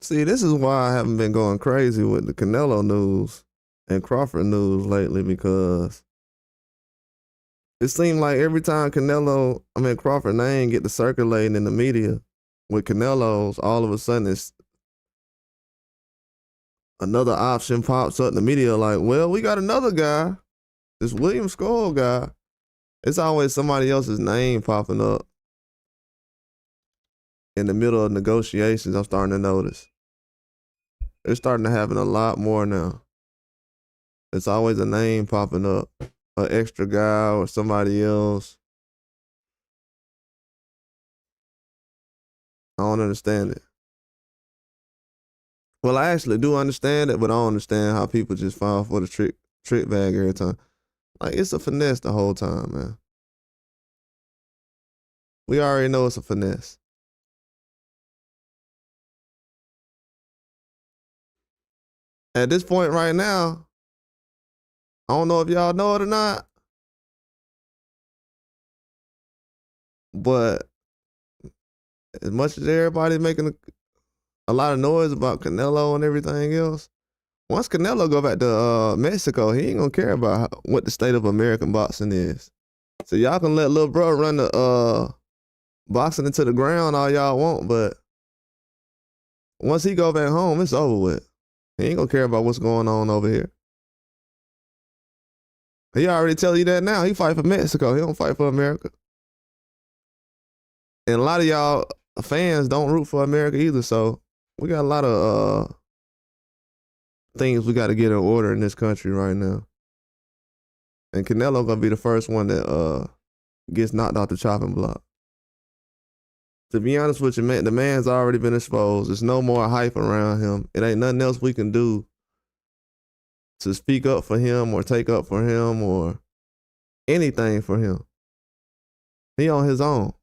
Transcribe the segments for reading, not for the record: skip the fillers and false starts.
See, this is why I haven't been going crazy with the Canelo news and Crawford news lately because it seemed like every time Crawford name get to circulating in the media with Canelo's, all of a sudden it's another option pops up in the media like, well, we got another guy, this William Skull guy. It's always somebody else's name popping up in the middle of negotiations. I'm starting to notice. It's starting to happen a lot more now. It's always a name popping up, an extra guy or somebody else. I don't understand it. Well, I actually do understand it, but I don't understand how people just fall for the trick bag every time. Like, it's a finesse the whole time, man. We already know it's a finesse. At this point right now, I don't know if y'all know it or not, but as much as everybody's making a lot of noise about Canelo and everything else, once Canelo go back to Mexico, he ain't gonna care about what the state of American boxing is. So y'all can let little bro run the boxing into the ground all y'all want, but once he go back home, it's over with. He ain't gonna care about what's going on over here. He already tell you that now. He fight for Mexico. He don't fight for America. And a lot of y'all fans don't root for America either, so we got a lot of things we got to get in order in this country right now. And Canelo gonna be the first one that gets knocked off the chopping block. To be honest with you, man, the man's already been exposed. There's no more hype around him. It ain't nothing else we can do to speak up for him or take up for him or anything for him. He on his own.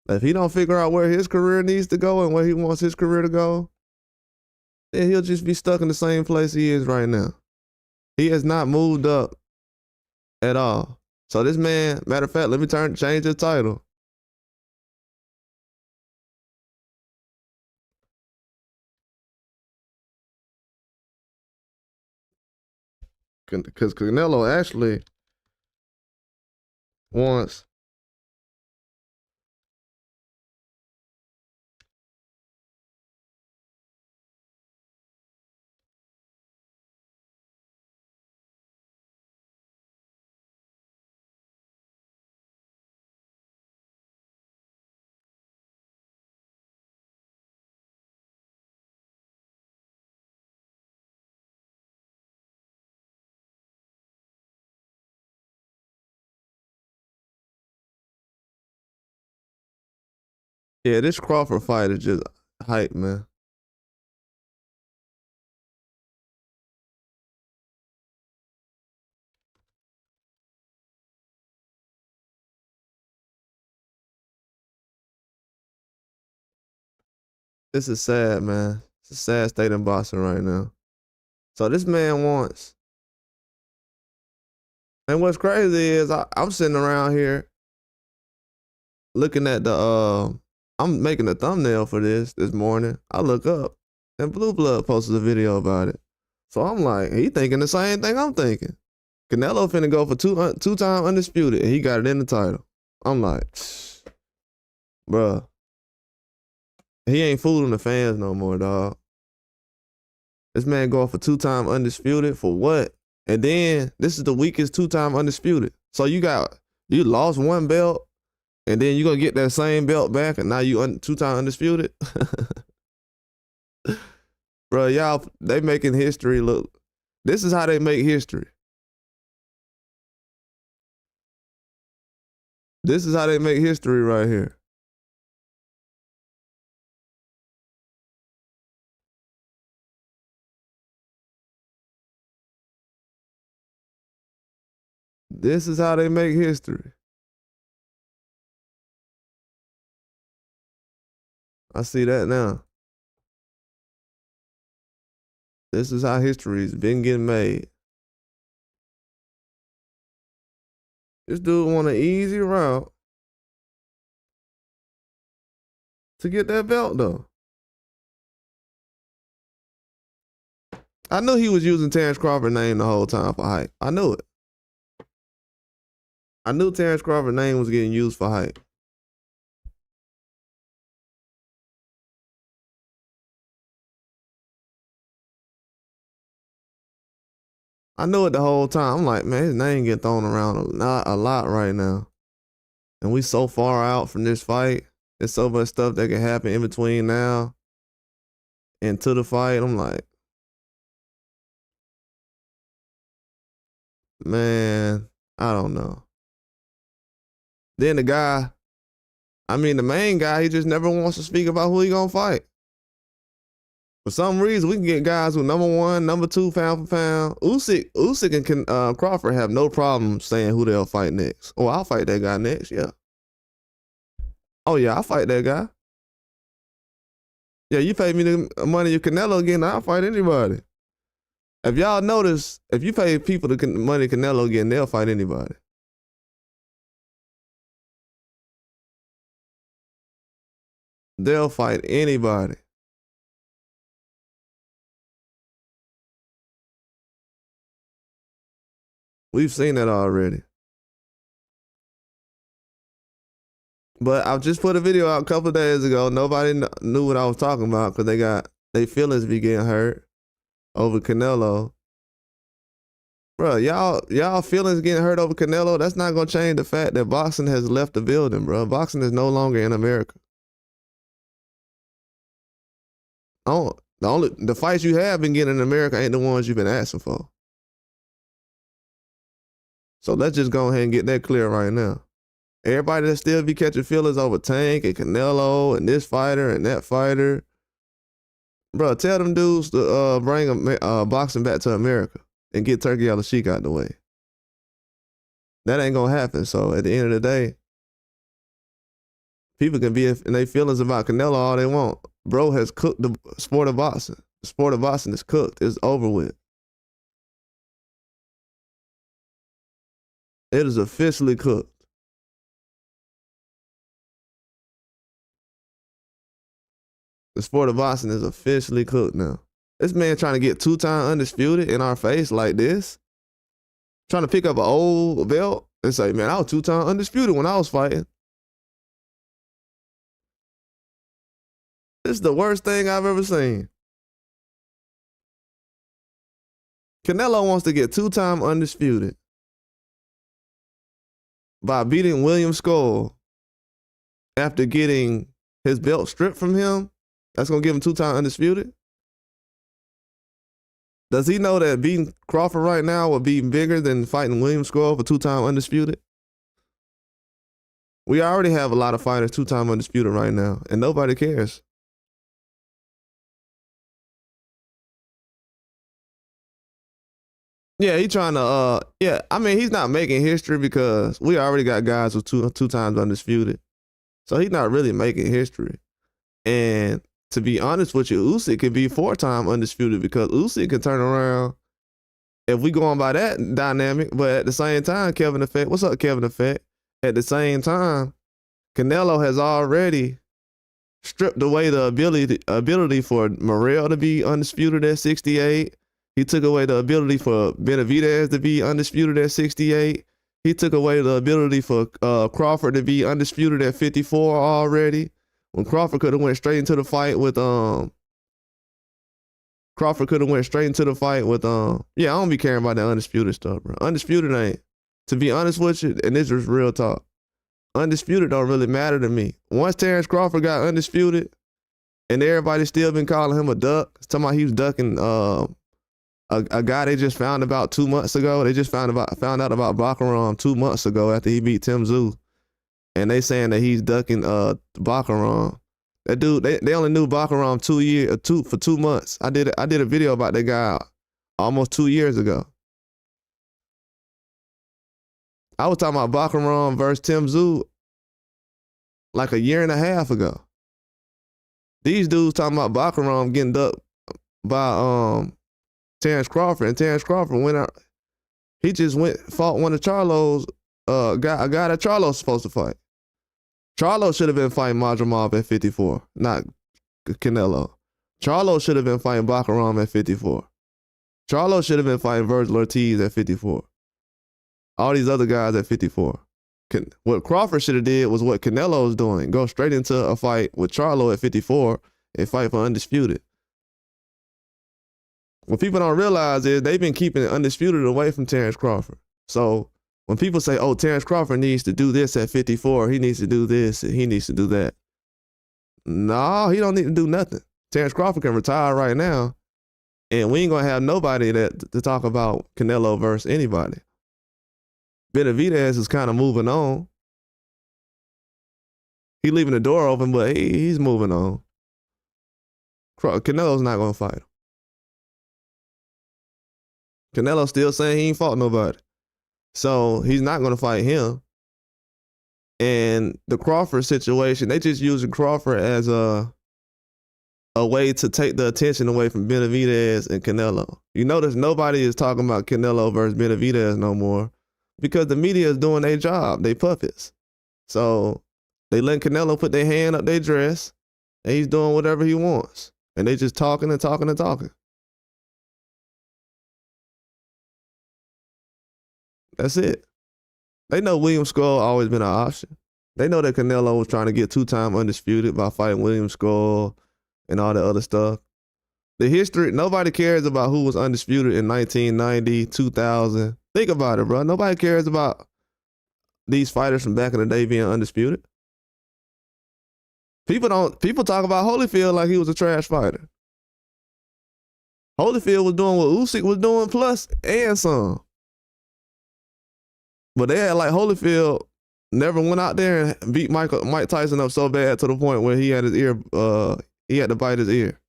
If he don't figure out where his career needs to go and where he wants his career to go, then he'll just be stuck in the same place he is right now. He has not moved up at all. So this man, matter of fact, let me change his title. Because Canelo actually wants yeah, this Crawford fight is just hype, man. This is sad, man. It's a sad state in boxing right now. So this man wants, and what's crazy is I'm sitting around here looking at I'm making a thumbnail for this morning. I look up and Blue Blood posted a video about it. So I'm like, he thinking the same thing I'm thinking. Canelo finna go for two-time undisputed, and he got it in the title. I'm like, bruh, he ain't fooling the fans no more, dog. This man going for two-time undisputed for what? And then this is the weakest two-time undisputed. So you lost one belt, and then you gonna get that same belt back, and now you two-time undisputed. Bro, y'all, they making history look. This is how they make history. This is how they make history right here. This is how they make history. I see that now. This is how history's been getting made. This dude want an easy route to get that belt though. I knew he was using Terrence Crawford's name the whole time for hype. I knew it. I knew Terrence Crawford's name was getting used for hype. I knew it the whole time. I'm like, man, his name getting thrown around a lot right now. And we so far out from this fight. There's so much stuff that can happen in between now and to the fight. I'm like, man, I don't know. Then the guy, the main guy, he just never wants to speak about who he gonna fight. For some reason, we can get guys with number 1, number 2 pound for pound. Usyk and Crawford have no problem saying who they'll fight next. Oh, I'll fight that guy next, yeah. Oh yeah, I'll fight that guy. Yeah, you pay me the money of Canelo again, I'll fight anybody. If y'all notice, if you pay people the money Canelo again, they'll fight anybody. They'll fight anybody. We've seen that already. But I just put a video out a couple of days ago. Nobody knew what I was talking about because they feelings be getting hurt over Canelo. Bro, y'all feelings getting hurt over Canelo, that's not gonna change the fact that boxing has left the building, bro. Boxing is no longer in America. The fights you have been getting in America ain't the ones you've been asking for. So let's just go ahead and get that clear right now. Everybody that still be catching feelings over Tank and Canelo and this fighter and that fighter, bro, tell them dudes to bring boxing back to America and get Turkey Al-Sheikh out the way. That ain't gonna happen. So at the end of the day, people can be in their feelings about Canelo all they want. Bro has cooked the sport of boxing. The sport of boxing is cooked. It's over with. It is officially cooked. The sport of boxing is officially cooked now. This man trying to get 2-time undisputed in our face like this. Trying to pick up an old belt and say, man, I was 2-time undisputed when I was fighting. This is the worst thing I've ever seen. Canelo wants to get 2-time undisputed by beating William Skull after getting his belt stripped from him. That's going to give him 2-time undisputed. Does he know that beating Crawford right now would be bigger than fighting William Skull for 2-time undisputed? We already have a lot of fighters 2-time undisputed right now, and nobody cares. Yeah, he's trying to, he's not making history because we already got guys with two times undisputed. So he's not really making history. And to be honest with you, Usyk could be 4-time undisputed because Usyk can turn around if we go on by that dynamic. But at the same time, Kevin Effect, what's up, Kevin Effect? At the same time, Canelo has already stripped away the ability for Morrell to be undisputed at 68. He took away the ability for Benavidez to be undisputed at 68. He took away the ability for Crawford to be undisputed at 54 already. When Crawford could have went straight into the fight with I don't be caring about that undisputed stuff, bro. Undisputed ain't. To be honest with you, and this is real talk, undisputed don't really matter to me. Once Terrence Crawford got undisputed, and everybody still been calling him a duck, talking about he was ducking a guy they just found about 2 months ago. They just found out about Baccaram 2 months ago after he beat Tim Tszyu. And they saying that he's ducking Baccaram. That dude, they only knew Baccaram for 2 months. I did a video about that guy almost 2 years ago. I was talking about Baccaram versus Tim Tszyu like a year and a half ago. These dudes talking about Baccaram getting ducked by Terrence Crawford, and Terrence Crawford went out. He just fought one of Charlo's a guy that Charlo's supposed to fight. Charlo should have been fighting Madrimov at 54, not Canelo. Charlo should have been fighting Baccaram at 54. Charlo should have been fighting Virgil Ortiz at 54. All these other guys at 54. What Crawford should have did was what Canelo was doing. Go straight into a fight with Charlo at 54 and fight for Undisputed. What people don't realize is they've been keeping Undisputed away from Terrence Crawford. So when people say, oh, Terrence Crawford needs to do this at 54, he needs to do this, and he needs to do that. No, he don't need to do nothing. Terrence Crawford can retire right now, and we ain't going to have nobody to talk about Canelo versus anybody. Benavidez is kind of moving on. He's leaving the door open, but he's moving on. Canelo's not going to fight him. Canelo's still saying he ain't fought nobody. So he's not going to fight him. And the Crawford situation, they just using Crawford as a way to take the attention away from Benavidez and Canelo. You notice nobody is talking about Canelo versus Benavidez no more because the media is doing their job. They puppets. So they let Canelo put their hand up their dress and he's doing whatever he wants. And they just talking and talking and talking. That's it. They know William Skull always been an option. They know that Canelo was trying to get 2-time undisputed by fighting William Skull and all the other stuff. The history, nobody cares about who was undisputed in 1990, 2000. Think about it, bro. Nobody cares about these fighters from back in the day being undisputed. People talk about Holyfield like he was a trash fighter. Holyfield was doing what Usyk was doing plus and some. But they had like Holyfield never went out there and beat Mike Tyson up so bad to the point where he had his ear, he had to bite his ear.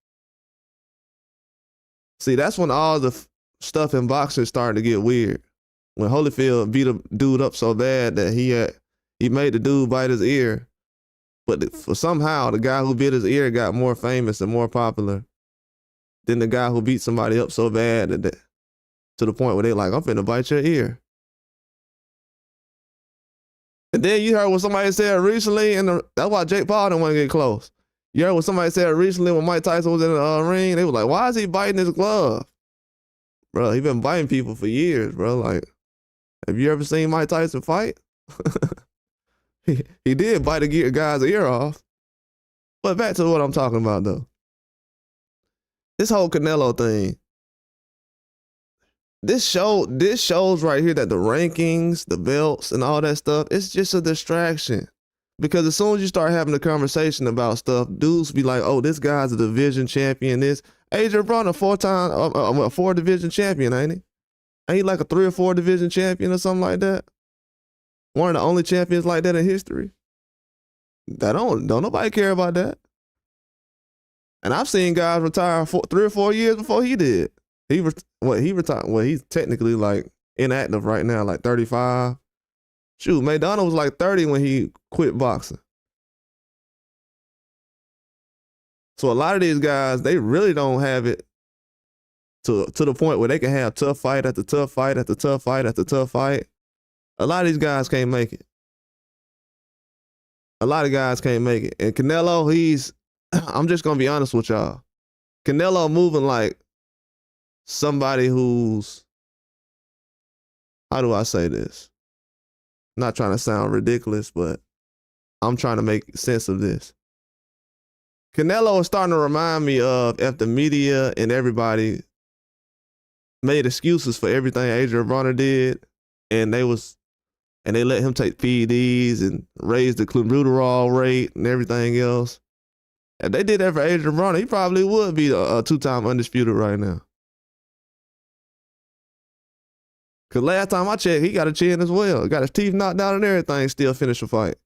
See, that's when all the stuff in boxing started to get weird. When Holyfield beat a dude up so bad that he made the dude bite his ear. But for somehow the guy who bit his ear got more famous and more popular than the guy who beat somebody up so bad to the point where they like, I'm finna bite your ear. And then you heard what somebody said recently, and that's why Jake Paul didn't want to get close. You heard what somebody said recently when Mike Tyson was in the ring? They were like, why is he biting his glove? Bro, he been biting people for years, bro. Like, have you ever seen Mike Tyson fight? He did bite a guy's ear off. But back to what I'm talking about, though. This whole Canelo thing. This shows right here that the rankings, the belts, and all that stuff, it's just a distraction. Because as soon as you start having a conversation about stuff, dudes be like, oh, this guy's a division champion. Adrian Broner, a 4-division champion, ain't he? Ain't he like a 3 or 4 division champion or something like that? One of the only champions like that in history. Don't nobody care about that. And I've seen guys retire 3 or 4 years before he did. He retired. Well, he's technically like inactive right now, like 35. Shoot, Maidana was like 30 when he quit boxing. So a lot of these guys, they really don't have it to the point where they can have tough fight after tough fight after tough fight after tough fight. A lot of these guys can't make it. A lot of guys can't make it. And Canelo, I'm just going to be honest with y'all. Canelo moving like somebody who's, how do I say this? I'm not trying to sound ridiculous, but I'm trying to make sense of this. Canelo is starting to remind me of if the media and everybody made excuses for everything Adrian Broner did, and they let him take PEDs and raise the clenbuterol rate and everything else. If they did that for Adrian Broner, he probably would be a 2-time undisputed right now. Because last time I checked, he got a chin as well. Got his teeth knocked out and everything, still finished a fight.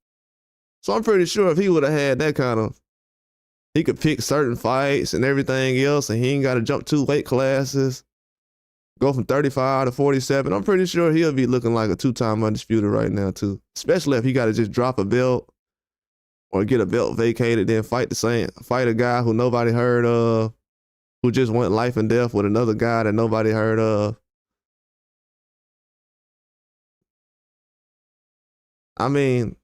So I'm pretty sure if he would have had that kind of, he could pick certain fights and everything else, and he ain't got to jump 2 weight classes, go from 35 to 47. I'm pretty sure he'll be looking like a 2-time undisputed right now too. Especially if he got to just drop a belt or get a belt vacated, then fight a guy who nobody heard of, who just went life and death with another guy that nobody heard of. I mean,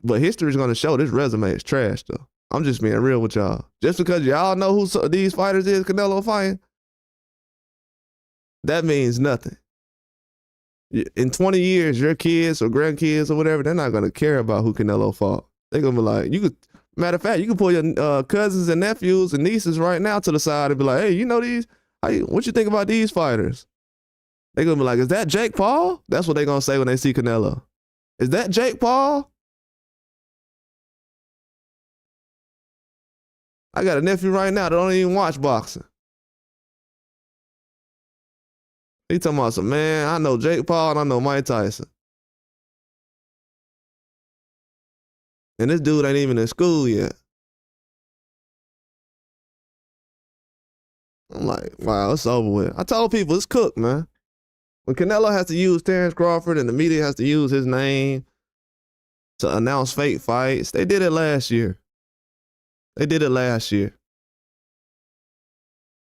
but history's gonna show this resume is trash though. I'm just being real with y'all. Just because y'all know who these fighters is Canelo fighting, that means nothing. In 20 years, your kids or grandkids or whatever, they're not gonna care about who Canelo fought. They're gonna be like, you could. Matter of fact, you can pull your cousins and nephews and nieces right now to the side and be like, hey, you know these? What you think about these fighters? They're gonna be like, is that Jake Paul? That's what they're gonna say when they see Canelo. Is that Jake Paul? I got a nephew right now that don't even watch boxing. He talking about some, man, I know Jake Paul and I know Mike Tyson. And this dude ain't even in school yet. I'm like, wow, it's over with. I told people it's cooked, man. When Canelo has to use Terrence Crawford and the media has to use his name to announce fake fights, they did it last year. They did it last year.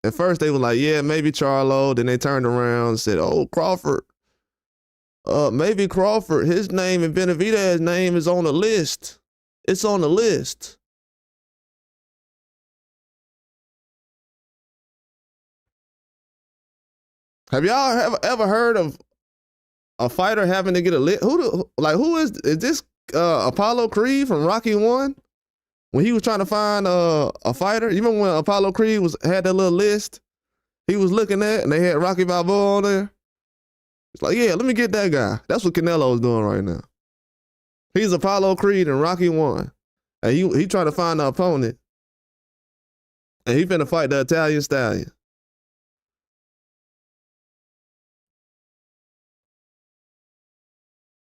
At first, they were like, yeah, maybe Charlo. Then they turned around and said, oh, Crawford. Maybe Crawford, his name and Benavidez's name is on the list. It's on the list. Have y'all ever heard of a fighter having to get a list? Who is this Apollo Creed from Rocky 1? When he was trying to find a fighter, you remember when Apollo Creed had that little list he was looking at and they had Rocky Balboa on there? It's like, yeah, let me get that guy. That's what Canelo is doing right now. He's Apollo Creed in Rocky 1. And he trying to find an opponent. And he finna fight the Italian Stallion.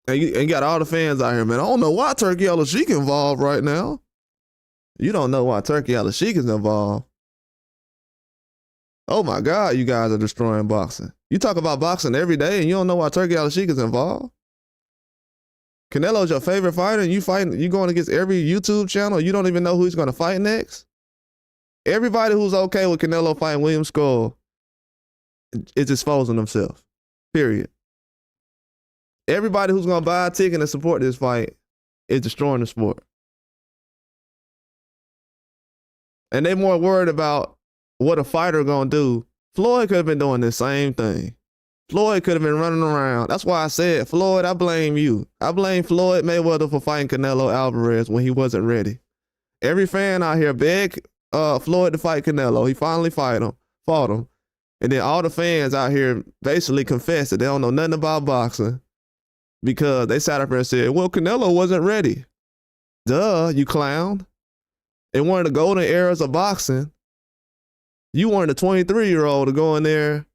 And you got all the fans out here, man. I don't know why Turkey Al-Sheikh involved right now. You don't know why Turkey Al-Sheikh is involved. Oh my God, you guys are destroying boxing. You talk about boxing every day and you don't know why Turkey Al-Sheikh is involved? Canelo's your favorite fighter and you going against every YouTube channel, you don't even know who he's gonna fight next? Everybody who's okay with Canelo fighting William Skull is exposing themselves. Period. Everybody who's gonna buy a ticket and support this fight is destroying the sport. And they more worried about what a fighter gonna do. Floyd could have been doing the same thing. Floyd could have been running around. That's why I said, Floyd, I blame you. I blame Floyd Mayweather for fighting Canelo Alvarez when he wasn't ready. Every fan out here begged Floyd to fight Canelo. He finally fought him. And then all the fans out here basically confessed that they don't know nothing about boxing because they sat up here and said, well, Canelo wasn't ready. Duh, you clown. In one of the golden eras of boxing, you weren't a 23-year-old to go in there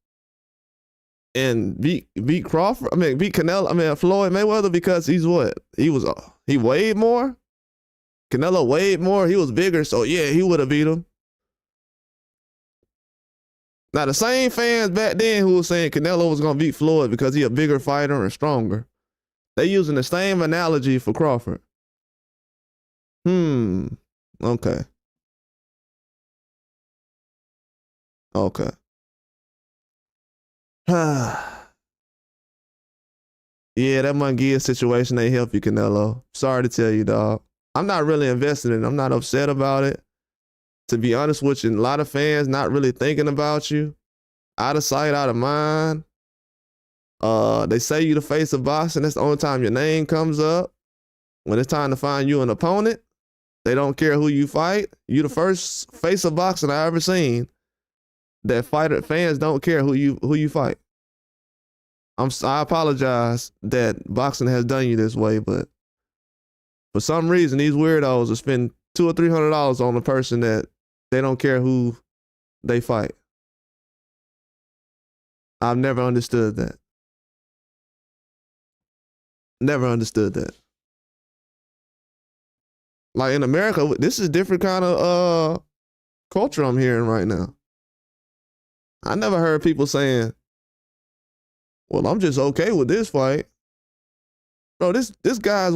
and beat Crawford. Beat Canelo. Floyd Mayweather because he's what? He weighed more. Canelo weighed more. He was bigger, so yeah, he would have beat him. Now the same fans back then who was saying Canelo was gonna beat Floyd because he a bigger fighter and stronger, they using the same analogy for Crawford. Okay. Okay. Yeah, that Munguia situation ain't help you, Canelo. Sorry to tell you, dog. I'm not really invested in it. I'm not upset about it. To be honest with you, a lot of fans not really thinking about you. Out of sight, out of mind. They say you the face of boxing. That's the only time your name comes up. When it's time to find you an opponent, they don't care who you fight. You the first face of boxing I ever seen that fans don't care who you fight. I apologize that boxing has done you this way, but for some reason, these weirdos will spend $200 or $300 on a person that they don't care who they fight. I've never understood that. Never understood that. Like in America, this is different kind of culture I'm hearing right now. I never heard people saying, well, I'm just okay with this fight. Bro, this guy's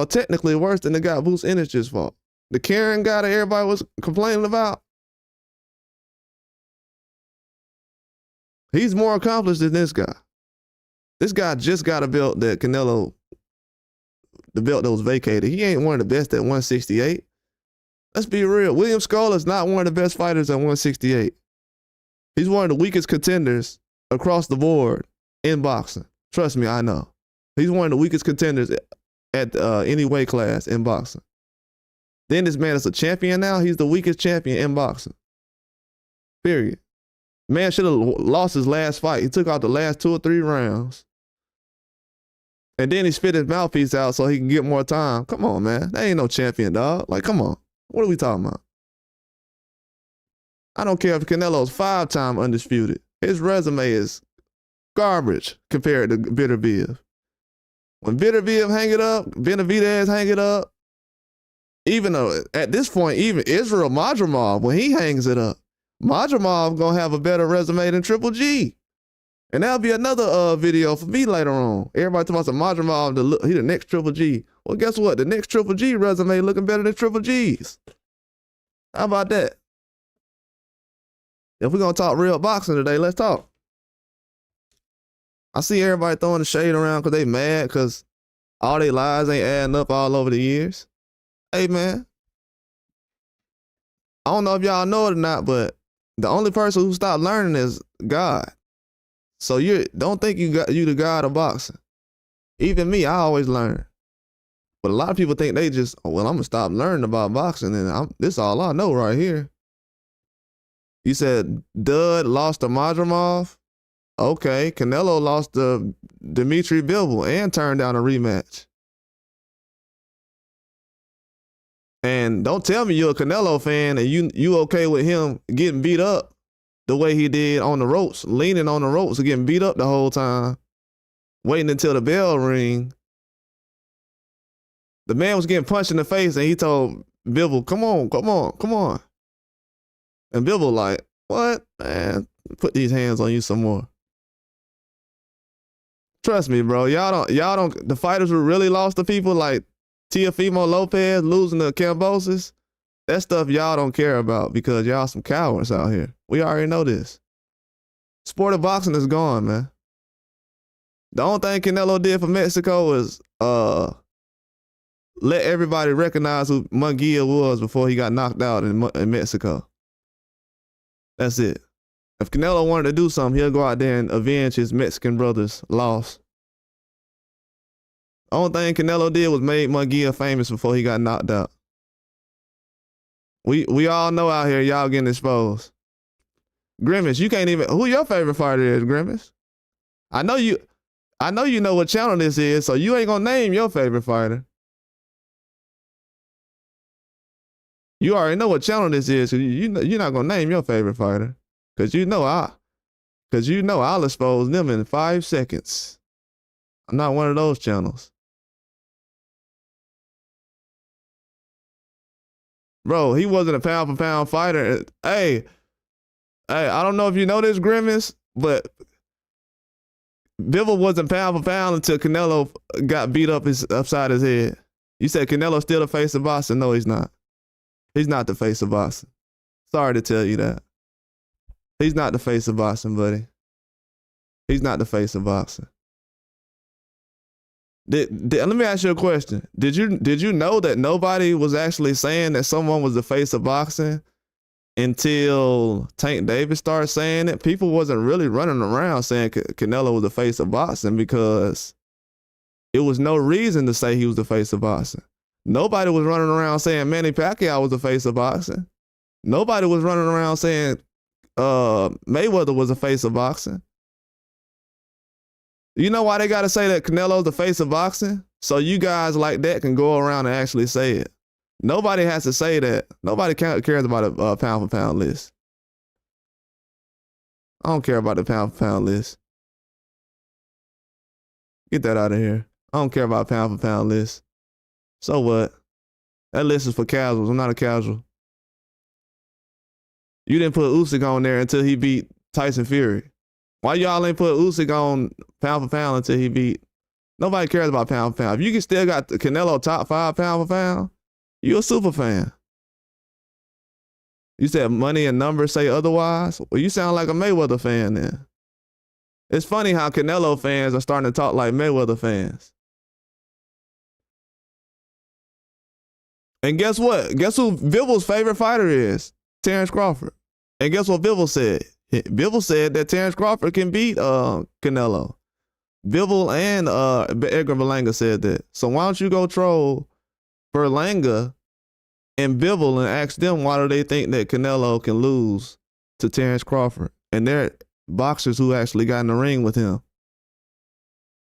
technically worse than the guy Bruce Ennis just fought. The Karen guy that everybody was complaining about. He's more accomplished than this guy. This guy just got a belt that Canelo, the belt that was vacated. He ain't one of the best at 168. Let's be real. William Skull is not one of the best fighters at 168. He's one of the weakest contenders across the board in boxing. Trust me, I know. He's one of the weakest contenders at any weight class in boxing. Then this man is a champion now. He's the weakest champion in boxing. Period. Man should have lost his last fight. He took out the last 2 or 3 rounds. And then he spit his mouthpiece out so he can get more time. Come on, man. That ain't no champion, dog. Like, come on. What are we talking about? I don't care if Canelo's 5-time undisputed. His resume is garbage compared to Beterbiev. When Beterbiev hang it up, Benavidez hang it up, even though at this point, even Israel Madrimov, when he hangs it up, Madrimov gonna have a better resume than Triple G. And that'll be another video for me later on. Everybody talking about Madrimov, he the next Triple G. Well, guess what? The next Triple G resume looking better than Triple G's. How about that? If we're gonna talk real boxing today, let's talk. I see everybody throwing the shade around because they mad because all their lies ain't adding up all over the years. Hey, man. I don't know if y'all know it or not, but the only person who stopped learning is God. So you don't think you the God of boxing. Even me, I always learn. But a lot of people think they just, oh, well, I'm gonna stop learning about boxing and this is all I know right here. You said Dud lost to Madrimov. Okay, Canelo lost to Dmitry Bivol and turned down a rematch. And don't tell me you're a Canelo fan and you okay with him getting beat up the way he did on the ropes, leaning on the ropes and getting beat up the whole time, waiting until the bell ring. The man was getting punched in the face and he told Bivol, come on, come on, come on. And Bivol like, what? Man, put these hands on you some more. Trust me, bro. Y'all don't, the fighters who really lost to people like Teofimo Lopez losing to Kambosos, that stuff y'all don't care about because y'all some cowards out here. We already know this. Sport of boxing is gone, man. The only thing Canelo did for Mexico was let everybody recognize who Munguia was before he got knocked out in Mexico. That's it. If Canelo wanted to do something, he'll go out there and avenge his Mexican brother's loss. Only thing Canelo did was made Munguia famous before he got knocked out. We all know out here y'all getting exposed. Grimace, you can't even, who your favorite fighter is, Grimace? I know you know what channel this is, so you ain't gonna name your favorite fighter. You already know what channel this is, so you're not gonna name your favorite fighter. Cause you know I'll expose them in 5 seconds. I'm not one of those channels. Bro, he wasn't a pound for pound fighter. Hey, I don't know if you know this, Grimace, but Bivol wasn't pound for pound until Canelo got beat up upside his head. You said Canelo's still the face of boxing? No, he's not. He's not the face of boxing. Sorry to tell you that. He's not the face of boxing, buddy. He's not the face of boxing. Let me ask you a question. Did you know that nobody was actually saying that someone was the face of boxing until Tank Davis started saying it? People wasn't really running around saying Canelo was the face of boxing because it was no reason to say he was the face of boxing. Nobody was running around saying Manny Pacquiao was the face of boxing. Nobody was running around saying Mayweather was the face of boxing. You know why they got to say that Canelo's the face of boxing? So you guys like that can go around and actually say it. Nobody has to say that. Nobody cares about a pound for pound list. I don't care about the pound for pound list. Get that out of here. I don't care about a pound for pound list. So what? That list is for casuals. I'm not a casual. You didn't put Usyk on there until he beat Tyson Fury. Why y'all ain't put Usyk on pound for pound until he beat? Nobody cares about pound for pound. If you can still got the Canelo top 5 pound for pound, you a super fan. You said money and numbers say otherwise? Well, you sound like a Mayweather fan then. It's funny how Canelo fans are starting to talk like Mayweather fans. And guess what? Guess who Bivol's favorite fighter is? Terrence Crawford. And guess what Bivol said? Bivol said that Terrence Crawford can beat Canelo. Bivol and Edgar Berlanga said that. So why don't you go troll Berlanga and Bivol and ask them why do they think that Canelo can lose to Terrence Crawford? And they're boxers who actually got in the ring with him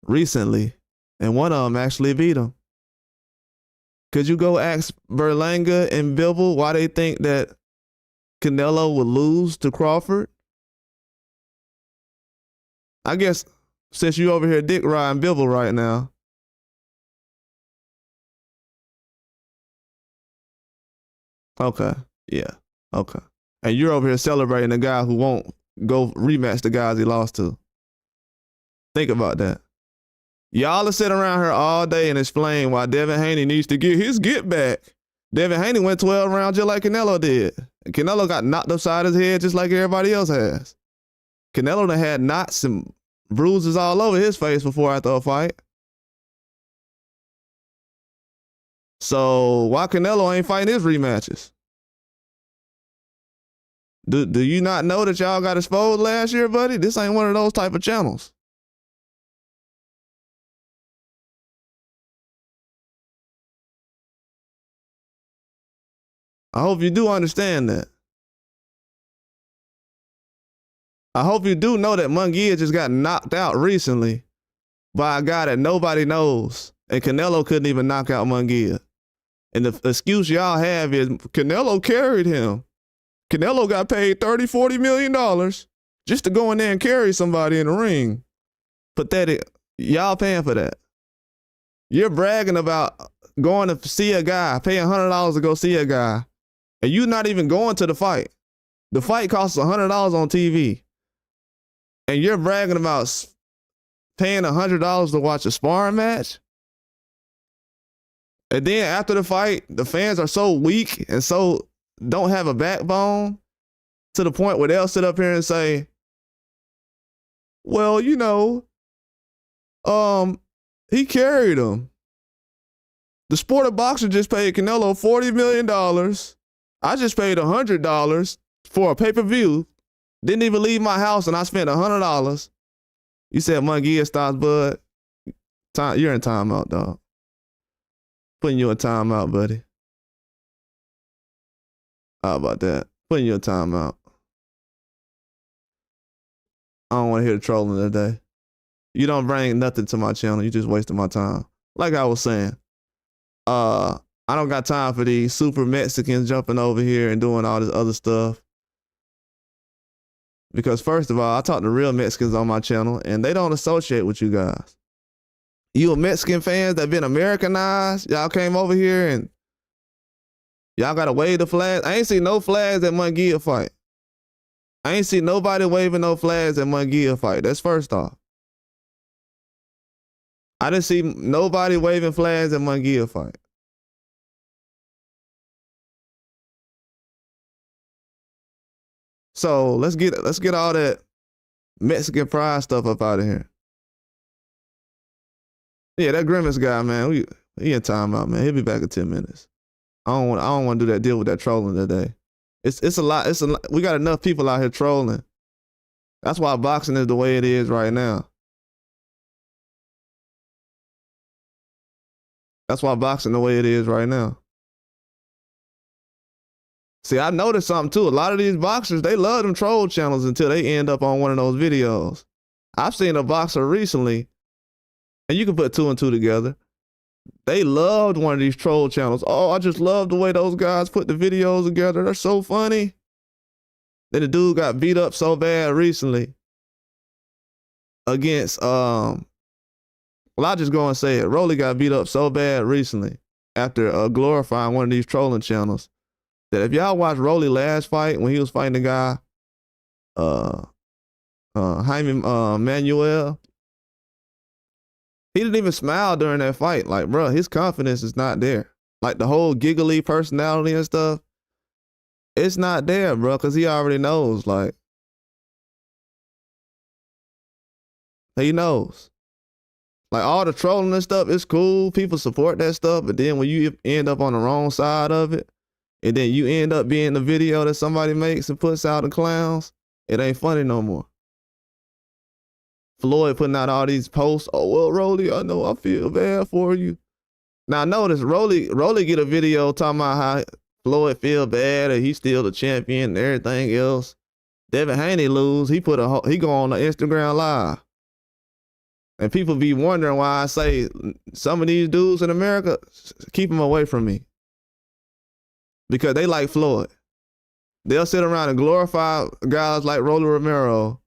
recently, and one of them actually beat him. Could you go ask Berlanga and Bivol why they think that Canelo would lose to Crawford? I guess since you over here dick riding Bivol right now. Okay, yeah, okay. And you're over here celebrating the guy who won't go rematch the guys he lost to. Think about that. Y'all are sitting around here all day and explain why Devin Haney needs to get his get back. Devin Haney went 12 rounds just like Canelo did. And Canelo got knocked upside his head just like everybody else has. Canelo done had knots and bruises all over his face before after a fight. So why Canelo ain't fighting his rematches? Do you not know that y'all got exposed last year, buddy? This ain't one of those type of channels. I hope you do understand that. I hope you do know that Munguia just got knocked out recently by a guy that nobody knows. And Canelo couldn't even knock out Munguia. And the excuse y'all have is Canelo carried him. Canelo got paid $30, $40 million just to go in there and carry somebody in the ring. Pathetic. Y'all paying for that. You're bragging about going to see a guy, paying $100 to go see a guy, and you're not even going to the fight. The fight costs $100 on TV. And you're bragging about paying $100 to watch a sparring match? And then after the fight, the fans are so weak and so don't have a backbone to the point where they'll sit up here and say, well, you know, he carried him. The sport of boxing just paid Canelo $40 million. I just paid $100 for a pay-per-view. Didn't even leave my house and I spent $100. You said Munguia stops, bud. You're in timeout, dog. Putting you in timeout, buddy. How about that? Putting you in timeout. I don't want to hear the trolling today. You don't bring nothing to my channel. You just wasting my time. Like I was saying, I don't got time for these super Mexicans jumping over here and doing all this other stuff. Because first of all, I talk to real Mexicans on my channel and they don't associate with you guys. You a Mexican fans that been Americanized, y'all came over here and y'all gotta wave the flags. I ain't seen no flags at Munguia fight. I ain't seen nobody waving no flags at Munguia fight. That's first off. I didn't see nobody waving flags at Munguia fight. So let's get all that Mexican pride stuff up out of here. Yeah, that Grimace guy, man, he in timeout, man. He'll be back in 10 minutes. I don't want to do that deal with that trolling today. It's a lot. We got enough people out here trolling. That's why boxing is the way it is right now. That's why boxing the way it is right now. See, I noticed something too. A lot of these boxers, they love them troll channels until they end up on one of those videos. I've seen a boxer recently, and you can put two and two together. They loved one of these troll channels. Oh, I just love the way those guys put the videos together. They're so funny. Then the dude got beat up so bad recently against, well, I'll just go and say it. Rolly got beat up so bad recently after glorifying one of these trolling channels that if y'all watch Rolly last fight when he was fighting the guy, Jaime Manuel, he didn't even smile during that fight. Like, bro, his confidence is not there. Like the whole giggly personality and stuff, it's not there, bro, because he already knows. Like, he knows. Like all the trolling and stuff, it's cool. People support that stuff, but then when you end up on the wrong side of it, and then you end up being the video that somebody makes and puts out the clowns, It ain't funny no more. Floyd putting out all these posts. Oh, well, Rolly, I know I feel bad for you. Now, notice Rolly get a video talking about how Floyd feel bad and he's still the champion and everything else. Devin Haney lose. He go on the Instagram live. And people be wondering why I say some of these dudes in America, keep them away from me. Because they like Floyd. They'll sit around and glorify guys like Rolly Romero.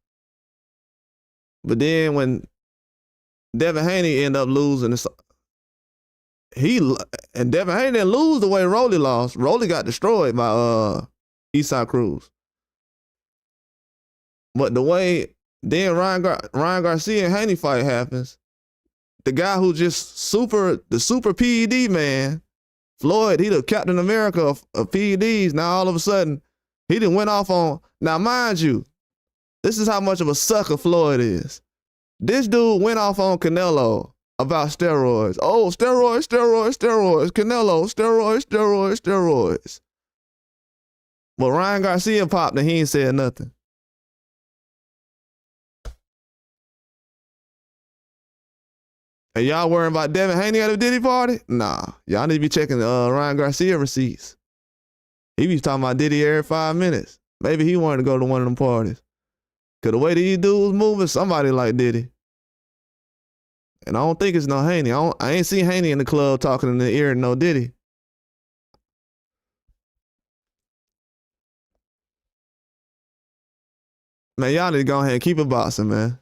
But then when Devin Haney end up losing, and Devin Haney didn't lose the way Rolly lost. Rolly got destroyed by Eastside Cruz. But the way then Ryan Garcia and Haney fight happens, the guy who just the super PED man, Floyd, he the Captain America of PEDs. Now all of a sudden, he done went off on. Now mind you, this is how much of a sucker Floyd is. This dude went off on Canelo about steroids. Oh, steroids. Canelo, steroids. But Ryan Garcia popped and he ain't said nothing. And y'all worrying about Devin Haney at a Diddy party? Nah, y'all need to be checking Ryan Garcia receipts. He be talking about Diddy every 5 minutes. Maybe he wanted to go to one of them parties. Cause the way these dudes moving, somebody like Diddy. And I don't think it's no Haney. I ain't seen Haney in the club talking in the ear of no Diddy. Man, y'all need to go ahead and keep it boxing, man.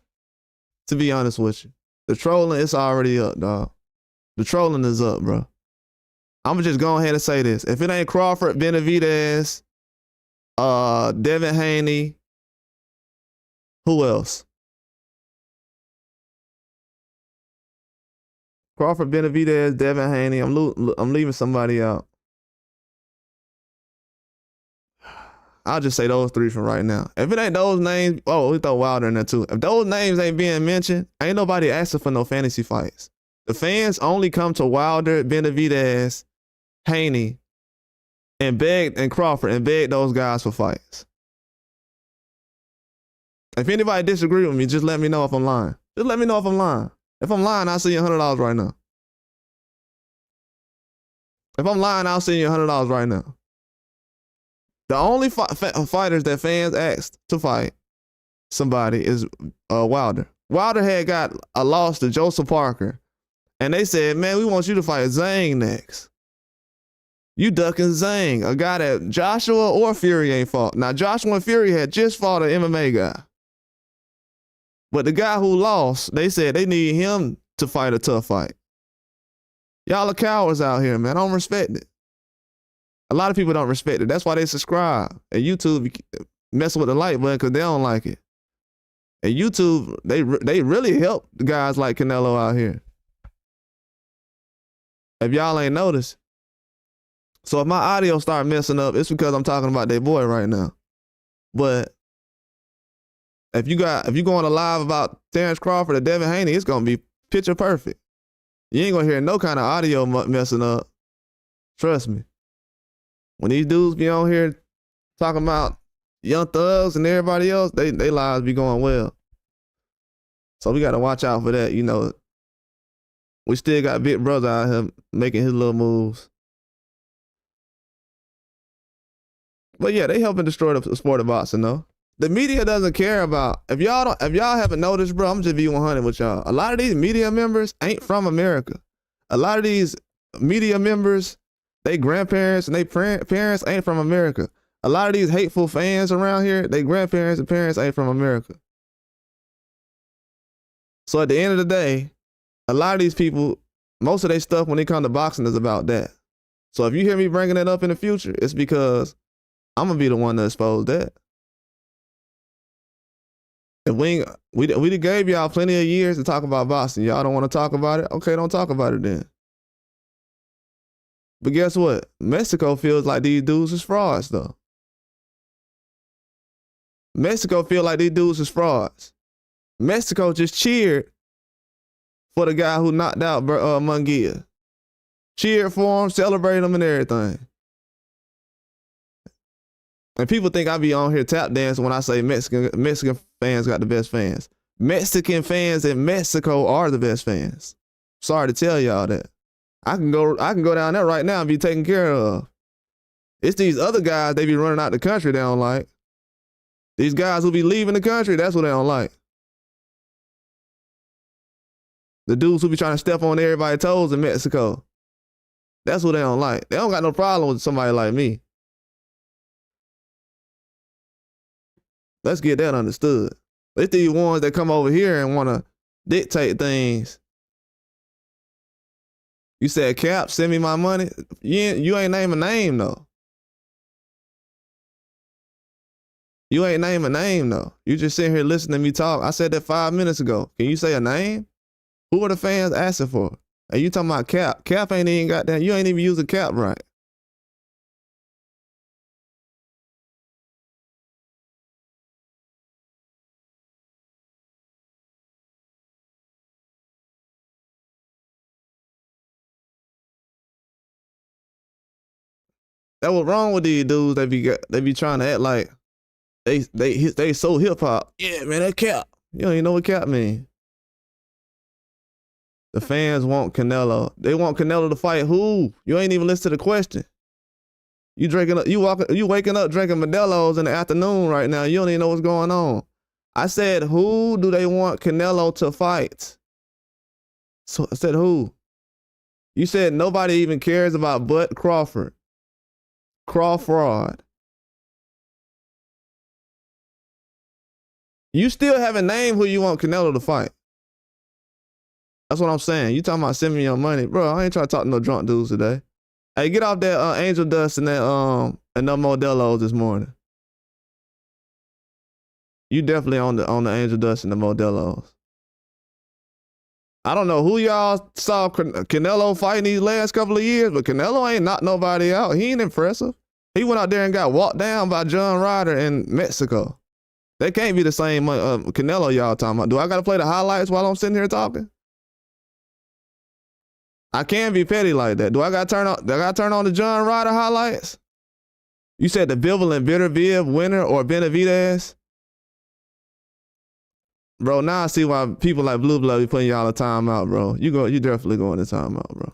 To be honest with you. The trolling, it's already up, dog. The trolling is up, bro. I'm gonna just go ahead and say this. If it ain't Crawford, Benavidez, Devin Haney, who else? Crawford, Benavidez, Devin Haney. I'm leaving somebody out. I'll just say those three for right now. If it ain't those names, we throw Wilder in there too. If those names ain't being mentioned, ain't nobody asking for no fantasy fights. The fans only come to Wilder, Benavidez, Haney, and Crawford and beg those guys for fights. If anybody disagree with me, just let me know if I'm lying. Just let me know if I'm lying. If I'm lying, I'll send you $100 right now. If I'm lying, I'll send you $100 right now. The only fighters that fans asked to fight somebody is Wilder. Wilder had got a loss to Joseph Parker, and they said, man, we want you to fight Zhang next. You ducking Zhang, a guy that Joshua or Fury ain't fought. Now, Joshua and Fury had just fought an MMA guy. But the guy who lost, they said they need him to fight a tough fight. Y'all are cowards out here, man. I don't respect it. A lot of people don't respect it. That's why they subscribe. And YouTube messing with the like button because they don't like it. And YouTube, they really help the guys like Canelo out here. If y'all ain't noticed. So if my audio start messing up, it's because I'm talking about their boy right now. But if you going to live about Terrence Crawford or Devin Haney, it's gonna be picture perfect. You ain't gonna hear no kind of audio messing up. Trust me. When these dudes be on here talking about Young Thugs and everybody else, they lives be going well. So we gotta watch out for that. You know, we still got Big Brother out here making his little moves. But yeah, they helping destroy the sport of boxing though. The media doesn't care about, if y'all haven't noticed, bro, I'm just be 100 with y'all. A lot of these media members ain't from America. A lot of these media members, they grandparents and they parents ain't from America. A lot of these hateful fans around here, they grandparents and parents ain't from America. So at the end of the day, a lot of these people, most of their stuff when it comes to boxing is about that. So if you hear me bringing that up in the future, it's because I'm gonna be the one to expose that. If we done gave y'all plenty of years to talk about boxing. Y'all don't want to talk about it? Okay, don't talk about it then. But guess what? Mexico feels like these dudes is frauds, though. Mexico feel like these dudes is frauds. Mexico just cheered for the guy who knocked out Munguia. Cheered for him, celebrated him and everything. And people think I be on here tap dancing when I say Mexican fans got the best fans. Mexican fans in Mexico are the best fans. Sorry to tell y'all that. I can go down there right now and be taken care of. It's these other guys they be running out the country they don't like. These guys who be leaving the country, that's what they don't like. The dudes who be trying to step on everybody's toes in Mexico. That's what they don't like. They don't got no problem with somebody like me. Let's get that understood. It's these ones that come over here and want to dictate things. You said, Cap, send me my money. You ain't name a name, though. You ain't name a name, though. You just sitting here listening to me talk. I said that 5 minutes ago. Can you say a name? Who are the fans asking for? And you talking about Cap. Cap ain't even got that. You ain't even using Cap right. That was wrong with these dudes. They be trying to act like they so hip hop. Yeah, man, that Cap. You don't even know what Cap mean. The fans want Canelo. They want Canelo to fight who? You ain't even listen to the question. You waking up drinking Modelo's in the afternoon right now. You don't even know what's going on. I said, who do they want Canelo to fight? So I said, who? You said nobody even cares about but Crawford. Crawford. You still haven't named who you want Canelo to fight. That's what I'm saying. You talking about send me your money. Bro, I ain't trying to talk to no drunk dudes today. Hey, get off that angel dust and that and no Modelo's this morning. You definitely on the angel dust and the Modelo's. I don't know who y'all saw Canelo fighting these last couple of years, but Canelo ain't knocked nobody out. He ain't impressive. He went out there and got walked down by John Ryder in Mexico. They can't be the same Canelo y'all talking about. Do I got to play the highlights while I'm sitting here talking? I can't be petty like that. Do I got to turn on the John Ryder highlights? You said the Bivol and Beterbiev winner or Benavidez? Bro, now I see why people like Blue Blood be putting y'all a timeout, bro. You definitely going to timeout, bro.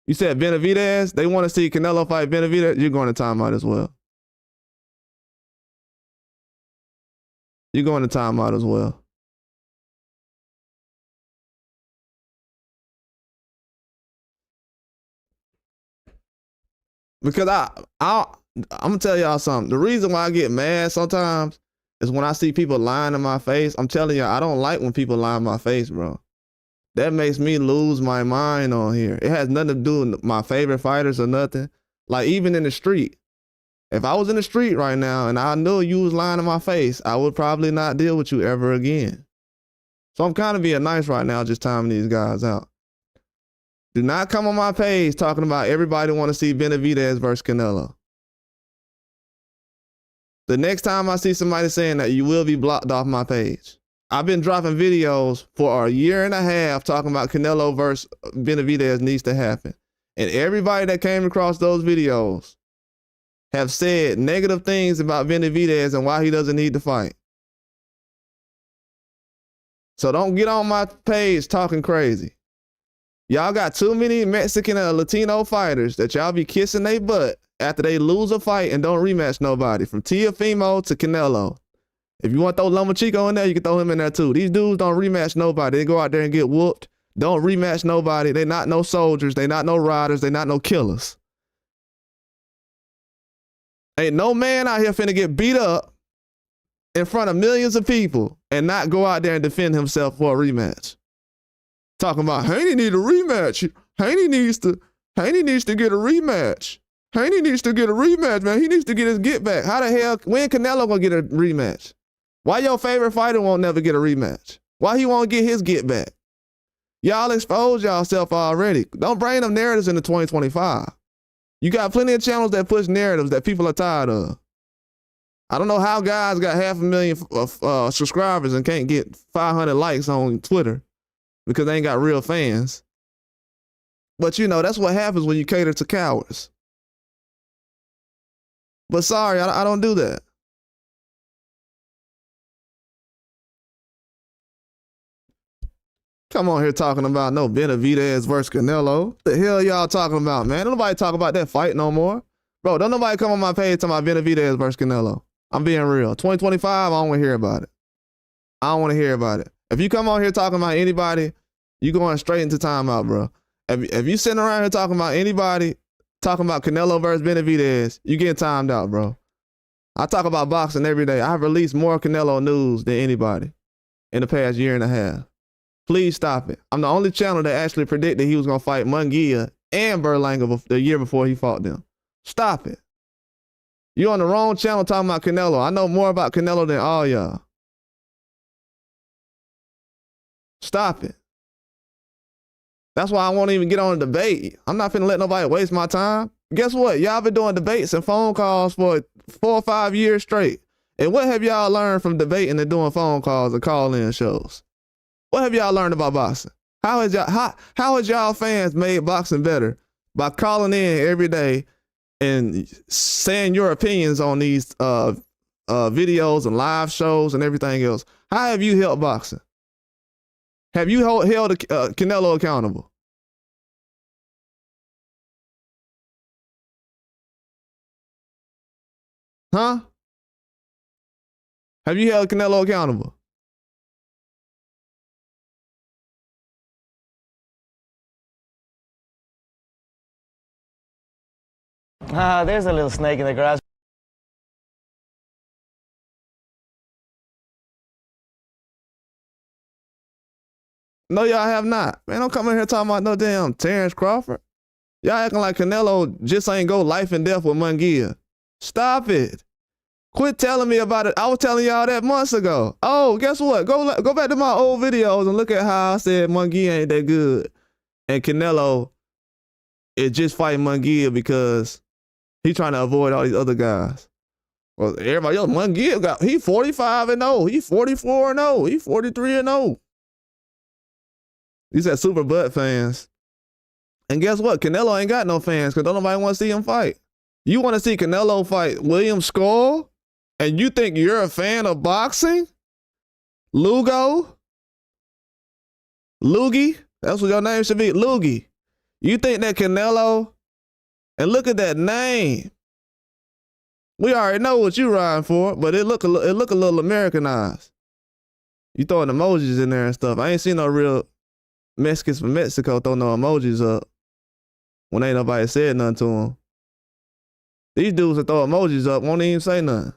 You said Benavidez? They want to see Canelo fight Benavidez? You're going to timeout as well. You're going to timeout as well. Because I'm gonna tell y'all something. The reason why I get mad sometimes is when I see people lying in my face. I'm telling y'all, I don't like when people lie in my face, bro. That makes me lose my mind on here. It has nothing to do with my favorite fighters or nothing. Like even in the street. If I was in the street right now and I knew you was lying in my face, I would probably not deal with you ever again. So I'm kind of being nice right now, just timing these guys out. Do not come on my page talking about everybody want to see Benavidez versus Canelo. The next time I see somebody saying that, you will be blocked off my page. I've been dropping videos for a year and a half talking about Canelo versus Benavidez needs to happen. And everybody that came across those videos have said negative things about Benavidez and why he doesn't need to fight. So don't get on my page talking crazy. Y'all got too many Mexican and Latino fighters that y'all be kissing their butt after they lose a fight and don't rematch nobody. From Teofimo to Canelo. If you want to throw Lomachenko in there, you can throw him in there too. These dudes don't rematch nobody. They go out there and get whooped. Don't rematch nobody. They not no soldiers. They not no riders. They not no killers. Ain't no man out here finna get beat up in front of millions of people and not go out there and defend himself for a rematch. Talking about Haney need a rematch. Haney needs to get a rematch. Haney needs to get a rematch, man. He needs to get his get back. How the hell, when Canelo gonna get a rematch? Why your favorite fighter won't never get a rematch? Why he won't get his get back? Y'all expose yourself already. Don't bring them narratives into 2025. You got plenty of channels that push narratives that people are tired of. I don't know how guys got 500,000 subscribers and can't get 500 likes on Twitter because they ain't got real fans. But you know, that's what happens when you cater to cowards. But sorry, I don't do that. Come on here talking about no Benavidez versus Canelo. The hell y'all talking about, man? Don't nobody talk about that fight no more. Bro, don't nobody come on my page talking about Benavidez versus Canelo. I'm being real. 2025, I don't want to hear about it. I don't want to hear about it. If you come on here talking about anybody, you going straight into timeout, bro. If you sitting around here talking about anybody, talking about Canelo versus Benavidez, you getting timed out, bro. I talk about boxing every day. I've released more Canelo news than anybody in the past year and a half. Please stop it. I'm the only channel that actually predicted he was going to fight Munguia and Berlanga the year before he fought them. Stop it. You're on the wrong channel talking about Canelo. I know more about Canelo than all y'all. Stop it. That's why I won't even get on a debate. I'm not finna let nobody waste my time. Guess what? Y'all been doing debates and phone calls for 4 or 5 years straight. And what have y'all learned from debating and doing phone calls and call-in shows? What have y'all learned about boxing? How has y'all fans made boxing better? By calling in every day and saying your opinions on these videos and live shows and everything else. How have you helped boxing? Have you held Canelo accountable? Huh? Have you held Canelo accountable? There's a little snake in the grass. No, y'all have not. Man, don't come in here talking about no damn Terrence Crawford. Y'all acting like Canelo just ain't go life and death with Munguia. Stop it. Quit telling me about it. I was telling y'all that months ago. Oh, guess what? Go back to my old videos and look at how I said Munguia ain't that good. And Canelo is just fighting Munguia because he trying to avoid all these other guys. Well, everybody else, Munguia he 45-0. He 44-0. He 43-0. These are super butt fans. And guess what? Canelo ain't got no fans because nobody want to see him fight. You want to see Canelo fight William Skull? And you think you're a fan of boxing? Lugo? Loogie? That's what your name should be, Loogie. You think that Canelo? And look at that name. We already know what you riding for, but it look a little Americanized. You throwing emojis in there and stuff. I ain't seen no real Mexicans from Mexico throw no emojis up when ain't nobody said nothing to them. These dudes that throw emojis up won't even say nothing.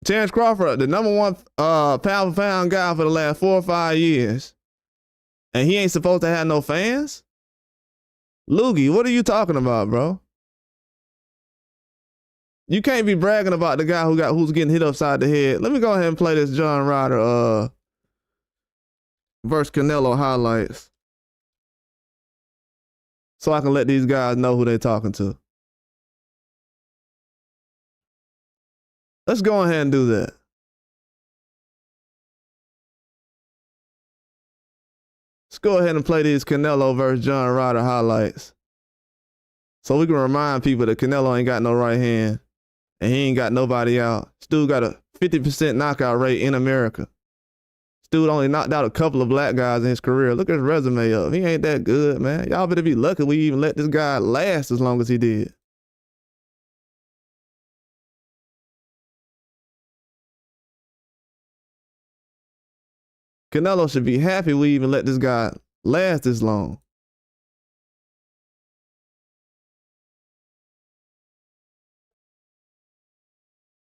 Terrence Crawford, the #1 pound for pound guy for the last 4 or 5 years. And he ain't supposed to have no fans? Loogie, what are you talking about, bro? You can't be bragging about the guy who's getting hit upside the head. Let me go ahead and play this John Ryder versus Canelo highlights, so I can let these guys know who they're talking to. Let's go ahead and do that. Let's go ahead and play these Canelo versus John Ryder highlights, so we can remind people that Canelo ain't got no right hand. And he ain't got nobody out. This dude got a 50% knockout rate in America. This dude only knocked out a couple of black guys in his career. Look at his resume up. He ain't that good, man. Y'all better be lucky we even let this guy last as long as he did. Canelo should be happy we even let this guy last this long.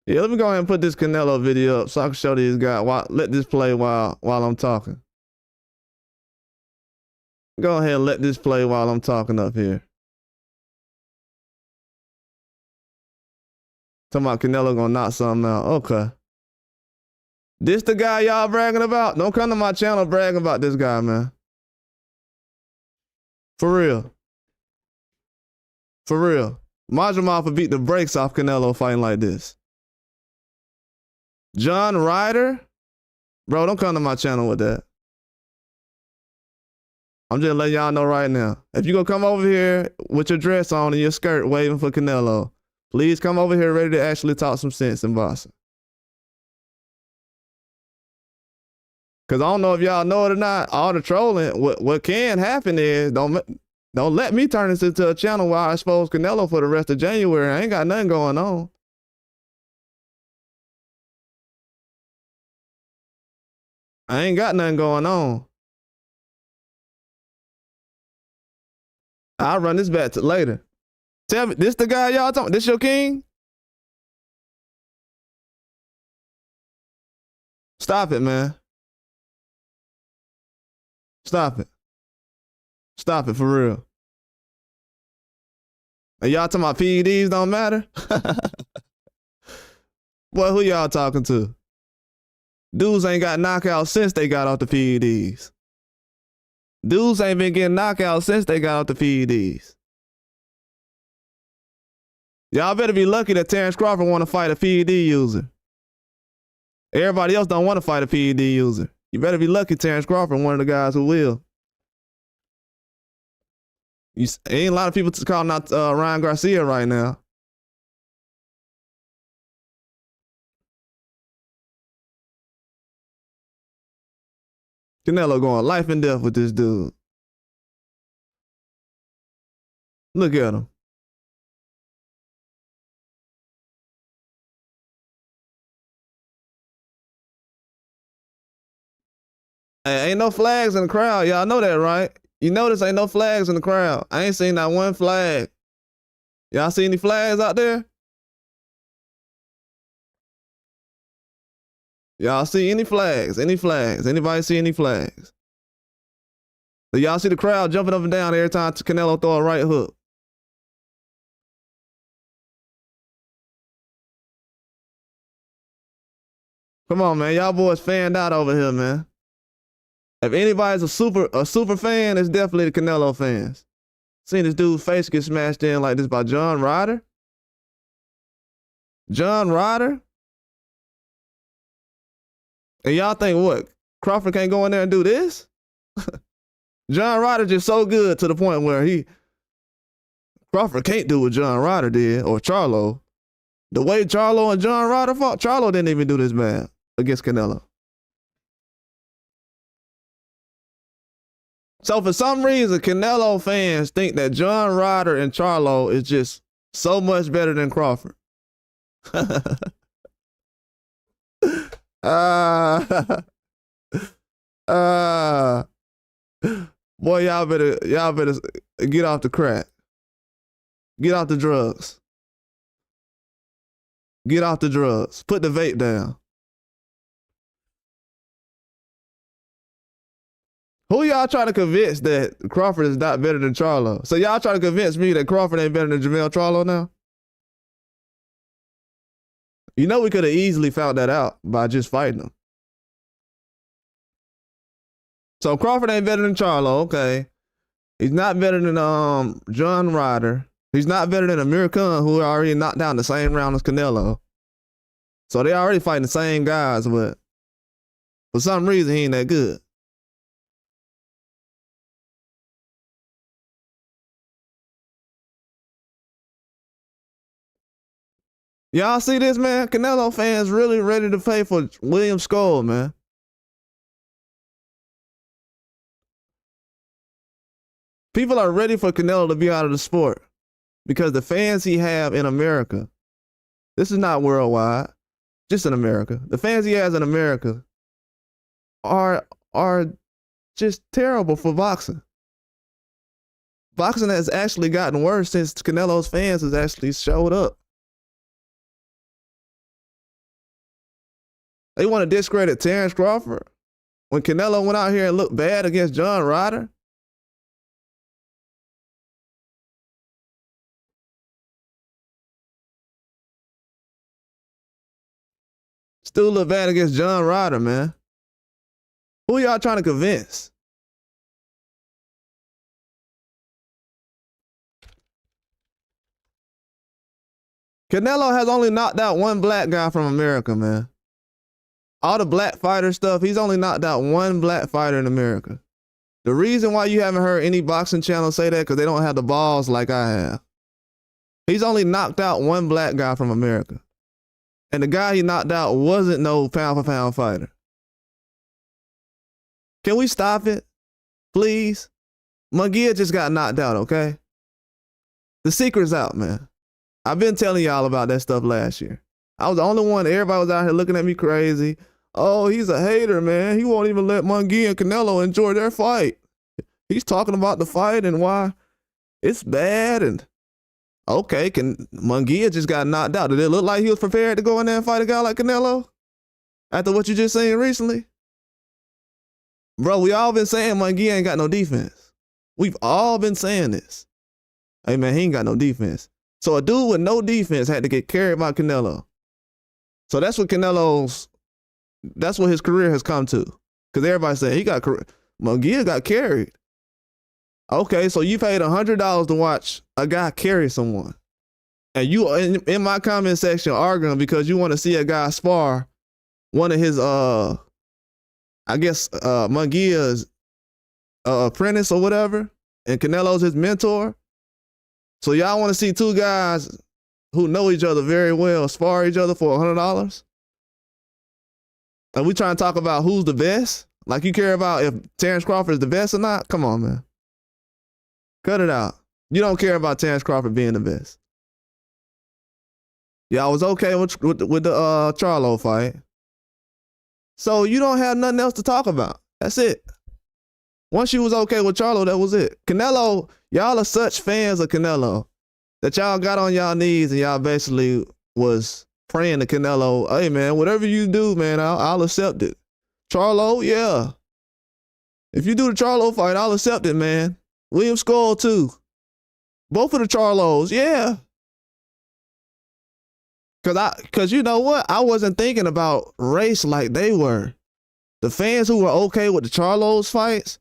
Yeah, let me go ahead and put this Canelo video up so I can show these guys. Let this play while I'm talking. Go ahead and let this play while I'm talking up here. Talking about Canelo gonna knock something out. Okay. This the guy y'all bragging about? Don't come to my channel bragging about this guy, man. For real. For real. Majumov would beat the brakes off Canelo fighting like this. John Ryder? Bro, don't come to my channel with that. I'm just letting y'all know right now. If you gonna come over here with your dress on and your skirt waving for Canelo, please come over here ready to actually talk some sense in boxing. Cause I don't know if y'all know it or not, all the trolling, what can happen is, don't let me turn this into a channel where I expose Canelo for the rest of January. I ain't got nothing going on. I ain't got nothing going on. I'll run this back to later. Tell me, this the guy y'all talking? This your king? Stop it, man. Stop it. Stop it for real. And y'all talking about PEDs don't matter? Boy, who y'all talking to? Dudes ain't got knockouts since they got off the PEDs. Dudes ain't been getting knockouts since they got off the PEDs. Y'all better be lucky that Terrence Crawford want to fight a PED user. Everybody else don't want to fight a PED user. You better be lucky Terrence Crawford, one of the guys who will. Ain't a lot of people calling out Ryan Garcia right now. Canelo going life and death with this dude. Look at him. Hey, ain't no flags in the crowd. Y'all know that, right? You notice ain't no flags in the crowd. I ain't seen not one flag. Y'all see any flags out there? Y'all see any flags? Any flags? Anybody see any flags? So y'all see the crowd jumping up and down every time Canelo throw a right hook. Come on, man. Y'all boys fanned out over here, man. If anybody's a super fan, it's definitely the Canelo fans. Seen this dude's face get smashed in like this by John Ryder. John Ryder? And y'all think what? Crawford can't go in there and do this? John Ryder just so good to the point where Crawford can't do what John Ryder did, or Charlo. The way Charlo and John Ryder fought, Charlo didn't even do this bad against Canelo. So for some reason, Canelo fans think that John Ryder and Charlo is just so much better than Crawford. Boy, y'all better get off the crack. Get off the drugs. Get off the drugs. Put the vape down. Who y'all trying to convince that Crawford is not better than Charlo? So y'all trying to convince me that Crawford ain't better than Jamel Charlo now? You know we could have easily found that out by just fighting him. So Crawford ain't better than Charlo, okay. He's not better than John Ryder. He's not better than Amir Khan, who already knocked down the same round as Canelo. So they already fighting the same guys, but for some reason he ain't that good. Y'all see this, man? Canelo fans really ready to pay for William Skull, man. People are ready for Canelo to be out of the sport because the fans he have in America, this is not worldwide, just in America. The fans he has in America are just terrible for boxing. Boxing has actually gotten worse since Canelo's fans has actually showed up. They want to discredit Terrence Crawford when Canelo went out here and looked bad against John Ryder. Still look bad against John Ryder, man. Who y'all trying to convince? Canelo has only knocked out one black guy from America, man. All the black fighter stuff, he's only knocked out one black fighter in America. The reason why you haven't heard any boxing channel say that because they don't have the balls like I have. He's only knocked out one black guy from America. And the guy he knocked out wasn't no pound-for-pound fighter. Can we stop it? Please? Munguia just got knocked out, okay? The secret's out, man. I've been telling y'all about that stuff last year. I was the only one. Everybody was out here looking at me crazy. Oh, he's a hater, man. He won't even let Munguia and Canelo enjoy their fight. He's talking about the fight and why it's bad. And okay, Munguia just got knocked out. Did it look like he was prepared to go in there and fight a guy like Canelo after what you just seen recently? Bro, we all been saying Munguia ain't got no defense. We've all been saying this. Hey, man, he ain't got no defense. So a dude with no defense had to get carried by Canelo. So that's what that's what his career has come to. Because everybody's saying Munguia got carried. Okay, so you paid $100 to watch a guy carry someone. And you in my comment section arguing because you want to see a guy spar one of his, Munguia's apprentice or whatever, and Canelo's his mentor. So y'all want to see two guys who know each other very well spar each other for $100? And we trying to talk about who's the best? Like you care about if Terrence Crawford is the best or not? Come on, man. Cut it out. You don't care about Terrence Crawford being the best. Y'all was okay with the Charlo fight. So you don't have nothing else to talk about. That's it. Once you was okay with Charlo, that was it. Canelo, y'all are such fans of Canelo that y'all got on y'all knees and y'all basically was praying to Canelo, hey, man, whatever you do, man, I'll accept it. Charlo, yeah. If you do the Charlo fight, I'll accept it, man. William Skull, too. Both of the Charlos, yeah. Cause you know what? I wasn't thinking about race like they were. The fans who were okay with the Charlos fights,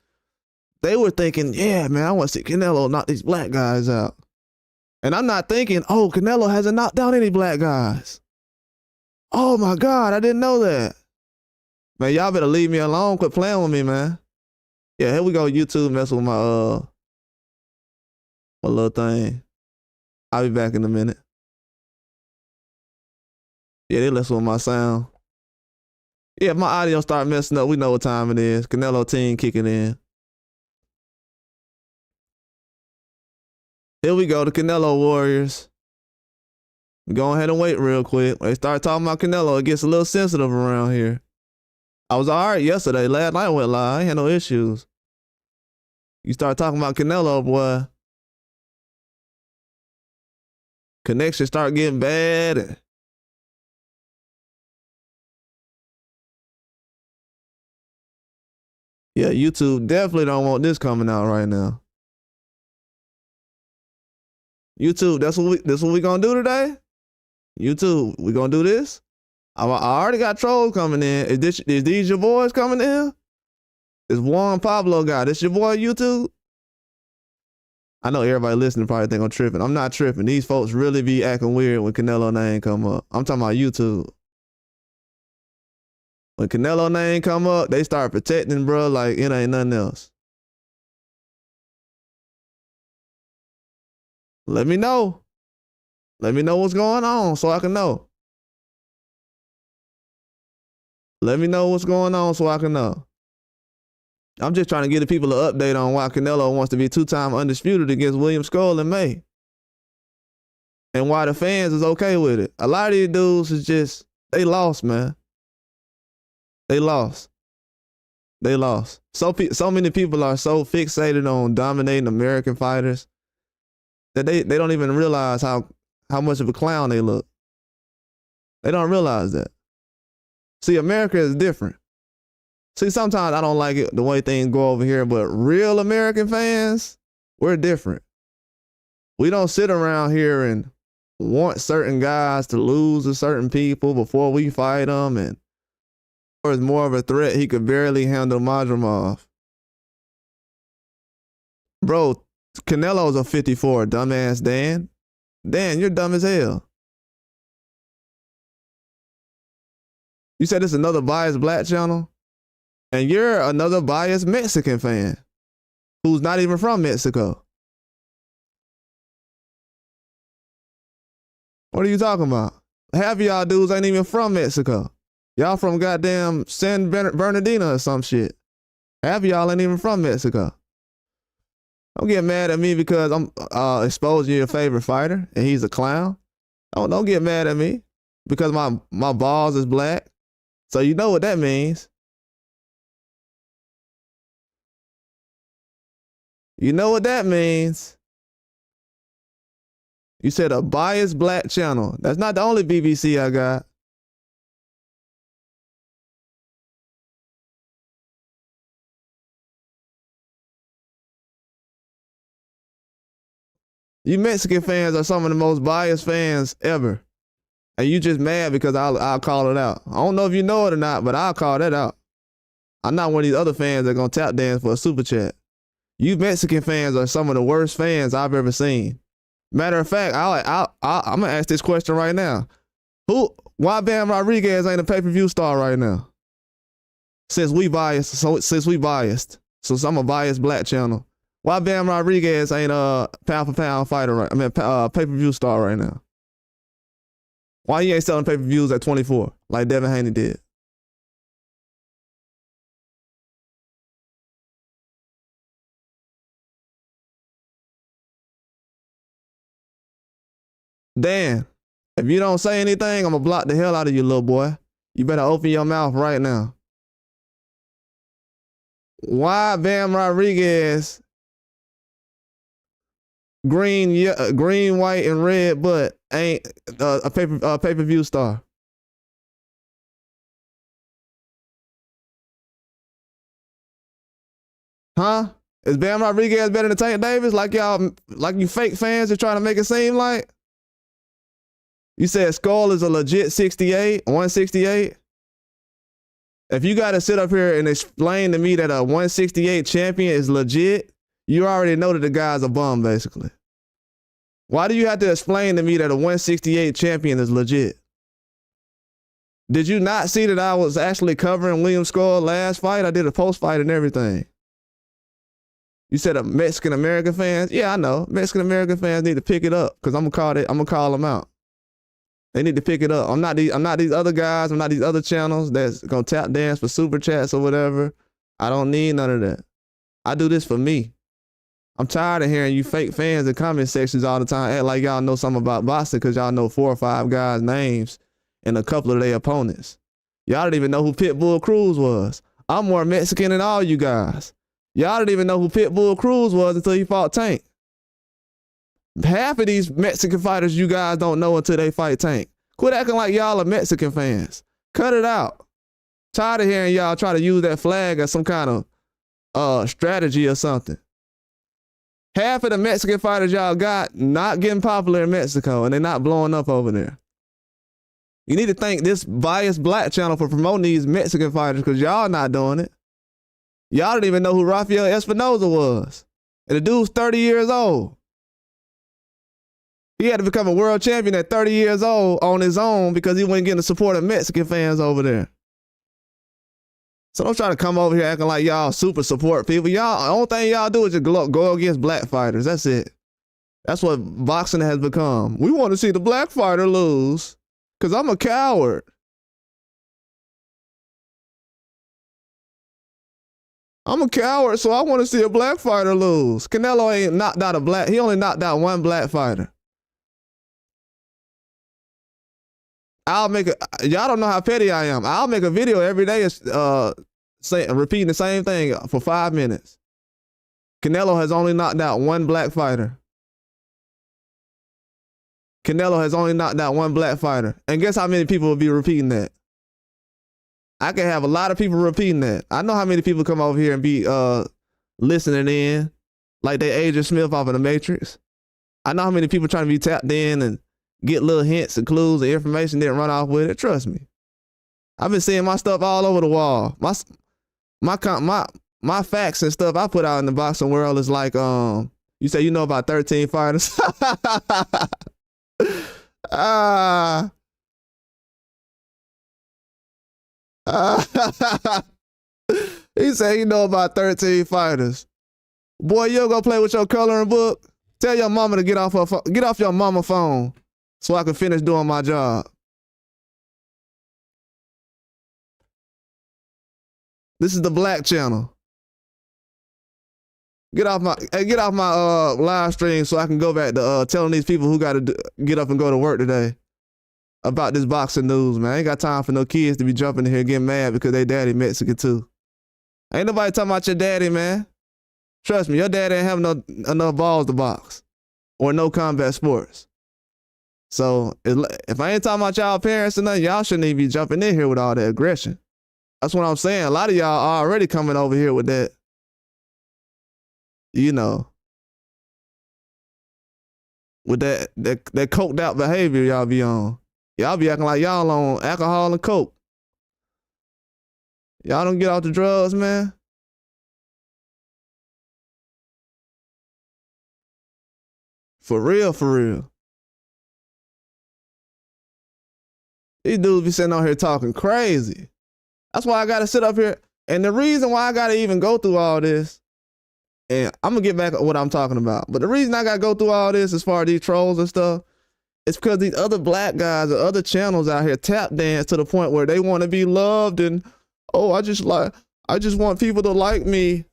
they were thinking, yeah, man, I want to see Canelo knock these black guys out. And I'm not thinking, oh, Canelo hasn't knocked down any black guys. Oh my God, I didn't know that. Man, y'all better leave me alone. Quit playing with me, man. Yeah, here we go, YouTube messing with my little thing. I'll be back in a minute. Yeah, they messing with my sound. Yeah, if my audio start messing up, we know what time it is. Canelo team kicking in. Here we go, the Canelo Warriors. Go ahead and wait real quick. When they start talking about Canelo, it gets a little sensitive around here. I was all right yesterday. Last night I went live. I ain't had no issues. You start talking about Canelo, boy. Connections start getting bad. Yeah, YouTube definitely don't want this coming out right now. YouTube, this what we gonna do today? YouTube, we gonna do this? I already got trolls coming in. Is these your boys coming in? This Juan Pablo guy, this your boy YouTube? I know everybody listening probably think I'm tripping. I'm not tripping. These folks really be acting weird when Canelo name come up. I'm talking about YouTube. When Canelo name come up, they start protecting, bro, like it ain't nothing else. Let me know. Let me know what's going on so I can know. Let me know what's going on so I can know. I'm just trying to give the people an update on why Canelo wants to be two-time undisputed against William Skull in May. And why the fans is okay with it. A lot of these dudes is just, they lost, man. They lost. They lost. So many people are so fixated on dominating American fighters that they don't even realize how much of a clown they look. They don't realize that. See, America is different. See, sometimes I don't like it the way things go over here, but real American fans, we're different. We don't sit around here and want certain guys to lose to certain people before we fight them, and or is more of a threat. He could barely handle Madrimov. Bro, Canelo's a 54, dumbass Dan. Dan, you're dumb as hell. You said it's another biased black channel? And you're another biased Mexican fan. who's not even from Mexico. What are you talking about? Half of y'all dudes ain't even from Mexico. Y'all from goddamn San Bernardino or some shit. Half of y'all ain't even from Mexico. Don't get mad at me because I'm exposing your favorite fighter and he's a clown. Don't get mad at me because my balls is black. So you know what that means. You know what that means. You said a biased black channel. That's not the only BBC I got. You Mexican fans are some of the most biased fans ever. And you just mad because I'll call it out. I don't know if you know it or not, but I'll call that out. I'm not one of these other fans that are going to tap dance for a super chat. You Mexican fans are some of the worst fans I've ever seen. Matter of fact, I'm going to ask this question right now. Why Bam Rodriguez ain't a pay-per-view star right now? Since we biased. So I'm a biased black channel. Why Bam Rodriguez ain't a pound-for-pound fighter right? I mean, pay-per-view star right now? Why he ain't selling pay-per-views at 24 like Devin Haney did? Dan, if you don't say anything, I'm gonna block the hell out of you, little boy. You better open your mouth right now. Why Bam Rodriguez green, white, and red, but ain't a pay-per-view star? Huh? Is Bam Rodriguez better than Tank Davis? Like you fake fans are trying to make it seem like? You said Skull is a legit 168? If you got to sit up here and explain to me that a 168 champion is legit, you already know that the guy's a bum, basically. Why do you have to explain to me that a 168 champion is legit? Did you not see that I was actually covering William Skull last fight? I did a post-fight and everything. You said a Mexican-American fans? Yeah, I know. Mexican-American fans need to pick it up because I'm gonna call them out. They need to pick it up. I'm not these other guys. I'm not these other channels that's gonna tap dance for super chats or whatever. I don't need none of that. I do this for me. I'm tired of hearing you fake fans in comment sections all the time act like y'all know something about boxing because y'all know 4 or 5 guys' names and a couple of their opponents. Y'all don't even know who Pitbull Cruz was. I'm more Mexican than all you guys. Y'all didn't even know who Pitbull Cruz was until he fought Tank. Half of these Mexican fighters you guys don't know until they fight Tank. Quit acting like y'all are Mexican fans. Cut it out. Tired of hearing y'all try to use that flag as some kind of strategy or something. Half of the Mexican fighters y'all got not getting popular in Mexico and they're not blowing up over there. You need to thank this biased black channel for promoting these Mexican fighters because y'all not doing it. Y'all don't even know who Rafael Espinoza was. And the dude's 30 years old. He had to become a world champion at 30 years old on his own because he wasn't getting the support of Mexican fans over there. So don't try to come over here acting like y'all super support people. Y'all, the only thing y'all do is just go against black fighters. That's it. That's what boxing has become. We want to see the black fighter lose because I'm a coward. I'm a coward, so I want to see a black fighter lose. Canelo ain't knocked out he only knocked out one black fighter. Y'all don't know how petty I am. I'll make a video every day repeating the same thing for 5 minutes. Canelo has only knocked out one black fighter. Canelo has only knocked out one black fighter. And guess how many people will be repeating that? I can have a lot of people repeating that. I know how many people come over here and be listening in like they Agent Smith off of the Matrix. I know how many people trying to be tapped in and get little hints and clues and information, then run off with it. Trust me. I've been seeing my stuff all over the wall. My facts and stuff I put out in the boxing world is like, you say you know about 13 fighters. He said he know about 13 fighters. Boy, you go play with your coloring book. Tell your mama to get off your mama phone so I can finish doing my job. This is the Black channel. Get off my live stream so I can go back to telling these people who got to get up and go to work today about this boxing news, man. I ain't got time for no kids to be jumping in here getting mad because they daddy Mexican too. Ain't nobody talking about your daddy, man. Trust me, your daddy ain't have enough balls to box or no combat sports. So if I ain't talking about y'all parents or nothing, y'all shouldn't even be jumping in here with all that aggression. That's what I'm saying. A lot of y'all are already coming over here with that, you know, with that coked out behavior y'all be on. Y'all be acting like y'all on alcohol and coke. Y'all don't get off the drugs, man. For real, for real. These dudes be sitting on here talking crazy. That's why I gotta sit up here. And the reason why I gotta even go through all this, and I'm gonna get back at what I'm talking about, but the reason I gotta go through all this as far as these trolls and stuff, it's because these other black guys or other channels out here tap dance to the point where they want to be loved and, oh, I just want people to like me.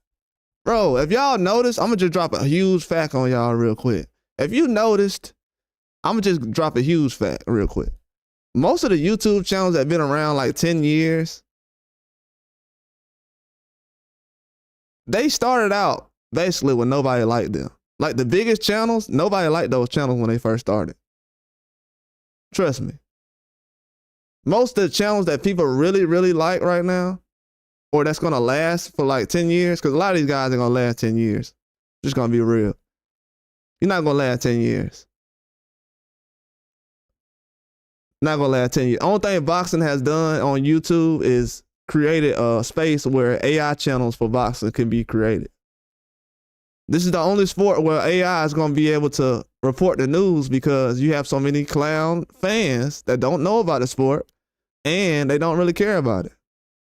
Bro, if y'all notice, I'm gonna just drop a huge fact on y'all real quick. If you noticed, I'm gonna just drop a huge fact real quick. Most of the YouTube channels that have been around like 10 years, they started out basically when nobody liked them. Like the biggest channels, nobody liked those channels when they first started. Trust me. Most of the channels that people really, really like right now, or that's gonna last for like 10 years, because a lot of these guys ain't gonna last 10 years. Just gonna be real. You're not gonna last 10 years. Not gonna last 10 years. Only thing boxing has done on YouTube is created a space where AI channels for boxing can be created. This is the only sport where AI is gonna be able to report the news because you have so many clown fans that don't know about the sport and they don't really care about it.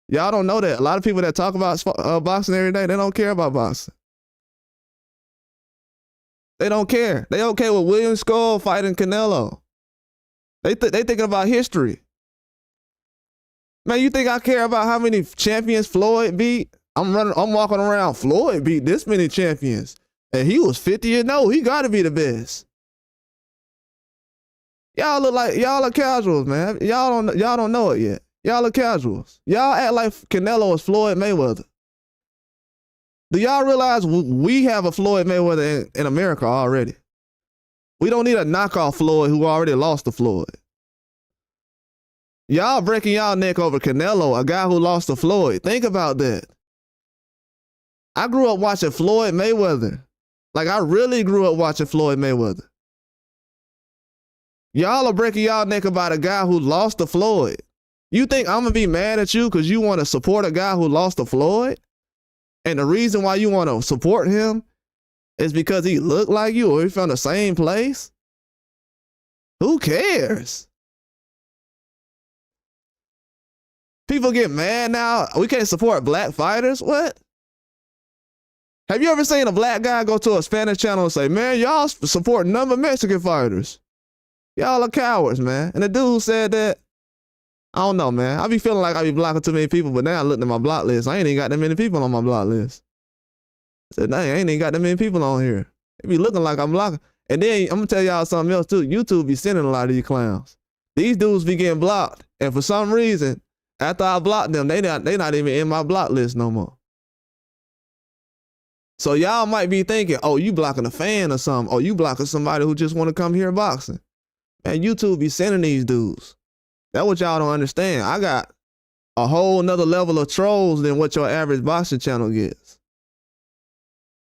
Y'all don't know that. A lot of people that talk about boxing every day, they don't care about boxing. They don't care. They okay with William Skull fighting Canelo. They thinking about history. Man, you think I care about how many champions Floyd beat? I'm walking around, Floyd beat this many champions. And he was 50-0. He gotta be the best. Y'all look like y'all are casuals, man. Y'all don't know it yet. Y'all are casuals. Y'all act like Canelo is Floyd Mayweather. Do y'all realize we have a Floyd Mayweather in America already? We don't need a knockoff Floyd who already lost to Floyd. Y'all breaking y'all neck over Canelo, a guy who lost to Floyd. Think about that. I grew up watching Floyd Mayweather. Like, I really grew up watching Floyd Mayweather. Y'all are breaking y'all neck about a guy who lost to Floyd. You think I'm gonna be mad at you because you want to support a guy who lost to Floyd? And the reason why you want to support him is because he looked like you or he from the same place? Who cares? People get mad now. We can't support black fighters? What? Have you ever seen a black guy go to a Spanish channel and say, man, y'all support none but Mexican fighters? Y'all are cowards, man. And the dude said that, I don't know, man. I be feeling like I be blocking too many people, but now I looked at my block list. I ain't even got that many people on my block list. I said, dang, I ain't even got that many people on here. It be looking like I'm blocking. And then I'm gonna tell y'all something else too. YouTube be sending a lot of these clowns. These dudes be getting blocked. And for some reason, after I blocked them, they not even in my block list no more. So y'all might be thinking, oh, you blocking a fan or something. Oh, you blocking somebody who just want to come here boxing. Man, YouTube be sending these dudes. That's what y'all don't understand. I got a whole nother level of trolls than what your average boxing channel gets.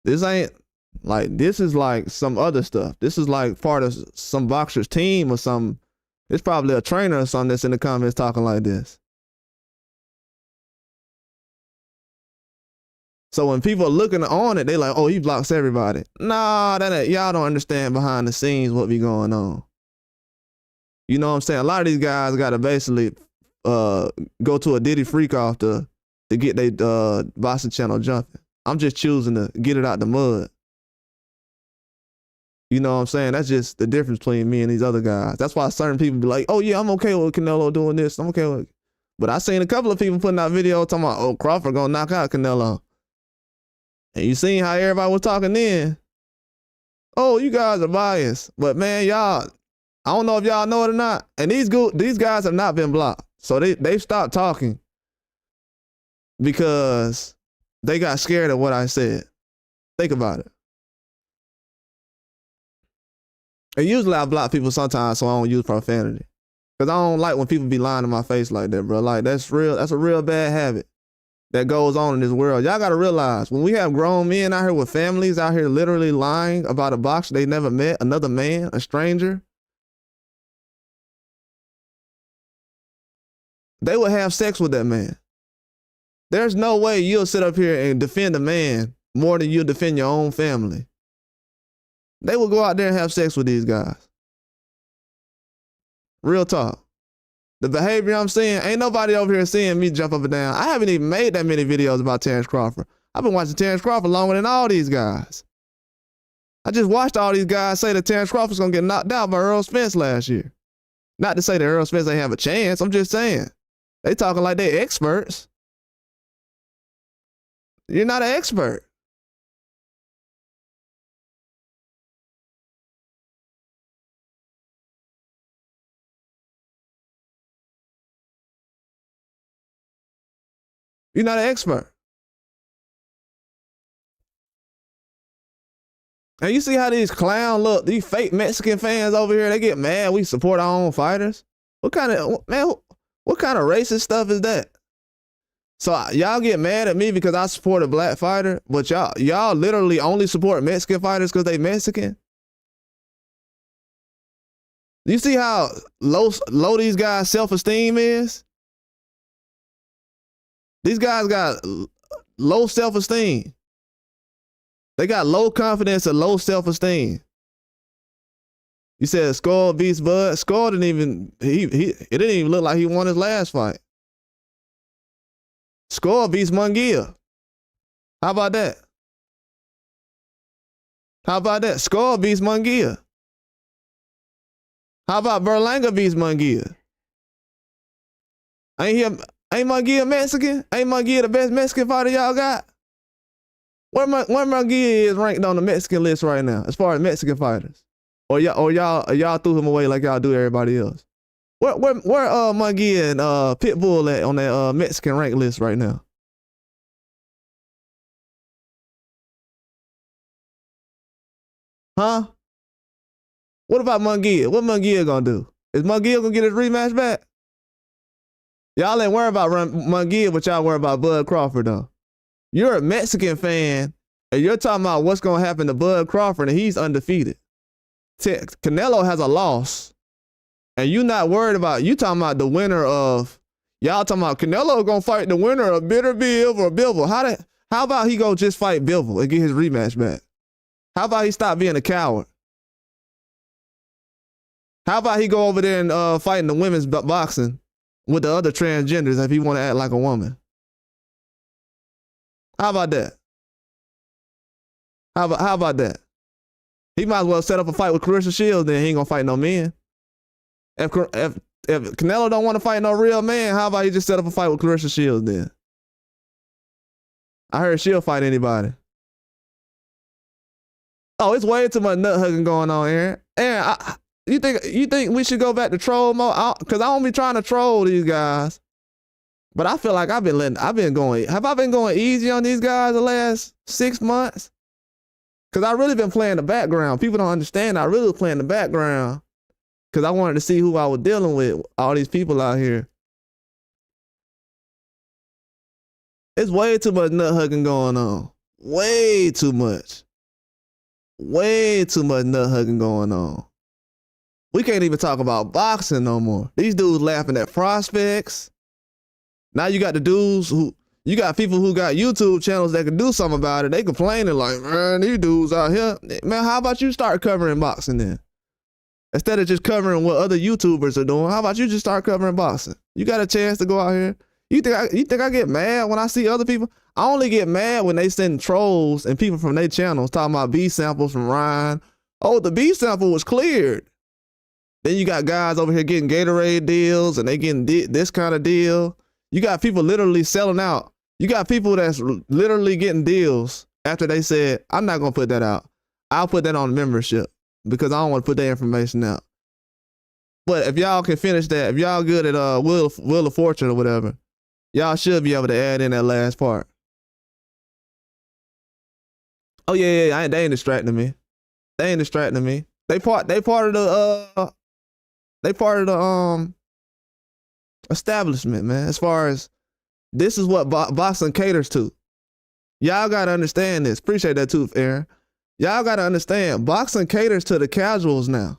This ain't like, this is like some other stuff. This is like part of some boxer's team or something. It's probably a trainer or something that's in the comments talking like this. So when people are looking on it, they like, oh, he blocks everybody. Nah, y'all don't understand behind the scenes what be going on. You know what I'm saying? A lot of these guys got to basically go to a Diddy freak off to get their boxing channel jumping. I'm just choosing to get it out the mud. You know what I'm saying? That's just the difference between me and these other guys. That's why certain people be like, oh yeah, I'm okay with Canelo doing this. I'm okay with it. But I seen a couple of people putting out videos talking about, oh, Crawford gonna knock out Canelo. And you seen how everybody was talking then. Oh, you guys are biased. But man, y'all, I don't know if y'all know it or not. And these guys have not been blocked. So they've stopped talking because they got scared of what I said. Think about it. And usually I block people sometimes so I don't use profanity. Because I don't like when people be lying in my face like that, bro. Like, that's a real bad habit that goes on in this world. Y'all got to realize, when we have grown men out here with families out here literally lying about a boxer they never met, another man, a stranger, they would have sex with that man. There's no way you'll sit up here and defend a man more than you'll defend your own family. They will go out there and have sex with these guys. Real talk. The behavior I'm seeing, ain't nobody over here seeing me jump up and down. I haven't even made that many videos about Terrence Crawford. I've been watching Terrence Crawford longer than all these guys. I just watched all these guys say that Terrence Crawford's gonna get knocked out by Earl Spence last year. Not to say that Earl Spence ain't have a chance. I'm just saying. They talking like they experts. You're not an expert. You're not an expert. And you see how these clowns look, these fake Mexican fans over here, they get mad we support our own fighters? What kind of racist stuff is that? So y'all get mad at me because I support a black fighter, but y'all literally only support Mexican fighters because they Mexican? You see how low these guys' self-esteem is? These guys got low self-esteem. They got low confidence and low self-esteem. You said Skull beats Bud. Skull didn't even, it didn't even look like he won his last fight. Skull beats Munguia. How about that? How about that? Skull beats Munguia. How about Berlanga beats Munguia? Ain't Munguia Mexican? Ain't Munguia the best Mexican fighter y'all got? Where Munguia is ranked on the Mexican list right now, as far as Mexican fighters? Or y'all threw him away like y'all do everybody else? Where Munguia and Pitbull at on that Mexican rank list right now? Huh? What about Munguia? What Munguia gonna do? Is Munguia gonna get his rematch back? Y'all ain't worried about Munguia, but y'all worry about Bud Crawford though. You're a Mexican fan, and you're talking about what's gonna happen to Bud Crawford, and he's undefeated. Canelo has a loss, and you not worried about, you talking about the winner of, y'all talking about Canelo gonna fight the winner of Bitter or Bivol. How about he go just fight Bivol and get his rematch back? How about he stop being a coward? How about he go over there and fight in the women's boxing with the other transgenders if he want to act like a woman? How about that? How about that? He might as well set up a fight with Clarissa Shields, then he ain't gonna fight no men. If Canelo don't want to fight no real man, how about he just set up a fight with Clarissa Shields then? I heard she'll fight anybody. Oh, it's way too much nut hugging going on, Aaron. Aaron, you think we should go back to troll mode? Cause I don't be trying to troll these guys, but I feel like have I been going easy on these guys the last 6 months? Cause I really been playing the background. People don't understand. I really was playing the background cause I wanted to see who I was dealing with. All these people out here. It's way too much nut hugging going on. Way too much. Way too much nut hugging going on. We can't even talk about boxing no more. These dudes laughing at prospects. Now you got the dudes you got people who got YouTube channels that can do something about it. They complaining like, man, these dudes out here. Man, how about you start covering boxing then? Instead of just covering what other YouTubers are doing, how about you just start covering boxing? You got a chance to go out here. You think I get mad when I see other people? I only get mad when they send trolls and people from their channels talking about B samples from Ryan. Oh, the B sample was cleared. Then you got guys over here getting Gatorade deals and they getting this kind of deal. You got people literally selling out. You got people that's literally getting deals after they said, I'm not going to put that out. I'll put that on membership because I don't want to put that information out. But if y'all can finish that, if y'all good at Wheel of Fortune or whatever, y'all should be able to add in that last part. Oh yeah, they ain't distracting me. They ain't distracting me. They part of the establishment, man. As far as this is what boxing caters to. Y'all gotta understand this. Appreciate that too, Aaron. Y'all gotta understand, boxing caters to the casuals now.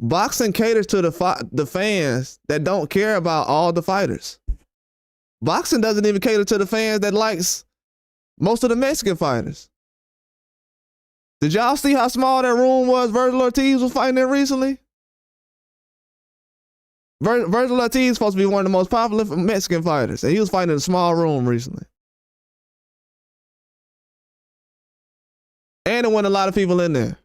Boxing caters to the fans that don't care about all the fighters. Boxing doesn't even cater to the fans that likes most of the Mexican fighters. Did y'all see how small that room was Virgil Ortiz was fighting in recently? Virgil Ortiz is supposed to be one of the most popular Mexican fighters, and he was fighting in a small room recently. And there wasn't a lot of people in there.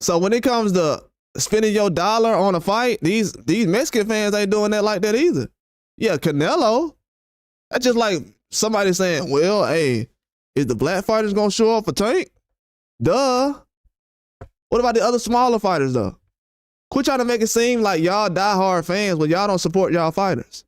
So when it comes to spending your dollar on a fight, these Mexican fans ain't doing that like that either. Yeah, Canelo. That's just like somebody saying, well, hey, is the black fighters gonna show up for Tank? Duh. What about the other smaller fighters though? Quit trying to make it seem like y'all diehard fans when y'all don't support y'all fighters.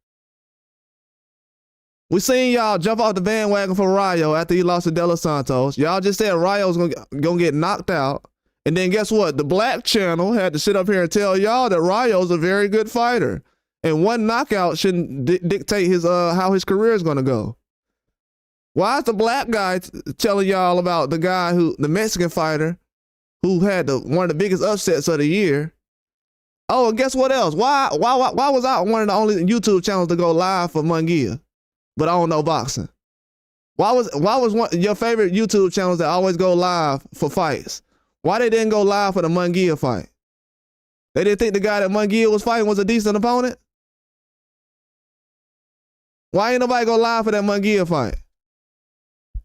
We seen y'all jump off the bandwagon for Rayo after he lost to De Los Santos. Y'all just said Rayo's gonna get knocked out. And then guess what? The black channel had to sit up here and tell y'all that Rayo's a very good fighter. And one knockout shouldn't dictate his how his career is gonna go. Why is the black guy telling y'all about the Mexican fighter who had one of the biggest upsets of the year? Oh, and guess what else? Why was I one of the only YouTube channels to go live for Munguia, but I don't know boxing? Why was one your favorite YouTube channels that always go live for fights? Why they didn't go live for the Munguia fight? They didn't think the guy that Munguia was fighting was a decent opponent? Why ain't nobody go live for that Munguia fight?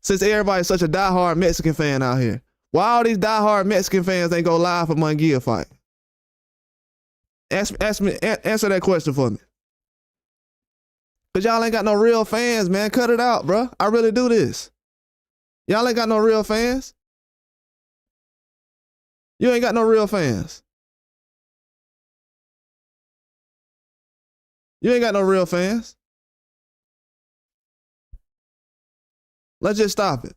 Since everybody's such a diehard Mexican fan out here. Why all these diehard Mexican fans ain't go live for Munguia fight? Answer that question for me. Cause y'all ain't got no real fans, man. Cut it out, bro. I really do this. Y'all ain't got no real fans. You ain't got no real fans. You ain't got no real fans. Let's just stop it.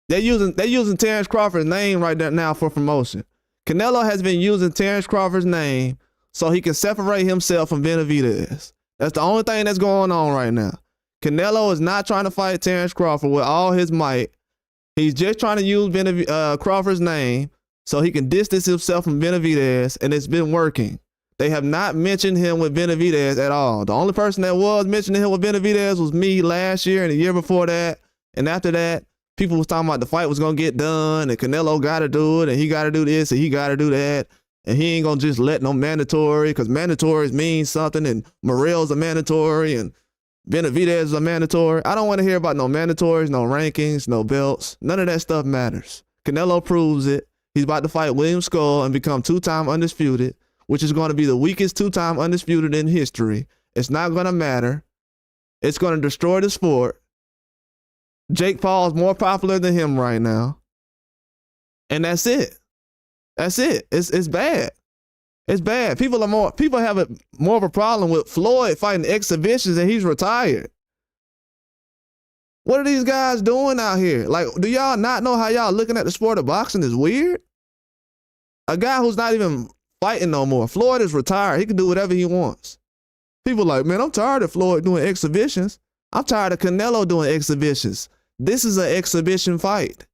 They're using Terrence Crawford's name right there now for promotion. Canelo has been using Terrence Crawford's name so he can separate himself from Benavidez. That's the only thing that's going on right now. Canelo is not trying to fight Terrence Crawford with all his might. He's just trying to use Crawford's name so he can distance himself from Benavidez, and it's been working. They have not mentioned him with Benavidez at all. The only person that was mentioning him with Benavidez was me last year and the year before that. And after that, people was talking about the fight was going to get done and Canelo got to do it and he got to do this and he got to do that. And he ain't going to just let no mandatory because mandatories mean something and Morrell's a mandatory and Benavidez is a mandatory. I don't want to hear about no mandatories, no rankings, no belts. None of that stuff matters. Canelo proves it. He's about to fight William Skull and become two-time undisputed, which is going to be the weakest two-time undisputed in history. It's not going to matter. It's going to destroy the sport. Jake Paul's more popular than him right now. And that's it. That's it. It's bad. It's bad. People have more of a problem with Floyd fighting exhibitions and he's retired. What are these guys doing out here? Like, do y'all not know how y'all looking at the sport of boxing is weird? A guy who's not even fighting no more. Floyd is retired. He can do whatever he wants. People like, man, I'm tired of Floyd doing exhibitions. I'm tired of Canelo doing exhibitions. This is an exhibition fight.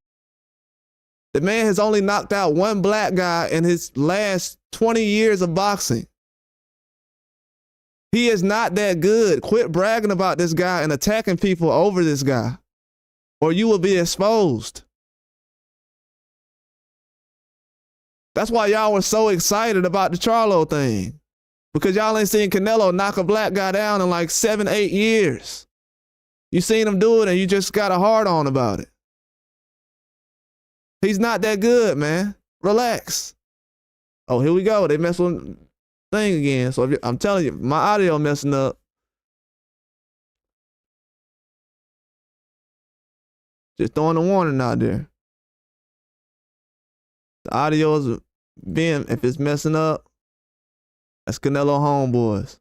The man has only knocked out one black guy in his last 20 years of boxing. He is not that good. Quit bragging about this guy and attacking people over this guy, or you will be exposed. That's why y'all were so excited about the Charlo thing. Because y'all ain't seen Canelo knock a black guy down in like 7, 8 years. You seen him do it and you just got a hard on about it. He's not that good, man. Relax. Oh, here we go. They mess with the thing again. So I'm telling you, my audio messing up. Just throwing a warning out there. The audio is being, if it's messing up, that's Canelo homeboys.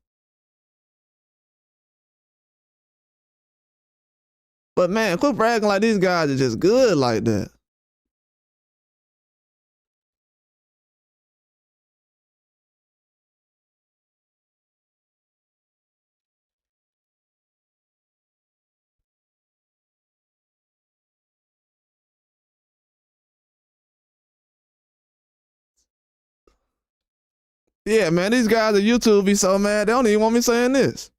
But man, quit bragging like these guys are just good like that. Yeah, man, these guys at YouTube be so mad they don't even want me saying this.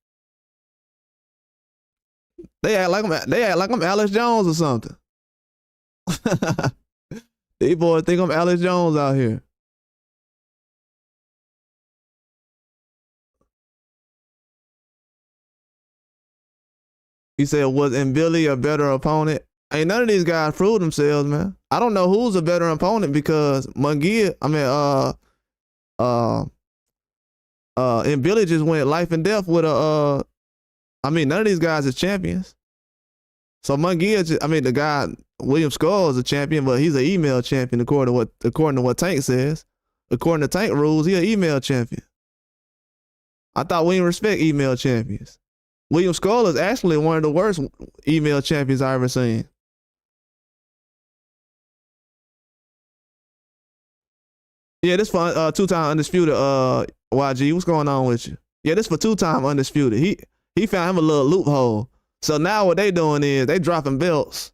They act like I'm Alex Jones or something. These boys think I'm Alex Jones out here. He said, was Billy a better opponent? Ain't none of these guys proved themselves, man. I don't know who's a better opponent because Munguia, and Billy just went life and death with a, none of these guys are champions. So Munguia, the guy, William Skull is a champion, but he's an email champion according to what Tank says. According to Tank rules, he's an email champion. I thought we didn't respect email champions. William Skull is actually one of the worst email champions I ever seen. Yeah, this for 2-time Undisputed, YG. What's going on with you? Yeah, this for 2-time Undisputed. He found him a little loophole. So now what they doing is they dropping belts.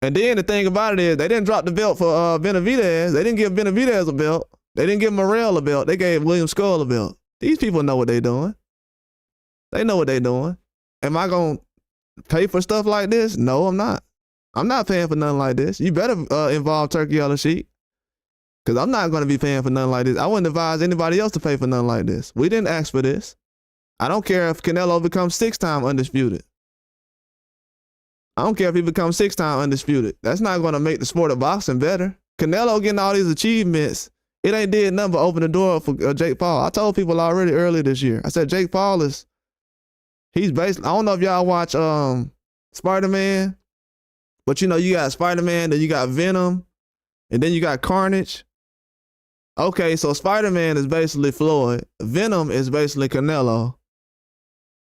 And then the thing about it is they didn't drop the belt for Benavidez. They didn't give Benavidez a belt. They didn't give Morrell a belt. They gave William Skull a belt. These people know what they doing. They know what they doing. Am I going to pay for stuff like this? No, I'm not. I'm not paying for nothing like this. You better involve Turkey on the sheet. Because I'm not going to be paying for nothing like this. I wouldn't advise anybody else to pay for nothing like this. We didn't ask for this. I don't care if Canelo becomes 6-time Undisputed. I don't care if he becomes 6-time Undisputed. That's not going to make the sport of boxing better. Canelo getting all these achievements, it ain't did nothing but open the door for Jake Paul. I told people already earlier this year. I said Jake Paul he's basically, I don't know if y'all watch Spider-Man, but you know, you got Spider-Man, then you got Venom, and then you got Carnage. Okay, so Spider-Man is basically Floyd, Venom is basically Canelo,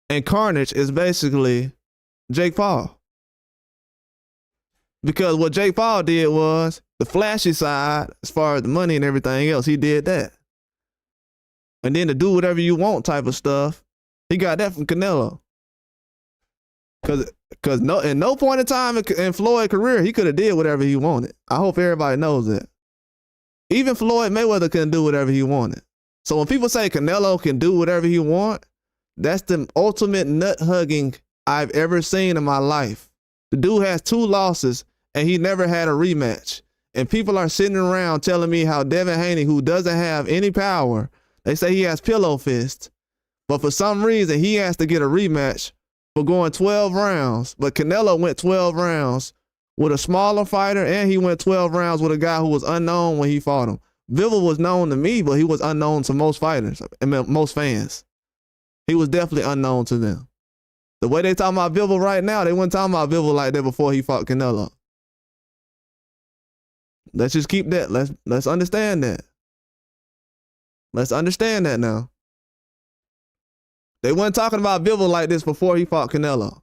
and Carnage is basically Jake Paul. Because what Jake Paul did was the flashy side, as far as the money and everything else, he did that. And then the do whatever you want type of stuff, he got that from Canelo. Cause in no point in time in Floyd's career, he could have did whatever he wanted. I hope everybody knows that. Even Floyd Mayweather couldn't do whatever he wanted. So when people say Canelo can do whatever he want, that's the ultimate nut hugging I've ever seen in my life. The dude has 2 losses and he never had a rematch. And people are sitting around telling me how Devin Haney, who doesn't have any power, they say he has pillow fist, but for some reason he has to get a rematch for going 12 rounds. But Canelo went 12 rounds with a smaller fighter, and he went 12 rounds with a guy who was unknown when he fought him. Bivol was known to me, but he was unknown to most fighters, most fans. He was definitely unknown to them. The way they talking about Bivol right now, they weren't talking about Bivol like that before he fought Canelo. Let's just keep that. Let's understand that. Let's understand that now. They weren't talking about Bivol like this before he fought Canelo.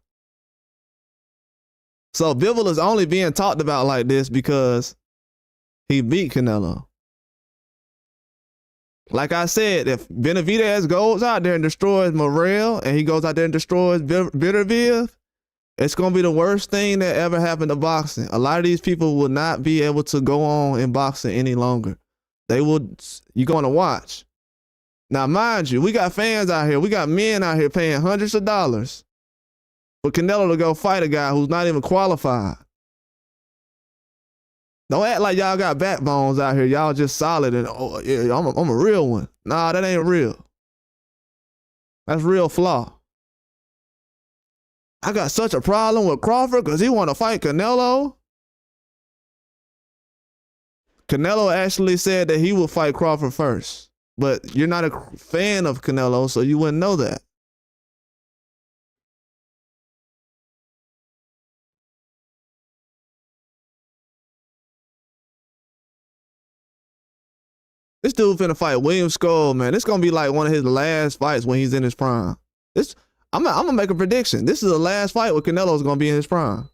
So Bivol is only being talked about like this because he beat Canelo. Like I said, if Benavidez goes out there and destroys Morrell and he goes out there and destroys Beterbiev, it's going to be the worst thing that ever happened to boxing. A lot of these people will not be able to go on in boxing any longer. You're going to watch. Now, mind you, we got fans out here. We got men out here paying hundreds of dollars for Canelo to go fight a guy who's not even qualified. Don't act like y'all got backbones out here. Y'all just solid and oh yeah, I'm a real one. Nah, that ain't real. That's real flaw. I got such a problem with Crawford because he want to fight Canelo. Canelo actually said that he will fight Crawford first, but you're not a fan of Canelo, so you wouldn't know that. This dude finna fight William Skull, man. This gonna be like one of his last fights when he's in his prime. I'm gonna make a prediction. This is the last fight where Canelo's gonna be in his prime.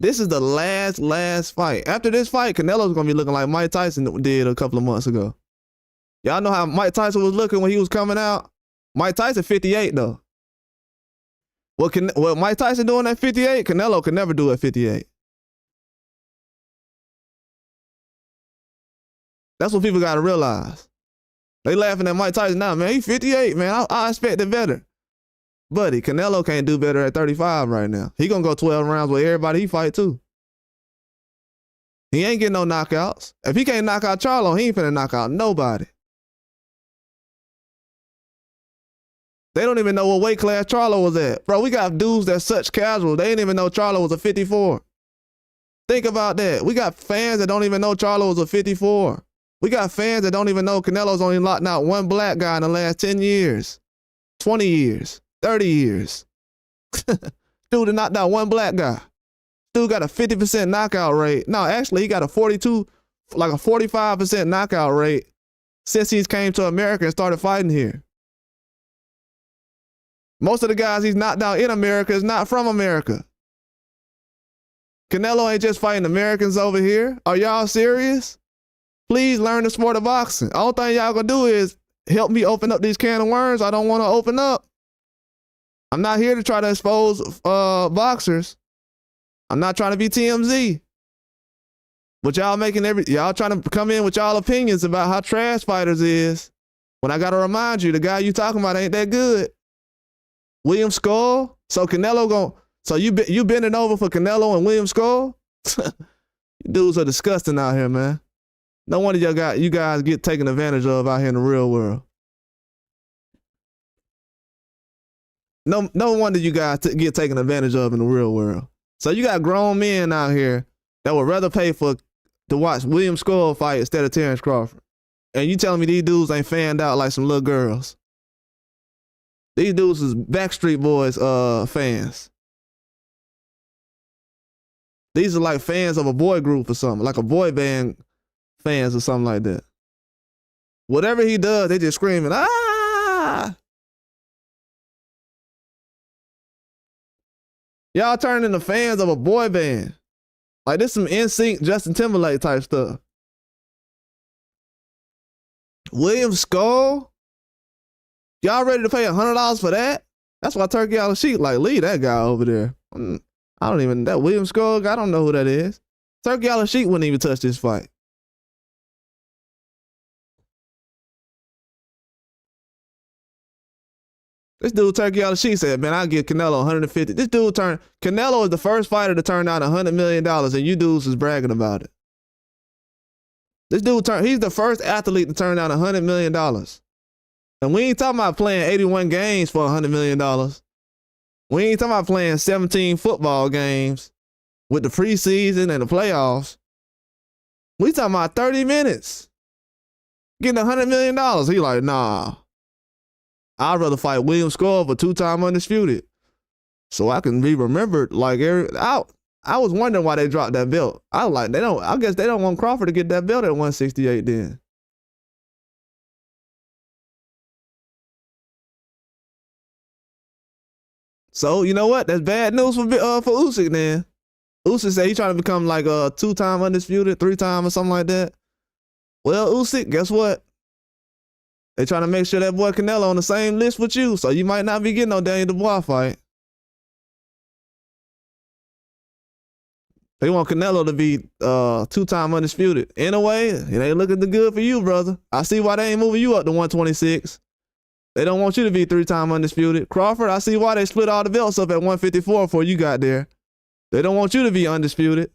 This is the last fight. After this fight, Canelo's gonna be looking like Mike Tyson did a couple of months ago. Y'all know how Mike Tyson was looking when he was coming out? Mike Tyson 58 though. What Mike Tyson doing at 58, Canelo could never do at 58. That's what people gotta realize. They laughing at Mike Tyson now, man. He 58, man. I expected better. Buddy, Canelo can't do better at 35 right now. He gonna go 12 rounds with everybody he fight too. He ain't getting no knockouts. If he can't knock out Charlo, he ain't finna knock out nobody. They don't even know what weight class Charlo was at. Bro, we got dudes that's such casual. They didn't even know Charlo was a 54. Think about that. We got fans that don't even know Charlo was a 54. We got fans that don't even know Canelo's only locked out one black guy in the last 10 years, 20 years, 30 years. Dude had knocked out one black guy. Dude got a 50% knockout rate. No, actually, he got a 45% knockout rate since he's came to America and started fighting here. Most of the guys he's knocked out in America is not from America. Canelo ain't just fighting Americans over here. Are y'all serious? Please learn the sport of boxing. All thing y'all gonna do is help me open up these can of worms I don't want to open up. I'm not here to try to expose boxers. I'm not trying to be TMZ. But y'all y'all trying to come in with y'all opinions about how trash fighters is. When I gotta remind you, the guy you talking about ain't that good. William Skull. So Canelo so you bending over for Canelo and William Skull? You dudes are disgusting out here, man. No wonder you guys get taken advantage of out here in the real world. No wonder you guys get taken advantage of in the real world. So you got grown men out here that would rather pay to watch William Skull fight instead of Terrence Crawford. And you telling me these dudes ain't fanned out like some little girls. These dudes is Backstreet Boys fans. These are like fans of a boy group or something, like a boy band fans or something like that. Whatever he does, they just screaming, ah! Y'all turning into fans of a boy band. Like this some NSYNC, Justin Timberlake type stuff. William Skull? Y'all ready to pay $100 for that? That's why Turkey Out of Sheep like, leave that guy over there. That William Skull guy, I don't know who that is. Turkey Out of Sheep wouldn't even touch this fight. This dude, Turkey Out of Sheep, said, man, I'll give Canelo 150. This dude Canelo is the first fighter to turn down $100 million, and you dudes is bragging about it. This dude, he's the first athlete to turn down $100 million. And we ain't talking about playing 81 games for $100 million. We ain't talking about playing 17 football games with the preseason and the playoffs. We talking about 30 minutes. Getting $100 million. He like, nah. I'd rather fight William Skull for 2-time undisputed, so I can be remembered like I was wondering why they dropped that belt. I was like, I guess they don't want Crawford to get that belt at 168 then. So you know what? That's bad news for Usyk then. Usyk said he's trying to become like a 2-time undisputed, 3-time or something like that. Well, Usyk, guess what? They trying to make sure that boy Canelo on the same list with you, so you might not be getting no Daniel Dubois fight. They want Canelo to be 2-time undisputed. In a way, it ain't looking too good for you, brother. I see why they ain't moving you up to 126. They don't want you to be 3-time undisputed. Crawford, I see why they split all the belts up at 154 before you got there. They don't want you to be undisputed.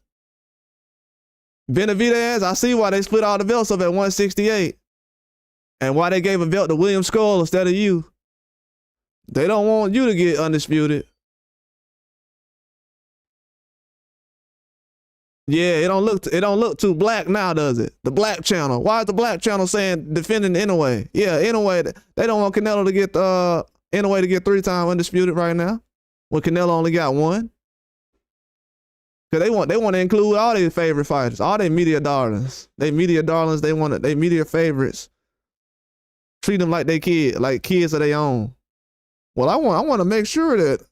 Benavidez, I see why they split all the belts up at 168. And why they gave a belt to William Skull instead of you. They don't want you to get undisputed. Yeah, it don't look too black now, does it? The Black Channel. Why is the Black Channel saying defending Inoue? Yeah, Inoue. They don't want Canelo to get Inoue to get 3-time undisputed right now, when Canelo only got 1. Cause they want to include all their favorite fighters, all their media darlings. They media darlings. They media favorites. Treat them like they kids of their own. Well, I want to make sure that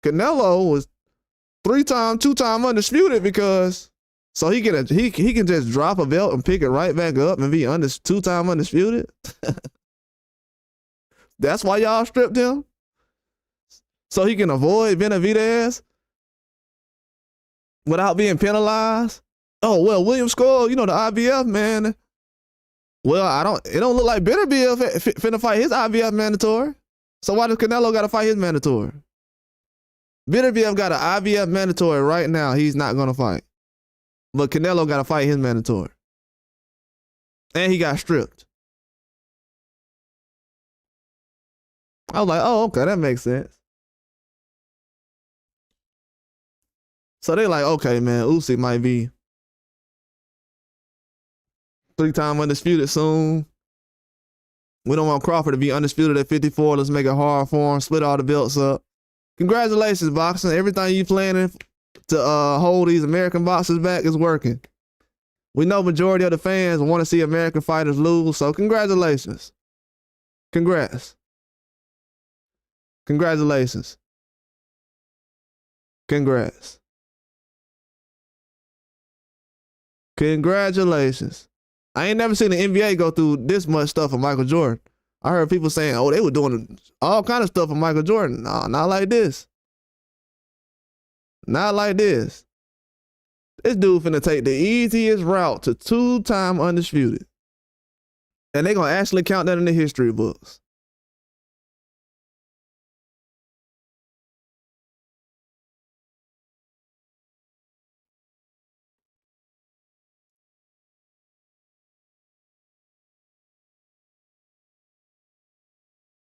Canelo was 3-time, 2-time undisputed, because so he can just drop a belt and pick it right back up and be 2-time undisputed. That's why y'all stripped him, so he can avoid Benavidez without being penalized. Oh well, William Skull, the IBF man. Well, it don't look like Benavidez finna fight his IBF mandatory. So why does Canelo got to fight his mandatory? Benavidez got an IBF mandatory right now. He's not gonna fight, but Canelo got to fight his mandatory, and he got stripped. I was like, oh, okay, that makes sense. So they like, okay, man, Usyk might be 3-time undisputed soon. We don't want Crawford to be undisputed at 54. Let's make it hard for him. Split all the belts up. Congratulations, boxing. Everything you planning to hold these American boxers back is working. We know majority of the fans want to see American fighters lose, so congratulations. Congrats. Congratulations. Congrats. Congratulations. I ain't never seen the NBA go through this much stuff for Michael Jordan. I heard people saying, oh, they were doing all kind of stuff for Michael Jordan. No, not like this. Not like this. This dude finna take the easiest route to 2-time undisputed. And they gonna actually count that in the history books.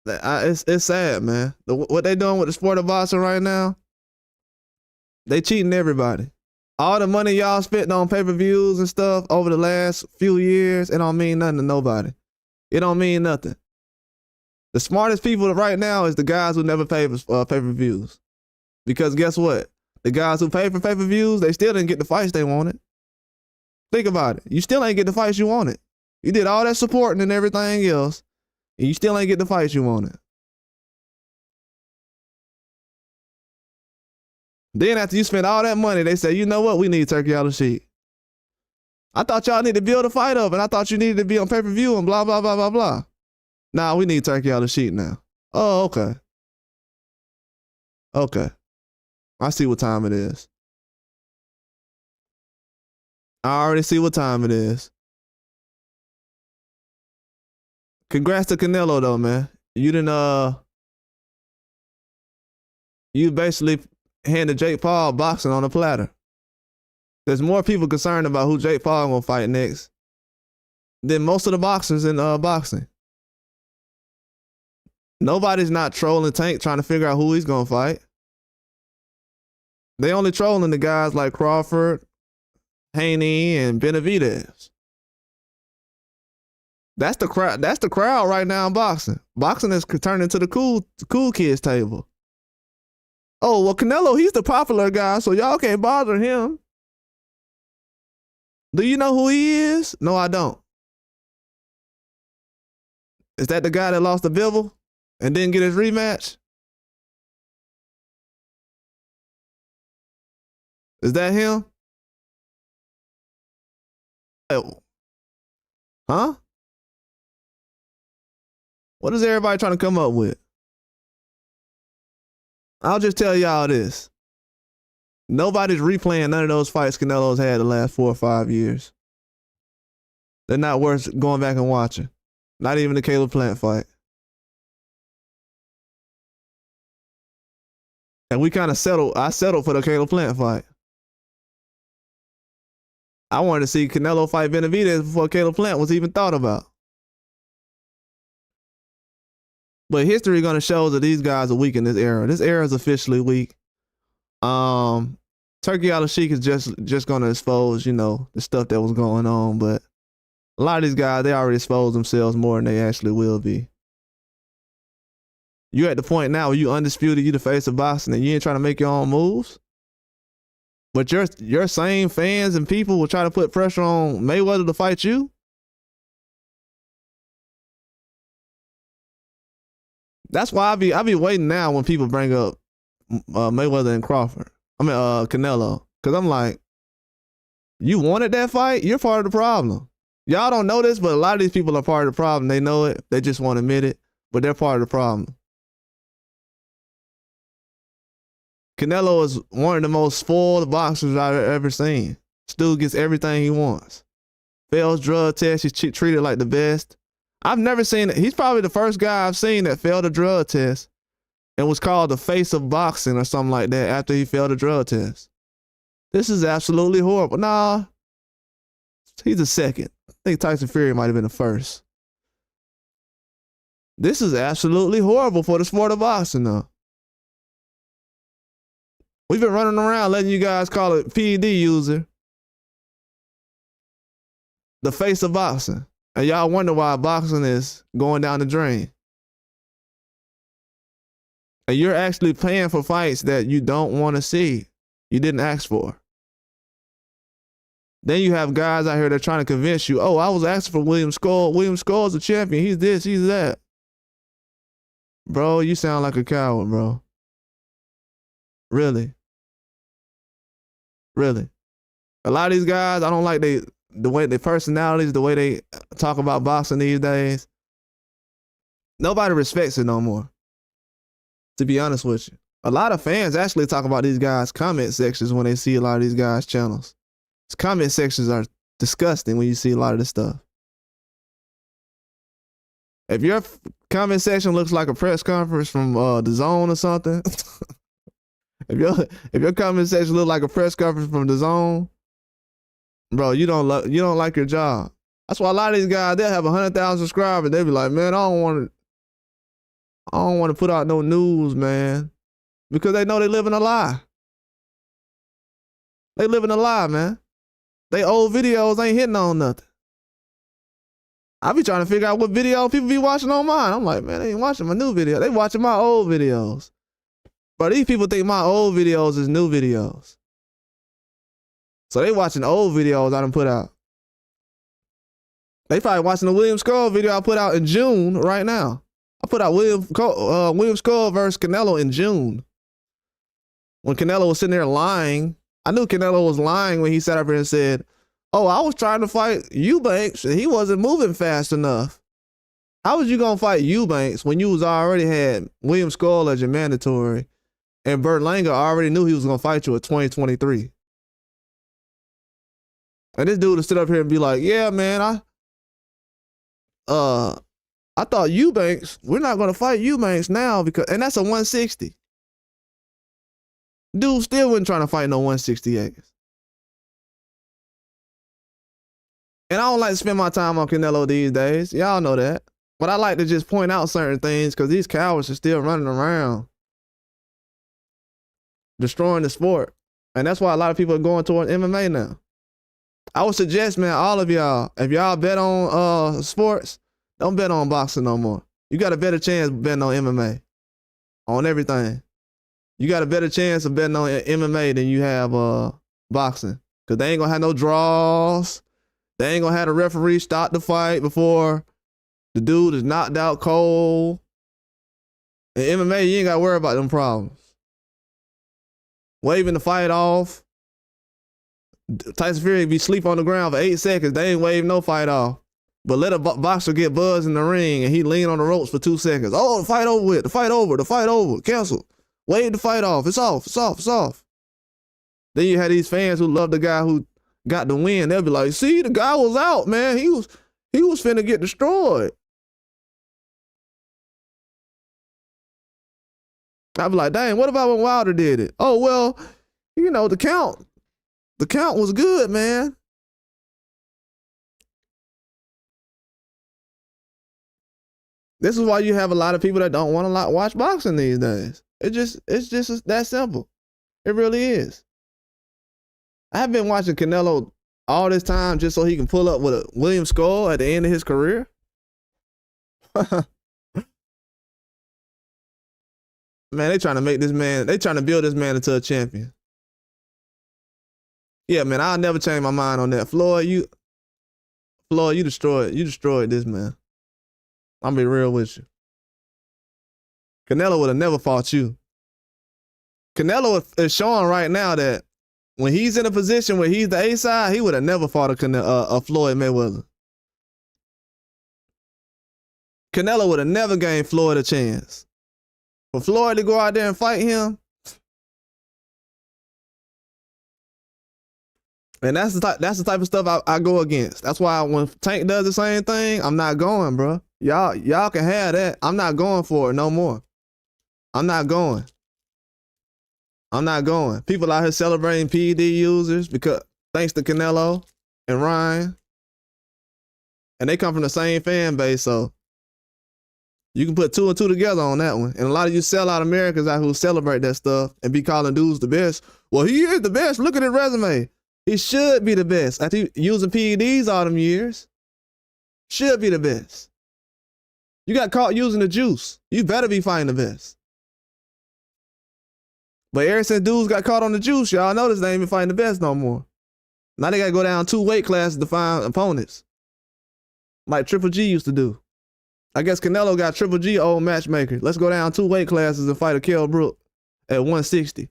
It's sad, man. What they doing with the sport of boxing right now, they cheating everybody. All the money y'all spent on pay-per-views and stuff over the last few years, it don't mean nothing to nobody. It don't mean nothing. The smartest people right now is the guys who never pay for pay-per-views. Because guess what? The guys who pay for pay-per-views, they still didn't get the fights they wanted. Think about it. You still ain't get the fights you wanted. You did all that supporting and everything else, and you still ain't get the fights you wanted. Then after you spend all that money, they say, you know what? We need Turkey on the sheet. I thought y'all need to build a fight up, and I thought you needed to be on pay-per-view and blah, blah, blah, blah, blah. Nah, we need Turkey on the sheet now. Oh, okay. Okay. I see what time it is. I already see what time it is. Congrats to Canelo, though, man. You basically handed Jake Paul boxing on a platter. There's more people concerned about who Jake Paul gonna fight next than most of the boxers in boxing. Nobody's not trolling Tank trying to figure out who he's gonna fight. They only trolling the guys like Crawford, Haney, and Benavidez. That's the crowd. That's the crowd right now in boxing. Boxing is turning into the cool kids table. Oh, well, Canelo, he's the popular guy, so y'all can't bother him. Do you know who he is? No, I don't. Is that the guy that lost to Bivol and didn't get his rematch? Is that him? Huh? What is everybody trying to come up with? I'll just tell y'all this. Nobody's replaying none of those fights Canelo's had the last 4 or 5 years. They're not worth going back and watching. Not even the Caleb Plant fight. And we kind of settled. I settled for the Caleb Plant fight. I wanted to see Canelo fight Benavidez before Caleb Plant was even thought about. But history gonna show that these guys are weak in this era. This era is officially weak. Turkey Al-Sheikh is just gonna expose, you know, the stuff that was going on. But a lot of these guys, they already exposed themselves more than they actually will be. You at the point now where you undisputed, you the face of boxing, and you ain't trying to make your own moves. But your same fans and people will try to put pressure on Mayweather to fight you. That's why I be waiting now when people bring up Mayweather and Crawford. I mean Canelo, because I'm like, you wanted that fight? You're part of the problem. Y'all don't know this, but a lot of these people are part of the problem. They know it. They just won't admit it, but they're part of the problem. Canelo is one of the most spoiled boxers I've ever seen. Still gets everything he wants. Fails drug tests. He's treated like the best. I've never seen it. He's probably the first guy I've seen that failed a drug test and was called the face of boxing or something like that after he failed a drug test. This is absolutely horrible. Nah, he's the second. I think Tyson Fury might have been the first. This is absolutely horrible for the sport of boxing, though. We've been running around letting you guys call it PED user the face of boxing. And y'all wonder why boxing is going down the drain. And you're actually paying for fights that you don't want to see. You didn't ask for. Then you have guys out here that are trying to convince you, oh, I was asking for William Skull. William Skull's a champion. He's this, he's that. Bro, you sound like a coward, bro. Really. Really. A lot of these guys, I don't like the way their personalities, the way they talk about boxing these days. Nobody respects it no more, to be honest with you. A lot of fans actually talk about these guys' comment sections when they see a lot of these guys' channels. These comment sections are disgusting when you see a lot of this stuff. If your comment section looks like a press conference from The Zone or something, if your comment section look like a press conference from The Zone, bro, you don't like your job. That's why a lot of these guys, they'll have 100,000 subscribers. They'll be like, man, I don't want to put out no news, man, because they know they live in a lie. They live in a lie, man. They old videos ain't hitting on nothing. I be trying to figure out what video people be watching on mine. I'm like, man, they ain't watching my new video. They watching my old videos. But these people think my old videos is new videos. So they watching old videos I done put out. They probably watching the William Skull video I put out in June right now. I put out William Skull versus Canelo in June. When Canelo was sitting there lying. I knew Canelo was lying when he sat up here and said, oh, I was trying to fight Eubanks and he wasn't moving fast enough. How was you going to fight Eubanks when you was already had William Skull as your mandatory and Burt Langer already knew he was going to fight you at 2023? And this dude would sit up here and be like, yeah, man, I thought Eubanks, we're not going to fight Eubanks now because, and that's a 160. Dude still wasn't trying to fight no 168s. And I don't like to spend my time on Canelo these days. Y'all know that. But I like to just point out certain things because these cowards are still running around destroying the sport. And that's why a lot of people are going toward MMA now. I would suggest, man, all of y'all, if y'all bet on sports, don't bet on boxing no more. You got a better chance betting on MMA. On everything. You got a better chance of betting on MMA than you have boxing. Because they ain't going to have no draws. They ain't going to have the referee stop the fight before the dude is knocked out cold. In MMA, you ain't got to worry about them problems. Waving the fight off. Tyson Fury be sleep on the ground for 8 seconds. They ain't wave no fight off. But let a boxer get buzzed in the ring and he lean on the ropes for 2 seconds. Oh, the fight over with. The fight over. The fight over. Cancel. Wave the fight off. It's off. It's off. It's off. Then you had these fans who love the guy who got the win. They'll be like, see, the guy was out, man. He was finna get destroyed. I'd be like, dang, what about when Wilder did it? Oh, well, you know, the count was good, man. This is why you have a lot of people that don't want to watch boxing these days. It's just that simple. It really is. I've been watching Canelo all this time just so he can pull up with a William Skull at the end of his career. Man, they trying to make this man, they trying to build this man into a champion. Yeah, man, I'll never change my mind on that. Floyd, you destroyed this man. I'm gonna be real with you. Canelo would have never fought you. Canelo is showing right now that when he's in a position where he's the A side, he would have never fought a Floyd Mayweather. Canelo would have never gave Floyd a chance. For Floyd to go out there and fight him, and that's the type of stuff I go against. That's why when Tank does the same thing, I'm not going, bro. Y'all can have that. I'm not going for it no more. I'm not going. People out here celebrating PED users because thanks to Canelo and Ryan, and they come from the same fan base, so you can put 2 and 2 together on that one. And a lot of you sellout Americans out who celebrate that stuff and be calling dudes the best. Well, he is the best. Look at his resume. He should be the best. After using PEDs all them years, should be the best. You got caught using the juice. You better be fighting the best. But ever since dudes got caught on the juice, y'all notice they ain't even fighting the best no more. Now they got to go down 2 weight classes to find opponents. Like Triple G used to do. I guess Canelo got Triple G old matchmaker. Let's go down 2 weight classes and fight a Kell Brook at 160.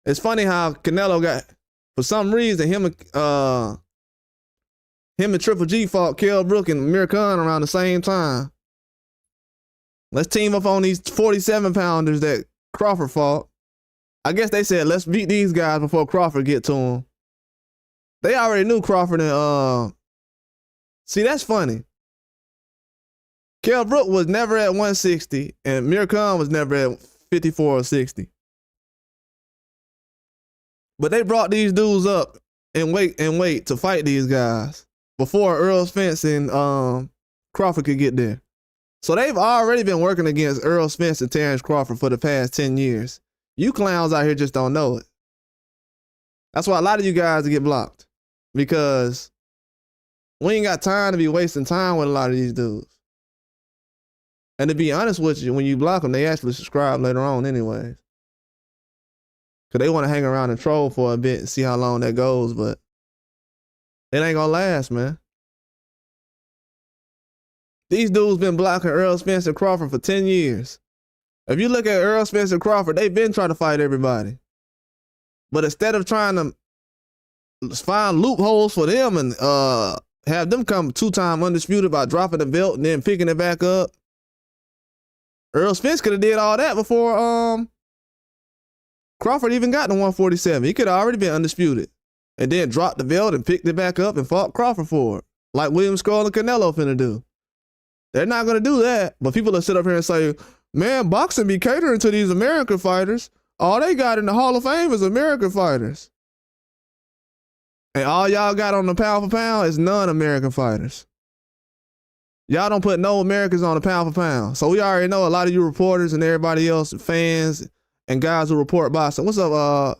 It's funny how Canelo got, for some reason, him and Triple G fought Kell Brook and Amir Khan around the same time. Let's team up on these 47-pounders that Crawford fought. I guess they said, let's beat these guys before Crawford get to them. They already knew Crawford and, see, that's funny. Kell Brook was never at 160, and Amir Khan was never at 54 or 60. But they brought these dudes up and wait to fight these guys before Earl Spence and Crawford could get there. So they've already been working against Earl Spence and Terrence Crawford for the past 10 years. You clowns out here just don't know it. That's why a lot of you guys get blocked, because we ain't got time to be wasting time with a lot of these dudes. And to be honest with you, when you block them, they actually subscribe later on anyways. Because they want to hang around and troll for a bit and see how long that goes, but it ain't going to last, man. These dudes been blocking Earl Spence and Crawford for 10 years. If you look at Earl Spence and Crawford, they've been trying to fight everybody. But instead of trying to find loopholes for them and have them come 2-time undisputed by dropping the belt and then picking it back up, Earl Spence could have did all that before Crawford even got to 147. He could have already been undisputed and then dropped the belt and picked it back up and fought Crawford for it, like William Skull and Canelo finna do. They're not going to do that, but people will sit up here and say, man, boxing be catering to these American fighters. All they got in the Hall of Fame is American fighters. And all y'all got on the pound for pound is non-American fighters. Y'all don't put no Americans on the pound for pound. So we already know a lot of you reporters and everybody else, fans and guys who report boxing. What's up,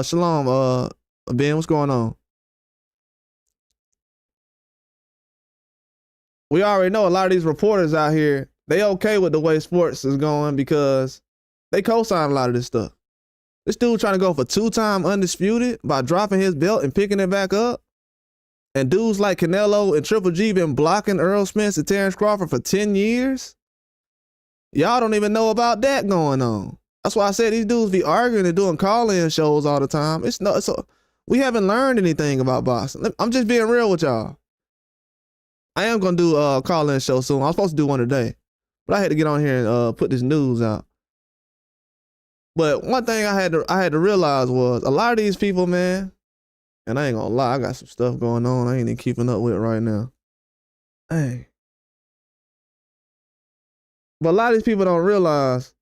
Shalom, Ben, what's going on? We already know a lot of these reporters out here, they okay with the way sports is going because they co-sign a lot of this stuff. This dude trying to go for 2-time undisputed by dropping his belt and picking it back up. And dudes like Canelo and Triple G been blocking Earl Spence and Terrence Crawford for 10 years. Y'all don't even know about that going on. That's why I said these dudes be arguing and doing call-in shows all the time. We haven't learned anything about boxing. I'm just being real with y'all. I am gonna do a call-in show soon. I was supposed to do one today, but I had to get on here and put this news out. But one thing I had to realize was a lot of these people, man, and I ain't gonna lie, I got some stuff going on I ain't even keeping up with right now. Hey. But a lot of these people don't realize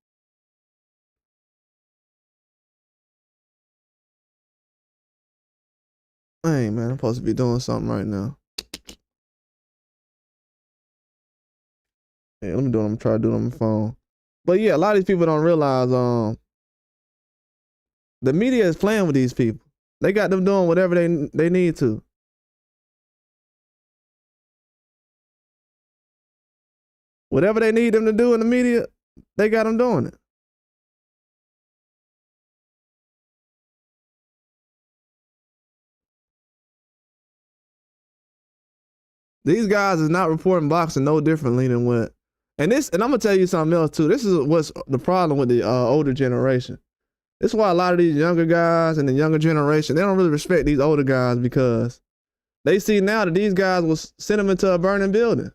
hey man, I'm supposed to be doing something right now. Yeah, let me do it. I'm trying to do it on my phone. But yeah, a lot of these people don't realize the media is playing with these people. They got them doing whatever they need to. Whatever they need them to do in the media, they got them doing it. These guys is not reporting boxing no differently than what. And I'm gonna tell you something else too. This is what's the problem with the older generation. This is why a lot of these younger guys and the younger generation, they don't really respect these older guys because they see now that these guys will send them into a burning building.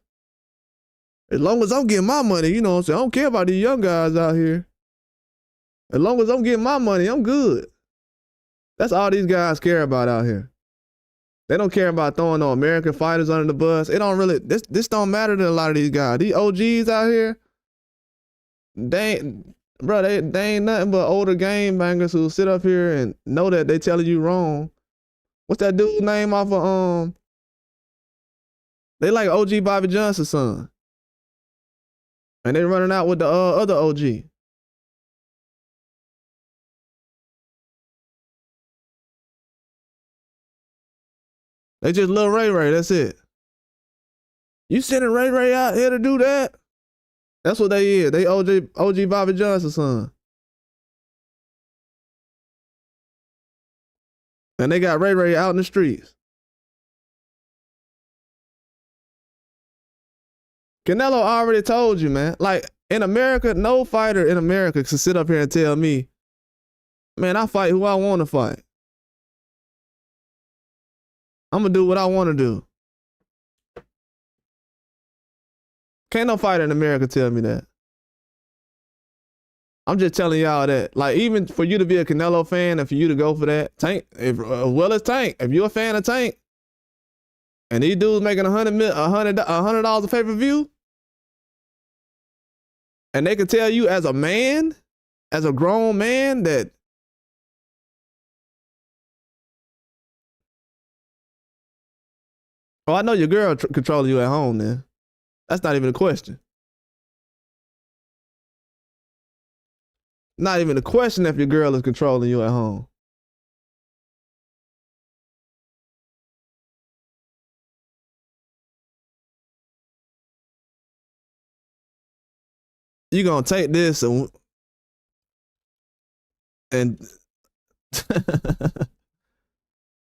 As long as I'm getting my money, you know what I'm saying? I don't care about these young guys out here. As long as I'm getting my money, I'm good. That's all these guys care about out here. They don't care about throwing no American fighters under the bus. It don't really, this don't matter to a lot of these guys. These OGs out here, they ain't nothing but older game bangers who sit up here and know that they telling you wrong. What's that dude's name off of, they like OG Bobby Johnson's son. And they running out with the other OG. They just Lil Ray, that's it. You sending Ray out here to do that? That's what they is. They OG Bobby Johnson's son. And they got Ray out in the streets. Canelo already told you, man. Like, in America, no fighter in America can sit up here and tell me, man, I fight who I want to fight. I'm going to do what I want to do. Can't no fighter in America tell me that. I'm just telling y'all that, like, even for you to be a Canelo fan and for you to go for that, Tank, as well as Tank, if you're a fan of Tank, and these dudes making $100 a pay-per-view, and they can tell you as a man, as a grown man, that oh, I know your girl controlling you at home then. That's not even a question. Not even a question if your girl is controlling you at home. You gonna take this and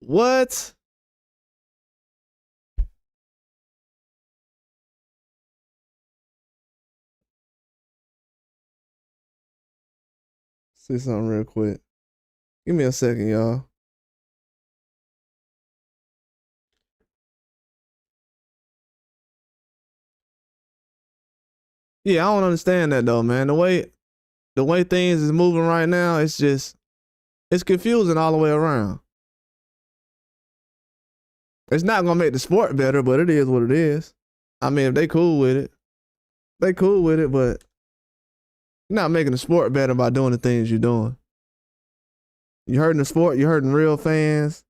what? See something real quick. Give me a second, y'all. Yeah, I don't understand that though, man. The way things is moving right now, it's confusing all the way around. It's not gonna make the sport better, but it is what it is. I mean, if they cool with it, they cool with it, but you're not making the sport better by doing the things you're doing. You hurting the sport, you hurting real fans,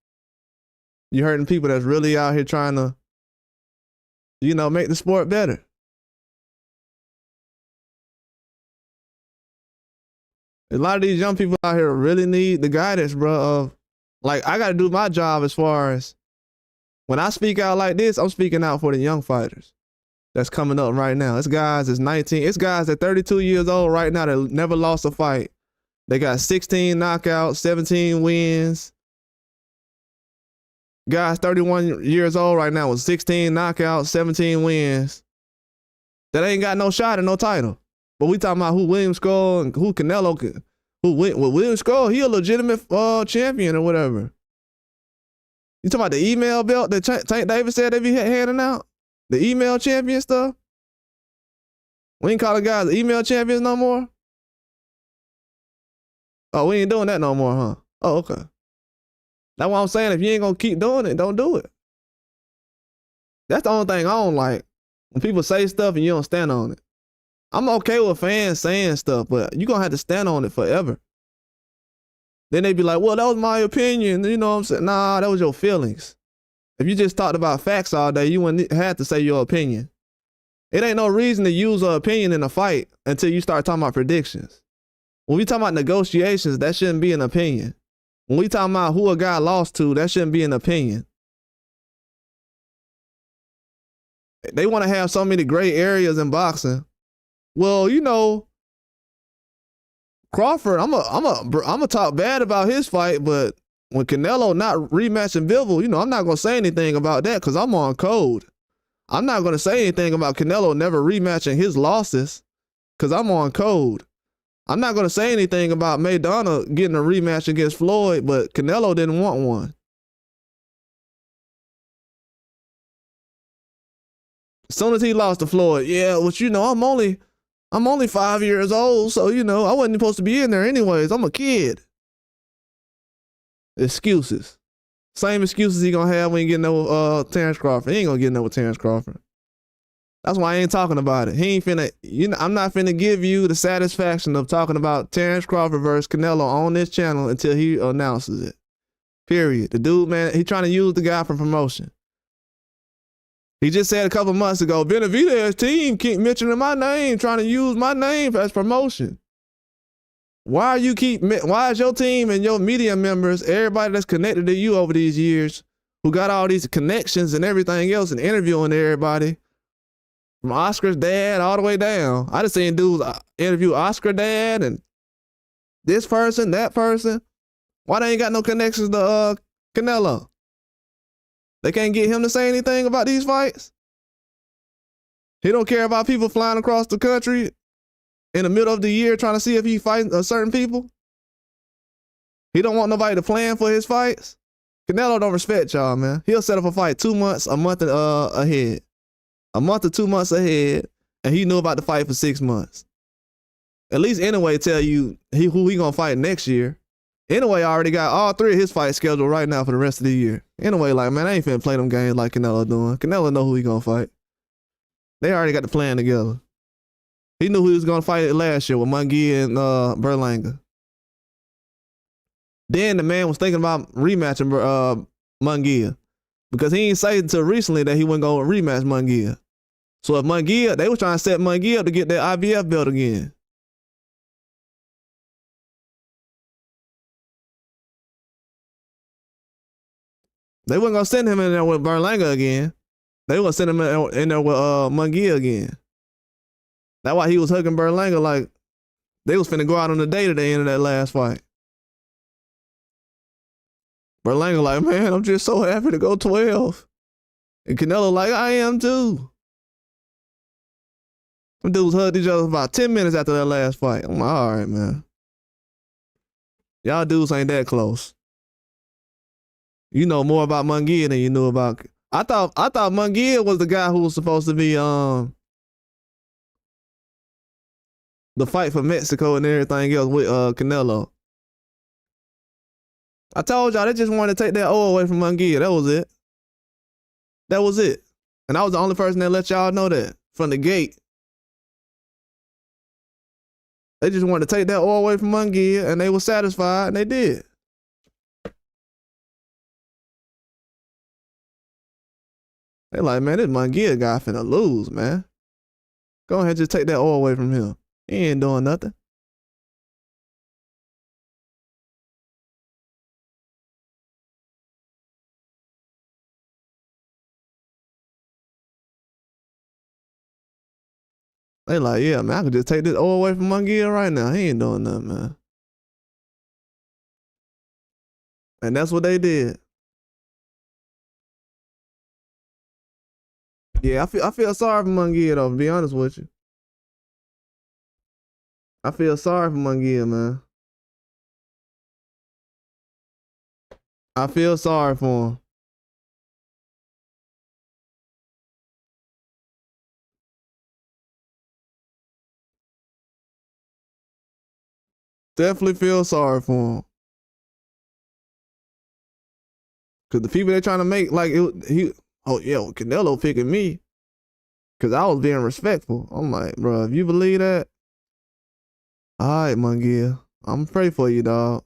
you hurting people that's really out here trying to, make the sport better. A lot of these young people out here really need the guidance, bro, of, like, I got to do my job as far as, when I speak out like this, I'm speaking out for the young fighters that's coming up right now. It's guys that's 19. It's guys that 32 years old right now that never lost a fight. They got 16 knockouts, 17 wins. Guys 31 years old right now with 16 knockouts, 17 wins. That ain't got no shot and no title. But we talking about who William Skull and who Canelo can, who win. Well, William Skull, he a legitimate champion or whatever. You talking about the email belt that Tank Davis said they be handing out? The email champion stuff? We ain't calling guys email champions no more? Oh, we ain't doing that no more, huh? Oh, okay. That's what I'm saying. If you ain't gonna keep doing it, don't do it. That's the only thing I don't like. When people say stuff and you don't stand on it. I'm okay with fans saying stuff, but you gonna have to stand on it forever. Then they be like, well, that was my opinion. You know what I'm saying? Nah, that was your feelings. If you just talked about facts all day, you wouldn't have to say your opinion. It ain't no reason to use an opinion in a fight until you start talking about predictions. When we talking about negotiations, that shouldn't be an opinion. When we talking about who a guy lost to, that shouldn't be an opinion. They want to have so many gray areas in boxing. Well, you know, Crawford, I'm a talk bad about his fight, but when Canelo not rematching Bivol, you know, I'm not gonna say anything about that because I'm on code. I'm not gonna say anything about Canelo never rematching his losses because I'm on code. I'm not gonna say anything about Maidana getting a rematch against Floyd, but Canelo didn't want one. As soon as he lost to Floyd, yeah, which you know, I'm only 5 years old, so you know, I wasn't supposed to be in there anyways. I'm a kid. Excuses. Same excuses he gonna have when he get no Terrence Crawford. He ain't gonna get no with Terrence Crawford. That's why I ain't talking about it. He ain't finna, you know, I'm not finna give you the satisfaction of talking about Terrence Crawford versus Canelo on this channel until he announces it. Period. The dude, man, he trying to use the guy for promotion. He just said a couple months ago, Benavidez' team keep mentioning my name, trying to use my name as promotion. Why is your team and your media members, everybody that's connected to you over these years, who got all these connections and everything else and interviewing everybody, from Oscar's dad all the way down. I just seen dudes interview Oscar dad and this person, that person. Why they ain't got no connections to Canelo? They can't get him to say anything about these fights? He don't care about people flying across the country in the middle of the year trying to see if he fighting certain people? He don't want nobody to plan for his fights? Canelo don't respect y'all, man. He'll set up a fight 2 months, a month ahead. A month or 2 months ahead, and he knew about the fight for 6 months. At least anyway tell you who he gonna fight next year. Anyway, I already got all 3 of his fights scheduled right now for the rest of the year. Anyway, like, man, I ain't finna play them games like Canelo doing. Canelo know who he gonna fight. They already got the plan together. He knew who he was gonna fight last year with Munguia and Berlanga. Then the man was thinking about rematching Munguia because he ain't say until recently that he wasn't gonna rematch Munguia. So if Munguia, they was trying to set Munguia up to get that IBF belt again. They wasn't gonna send him in there with Berlanga again. They was gonna send him in there with Munguia again. That's why he was hugging Berlanga like they was finna go out on a date at the end of that last fight. Berlanga like, man, I'm just so happy to go 12. And Canelo like, I am too. Them dudes hugged each other for about 10 minutes after that last fight. I'm like, all right, man. Y'all dudes ain't that close. You know more about Munguia than you knew about. I thought Munguia was the guy who was supposed to be the fight for Mexico and everything else with Canelo. I told y'all they just wanted to take that O away from Munguia. That was it. That was it. And I was the only person that let y'all know that from the gate. They just wanted to take that O away from Munguia and they were satisfied and they did. They like, man, this Munguia guy finna lose, man. Go ahead and just take that O away from him. He ain't doing nothing. They like, yeah, man, I could just take this O away from Munguia right now. He ain't doing nothing, man. And that's what they did. Yeah, I feel sorry for Munguia though, to be honest with you. I feel sorry for Munguia, man. I feel sorry for him. Definitely feel sorry for him. Cause the people they're trying to make like oh yeah, well, Canelo picking me. Cause I was being respectful. I'm like, bro, if you believe that, all right, Munguia, I'm pray for you, dog.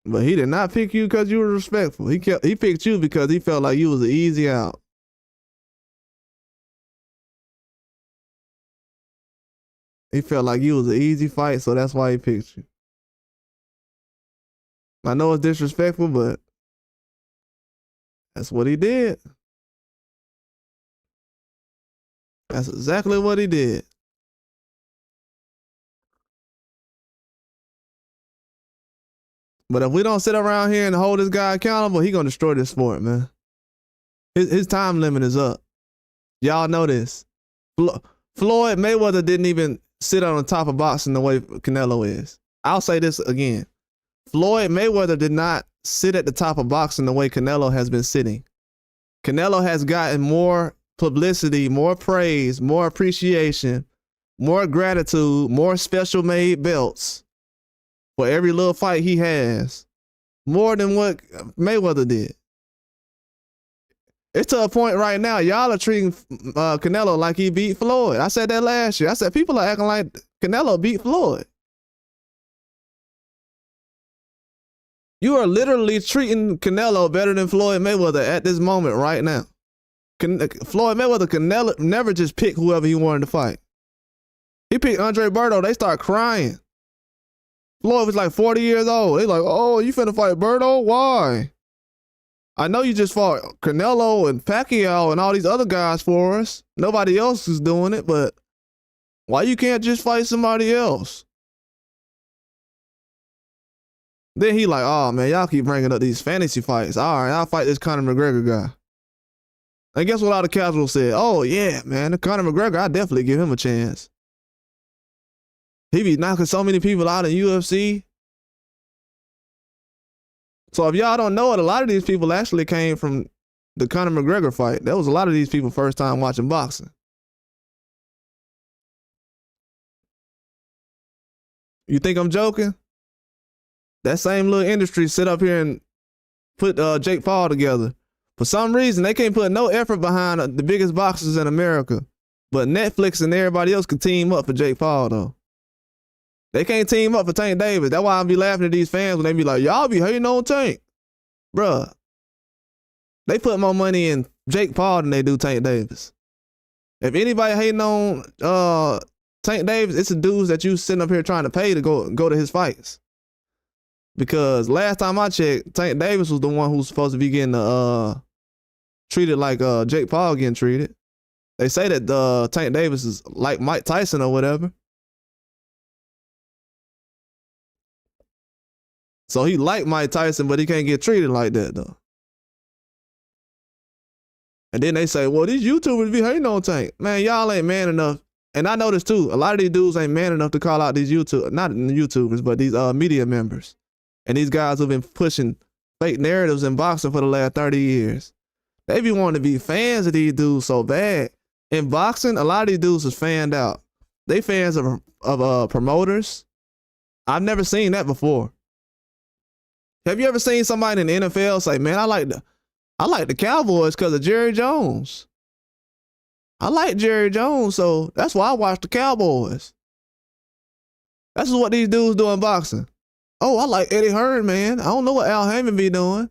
But he did not pick you because you were respectful. He picked you because he felt like you was an easy out. He felt like you was an easy fight, so that's why he picked you. I know it's disrespectful, but that's what he did. That's exactly what he did. But if we don't sit around here and hold this guy accountable, he gonna destroy this sport, man. His time limit is up. Y'all know this. Floyd Mayweather didn't even sit on the top of boxing the way Canelo is. I'll say this again. Floyd Mayweather did not sit at the top of boxing the way Canelo has been sitting. Canelo has gotten more publicity, more praise, more appreciation, more gratitude, more special made belts for every little fight he has, more than what Mayweather did. It's to a point right now, y'all are treating Canelo like he beat Floyd. I said that last year. I said people are acting like Canelo beat Floyd. You are literally treating Canelo better than Floyd Mayweather at this moment right now. Floyd Mayweather could never just pick whoever he wanted to fight. He picked Andre Berto. They start crying. Floyd was like 40 years old. They like, oh, you finna fight Berto? Why? I know you just fought Canelo and Pacquiao and all these other guys for us. Nobody else is doing it, but why you can't just fight somebody else? Then he like, oh man, y'all keep bringing up these fantasy fights. All right, I'll fight this Conor McGregor guy. And guess what all the casuals said? Oh yeah, man, the Conor McGregor, I definitely give him a chance. He be knocking so many people out in UFC. So if y'all don't know it, a lot of these people actually came from the Conor McGregor fight. That was a lot of these people first time watching boxing. You think I'm joking? That same little industry sit up here and put Jake Paul together. For some reason, they can't put no effort behind the biggest boxers in America. But Netflix and everybody else can team up for Jake Paul, though. They can't team up for Tank Davis. That's why I be laughing at these fans when they be like, y'all be hating on Tank. Bruh, they put more money in Jake Paul than they do Tank Davis. If anybody hating on Tank Davis, it's the dudes that you sitting up here trying to pay to go to his fights. Because last time I checked, Tank Davis was the one who's supposed to be getting treated like Jake Paul getting treated. They say that Tank Davis is like Mike Tyson or whatever. So he like Mike Tyson, but he can't get treated like that, though. And then they say, well, these YouTubers be hating on Tank. Man, y'all ain't man enough. And I know this, too. A lot of these dudes ain't man enough to call out these not YouTubers, but these media members. And these guys who've been pushing fake narratives in boxing for the last 30 years. They be wanting to be fans of these dudes so bad. In boxing, a lot of these dudes is fanned out. They fans of promoters. I've never seen that before. Have you ever seen somebody in the NFL say, man, I like the Cowboys because of Jerry Jones. I like Jerry Jones, so that's why I watch the Cowboys. That's what these dudes do in boxing. Oh, I like Eddie Hearn, man. I don't know what Al Heyman be doing.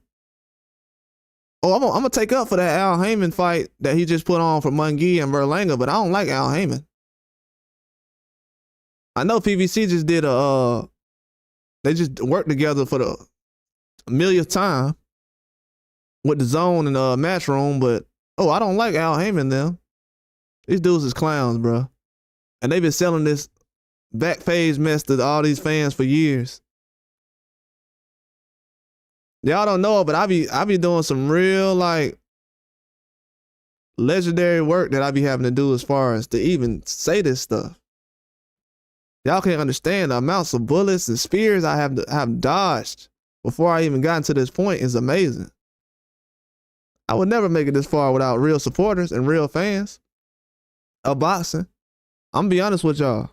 Oh, I'm gonna take up for that Al Heyman fight that he just put on for Munguia and Berlanga, but I don't like Al Heyman. I know PBC just did they just worked together for the millionth time with the Zone and Matchroom, but I don't like Al Heyman them. These dudes is clowns, bro. And they've been selling this back page mess to all these fans for years. Y'all don't know it, but I be doing some real like legendary work that I be having to do as far as to even say this stuff. Y'all can't understand the amounts of bullets and spears I have dodged before I even got to this point is amazing. I would never make it this far without real supporters and real fans of boxing. I'm gonna be honest with y'all.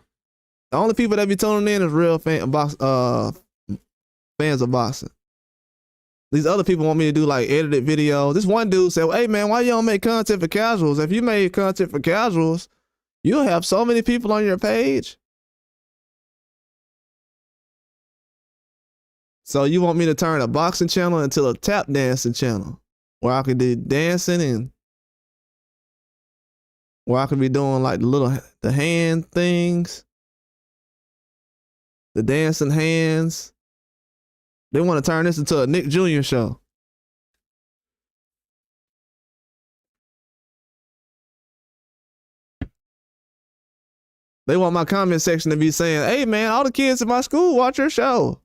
The only people that be tuning in is real fans of boxing. These other people want me to do like edited videos. This one dude said, hey man, why you don't make content for casuals? If you made content for casuals, you'll have so many people on your page. So you want me to turn a boxing channel into a tap dancing channel where I could do dancing and where I could be doing like the hand things. the dancing hands. They want to turn this into a Nick Jr. show. They want my comment section to be saying, hey man, all the kids in my school watch your show.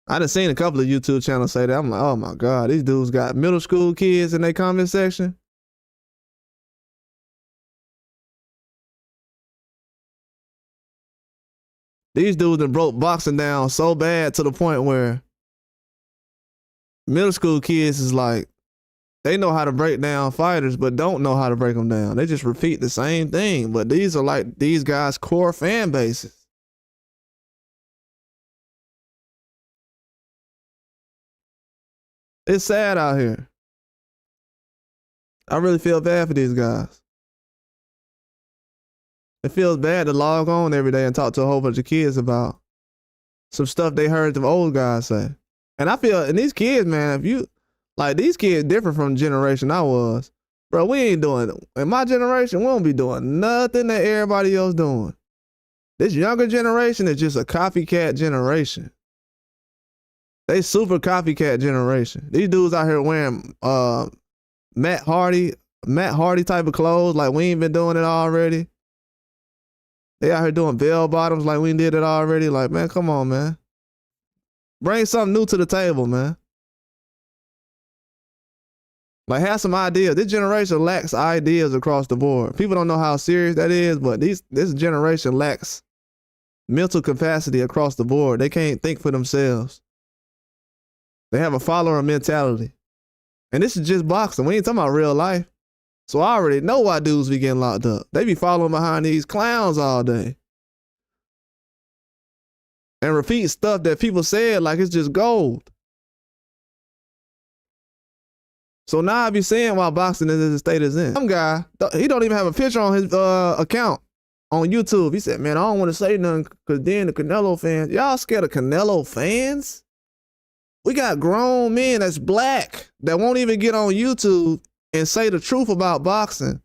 I done seen a couple of YouTube channels say that. I'm like, oh my God, these dudes got middle school kids in their comment section. These dudes done broke boxing down so bad to the point where middle school kids is like, they know how to break down fighters, but don't know how to break them down. They just repeat the same thing. But these are like these guys' core fan bases. It's sad out here. I really feel bad for these guys. It feels bad to log on every day and talk to a whole bunch of kids about some stuff they heard the old guys say. And I feel, and these kids, man, if you, like these kids different from the generation I was. Bro, we ain't doing, in my generation, we don't be doing nothing that everybody else doing. This younger generation is just a copycat generation. They super copycat generation. These dudes out here wearing Matt Hardy type of clothes like we ain't been doing it already. They out here doing bell bottoms like we did it already. Like, man, come on, man. Bring something new to the table, man. Like, have some ideas. This generation lacks ideas across the board. People don't know how serious that is, but this generation lacks mental capacity across the board. They can't think for themselves. They have a follower mentality. And this is just boxing. We ain't talking about real life. So I already know why dudes be getting locked up. They be following behind these clowns all day. And repeat stuff that people said like it's just gold. So now I be seeing why boxing is in the state it's in. Some guy, he don't even have a picture on his account on YouTube. He said, man, I don't want to say nothing because then the Canelo fans, y'all scared of Canelo fans? We got grown men that's black that won't even get on YouTube and say the truth about boxing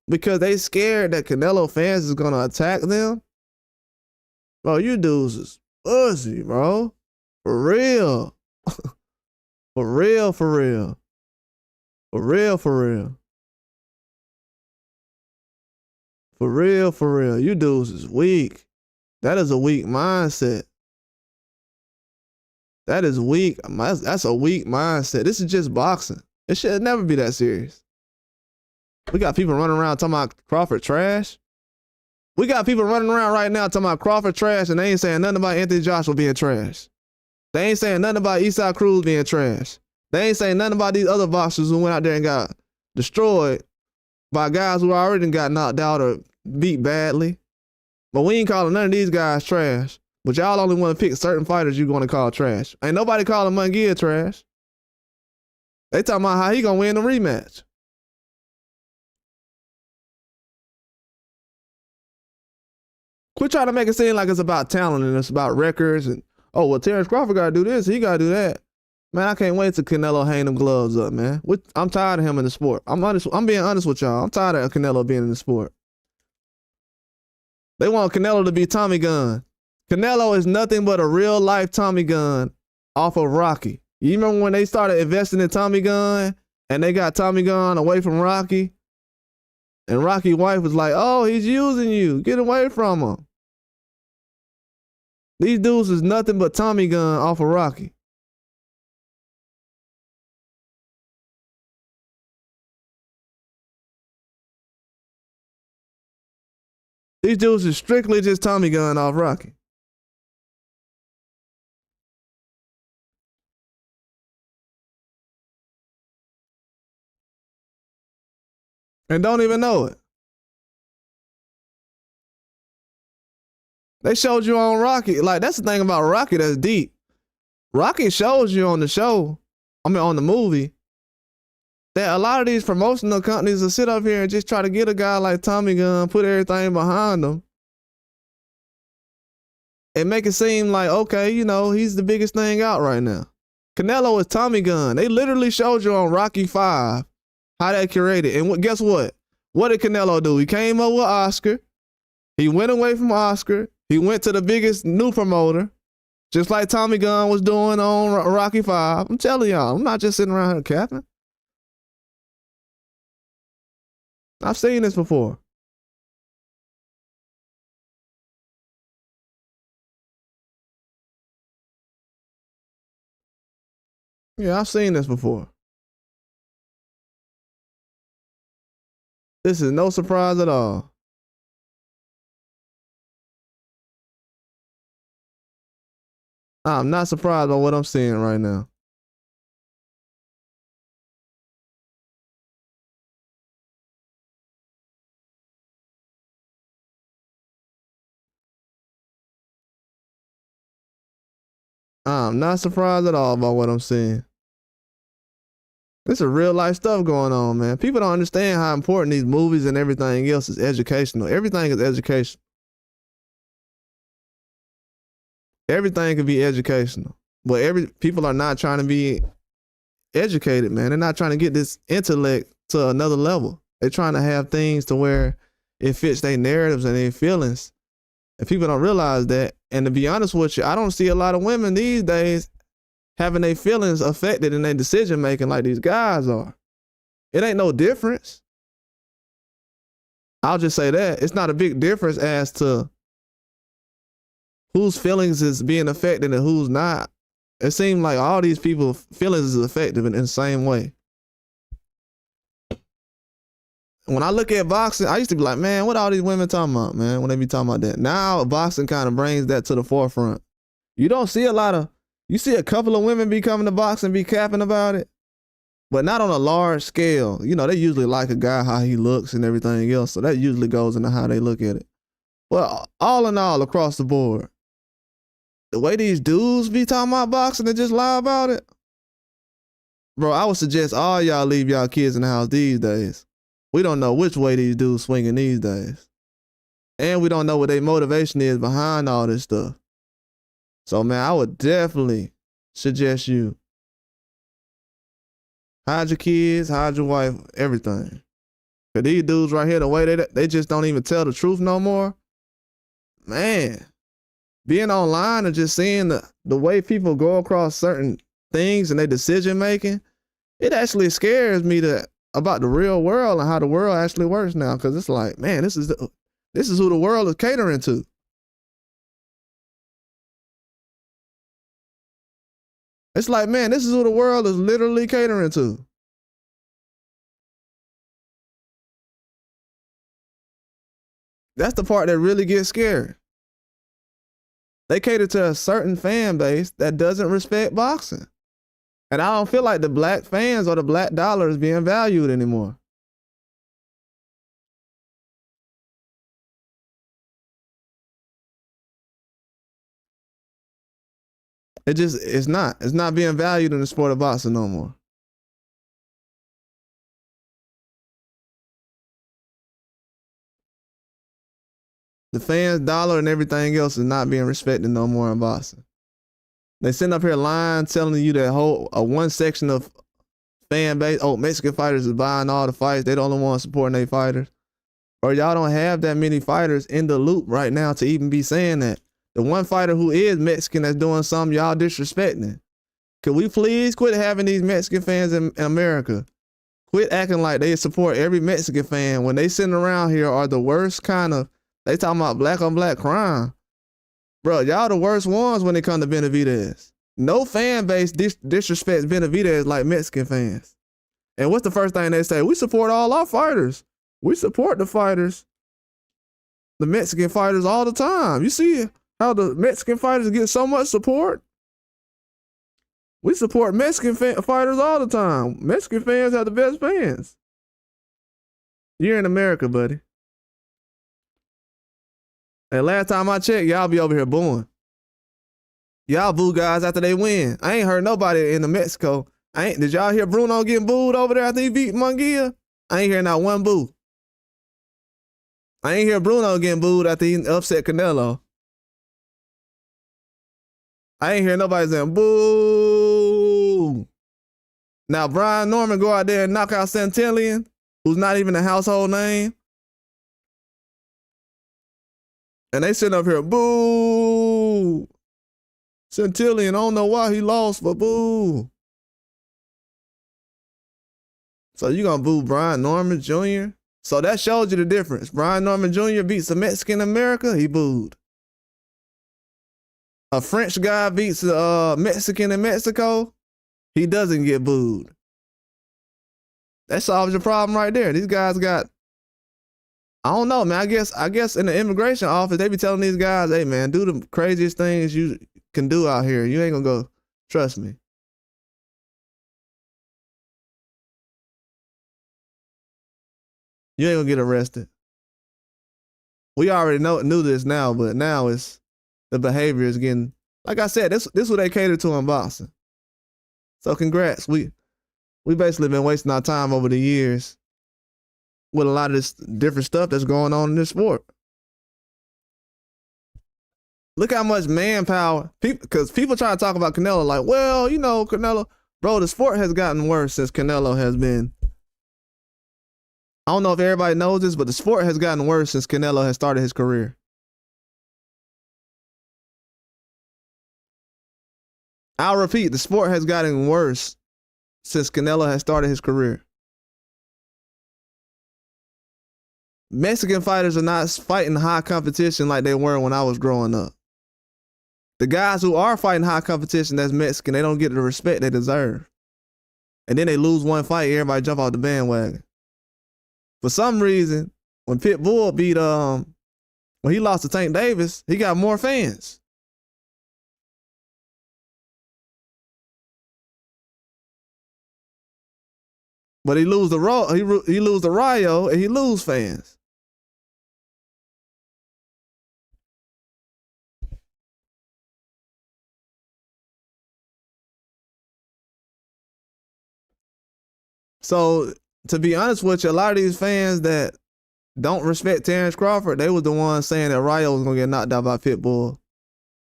because they scared that Canelo fans is going to attack them. Bro, you dudes is pussy, bro. For real. For real, for real. For real, for real. For real, for real. You dudes is weak. That is a weak mindset. That is weak. That's a weak mindset. This is just boxing. It should never be that serious. We got people running around talking about Crawford trash. We got people running around right now talking about Crawford trash and they ain't saying nothing about Anthony Joshua being trash. They ain't saying nothing about Eastside Cruz being trash. They ain't saying nothing about these other boxers who went out there and got destroyed by guys who already got knocked out or beat badly. But we ain't calling none of these guys trash. But y'all only want to pick certain fighters you're going to call trash. Ain't nobody calling Munguia trash. They talking about how he going to win the rematch. Quit trying to make it seem like it's about talent and it's about records and, oh, well, Terrence Crawford got to do this, he got to do that. Man, I can't wait till Canelo hang them gloves up, man. I'm tired of him in the sport. I'm being honest with y'all. I'm tired of Canelo being in the sport. They want Canelo to be Tommy Gunn. Canelo is nothing but a real-life Tommy Gunn off of Rocky. You remember when they started investing in Tommy Gunn and they got Tommy Gunn away from Rocky? And Rocky's wife was like, oh, he's using you. Get away from him. These dudes is nothing but Tommy Gunn off of Rocky. These dudes is strictly just Tommy Gunn off Rocky. And don't even know it. They showed you on Rocky. Like, that's the thing about Rocky that's deep. Rocky shows you on the show, on the movie, that a lot of these promotional companies will sit up here and just try to get a guy like Tommy Gunn, put everything behind him, and make it seem like, okay, you know, he's the biggest thing out right now. Canelo is Tommy Gunn. They literally showed you on Rocky 5 how that curated. And guess what? What did Canelo do? He came up with Oscar. He went away from Oscar. He went to the biggest new promoter, just like Tommy Gunn was doing on Rocky V. I'm telling y'all, I'm not just sitting around here capping. I've seen this before. Yeah, I've seen this before. This is no surprise at all. I'm not surprised by what I'm seeing right now. I'm not surprised at all by what I'm seeing. This is real life stuff going on, man. People don't understand how important these movies and everything else is educational. Everything is educational. Everything can be educational. But people are not trying to be educated, man. They're not trying to get this intellect to another level. They're trying to have things to where it fits their narratives and their feelings. And people don't realize that. And to be honest with you, I don't see a lot of women these days having their feelings affected in their decision making like these guys are. It ain't no difference. I'll just say that. It's not a big difference as to whose feelings is being affected and who's not. It seems like all these people's feelings is affected in the same way. When I look at boxing, I used to be like, man, what all these women talking about, man, when they be talking about that. Now boxing kind of brings that to the forefront. You don't see you see a couple of women be coming to boxing, be capping about it, but not on a large scale. You know, they usually like a guy, how he looks and everything else. So that usually goes into how they look at it. Well, all in all, across the board, the way these dudes be talking about boxing and just lie about it, bro, I would suggest all y'all leave y'all kids in the house these days. We don't know which way these dudes swinging these days. And we don't know what their motivation is behind all this stuff. So, man, I would definitely suggest you hide your kids, hide your wife, everything. Because these dudes right here, the way they just don't even tell the truth no more. Man, being online and just seeing the way people go across certain things and their decision making, it actually scares me about the real world and how the world actually works now. Because it's like, man, this is who the world is catering to. It's like, man, this is who the world is literally catering to. That's the part that really gets scary. They cater to a certain fan base that doesn't respect boxing. And I don't feel like the black fans or the black dollar is being valued anymore. It's not being valued in the sport of boxing no more. The fans' dollar and everything else is not being respected no more in boxing. They sitting up here lying, telling you that one section of fan base, Mexican fighters is buying all the fights. They the only ones supporting their fighters. Or y'all don't have that many fighters in the loop right now to even be saying that. The one fighter who is Mexican that's doing something, y'all disrespecting. Could we please quit having these Mexican fans in America? Quit acting like they support every Mexican fan when they sitting around here are the worst kind of, they talking about black on black crime. Bro, y'all the worst ones when it comes to Benavidez. No fan base disrespects Benavidez like Mexican fans. And what's the first thing they say? We support all our fighters. We support the fighters, the Mexican fighters all the time. You see how the Mexican fighters get so much support? We support Mexican fighters all the time. Mexican fans have the best fans. You're in America, buddy. And last time I checked, y'all be over here booing. Y'all boo guys after they win. I ain't heard nobody in Mexico. Did y'all hear Bruno getting booed over there after he beat Munguia? I ain't hear not one boo. I ain't hear Bruno getting booed after he upset Canelo. I ain't hear nobody saying boo. Now Brian Norman go out there and knock out Santillan, who's not even a household name. And they sitting up here, boo. Centillion, I don't know why he lost, but boo. So you gonna boo Brian Norman Jr.? So that shows you the difference. Brian Norman Jr. beats a Mexican in America, he booed. A French guy beats a Mexican in Mexico, he doesn't get booed. That solves your problem right there. These guys got, I don't know, man. I guess in the immigration office, they be telling these guys, hey, man, do the craziest things you can do out here. You ain't gonna go, trust me. You ain't gonna get arrested. We already knew this now, but now it's, the behavior is getting, like I said, this what they cater to in boxing. So congrats. We basically been wasting our time over the years with a lot of this different stuff that's going on in this sport. Look how much manpower, because people try to talk about Canelo like, well, you know, Canelo, bro, the sport has gotten worse since Canelo has been. I don't know if everybody knows this, but the sport has gotten worse since Canelo has started his career. I'll repeat, the sport has gotten worse since Canelo has started his career. Mexican fighters are not fighting high competition like they were when I was growing up. The guys who are fighting high competition that's Mexican, they don't get the respect they deserve. And then they lose one fight, everybody jump off the bandwagon. For some reason, when Pitbull beat, when he lost to Tank Davis, he got more fans. But he lose the Rayo and he lose fans. So to be honest with you, a lot of these fans that don't respect Terrence Crawford, they was the ones saying that Rayo was gonna get knocked out by Pitbull.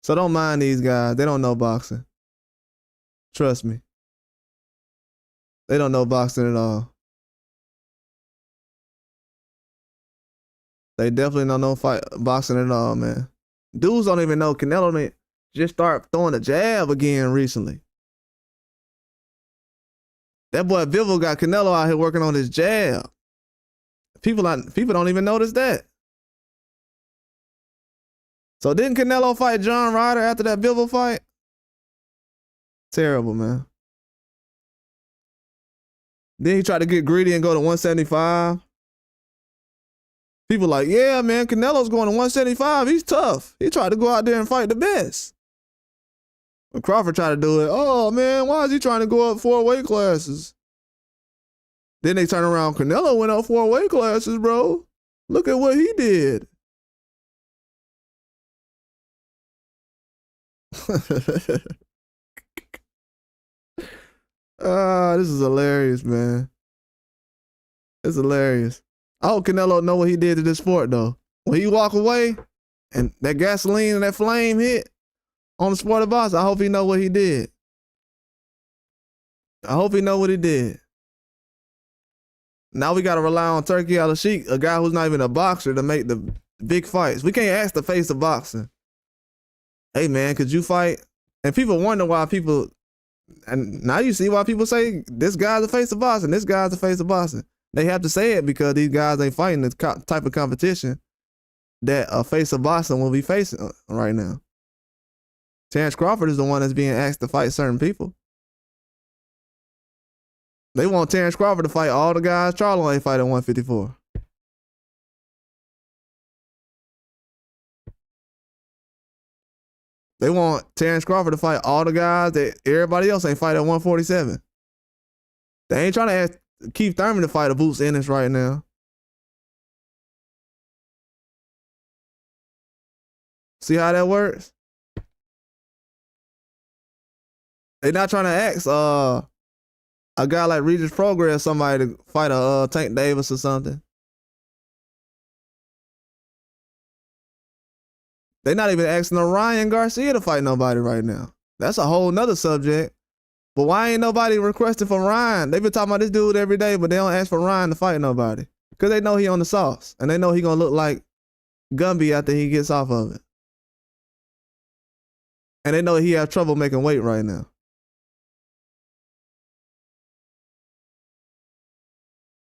So don't mind these guys. They don't know boxing. Trust me. They don't know boxing at all. They definitely don't know boxing at all, man. Dudes don't even know Canelo just start throwing a jab again recently. That boy Bivol got Canelo out here working on his jab. People don't even notice that. So didn't Canelo fight John Ryder after that Bivol fight? Terrible, man. Then he tried to get greedy and go to 175. People like, yeah, man, Canelo's going to 175. He's tough. He tried to go out there and fight the best. When Crawford tried to do it, oh, man, why is he trying to go up 4 weight classes? Then they turn around, Canelo went up 4 weight classes, bro. Look at what he did. This is hilarious, man. It's hilarious. I hope Canelo know what he did to this sport, though. When he walk away and that gasoline and that flame hit on the sport of boxing, I hope he know what he did. I hope he know what he did. Now we got to rely on Turkey Al-Sheikh, a guy who's not even a boxer, to make the big fights. We can't ask the face of boxing, hey, man, could you fight? And people wonder why people, and now you see why people say this guy's the face of boxing, this guy's the face of boxing. They have to say it because these guys ain't fighting the type of competition that a face of boxing will be facing right now. Terrence Crawford is the one that's being asked to fight certain people. They want Terrence Crawford to fight all the guys Charlo ain't fight at 154. They want Terrence Crawford to fight all the guys that everybody else ain't fight at 147. They ain't trying to ask Keith Thurman to fight a Boots Ennis right now. See how that works? They not trying to ask a guy like Regis Progress, somebody to fight a Tank Davis or something. They not even asking a Ryan Garcia to fight nobody right now. That's a whole nother subject. But why ain't nobody requesting for Ryan? They been talking about this dude every day, but they don't ask for Ryan to fight nobody. Because they know he on the sauce. And they know he gonna look like Gumby after he gets off of it. And they know he has trouble making weight right now.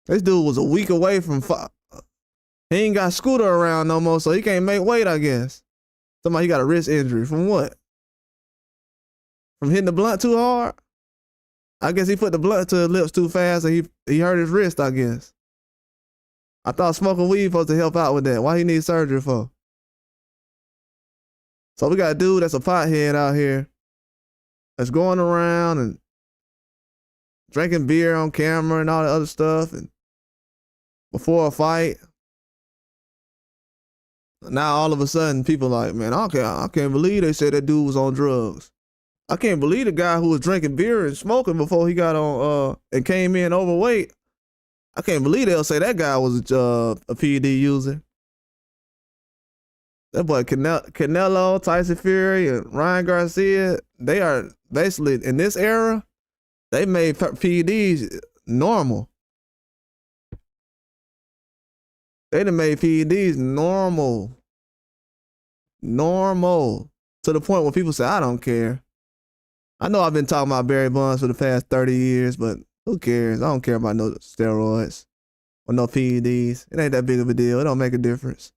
This dude was a week away from he ain't got scooter around no more, so he can't make weight, I guess. Somebody got a wrist injury. From what? From hitting the blunt too hard? I guess he put the blunt to his lips too fast and he hurt his wrist, I guess. I thought smoking weed supposed to help out with that. Why he need surgery for? So we got a dude that's a pothead out here that's going around and drinking beer on camera and all that other stuff and before a fight. Now all of a sudden people like, man, I can't believe they said that dude was on drugs. I can't believe the guy who was drinking beer and smoking before he got on and came in overweight. I can't believe they'll say that guy was a PED user. That boy Canelo, Tyson Fury, and Ryan Garcia, they are basically, in this era, they made PEDs normal. They done made PEDs normal. Normal. To the point where people say, I don't care. I know I've been talking about Barry Bonds for the past 30 years, but who cares? I don't care about no steroids or no PEDs. It ain't that big of a deal. It don't make a difference.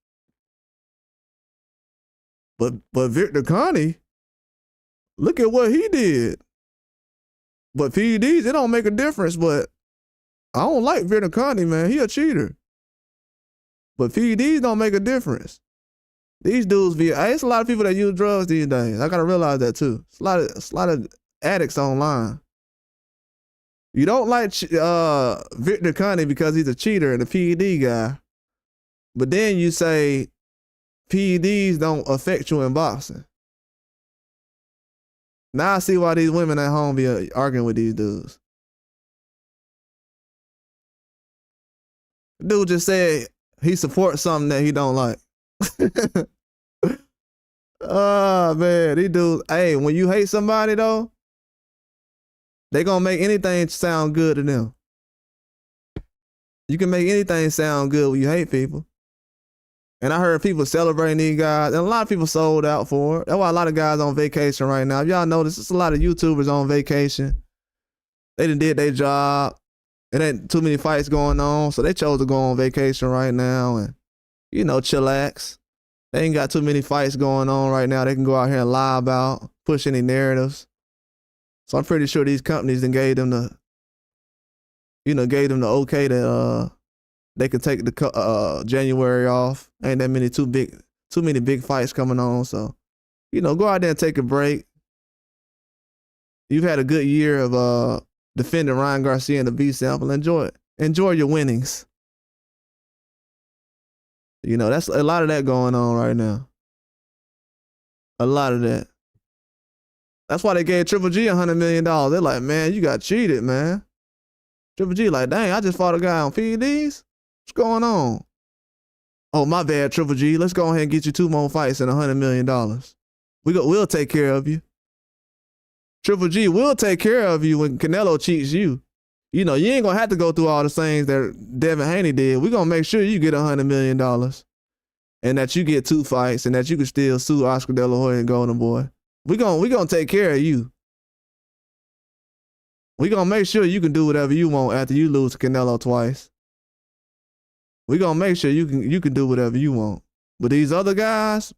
But Victor Connie, look at what he did. But PEDs, it don't make a difference, but I don't like Victor Connie, man. He a cheater. But PEDs don't make a difference. These dudes it's a lot of people that use drugs these days. I gotta realize that too. It's a lot of addicts online. You don't like Victor Connie because he's a cheater and a PED guy, but then you say PEDs don't affect you in boxing. Now I see why these women at home be arguing with these dudes. The dude just said he supports something that he don't like. Oh man, these dudes, hey, when you hate somebody though, they gonna make anything sound good to them. You can make anything sound good when you hate people. And I heard people celebrating these guys, and a lot of people sold out for it. That's why a lot of guys on vacation right now. If y'all notice, there's a lot of YouTubers on vacation. They done did their job. It ain't too many fights going on, so they chose to go on vacation right now and, chillax. They ain't got too many fights going on right now. They can go out here and lie about, push any narratives. So I'm pretty sure these companies then gave them the okay that they could take the January off. Ain't that many too many big fights coming on. So, go out there and take a break. You've had a good year of defending Ryan Garcia in the B sample. Enjoy it. Enjoy your winnings. That's a lot of that going on right now. A lot of that. That's why they gave Triple G $100 million. They're like, man, you got cheated, man. Triple G like, dang, I just fought a guy on PEDs. What's going on? Oh, my bad, Triple G. Let's go ahead and get you 2 more fights and $100 million. We'll take care of you. Triple G will take care of you when Canelo cheats you. You ain't gonna have to go through all the things that Devin Haney did. We're gonna make sure you get $100 million and that you get 2 fights and that you can still sue Oscar De La Hoya and Golden Boy. We're gonna take care of you. We're gonna make sure you can do whatever you want after you lose to Canelo twice. We're gonna make sure you can do whatever you want. But these other guys,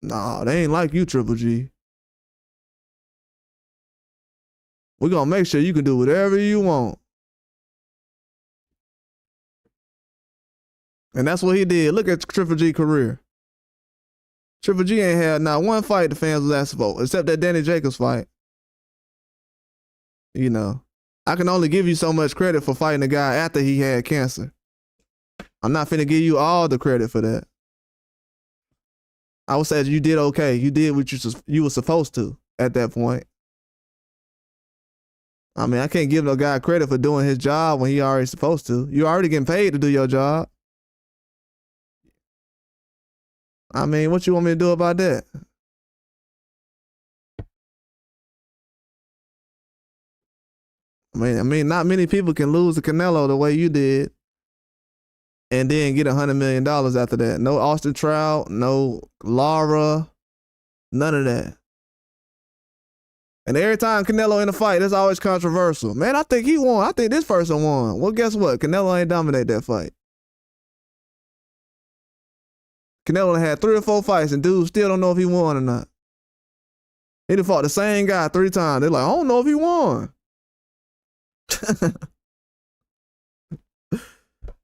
nah, they ain't like you, Triple G. We're gonna make sure you can do whatever you want. And that's what he did. Look at Triple G's career. Triple G ain't had not one fight the fans was asking for, except that Danny Jacobs fight. I can only give you so much credit for fighting a guy after he had cancer. I'm not finna give you all the credit for that. I would say you did okay. You did what you were supposed to at that point. I mean, I can't give no guy credit for doing his job when he already supposed to. You already getting paid to do your job. I mean, what you want me to do about that? I mean, not many people can lose to Canelo the way you did and then get $100 million after that. No Austin Trout, no Lara, none of that. And every time Canelo in a fight, it's always controversial. Man, I think he won. I think this person won. Well, guess what? Canelo ain't dominate that fight. Canelo had 3 or 4 fights, and dudes still don't know if he won or not. He done fought the same guy 3 times. They're like, I don't know if he won.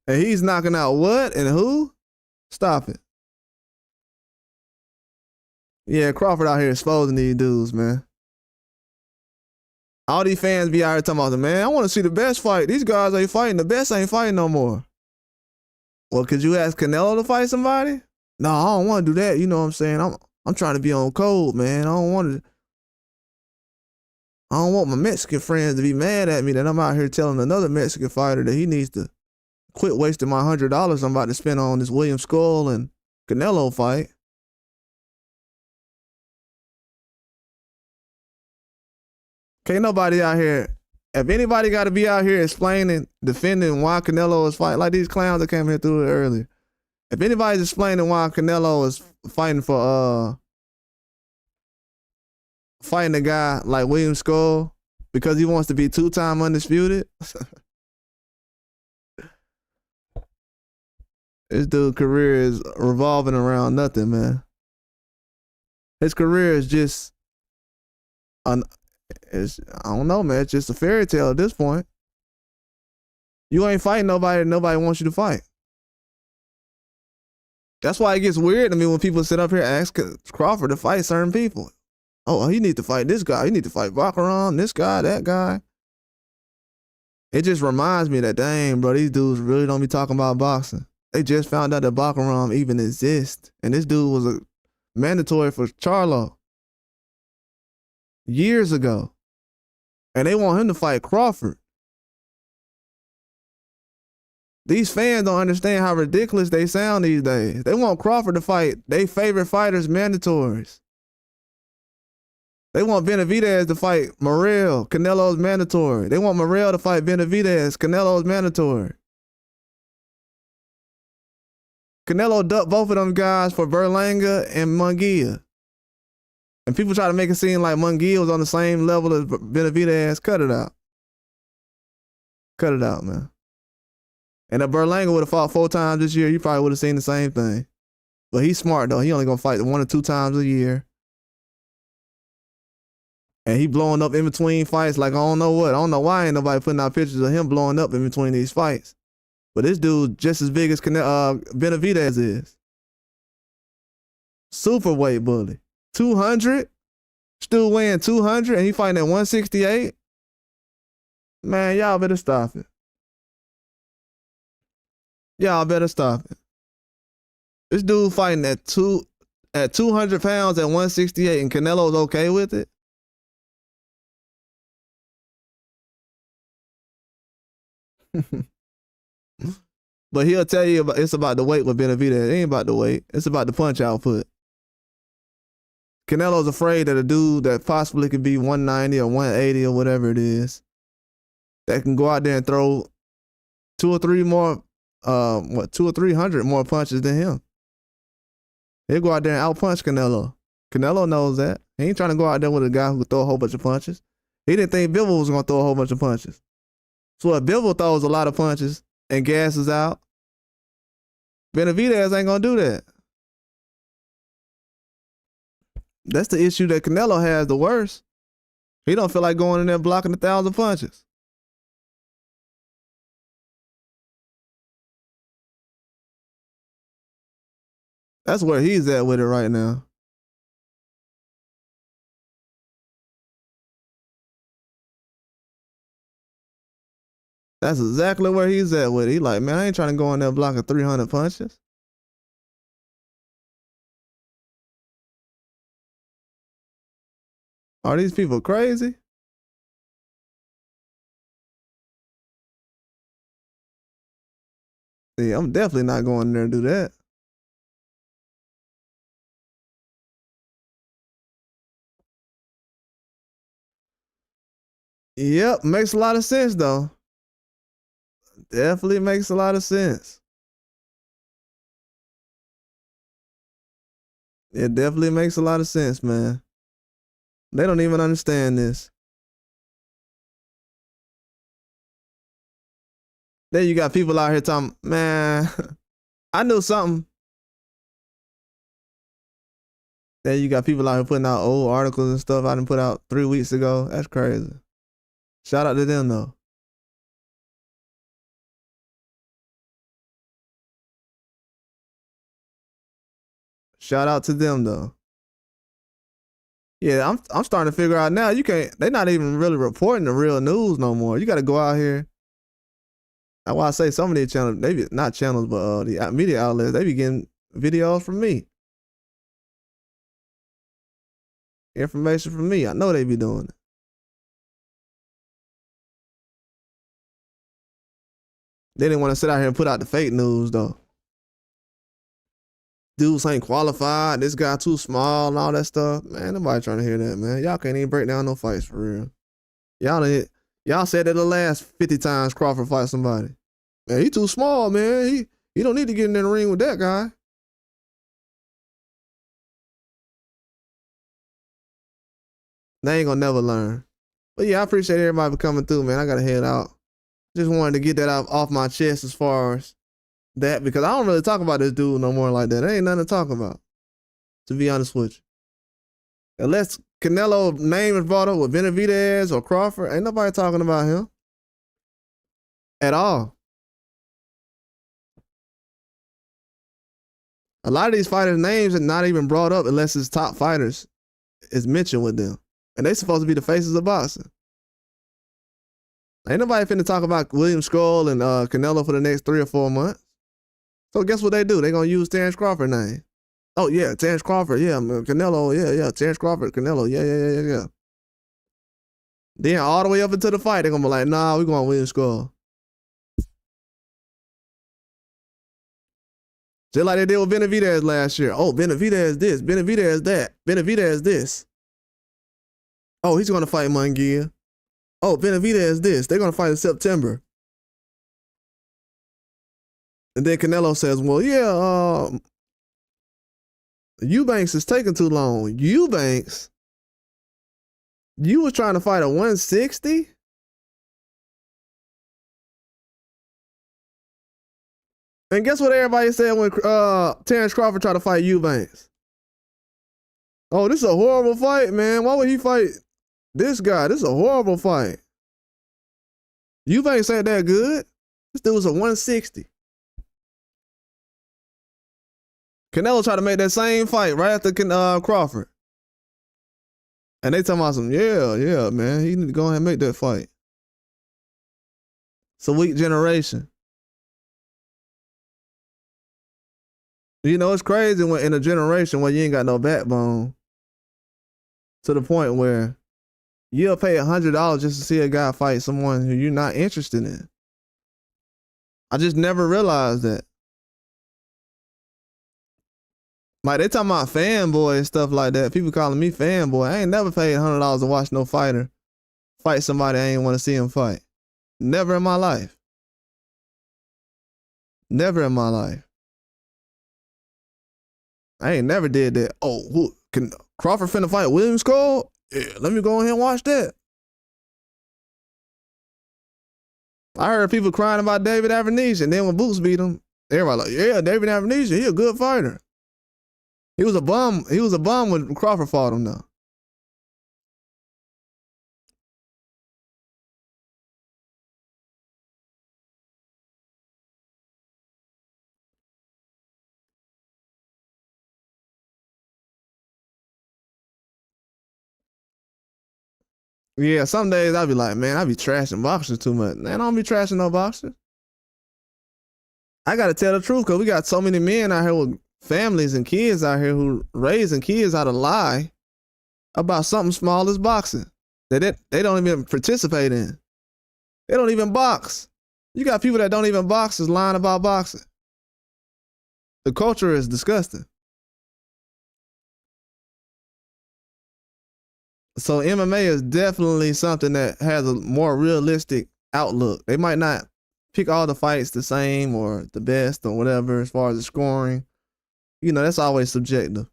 And he's knocking out what and who? Stop it. Yeah, Crawford out here exposing these dudes, man. All these fans be out here talking about, man, I want to see the best fight. These guys ain't fighting. The best ain't fighting no more. Well, could you ask Canelo to fight somebody? No, I don't want to do that. You know what I'm saying? I'm trying to be on code, man. I don't want my Mexican friends to be mad at me that I'm out here telling another Mexican fighter that he needs to quit wasting my $100 I'm about to spend on this William Skull and Canelo fight. Can't nobody out here, if anybody got to be out here explaining, defending why Canelo is fighting, like these clowns that came here through it earlier. If anybody's explaining why Canelo is fighting for fighting a guy like William Skull because he wants to be 2-time undisputed, this dude's career is revolving around nothing, man. His career is just I don't know, man. It's just a fairy tale at this point. You ain't fighting nobody. Nobody wants you to fight. That's why it gets weird to me when people sit up here and ask Crawford to fight certain people. Oh, he need to fight this guy. He need to fight Baccarat, this guy, that guy. It just reminds me that, dang, bro, these dudes really don't be talking about boxing. They just found out that Baccarat even exists. And this dude was a mandatory for Charlo years ago. And they want him to fight Crawford. These fans don't understand how ridiculous they sound these days. They want Crawford to fight their favorite fighters mandatories. They want Benavidez to fight Morrell. Canelo's mandatory. They want Morrell to fight Benavidez. Canelo's mandatory. Canelo ducked both of them guys for Berlanga and Munguia. And people try to make it seem like Munguia was on the same level as Benavidez. Cut it out. Cut it out, man. And if Berlanga would have fought 4 times this year, you probably would have seen the same thing. But he's smart, though. He only going to fight 1 or 2 times a year. And he blowing up in between fights like I don't know what. I don't know why ain't nobody putting out pictures of him blowing up in between these fights. But this dude just as big as Benavidez is. Super weight bully. 200? Still weighing 200 and he fighting at 168? Man, y'all better stop it. Y'all better stop it. This dude fighting at 200 pounds at 168 and Canelo's okay with it? But he'll tell you it's about the weight with Benavidez. It ain't about the weight. It's about the punch output. Canelo's afraid that a dude that possibly could be 190 or 180 or whatever it is, that can go out there and throw 2 or 3 more, 2 or 300 more punches than him. He'll go out there and outpunch Canelo. Canelo knows that. He ain't trying to go out there with a guy who could throw a whole bunch of punches. He didn't think Bivol was going to throw a whole bunch of punches. So if Bivol throws a lot of punches and gasses out, Benavidez ain't going to do that. That's the issue that Canelo has the worst. He don't feel like going in there blocking 1,000 punches. That's where he's at with it right now. That's exactly where he's at with it. He like, man, I ain't trying to go in there blocking 300 punches. Are these people crazy? See, I'm definitely not going in there and do that. Yep, makes a lot of sense though. Definitely makes a lot of sense. It definitely makes a lot of sense, man. They don't even understand this. Then you got people out here talking, man, I knew something. Then you got people out here putting out old articles and stuff I done put out 3 weeks ago. That's crazy. Shout out to them, though. Shout out to them, though. Yeah, I'm starting to figure out now, they're not even really reporting the real news no more. You got to go out here. That's why I say some of these channels, maybe not channels, but the media outlets, they be getting videos from me. Information from me. I know they be doing it. They didn't want to sit out here and put out the fake news, though. Dudes ain't qualified. This guy too small and all that stuff. Man, nobody trying to hear that, man. Y'all can't even break down no fights for real. Y'all said that the last 50 times Crawford fight somebody. Man, he too small, man. He don't need to get in the ring with that guy. They ain't gonna never learn. But yeah, I appreciate everybody for coming through, man. I gotta head out. Just wanted to get that off my chest as far as that, because I don't really talk about this dude no more like that. There ain't nothing to talk about, to be honest with you. Unless Canelo name is brought up with Benavidez or Crawford, ain't nobody talking about him at all. A lot of these fighters' names are not even brought up unless it's top fighters is mentioned with them. And they supposed to be the faces of boxing. Ain't nobody finna talk about William Skull and Canelo for the next 3 or 4 months. So guess what they do? They gonna use Terrence Crawford's name. Oh yeah, Terrence Crawford, yeah, Canelo, yeah, Terrence Crawford, Canelo, yeah. Then all the way up into the fight, they gonna be like, nah, we going William Skull. Just like they did with Benavidez last year. Oh, Benavidez this, Benavidez that, Benavidez this. Oh, he's gonna fight Munguia. Oh, Benavidez this. They're gonna fight in September. And then Canelo says, well, yeah, Eubanks is taking too long. Eubanks? You was trying to fight a 160? And guess what everybody said when Terrence Crawford tried to fight Eubanks? Oh, this is a horrible fight, man. Why would he fight this guy? This is a horrible fight. Eubanks ain't that good. This dude was a 160. Canelo tried to make that same fight right after Crawford. And they talking about some, yeah, man. He need to go ahead and make that fight. It's a weak generation. You know, it's crazy when in a generation where you ain't got no backbone, to the point where you'll pay $100 just to see a guy fight someone who you're not interested in. I just never realized that. Like, they talking about fanboy and stuff like that. People calling me fanboy. I ain't never paid $100 to watch no fighter fight somebody I ain't want to see him fight. Never in my life. Never in my life. I ain't never did that. Oh, who can Crawford finna fight William Skull? Yeah, let me go ahead and watch that. I heard people crying about David Avenesian, and then when Boots beat him, everybody like, yeah, David Avenesian, he a good fighter. He was a bum. He was a bum when Crawford fought him, though. Yeah, some days I be like, man, I be trashing boxers too much. Man, I don't be trashing no boxers. I gotta tell the truth, because we got so many men out here with families and kids out here who raising kids how to lie about something small as boxing that they don't even participate in. They don't even box. You got people that don't even box is lying about boxing. The culture is disgusting. So MMA is definitely something that has a more realistic outlook. They might not pick all the fights the same or the best or whatever as far as the scoring. You know, that's always subjective.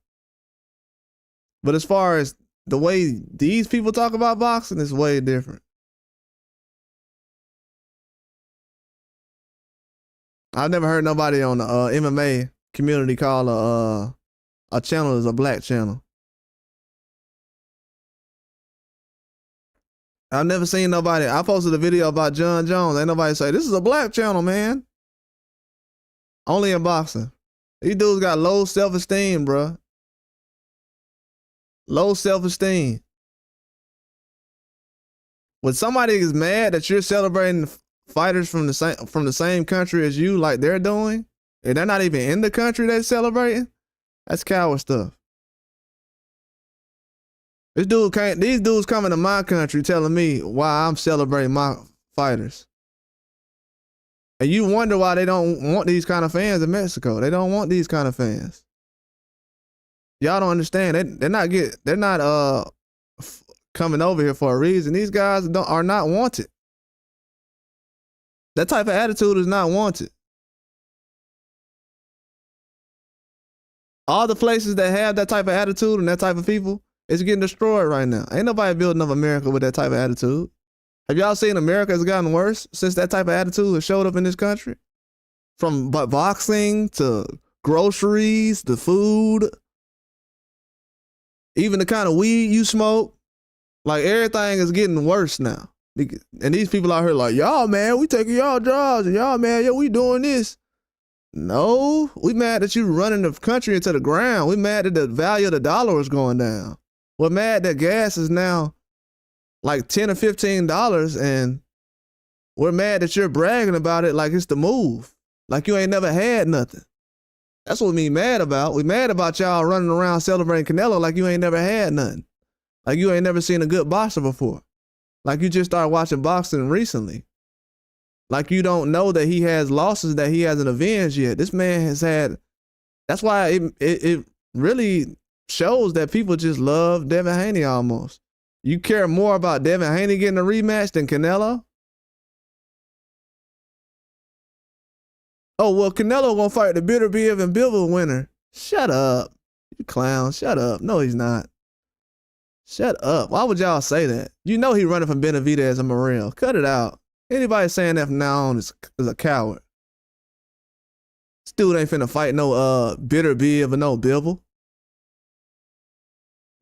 But as far as the way these people talk about boxing, it's way different. I've never heard nobody on the MMA community call a channel is a black channel. I've never seen nobody. I posted a video about John Jones. Ain't nobody say, this is a black channel, man. Only in boxing. These dudes got low self-esteem, bro. Low self-esteem. When somebody is mad that you're celebrating fighters from the same country as you, like they're doing, and they're not even in the country they're celebrating, that's coward stuff. These dudes coming to my country telling me why I'm celebrating my fighters. And you wonder why they don't want these kind of fans in Mexico. They don't want these kind of fans. Y'all don't understand. They're not coming over here for a reason. These guys are not wanted. That type of attitude is not wanted. All the places that have that type of attitude and that type of people, it's getting destroyed right now. Ain't nobody building up America with that type of attitude. Have y'all seen America has gotten worse since that type of attitude has showed up in this country? From boxing to groceries to food, even the kind of weed you smoke. Like everything is getting worse now. And these people out here like, y'all, man, we taking y'all jobs. And y'all, man, yeah, we doing this. No, we mad that you running the country into the ground. We mad that the value of the dollar is going down. We're mad that gas is now like $10 or $15, and we're mad that you're bragging about it like it's the move. Like you ain't never had nothing. That's what we mad about. We mad about y'all running around celebrating Canelo like you ain't never had nothing. Like you ain't never seen a good boxer before. Like you just started watching boxing recently. Like you don't know that he has losses that he hasn't avenged yet. This man has had, that's why it really shows that people just love Devin Haney almost. You care more about Devin Haney getting a rematch than Canelo? Oh, well, Canelo gonna fight the Beterbiev and Bivol winner. Shut up, you clown, shut up. No, he's not. Shut up. Why would y'all say that? You know he running from Benavidez and Morrell. Cut it out. Anybody saying that from now on is a coward. This dude ain't finna fight no Beterbiev or no Bivol.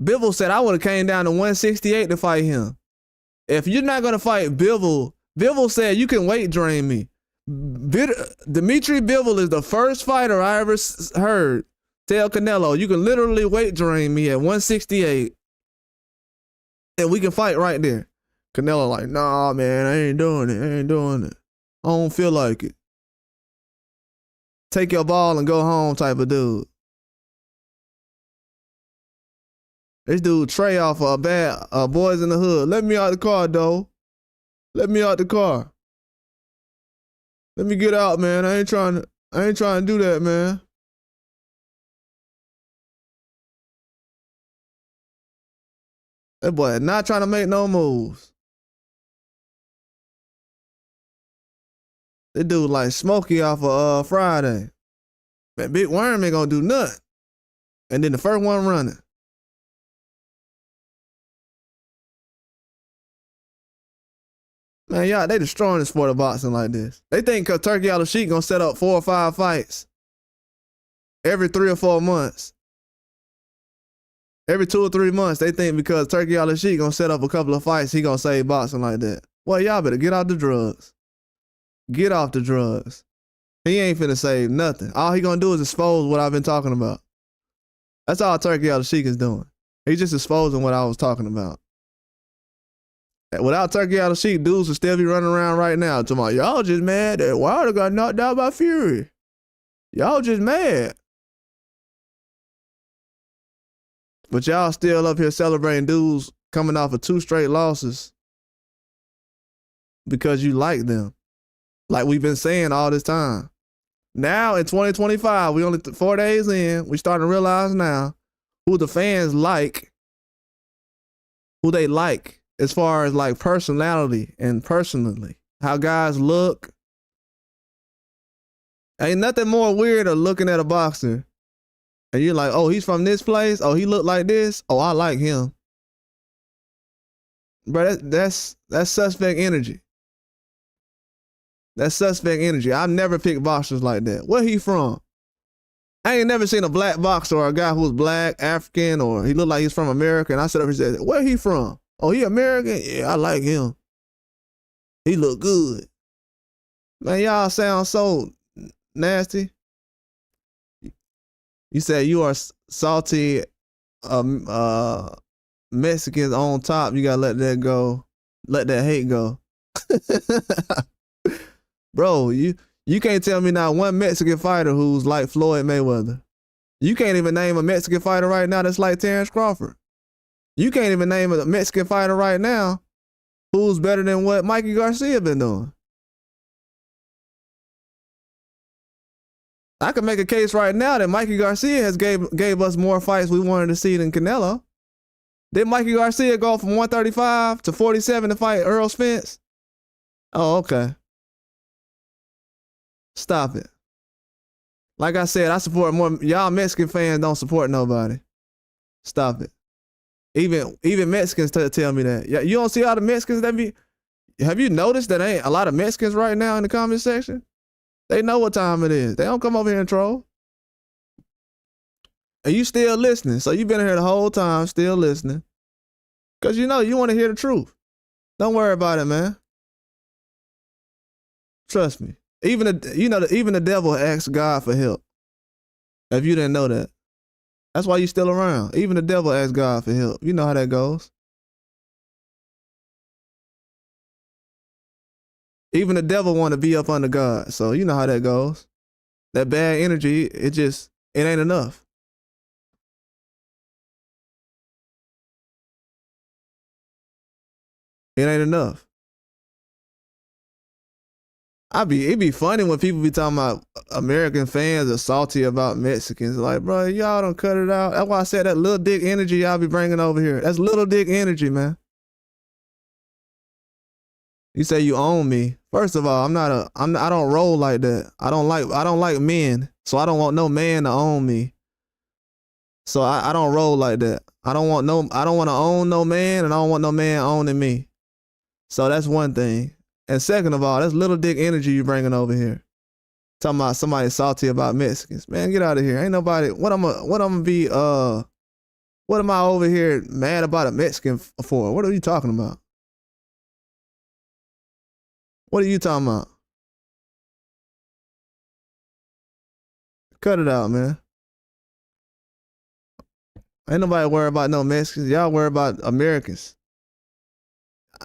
Bivol said I would have came down to 168 to fight him. If you're not gonna fight Bivol, Bivol said you can weight drain me. Dimitri Bivol is the first fighter I ever heard tell Canelo, you can literally weight drain me at 168 and we can fight right there. Canelo like, nah, man, I ain't doing it. I ain't doing it. I don't feel like it. Take your ball and go home type of dude. This dude Trey off a bad Boys in the Hood. Let me out the car, though. Let me out the car. Let me get out, man. I ain't trying to do that, man. That boy not trying to make no moves. That dude like Smokey off of Friday. Man, Big Worm ain't gonna do nothing. And then the first one running. Man, y'all, they destroying the sport of boxing like this. They think cause Turkey Al-Sheikh gonna set up 4 or 5 fights every 3 or 4 months. Every 2 or 3 months, they think because Turkey Al-Sheikh gonna set up a couple of fights, he gonna save boxing like that. Well, y'all better get off the drugs. Get off the drugs. He ain't finna save nothing. All he gonna do is expose what I've been talking about. That's all Turkey Al-Sheikh is doing. He's just exposing what I was talking about. Without Turkey Al-Sheikh, dudes would still be running around right now talking about, y'all just mad that Wilder got knocked out by Fury. Y'all just mad. But y'all still up here celebrating dudes coming off of 2 straight losses because you like them. Like we've been saying all this time. Now in 2025, we only 4 days in, we starting to realize now who the fans like, who they like as far as like personality and personally, how guys look. Ain't nothing more weird than looking at a boxer And you're like, oh, he's from this place. Oh, he look like this. Oh, I like him. Bro, that's suspect energy. That's suspect energy. I've never picked boxers like that. Where he from? I ain't never seen a black boxer or a guy who was black, African, or he looked like he's from America. And I said, where he from? Oh, he American? Yeah, I like him. He look good. Man, y'all sound so nasty. You said you are salty Mexicans on top. You gotta let that go. Let that hate go. Bro, you can't tell me not one Mexican fighter who's like Floyd Mayweather. You can't even name a Mexican fighter right now that's like Terrence Crawford. You can't even name a Mexican fighter right now who's better than what Mikey Garcia been doing. I can make a case right now that Mikey Garcia has gave us more fights we wanted to see than Canelo. Did Mikey Garcia go from 135 to 47 to fight Earl Spence? Oh, okay. Stop it. Like I said, I support more. Y'all Mexican fans don't support nobody. Stop it. Even Mexicans tell me that. You don't see all the Mexicans that be. Have you noticed that ain't a lot of Mexicans right now in the comment section? They know what time it is. They don't come over here and troll. And you still listening. So you've been here the whole time, still listening. Because you know you want to hear the truth. Don't worry about it, man. Trust me. Even the devil asks God for help. If you didn't know that. That's why you still around. Even the devil asks God for help. You know how that goes. Even the devil want to be up under God. So you know how that goes. That bad energy, it ain't enough. It ain't enough. It'd be funny when people be talking about American fans are salty about Mexicans. Like, bro, y'all don't cut it out. That's why I said that little dick energy y'all be bringing over here. That's little dick energy, man. You say you own me. First of all, I don't roll like that. I don't like men. So I don't want no man to own me. So I don't roll like that. I don't want to own no man, and I don't want no man owning me. So that's one thing. And second of all, that's little dick energy you bringing over here. Talking about somebody salty about Mexicans. Man, get out of here. Ain't nobody, what am I over here mad about a Mexican for? What are you talking about? What are you talking about? Cut it out, man. Ain't nobody worried about no Mexicans. Y'all worry about Americans.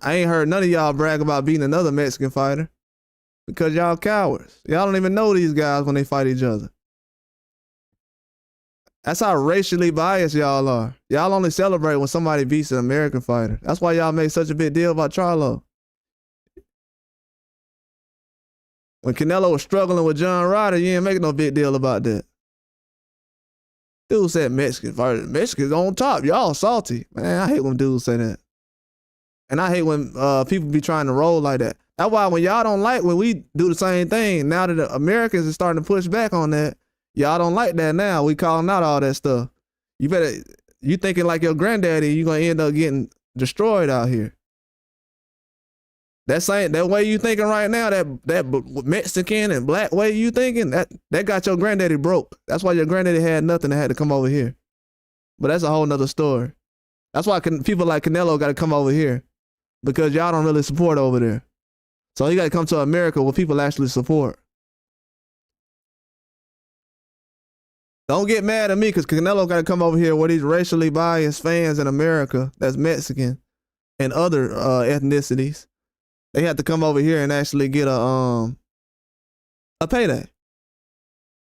I ain't heard none of y'all brag about beating another Mexican fighter because y'all cowards. Y'all don't even know these guys when they fight each other. That's how racially biased y'all are. Y'all only celebrate when somebody beats an American fighter. That's why y'all make such a big deal about Charlo. When Canelo was struggling with John Ryder, you ain't making no big deal about that. Dude said Mexican fighters. Mexicans on top. Y'all salty. Man, I hate when dudes say that. And I hate when people be trying to roll like that. That's why when y'all don't like when we do the same thing, now that the Americans are starting to push back on that, y'all don't like that now. We calling out all that stuff. You thinking like your granddaddy, you gonna end up getting destroyed out here. That way you thinking right now, that Mexican and black way you thinking, that got your granddaddy broke. That's why your granddaddy had nothing and had to come over here. But that's a whole nother story. That's why people like Canelo got to come over here. Because y'all don't really support over there. So you got to come to America where people actually support. Don't get mad at me because Canelo got to come over here where these racially biased fans in America that's Mexican and other ethnicities. They have to come over here and actually get a payday.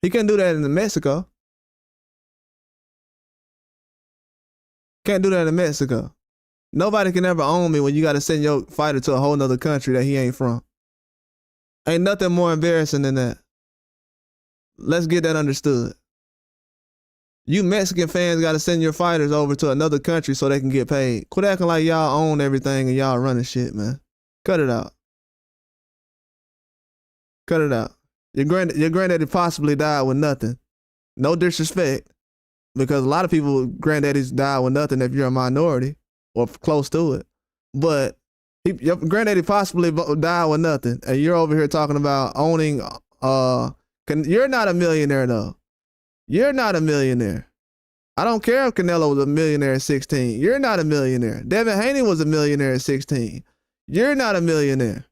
He couldn't do that in Mexico. Can't do that in Mexico. Nobody can ever own me when you got to send your fighter to a whole nother country that he ain't from. Ain't nothing more embarrassing than that. Let's get that understood. You Mexican fans got to send your fighters over to another country so they can get paid. Quit acting like y'all own everything and y'all running shit, man. Cut it out. Cut it out. Your granddaddy possibly died with nothing. No disrespect. because a lot of people, granddaddies die with nothing if you're a minority or close to it. But your granddaddy possibly died with nothing, and you're over here talking about owning. You're not a millionaire though. You're not a millionaire. I don't care if Canelo was a millionaire at 16. You're not a millionaire. Devin Haney was a millionaire at 16. You're not a millionaire.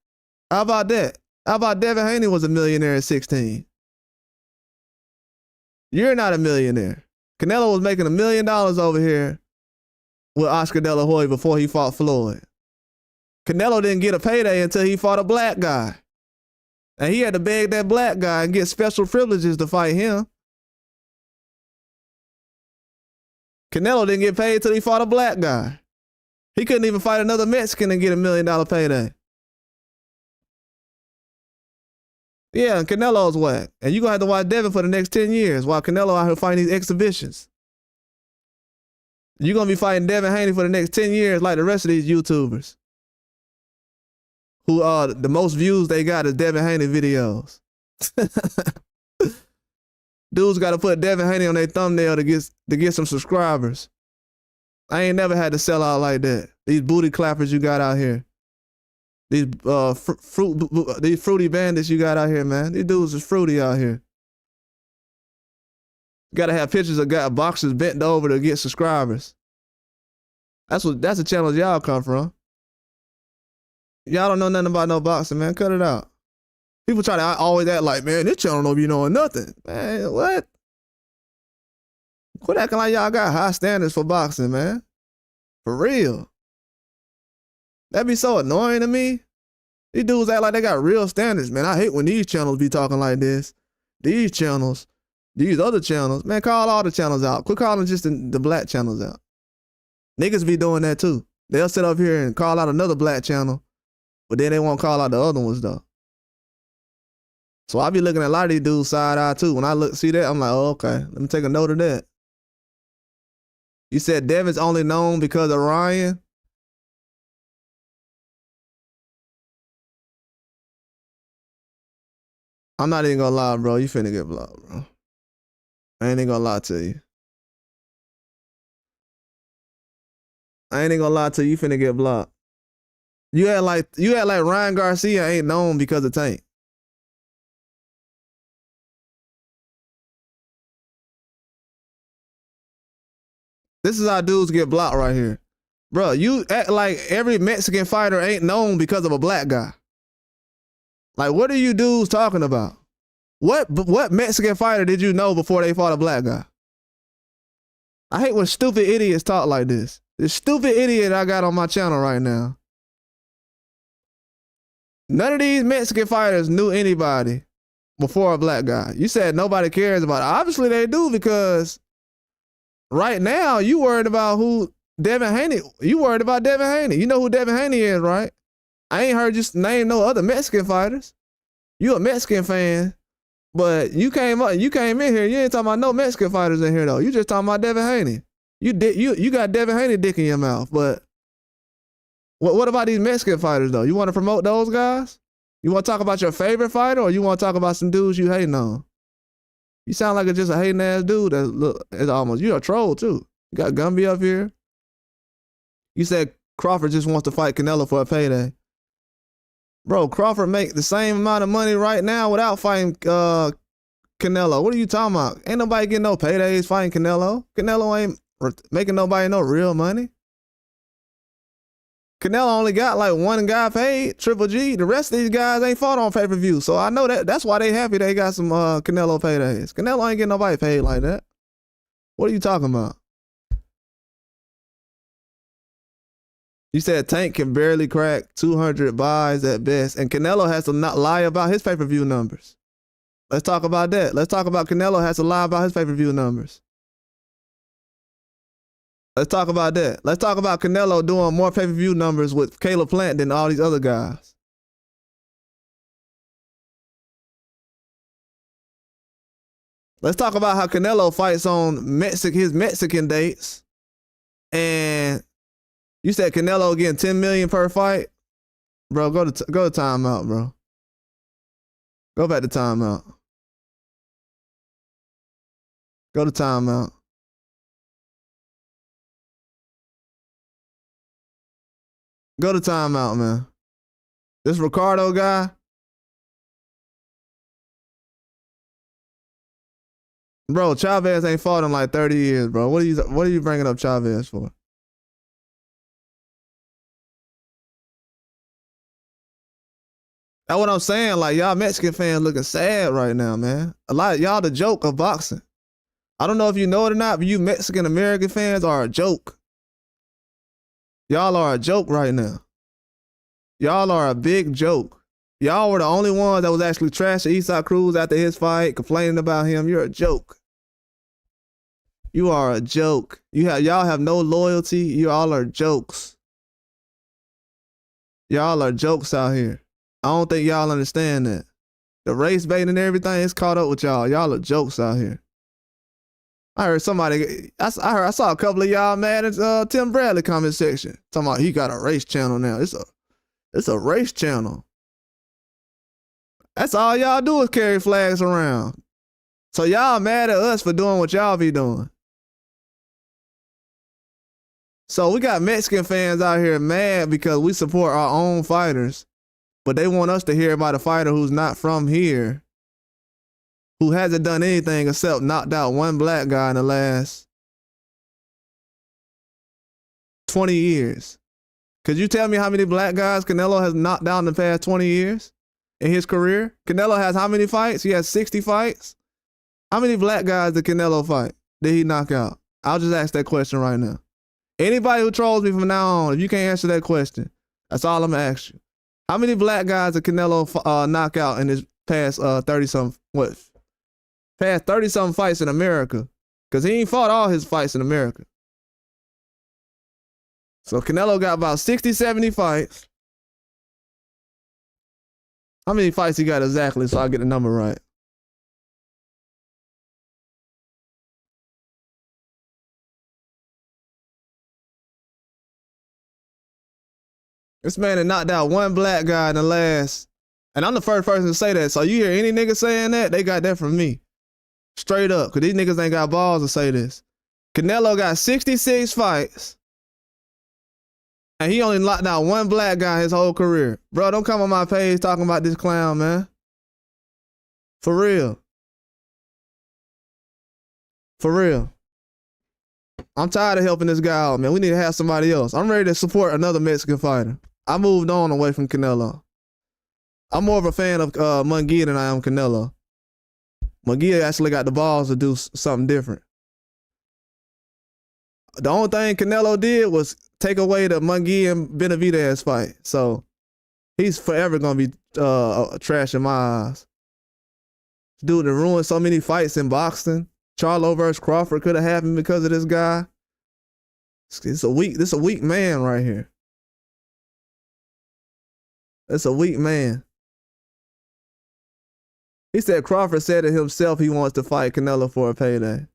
How about that? How about Devin Haney was a millionaire at 16? You're not a millionaire. Canelo was making $1 million over here with Oscar De La Hoya before he fought Floyd. Canelo didn't get a payday until he fought a black guy. And he had to beg that black guy and get special privileges to fight him. Canelo didn't get paid till he fought a black guy. He couldn't even fight another Mexican and get $1 million payday. Yeah, and Canelo's whack. And you're going to have to watch Devin for the next 10 years while Canelo out here fighting these exhibitions. You're going to be fighting Devin Haney for the next 10 years like the rest of these YouTubers. Who the most views they got is Devin Haney videos. Dudes got to put Devin Haney on their thumbnail to get some subscribers. I ain't never had to sell out like that. These booty clappers you got out here. These these fruity bandits you got out here, man. These dudes is fruity out here. Got to have pictures of boxers bent over to get subscribers. That's the channels y'all come from. Y'all don't know nothing about no boxing, man. Cut it out. People try to always act like, man, this channel don't be knowing nothing. Man, what? Quit acting like y'all got high standards for boxing, man. For real. That'd be so annoying to me. These dudes act like they got real standards, man. I hate when these channels be talking like this. These channels, these other channels, man, call all the channels out. Quit calling just the black channels out. Niggas be doing that too. They'll sit up here and call out another black channel, but then they won't call out the other ones though. So I be looking at a lot of these dudes side eye too. When I see that, I'm like, oh, okay, let me take a note of that. You said Devin's only known because of Ryan? I'm not even gonna lie, bro. You finna get blocked, bro. I ain't even gonna lie to you. I ain't even gonna lie to you. You finna get blocked. You act like Ryan Garcia ain't known because of Tank. This is how dudes get blocked right here. Bro, you act like every Mexican fighter ain't known because of a black guy. Like, what are you dudes talking about? What Mexican fighter did you know before they fought a black guy? I hate when stupid idiots talk like this. This stupid idiot I got on my channel right now. None of these Mexican fighters knew anybody before a black guy. You said nobody cares about it. Obviously they do, because right now you worried about who Devin Haney. You worried about Devin Haney. You know who Devin Haney is, right? I ain't heard you name no other Mexican fighters. You a Mexican fan, but you came in here. You ain't talking about no Mexican fighters in here though. You just talking about Devin Haney. You got Devin Haney dick in your mouth. But what about these Mexican fighters though? You want to promote those guys? You want to talk about your favorite fighter, or you want to talk about some dudes you hating on? You sound like just a hating ass dude. You're a troll too. You got Gumby up here. You said Crawford just wants to fight Canelo for a payday. Bro, Crawford make the same amount of money right now without fighting Canelo. What are you talking about? Ain't nobody getting no paydays fighting Canelo. Canelo ain't making nobody no real money. Canelo only got like one guy paid, Triple G. The rest of these guys ain't fought on pay-per-view. So I know that's why they happy they got some Canelo paydays. Canelo ain't getting nobody paid like that. What are you talking about? You said Tank can barely crack 200 buys at best, and Canelo has to not lie about his pay-per-view numbers. Let's talk about that. Let's talk about Canelo has to lie about his pay-per-view numbers. Let's talk about that. Let's talk about Canelo doing more pay-per-view numbers with Caleb Plant than all these other guys. Let's talk about how Canelo fights on his Mexican dates, and you said Canelo getting $10 million per fight? Bro, go to timeout, bro. Go back to timeout. Go to timeout. Go to timeout, man. This Ricardo guy. Bro, Chavez ain't fought in like 30 years, bro. What are you bringing up Chavez for? That's what I'm saying. Like, y'all Mexican fans looking sad right now, man. A lot of y'all the joke of boxing. I don't know if you know it or not, but you Mexican American fans are a joke. Y'all are a joke right now. Y'all are a big joke. Y'all were the only ones that was actually trashing Isaac Cruz after his fight, complaining about him. You're a joke. You are a joke. Y'all have no loyalty. You all are jokes. Y'all are jokes out here. I don't think y'all understand that. The race bait and everything is caught up with y'all. Y'all are jokes out here. I heard somebody, I saw a couple of y'all mad at Tim Bradley comment section. Talking about he got a race channel now. It's a race channel. That's all y'all do is carry flags around. So y'all mad at us for doing what y'all be doing. So we got Mexican fans out here mad because we support our own fighters, but they want us to hear about a fighter who's not from here, who hasn't done anything except knocked out one black guy in the last 20 years. Could you tell me how many black guys Canelo has knocked down in the past 20 years in his career? Canelo has how many fights? He has 60 fights. How many black guys did Canelo fight? Did he knock out? I'll just ask that question right now. Anybody who trolls me from now on, if you can't answer that question, that's all I'm gonna ask you. How many black guys did Canelo knock out in his past 30-something fights in America? Because he ain't fought all his fights in America. So Canelo got about 60, 70 fights. How many fights he got exactly so I get the number right? This man had knocked out one black guy in the last, and I'm the first person to say that. So you hear any nigga saying that, they got that from me. Straight up, because these niggas ain't got balls to say this. Canelo got 66 fights, and he only knocked out one black guy his whole career. Bro, don't come on my page talking about this clown, man. For real. For real. I'm tired of helping this guy out, man. We need to have somebody else. I'm ready to support another Mexican fighter. I moved on away from Canelo. I'm more of a fan of Munguia than I am Canelo. Munguia actually got the balls to do something different. The only thing Canelo did was take away the Munguia and Benavidez fight. So he's forever going to be trash in my eyes. Dude that ruined so many fights in boxing. Charlo versus Crawford could have happened because of this guy. This a weak man right here. It's a weak man. He said Crawford said it himself he wants to fight Canelo for a payday.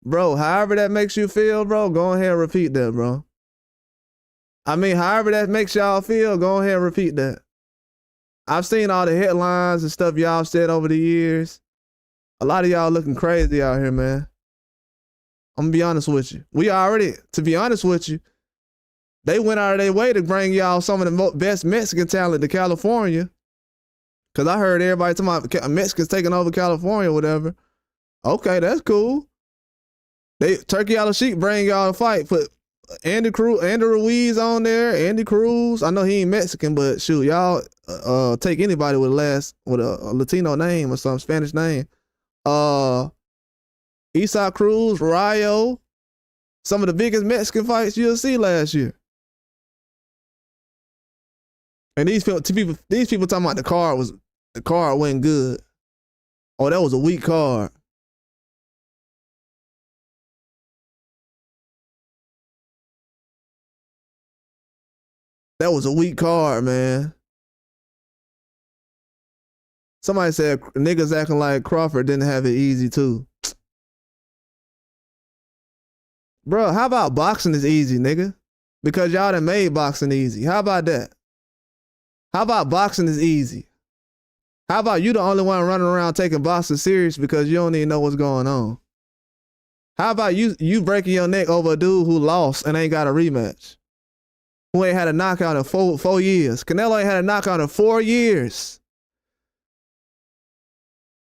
Bro, however that makes you feel, bro, go ahead and repeat that, bro. I mean, however that makes y'all feel, go ahead and repeat that. I've seen all the headlines and stuff y'all said over the years. A lot of y'all looking crazy out here, man. I'm gonna be honest with you. To be honest with you, they went out of their way to bring y'all some of the best Mexican talent to California. Cause I heard everybody talking about Mexicans taking over California or whatever. Okay, that's cool. Turkey Out of Sheep bring y'all a fight. Put Andy Ruiz on there. Andy Cruz. I know he ain't Mexican, but shoot, y'all take anybody with a Latino name or some Spanish name. Isaac Cruz, Rayo, some of the biggest Mexican fights you'll see last year. And these people talking about the card went good. Oh, that was a weak card. That was a weak card, man. Somebody said niggas acting like Crawford didn't have it easy too. Bro, how about boxing is easy, nigga? Because y'all done made boxing easy. How about that? How about boxing is easy? How about you the only one running around taking boxing serious because you don't even know what's going on? How about you breaking your neck over a dude who lost and ain't got a rematch? who ain't had a knockout in four years. Canelo ain't had a knockout in 4 years.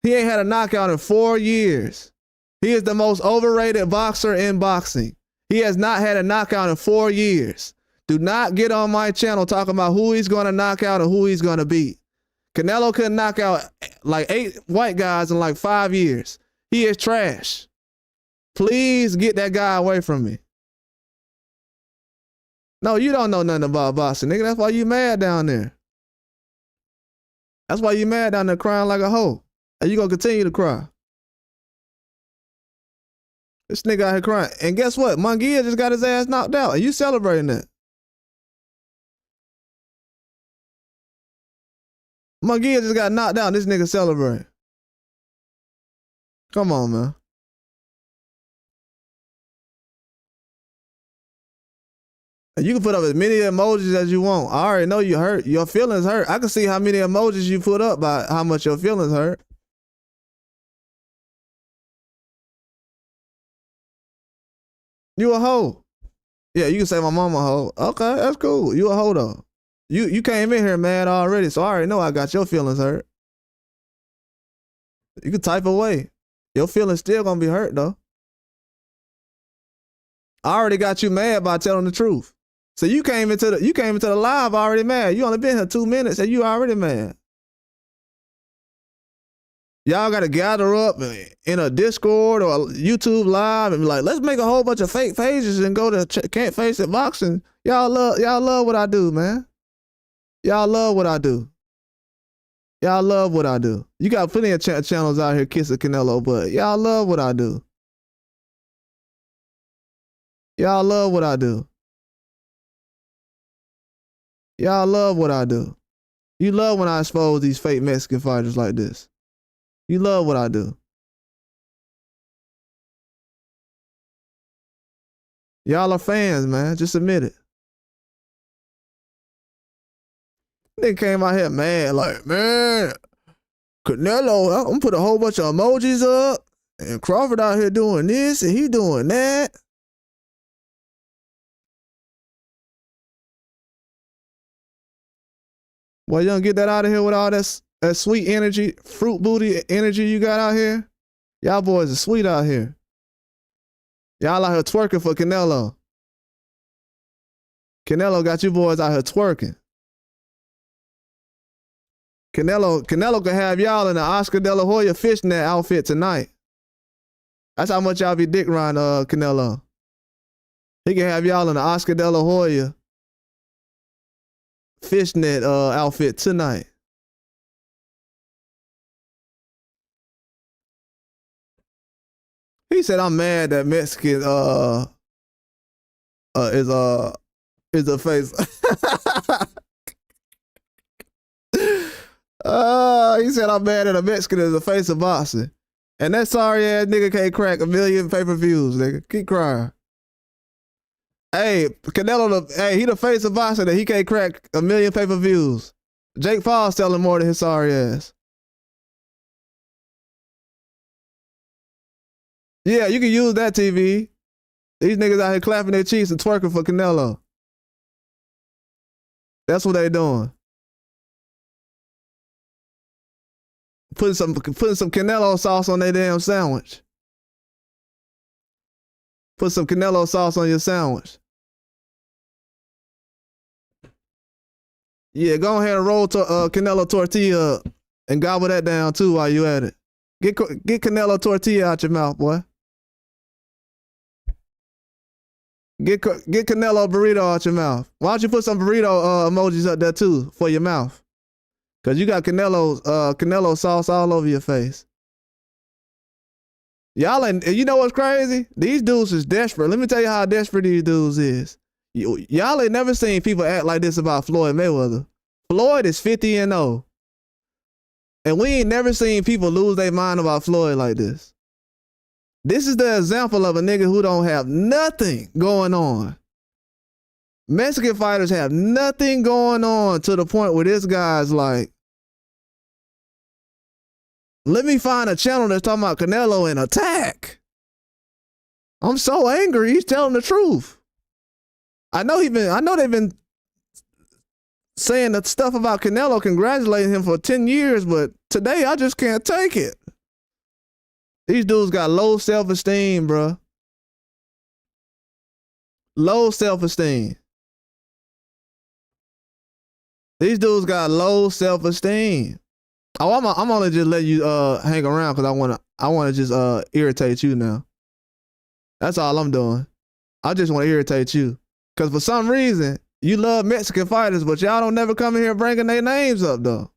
He ain't had a knockout in 4 years. He is the most overrated boxer in boxing. He has not had a knockout in 4 years. Do not get on my channel talking about who he's going to knock out and who he's going to beat. Canelo couldn't knock out like 8 white guys in like 5 years. He is trash. Please get that guy away from me. No, you don't know nothing about boxing, nigga. That's why you mad down there. That's why you mad down there crying like a hoe. And you gonna continue to cry. This nigga out here crying. And guess what? Munguia just got his ass knocked out. And you celebrating that. Munguia just got knocked out. This nigga celebrating. Come on, man. And you can put up as many emojis as you want. I already know you hurt. Your feelings hurt. I can see how many emojis you put up by how much your feelings hurt. You a hoe. Yeah, you can say my mama a hoe. Okay, that's cool. You a hoe though. You came in here mad already, so I already know I got your feelings hurt. You can type away. Your feelings still gonna be hurt though. I already got you mad by telling the truth. So you came into the live already mad. You only been here 2 minutes and you already mad. Y'all gotta gather up in a Discord or a YouTube live and be like, let's make a whole bunch of fake pages and go to Can't Face It Boxing. Y'all love what I do, man. Y'all love what I do. Y'all love what I do. You got plenty of channels out here kissing Canelo, but y'all love what I do. Y'all love what I do. Y'all love what I do. You love when I expose these fake Mexican fighters like this. You love what I do. Y'all are fans, man. Just admit it. Nigga came out here mad, like, man, Canelo, I'm gonna put a whole bunch of emojis up, and Crawford out here doing this, and he doing that. Well, you don't get that out of here with all that sweet energy, fruit booty energy you got out here. Y'all boys are sweet out here. Y'all out here twerking for Canelo. Canelo got you boys out here twerking. Canelo can have y'all in the Oscar De La Hoya fishnet outfit tonight. That's how much y'all be dick riding Canelo. He can have y'all in the Oscar De La Hoya fishnet outfit tonight. He said, I'm mad that Mexican is a face. He said, I'm mad that a Mexican is a face of boxing. And that sorry ass nigga can't crack 1 million pay-per-views, nigga. Keep crying. Hey, Canelo, he the face of boxing that he can't crack 1 million pay-per-views. Jake Paul's selling more than his sorry ass. Yeah, you can use that TV. These niggas out here clapping their cheeks and twerking for Canelo. That's what they doing. Putting some Canelo sauce on their damn sandwich. Put some Canelo sauce on your sandwich. Yeah, go ahead and roll Canelo tortilla up and gobble that down too while you at it. Get Canelo tortilla out your mouth, boy. Get Canelo burrito out your mouth. Why don't you put some burrito emojis up there too for your mouth? Cause you got Canelo sauce all over your face. Y'all ain't, you know what's crazy? These dudes is desperate. Let me tell you how desperate these dudes is. Y'all ain't never seen people act like this about Floyd Mayweather. Floyd is 50-0. And we ain't never seen people lose their mind about Floyd like this. This is the example of a nigga who don't have nothing going on. Mexican fighters have nothing going on to the point where this guy's like, let me find a channel that's talking about Canelo and attack. I'm so angry. He's telling the truth. I know they've been saying the stuff about Canelo, congratulating him for 10 years, but today I just can't take it. These dudes got low self-esteem, bro. Low self-esteem. These dudes got low self-esteem. Oh, I'm only just letting you hang around because I wanna just irritate you now. That's all I'm doing. I just want to irritate you. Because for some reason, you love Mexican fighters, but y'all don't never come in here bringing their names up, though.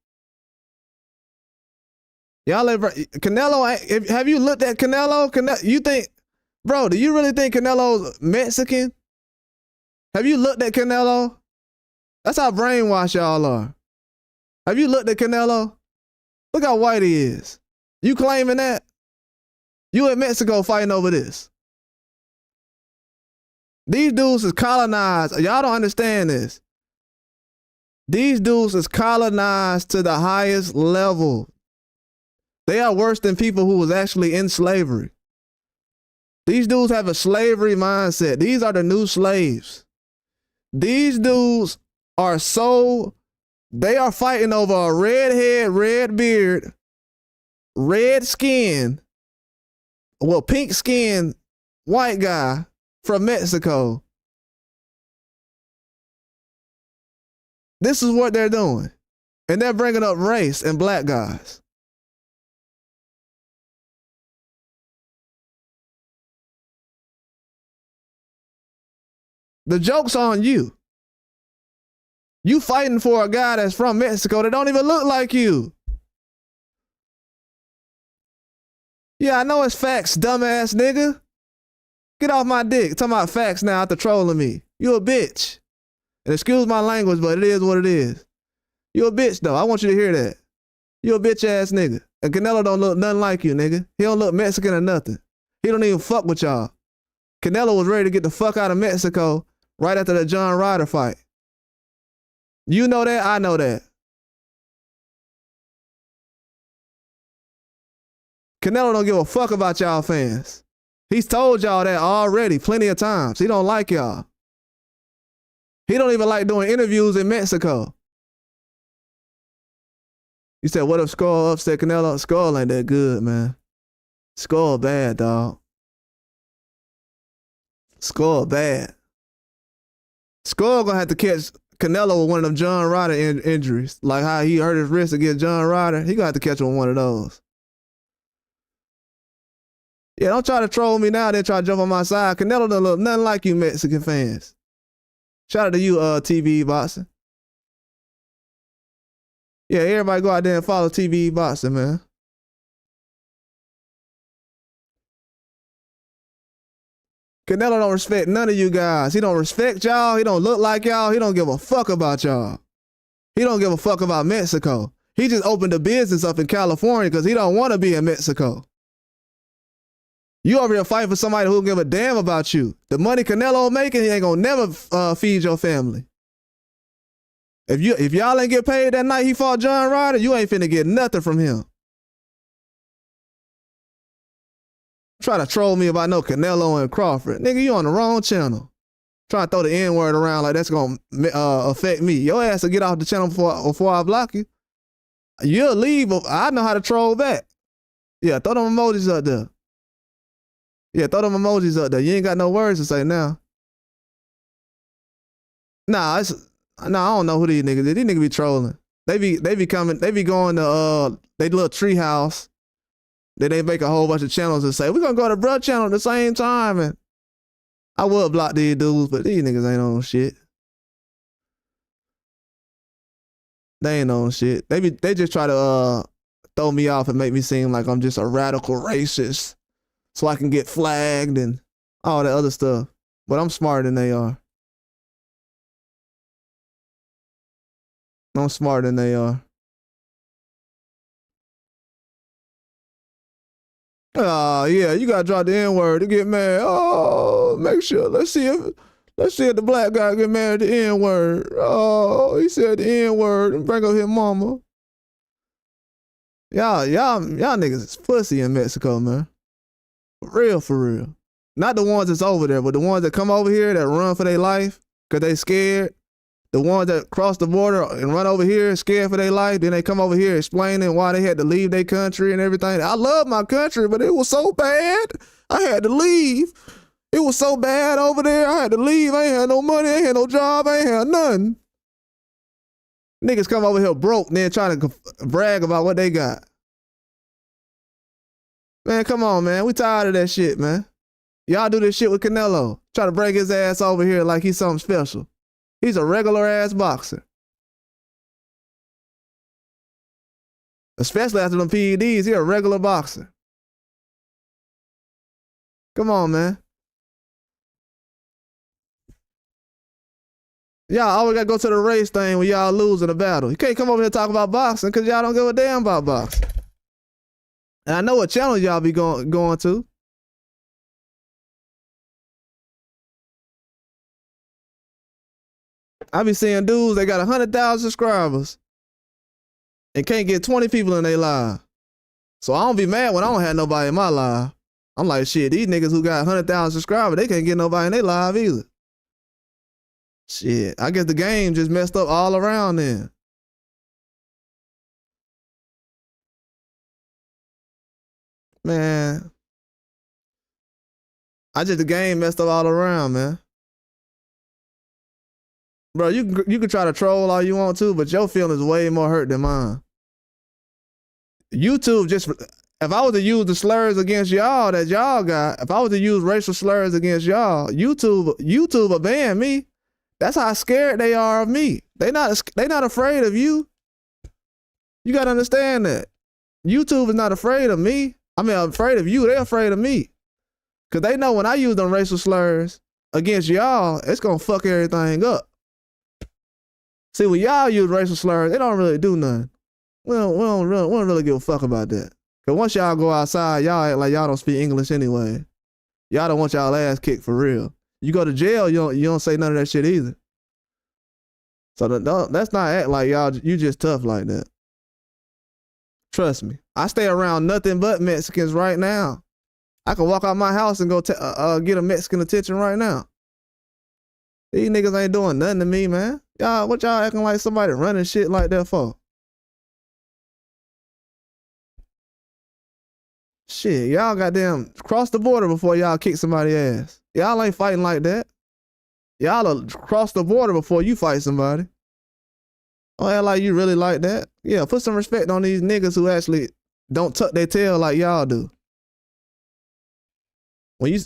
Y'all ever, Canelo, have you looked at Canelo? You think, bro, do you really think Canelo's Mexican? Have you looked at Canelo? That's how brainwashed y'all are. Have you looked at Canelo? Look how white he is. You claiming that? You in Mexico fighting over this. These dudes is colonized. Y'all don't understand this. These dudes is colonized to the highest level. They are worse than people who was actually in slavery. These dudes have a slavery mindset. These are the new slaves. These dudes are they are fighting over a red head, red beard, red skin, pink skin, white guy from Mexico. This is what they're doing. And they're bringing up race and black guys. The joke's on you. You fighting for a guy that's from Mexico that don't even look like you. Yeah, I know it's facts, dumbass nigga. Get off my dick. Talking about facts now after trolling me. You a bitch. And excuse my language, but it is what it is. You a bitch, though. I want you to hear that. You a bitch-ass nigga. And Canelo don't look nothing like you, nigga. He don't look Mexican or nothing. He don't even fuck with y'all. Canelo was ready to get the fuck out of Mexico right after the John Ryder fight. You know that, I know that. Canelo don't give a fuck about y'all fans. He's told y'all that already plenty of times. He don't like y'all. He don't even like doing interviews in Mexico. You said, what if Skull upset Canelo? Skull ain't that good, man. Skull bad, dog. Skull bad. Skull gonna have to catch Canelo with one of them John Ryder injuries. Like how he hurt his wrist against John Ryder. He gonna have to catch him with one of those. Yeah, don't try to troll me now, then try to jump on my side. Canelo don't look nothing like you Mexican fans. Shout out to you, TV Boxing. Yeah, everybody go out there and follow TV Boxing, man. Canelo don't respect none of you guys. He don't respect y'all. He don't look like y'all. He don't give a fuck about y'all. He don't give a fuck about Mexico. He just opened a business up in California because he don't want to be in Mexico. You over here fighting for somebody who don't give a damn about you. The money Canelo making, he ain't gonna never feed your family. If y'all ain't get paid that night he fought John Ryder, you ain't finna get nothing from him. Try to troll me about no Canelo and Crawford. Nigga, you on the wrong channel. Try to throw the N-word around like that's gonna affect me. Your ass will get off the channel before I block you. You'll leave, but I know how to troll back. Yeah, throw them emojis up there. Yeah, throw them emojis up there. You ain't got no words to say now. Nah, I don't know who these niggas is. These niggas be trolling. They be going to they little tree house. Then they make a whole bunch of channels and say, we're gonna go to bruh channel at the same time. And I would block these dudes, but these niggas ain't on shit. They ain't on shit. They just try to throw me off and make me seem like I'm just a radical racist so I can get flagged and all that other stuff. But I'm smarter than they are. I'm smarter than they are. Oh, yeah, you gotta drop the N-word to get mad. Oh, make sure. Let's see if the black guy get mad at the N-word. Oh, he said the N-word and bring up his mama. Y'all niggas is pussy in Mexico, man. For real. Not the ones that's over there, but the ones that come over here that run for their life because they scared. The ones that cross the border and run over here scared for their life, then they come over here explaining why they had to leave their country and everything. I love my country, but it was so bad. I had to leave. It was so bad over there. I had to leave. I ain't had no money. I ain't had no job. I ain't had nothing. Niggas come over here broke, then trying to brag about what they got. Man, come on, man. We tired of that shit, man. Y'all do this shit with Canelo. Try to bring his ass over here like he's something special. He's a regular ass boxer. Especially after them PEDs, he a regular boxer. Come on, man. Y'all always gotta go to the race thing when y'all lose in a battle. You can't come over here and talk about boxing because y'all don't give a damn about boxing. And I know what channel y'all be going to. I be seeing dudes, they got 100,000 subscribers and can't get 20 people in their live. So I don't be mad when I don't have nobody in my live. I'm like, shit, these niggas who got 100,000 subscribers, they can't get nobody in their live either. Shit, I guess the game just messed up all around then. Man. The game messed up all around, man. Bro, you can try to troll all you want to, but your feelings way more hurt than mine. YouTube just, if I was to use the slurs against y'all that y'all got, if I was to use racial slurs against y'all, YouTube will ban me. That's how scared they are of me. They not afraid of you. You gotta understand that. YouTube is not afraid of me. I mean, I'm afraid of you. They're afraid of me. Cause they know when I use them racial slurs against y'all, it's gonna fuck everything up. See, when y'all use racial slurs, they don't really do nothing. We don't really give a fuck about that. Cause once y'all go outside, y'all act like y'all don't speak English anyway. Y'all don't want y'all ass kicked for real. You go to jail, you don't say none of that shit either. So let's not act like you just tough like that. Trust me. I stay around nothing but Mexicans right now. I can walk out my house and go get a Mexican attention right now. These niggas ain't doing nothing to me, man. Y'all, what y'all acting like somebody running shit like that for? Shit, y'all goddamn cross the border before y'all kick somebody's ass. Y'all ain't fighting like that. Y'all cross the border before you fight somebody. Oh, act like you really like that. Yeah, put some respect on these niggas who actually don't tuck their tail like y'all do. When you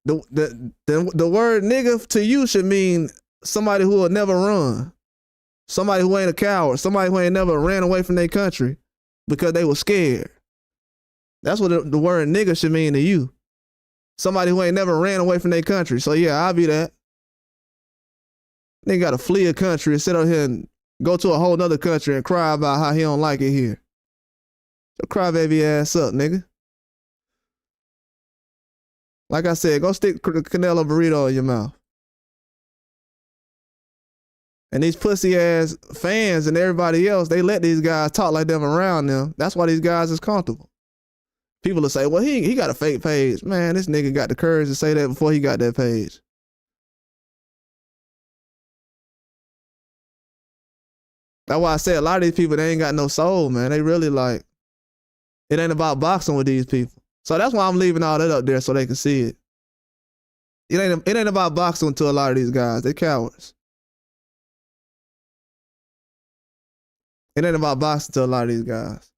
the word nigga to you should mean somebody who will never run. Somebody who ain't a coward. Somebody who ain't never ran away from their country because they were scared. That's what the word nigga should mean to you. Somebody who ain't never ran away from their country. So yeah, I'll be that. Nigga gotta flee a country and sit out here and go to a whole nother country and cry about how he don't like it here. So crybaby ass up, nigga. Like I said, go stick the Canelo burrito in your mouth. And these pussy ass fans and everybody else, they let these guys talk like them around them. That's why these guys is comfortable. People will say, well, he got a fake page. Man, this nigga got the courage to say that before he got that page. That's why I say a lot of these people, they ain't got no soul, man. They really like, it ain't about boxing with these people. So that's why I'm leaving all that up there so they can see it. It ain't about boxing to a lot of these guys. They cowards. It ain't about boxing to a lot of these guys.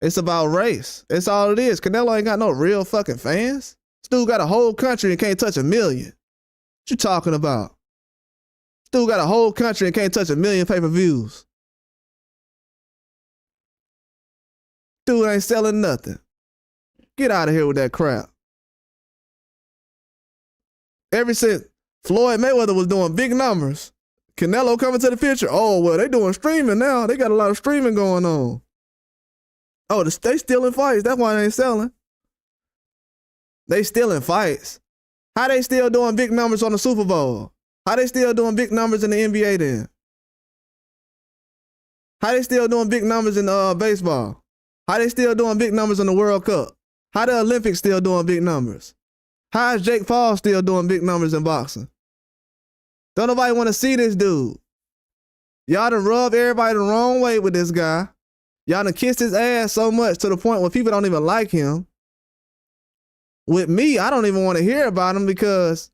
It's about race. It's all it is. Canelo ain't got no real fucking fans. This dude got a whole country and can't touch 1 million. What you talking about? This dude got a whole country and can't touch 1 million pay-per-views. Dude ain't selling nothing. Get out of here with that crap. Ever since Floyd Mayweather was doing big numbers, Canelo coming to the picture, oh, well, they doing streaming now. They got a lot of streaming going on. Oh, they still in fights. That's why they ain't selling. They still in fights. How they still doing big numbers on the Super Bowl? How they still doing big numbers in the NBA then? How they still doing big numbers in baseball? How they still doing big numbers in the World Cup? How the Olympics still doing big numbers? How is Jake Paul still doing big numbers in boxing? Don't nobody want to see this dude. Y'all done rub everybody the wrong way with this guy. Y'all done kissed his ass so much to the point where people don't even like him. With me, I don't even want to hear about him because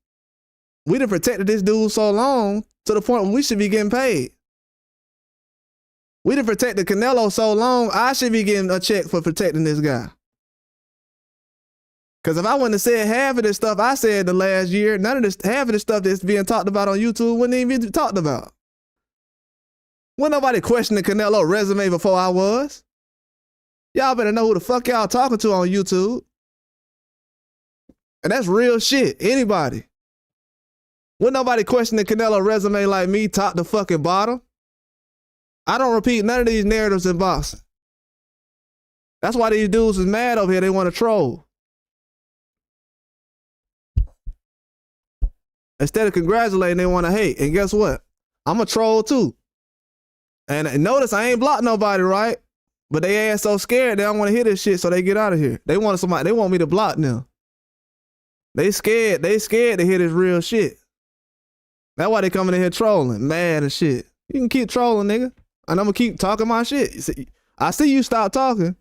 we done protected this dude so long to the point where we should be getting paid. We done protected Canelo so long, I should be getting a check for protecting this guy. Because if I wouldn't have said half of this stuff I said the last year, half of this stuff that's being talked about on YouTube wouldn't even be talked about. Wasn't nobody questioning Canelo resume before I was. Y'all better know who the fuck y'all talking to on YouTube. And that's real shit. Anybody. Wasn't nobody questioning Canelo resume like me, top to fucking bottom. I don't repeat none of these narratives in boxing. That's why these dudes is mad over here. They want to troll. Instead of congratulating, they want to hate. And guess what? I'm a troll too. And notice I ain't blocked nobody, right? But they ass so scared they don't want to hear this shit, so they get out of here. They want me to block them. They scared to hear this real shit. That's why they coming in here trolling, mad and shit. You can keep trolling, nigga. And I'm gonna keep talking my shit. I see you stop talking.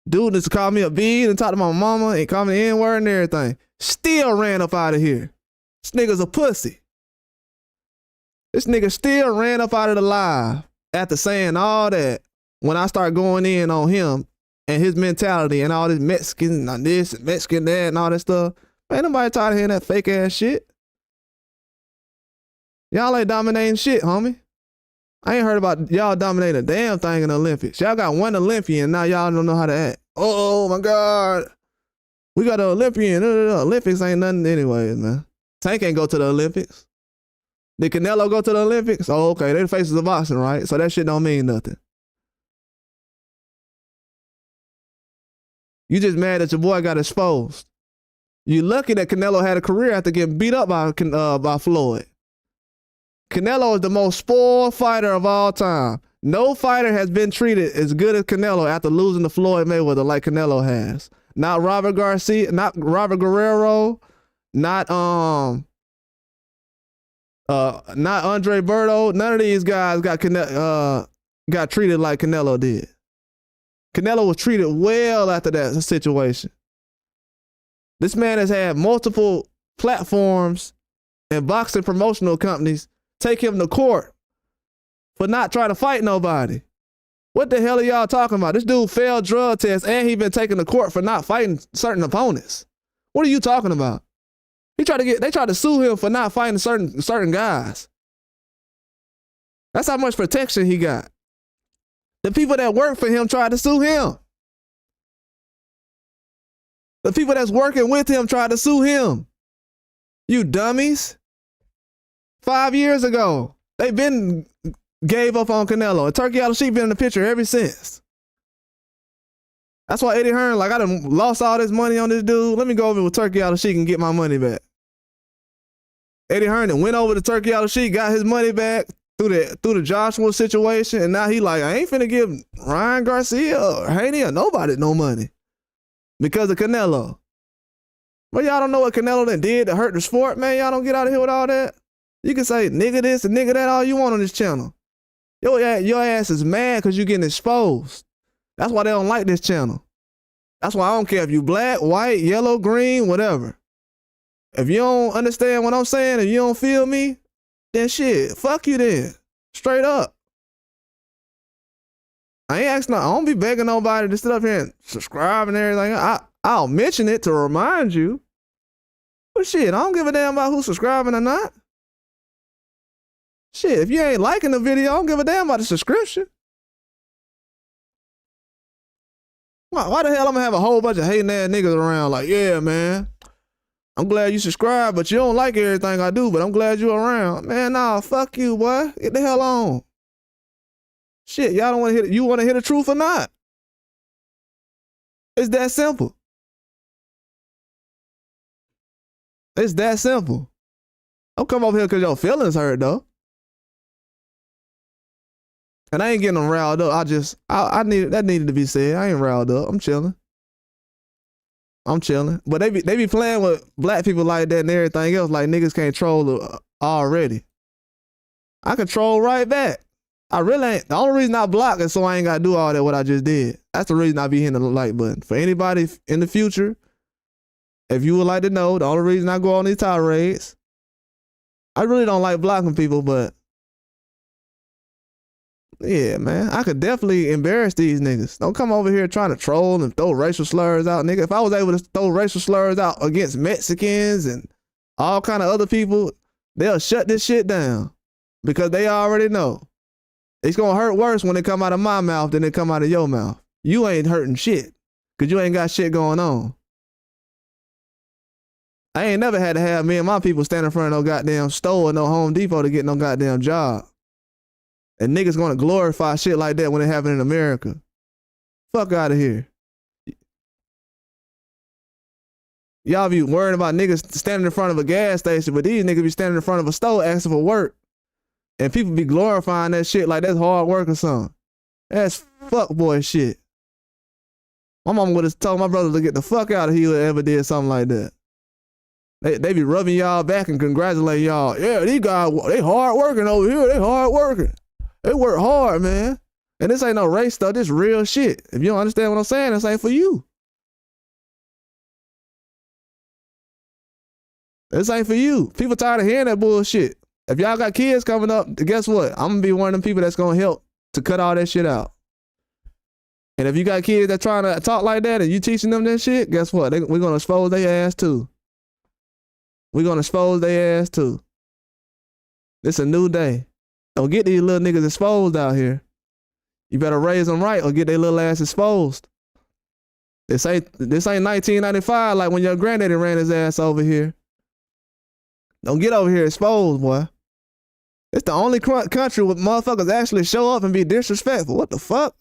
Dude just called me a bead and talked to my mama and called me the N-word and everything. Still ran up out of here. This nigga's a pussy. This nigga still ran up out of the live after saying all that when I start going in on him and his mentality and all this Mexican and this and Mexican that and all that stuff. Ain't nobody tired of hearing that fake ass shit. Y'all ain't dominating shit, homie. I ain't heard about y'all dominating a damn thing in the Olympics. Y'all got one Olympian, now y'all don't know how to act. Oh my God. We got an Olympian. Olympics ain't nothing anyways, man. Tank ain't go to the Olympics. Did Canelo go to the Olympics? Oh, okay. They're the faces of boxing, right? So that shit don't mean nothing. You just mad that your boy got exposed. You lucky that Canelo had a career after getting beat up by Floyd. Canelo is the most spoiled fighter of all time. No fighter has been treated as good as Canelo after losing to Floyd Mayweather like Canelo has. Not Robert Garcia, not Robert Guerrero, not Andre Berto. None of these guys got treated like Canelo did. Canelo was treated well after that situation. This man has had multiple platforms and boxing promotional companies take him to court for not trying to fight nobody. What the hell are y'all talking about? This dude failed drug tests and he been taken to court for not fighting certain opponents. What are you talking about? They tried to sue him for not fighting certain guys. That's how much protection he got. The people that work for him tried to sue him. The people that's working with him tried to sue him. You dummies. 5 years ago, they been gave up on Canelo. And Turkey Al Sheik been in the picture ever since. That's why Eddie Hearn, like, I done lost all this money on this dude. Let me go over with Turkey Al Sheik and get my money back. Eddie Hearn then went over to Turkey Al Sheik, got his money back through the Joshua situation, and now he like, I ain't finna give Ryan Garcia or Haney or nobody no money because of Canelo. But y'all don't know what Canelo done did to hurt the sport, man. Y'all don't get out of here with all that. You can say nigga this and nigga that all you want on this channel. Your ass is mad because you getting exposed. That's why they don't like this channel. That's why I don't care if you black, white, yellow, green, whatever. If you don't understand what I'm saying, if you don't feel me, then shit, fuck you then. Straight up. I ain't asking, I don't be begging nobody to sit up here and subscribe and everything. I'll mention it to remind you. But shit, I don't give a damn about who's subscribing or not. Shit, if you ain't liking the video, I don't give a damn about the subscription. Why the hell I'm gonna have a whole bunch of hating ass niggas around like, yeah, man, I'm glad you subscribe, but you don't like everything I do, but I'm glad you around. Man, nah, fuck you, boy. Get the hell on. Shit, y'all don't want to hear it. You want to hear the truth or not? It's that simple. It's that simple. Don't come over here because your feelings hurt, though. And I ain't getting them riled up. That needed to be said. I ain't riled up. I'm chilling. But they be playing with black people like that and everything else, like niggas can't troll already. I control right back. I really ain't. The only reason I block is so I ain't got to do all that what I just did. That's the reason I be hitting the like button. For anybody in the future, if you would like to know, the only reason I go on these tirades, I really don't like blocking people, but yeah, man, I could definitely embarrass these niggas. Don't come over here trying to troll and throw racial slurs out, nigga. If I was able to throw racial slurs out against Mexicans and all kind of other people, they'll shut this shit down because they already know. It's gonna hurt worse when it come out of my mouth than it come out of your mouth. You ain't hurting shit because you ain't got shit going on. I ain't never had to have me and my people stand in front of no goddamn store or no Home Depot to get no goddamn job. And niggas gonna glorify shit like that when it happen in America. Fuck out of here. Y'all be worried about niggas standing in front of a gas station, but these niggas be standing in front of a store asking for work. And people be glorifying that shit like that's hard work or something. That's fuckboy shit. My mama would have told my brother to get the fuck out of here if he ever did something like that. They be rubbing y'all back and congratulating y'all. Yeah, these guys, they hard working over here. They hard working. They work hard, man. And this ain't no race stuff. This real shit. If you don't understand what I'm saying, this ain't for you. This ain't for you. People tired of hearing that bullshit. If y'all got kids coming up, guess what? I'm gonna be one of them people that's gonna help to cut all that shit out. And if you got kids that trying to talk like that and you teaching them that shit, guess what? We're gonna expose their ass too. We're gonna expose their ass too. This a new day. Don't get these little niggas exposed out here. You better raise them right or get their little ass exposed. This ain't 1995 like when your granddaddy ran his ass over here. Don't get over here exposed, boy. It's the only country where motherfuckers actually show up and be disrespectful. What the fuck?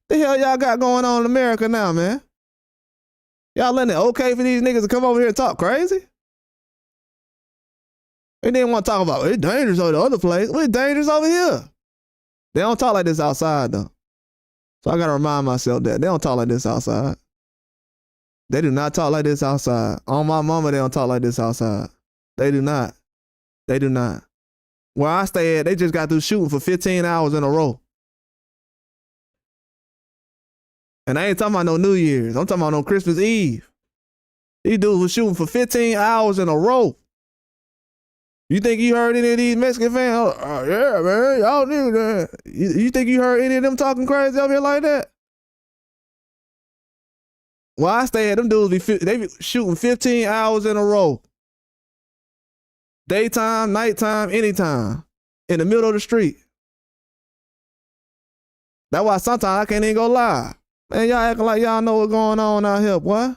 The hell y'all got going on in America now, man? Y'all letting it okay for these niggas to come over here and talk crazy? They didn't want to talk about it's dangerous over the other place. It's dangerous over here. They don't talk like this outside, though. So I got to remind myself that. They don't talk like this outside. They do not talk like this outside. On my mama, they don't talk like this outside. They do not. They do not. Where I stay at, they just got through shooting for 15 hours in a row. And I ain't talking about no New Year's. I'm talking about no Christmas Eve. These dudes was shooting for 15 hours in a row. You think you heard any of these Mexican fans? Oh, yeah, man, y'all knew that. You think you heard any of them talking crazy over here like that? Well, I stay at them dudes, they be shooting 15 hours in a row. Daytime, nighttime, anytime. In the middle of the street. That's why sometimes I can't even go live. Man, y'all acting like y'all know what's going on out here, boy.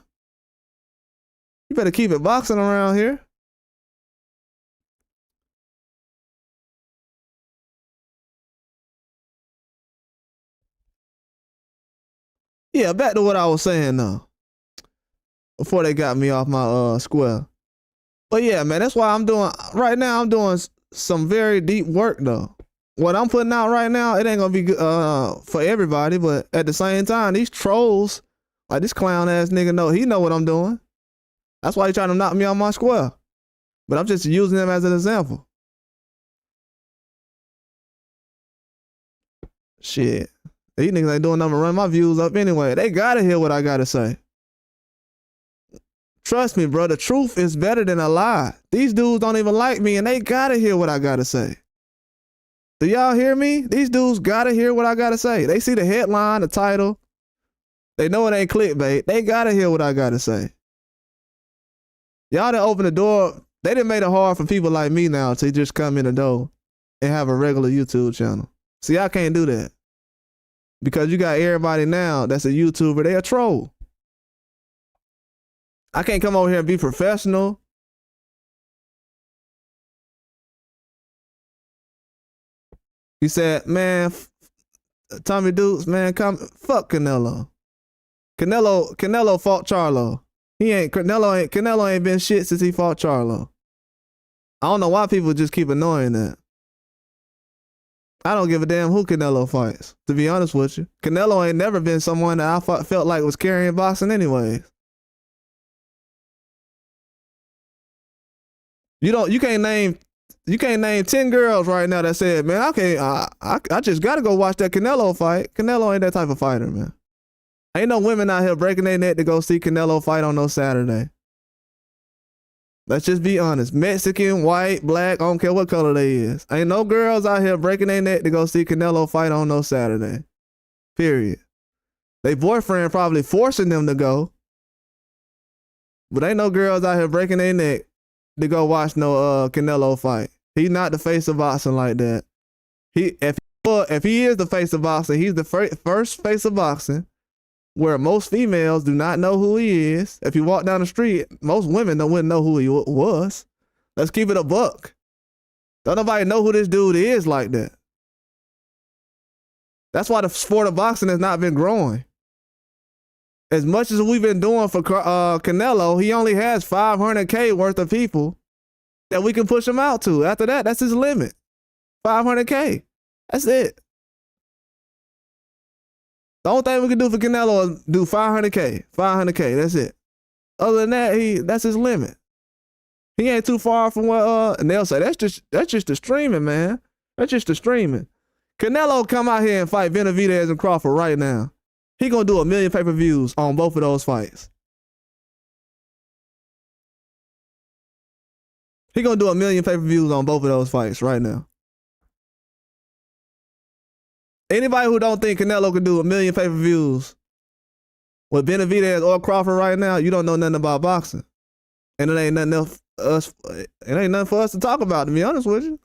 You better keep it boxing around here. Yeah, back to what I was saying though. Before they got me off my square. But yeah, man, that's why I'm doing some very deep work though. What I'm putting out right now, it ain't gonna be for everybody, but at the same time, these trolls, like this clown ass nigga he know what I'm doing. That's why he trying to knock me off my square. But I'm just using them as an example. Shit. These niggas ain't doing nothing to run my views up anyway. They gotta hear what I gotta say. Trust me, bro, the truth is better than a lie. These dudes don't even like me and they gotta hear what I gotta say. Do y'all hear me? These dudes gotta hear what I gotta say. They see the headline, the title. They know it ain't clickbait. They gotta hear what I gotta say. Y'all done open the door. They done made it hard for people like me now to just come in the door and have a regular YouTube channel. See, I can't do that. Because you got everybody now that's a YouTuber, they a troll. I can't come over here and be professional. He said, man, Tommy Dukes, man, fuck Canelo. Canelo fought Charlo. Canelo ain't been shit since he fought Charlo. I don't know why people just keep annoying that. I don't give a damn who Canelo fights, to be honest with you. Canelo ain't never been someone that I felt like was carrying boxing anyways. You can't name You can't name 10 girls right now that said, man, I just got to go watch that Canelo fight. Canelo ain't that type of fighter, man. Ain't no women out here breaking their neck to go see Canelo fight on no Saturday. Let's just be honest. Mexican, white, black, I don't care what color they is. Ain't no girls out here breaking their neck to go see Canelo fight on no Saturday. Period. They boyfriend probably forcing them to go. But ain't no girls out here breaking their neck to go watch no Canelo fight. He's not the face of boxing like that. If he is the face of boxing, he's the first face of boxing where most females do not know who he is. If you walk down the street, most women wouldn't know who he was. Let's keep it a buck. Don't nobody know who this dude is like that. That's why the sport of boxing has not been growing. As much as we've been doing for Canelo, he only has 500K worth of people that we can push him out to. After that, that's his limit. 500K. That's it. The only thing we can do for Canelo is do 500K. 500K, that's it. Other than that, that's his limit. He ain't too far from what and they'll say that's just the streaming, man. That's just the streaming. Canelo come out here and fight Benavidez and Crawford right now. He gonna do 1 million pay-per-views on both of those fights. He gonna do 1 million pay-per-views on both of those fights right now. Anybody who don't think Canelo can do 1 million pay-per-views with Benavidez or Crawford right now, you don't know nothing about boxing. And it ain't nothing else it ain't nothing for us to talk about, to be honest with you.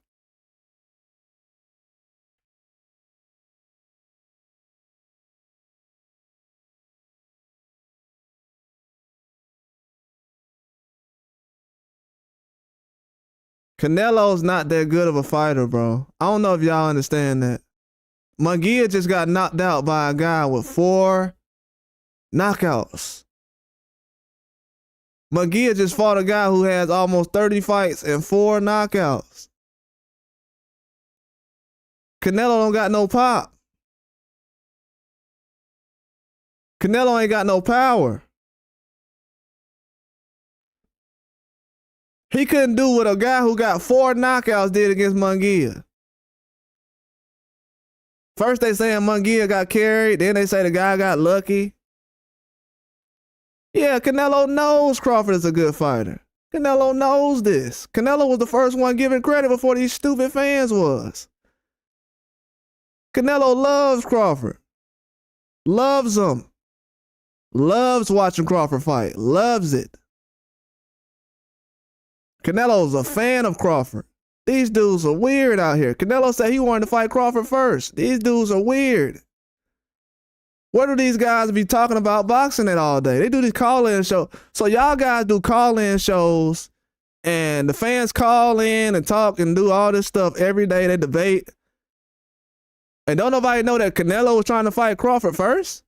Canelo's not that good of a fighter, bro. I don't know if y'all understand that. Munguia just got knocked out by a guy with 4 knockouts. Munguia just fought a guy who has almost 30 fights and 4 knockouts. Canelo don't got no pop. Canelo ain't got no power. He couldn't do what a guy who got 4 knockouts did against Munguia. First they saying Munguia got carried, then they say the guy got lucky. Yeah, Canelo knows Crawford is a good fighter. Canelo knows this. Canelo was the first one giving credit before these stupid fans was. Canelo loves Crawford. Loves him. Loves watching Crawford fight. Loves it. Canelo's a fan of Crawford. These dudes are weird out here. Canelo said he wanted to fight Crawford first. These dudes are weird. What do these guys be talking about boxing at all day? They do these call-in shows. So y'all guys do call-in shows and the fans call in and talk and do all this stuff every day. They debate. And don't nobody know that Canelo was trying to fight Crawford first?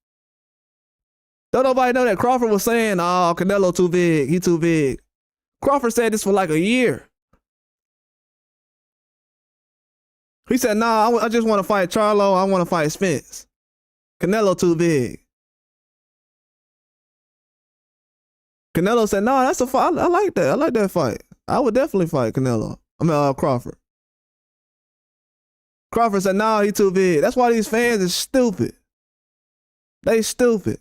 Don't nobody know that Crawford was saying, oh, Canelo too big. He too big. Crawford said this for like a year. He said, nah, I just want to fight Charlo. I want to fight Spence. Canelo too big. Canelo said, no, that's a fight. I like that. I like that fight. I would definitely fight Canelo. Crawford. Crawford said, no, he too big. That's why these fans is stupid. They stupid.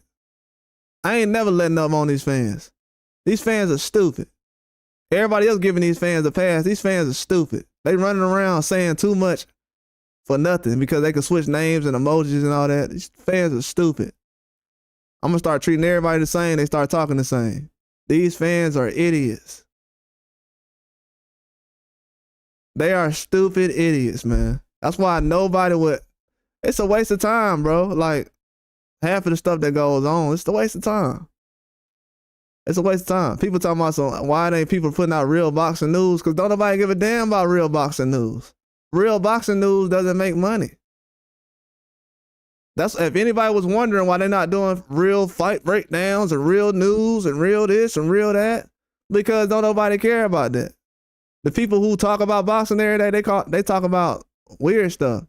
I ain't never letting up on these fans. These fans are stupid. Everybody else giving these fans a pass. These fans are stupid. They running around saying too much for nothing because they can switch names and emojis and all that. These fans are stupid. I'm going to start treating everybody the same. They start talking the same. These fans are idiots. They are stupid idiots, man. That's why nobody would. It's a waste of time, bro. Like, half of the stuff that goes on, it's a waste of time. It's a waste of time. People talking about why ain't people putting out real boxing news? Because don't nobody give a damn about real boxing news. Real boxing news doesn't make money. That's if anybody was wondering why they're not doing real fight breakdowns and real news and real this and real that, because don't nobody care about that. The people who talk about boxing every day, they talk about weird stuff.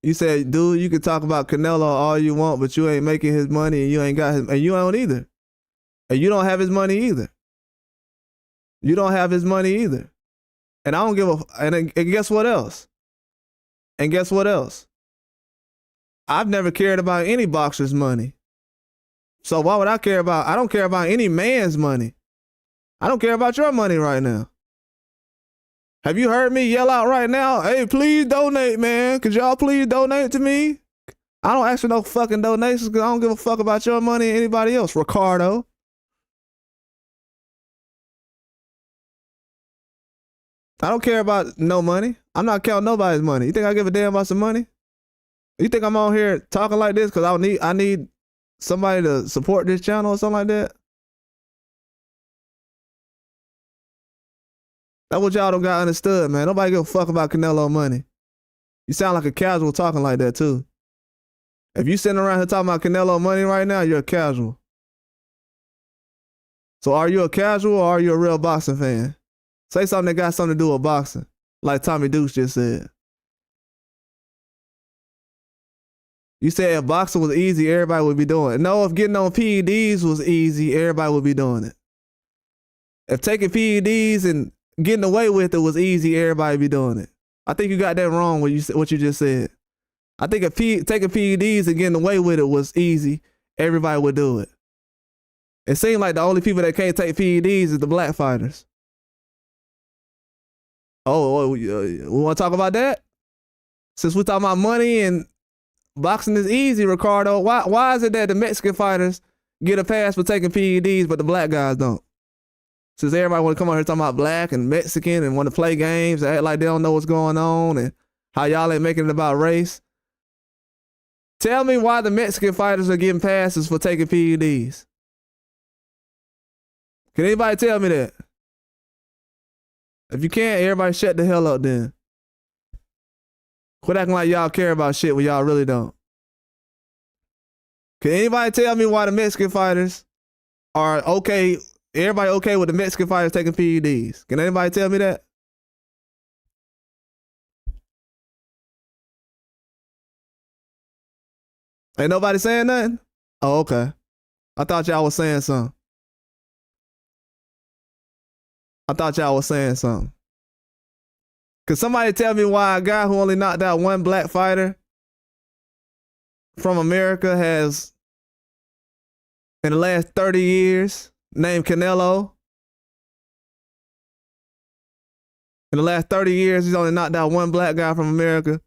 You said, dude, you can talk about Canelo all you want, but you ain't making his money and you ain't got his, and you don't either. And you don't have his money either. You don't have his money either. And I don't give a, and guess what else? And guess what else? I've never cared about any boxer's money. So why would I care about, I don't care about any man's money. I don't care about your money right now. Have you heard me yell out right now? Hey, please donate, man. Could y'all please donate to me? I don't ask for no fucking donations because I don't give a fuck about your money or anybody else, Ricardo. I don't care about no money. I'm not counting nobody's money. You think I give a damn about some money? You think I'm on here talking like this because I need somebody to support this channel or something like that? That's what y'all don't got understood, man. Nobody give a fuck about Canelo money. You sound like a casual talking like that too. If you sitting around here talking about Canelo money right now, you're a casual. So are you a casual or are you a real boxing fan? Say something that got something to do with boxing, like Tommy Dukes just said. You said if boxing was easy, everybody would be doing it. No, if getting on PEDs was easy, everybody would be doing it. If taking PEDs and getting away with it was easy, everybody be doing it. I think you got that wrong what you just said. I think if taking PEDs and getting away with it was easy, everybody would do it. It seems like the only people that can't take PEDs is the black fighters. Oh, we want to talk about that? Since we're talking about money and boxing is easy, Ricardo, why is it that the Mexican fighters get a pass for taking PEDs, but the black guys don't? Since everybody want to come out here talking about black and Mexican and want to play games, act like they don't know what's going on and how y'all ain't making it about race. Tell me why the Mexican fighters are getting passes for taking PEDs. Can anybody tell me that? If you can't, everybody shut the hell up then. Quit acting like y'all care about shit when y'all really don't. Can anybody tell me why the Mexican fighters are okay, everybody okay with the Mexican fighters taking PEDs? Can anybody tell me that? Ain't nobody saying nothing? Oh, okay. I thought y'all was saying something. Could somebody tell me why a guy who only knocked out one black fighter from America has, in the last 30 years, named Canelo? In the last 30 years, he's only knocked out one black guy from America.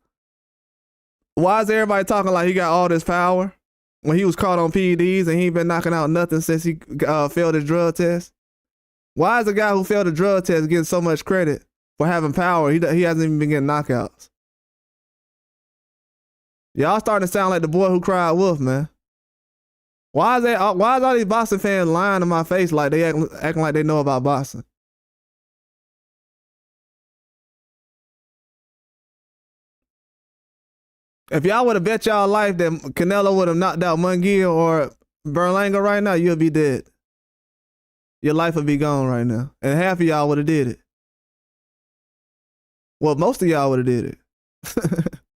Why is everybody talking like he got all this power when he was caught on PEDs and he ain't been knocking out nothing since he failed his drug test? Why is a guy who failed a drug test getting so much credit for having power? He hasn't even been getting knockouts. Y'all starting to sound like the boy who cried wolf, man. Why is all these boxing fans lying to my face like they acting like they know about boxing? If y'all would have bet y'all life that Canelo would have knocked out Munguia or Berlanga right now, you'll be dead. Your life would be gone right now. And half of y'all would have did it. Well, most of y'all would have did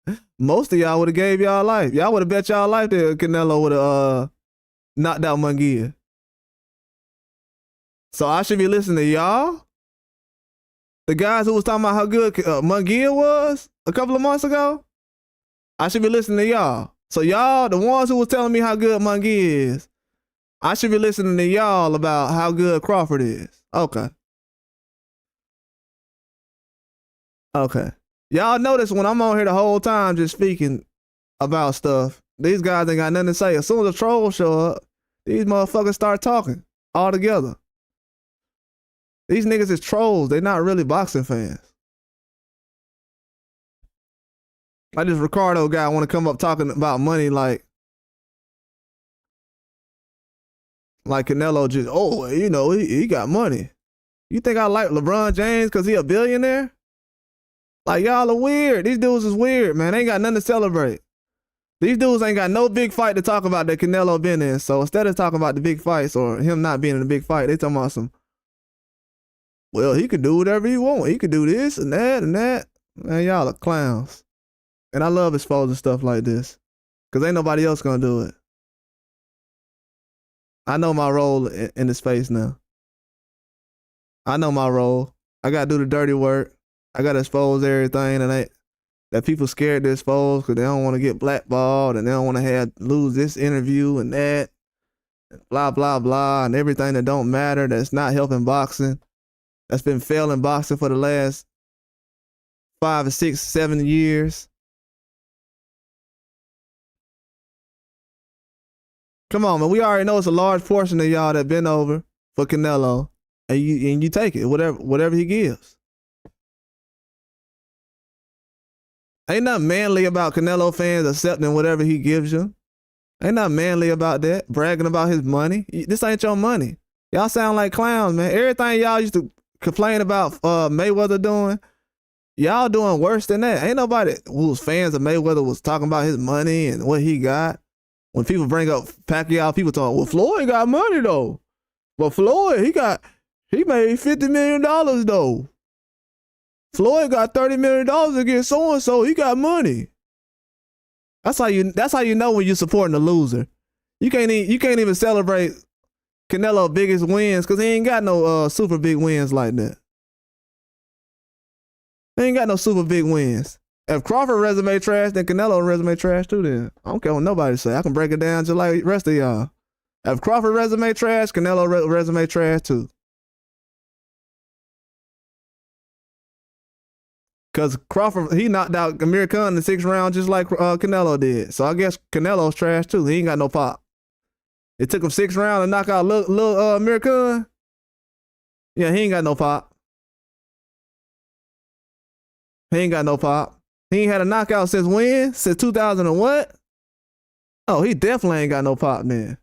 it. Most of y'all would have gave y'all life. Y'all would have bet y'all life that Canelo would have knocked out Munguia. So I should be listening to y'all? The guys who was talking about how good Munguia was a couple of months ago? I should be listening to y'all. So y'all, the ones who was telling me how good Munguia is, I should be listening to y'all about how good Crawford is. Okay. Okay. Y'all notice when I'm on here the whole time just speaking about stuff, these guys ain't got nothing to say. As soon as the trolls show up, these motherfuckers start talking all together. These niggas is trolls. They're not really boxing fans. Like this Ricardo guy want to come up talking about money like Canelo just, oh, you know, he got money. You think I like LeBron James because he a billionaire? Like, y'all are weird. These dudes is weird, man. They ain't got nothing to celebrate. These dudes ain't got no big fight to talk about that Canelo been in. So instead of talking about the big fights or him not being in a big fight, they talking about some, well, he could do whatever he want. He could do this and that and that. Man, y'all are clowns. And I love exposing stuff like this because ain't nobody else gonna do it. I know my role in this space now. I know my role. I gotta do the dirty work. I gotta expose everything that people scared to expose because they don't want to get blackballed and they don't want to lose this interview and that, blah blah blah, and everything that don't matter that's not helping boxing. That's been failing boxing for the last 5 or 6, 7 years. Come on, man. We already know it's a large portion of y'all that been over for Canelo, and you take it, whatever he gives. Ain't nothing manly about Canelo fans accepting whatever he gives you. Ain't nothing manly about that, bragging about his money. This ain't your money. Y'all sound like clowns, man. Everything y'all used to complain about Mayweather doing, y'all doing worse than that. Ain't nobody who was fans of Mayweather was talking about his money and what he got. When people bring up Pacquiao, people talking, well, Floyd got money though. But Floyd, he made $50 million though. Floyd got $30 million against so-and-so. He got money. That's how you know when you're supporting a loser. You can't even celebrate Canelo's biggest wins because he ain't got no super big wins like that. He ain't got no super big wins. If Crawford resume trash, then Canelo resume trash too then. I don't care what nobody say. I can break it down just like the rest of y'all. If Crawford resume trash, Canelo resume trash too. Because Crawford, he knocked out Amir Khan in the 6th round just like Canelo did. So I guess Canelo's trash too. He ain't got no pop. It took him 6 rounds to knock out little Amir Khan. Yeah, he ain't got no pop. He ain't got no pop. He ain't had a knockout since when? Since 2000 and what? Oh, he definitely ain't got no pop then.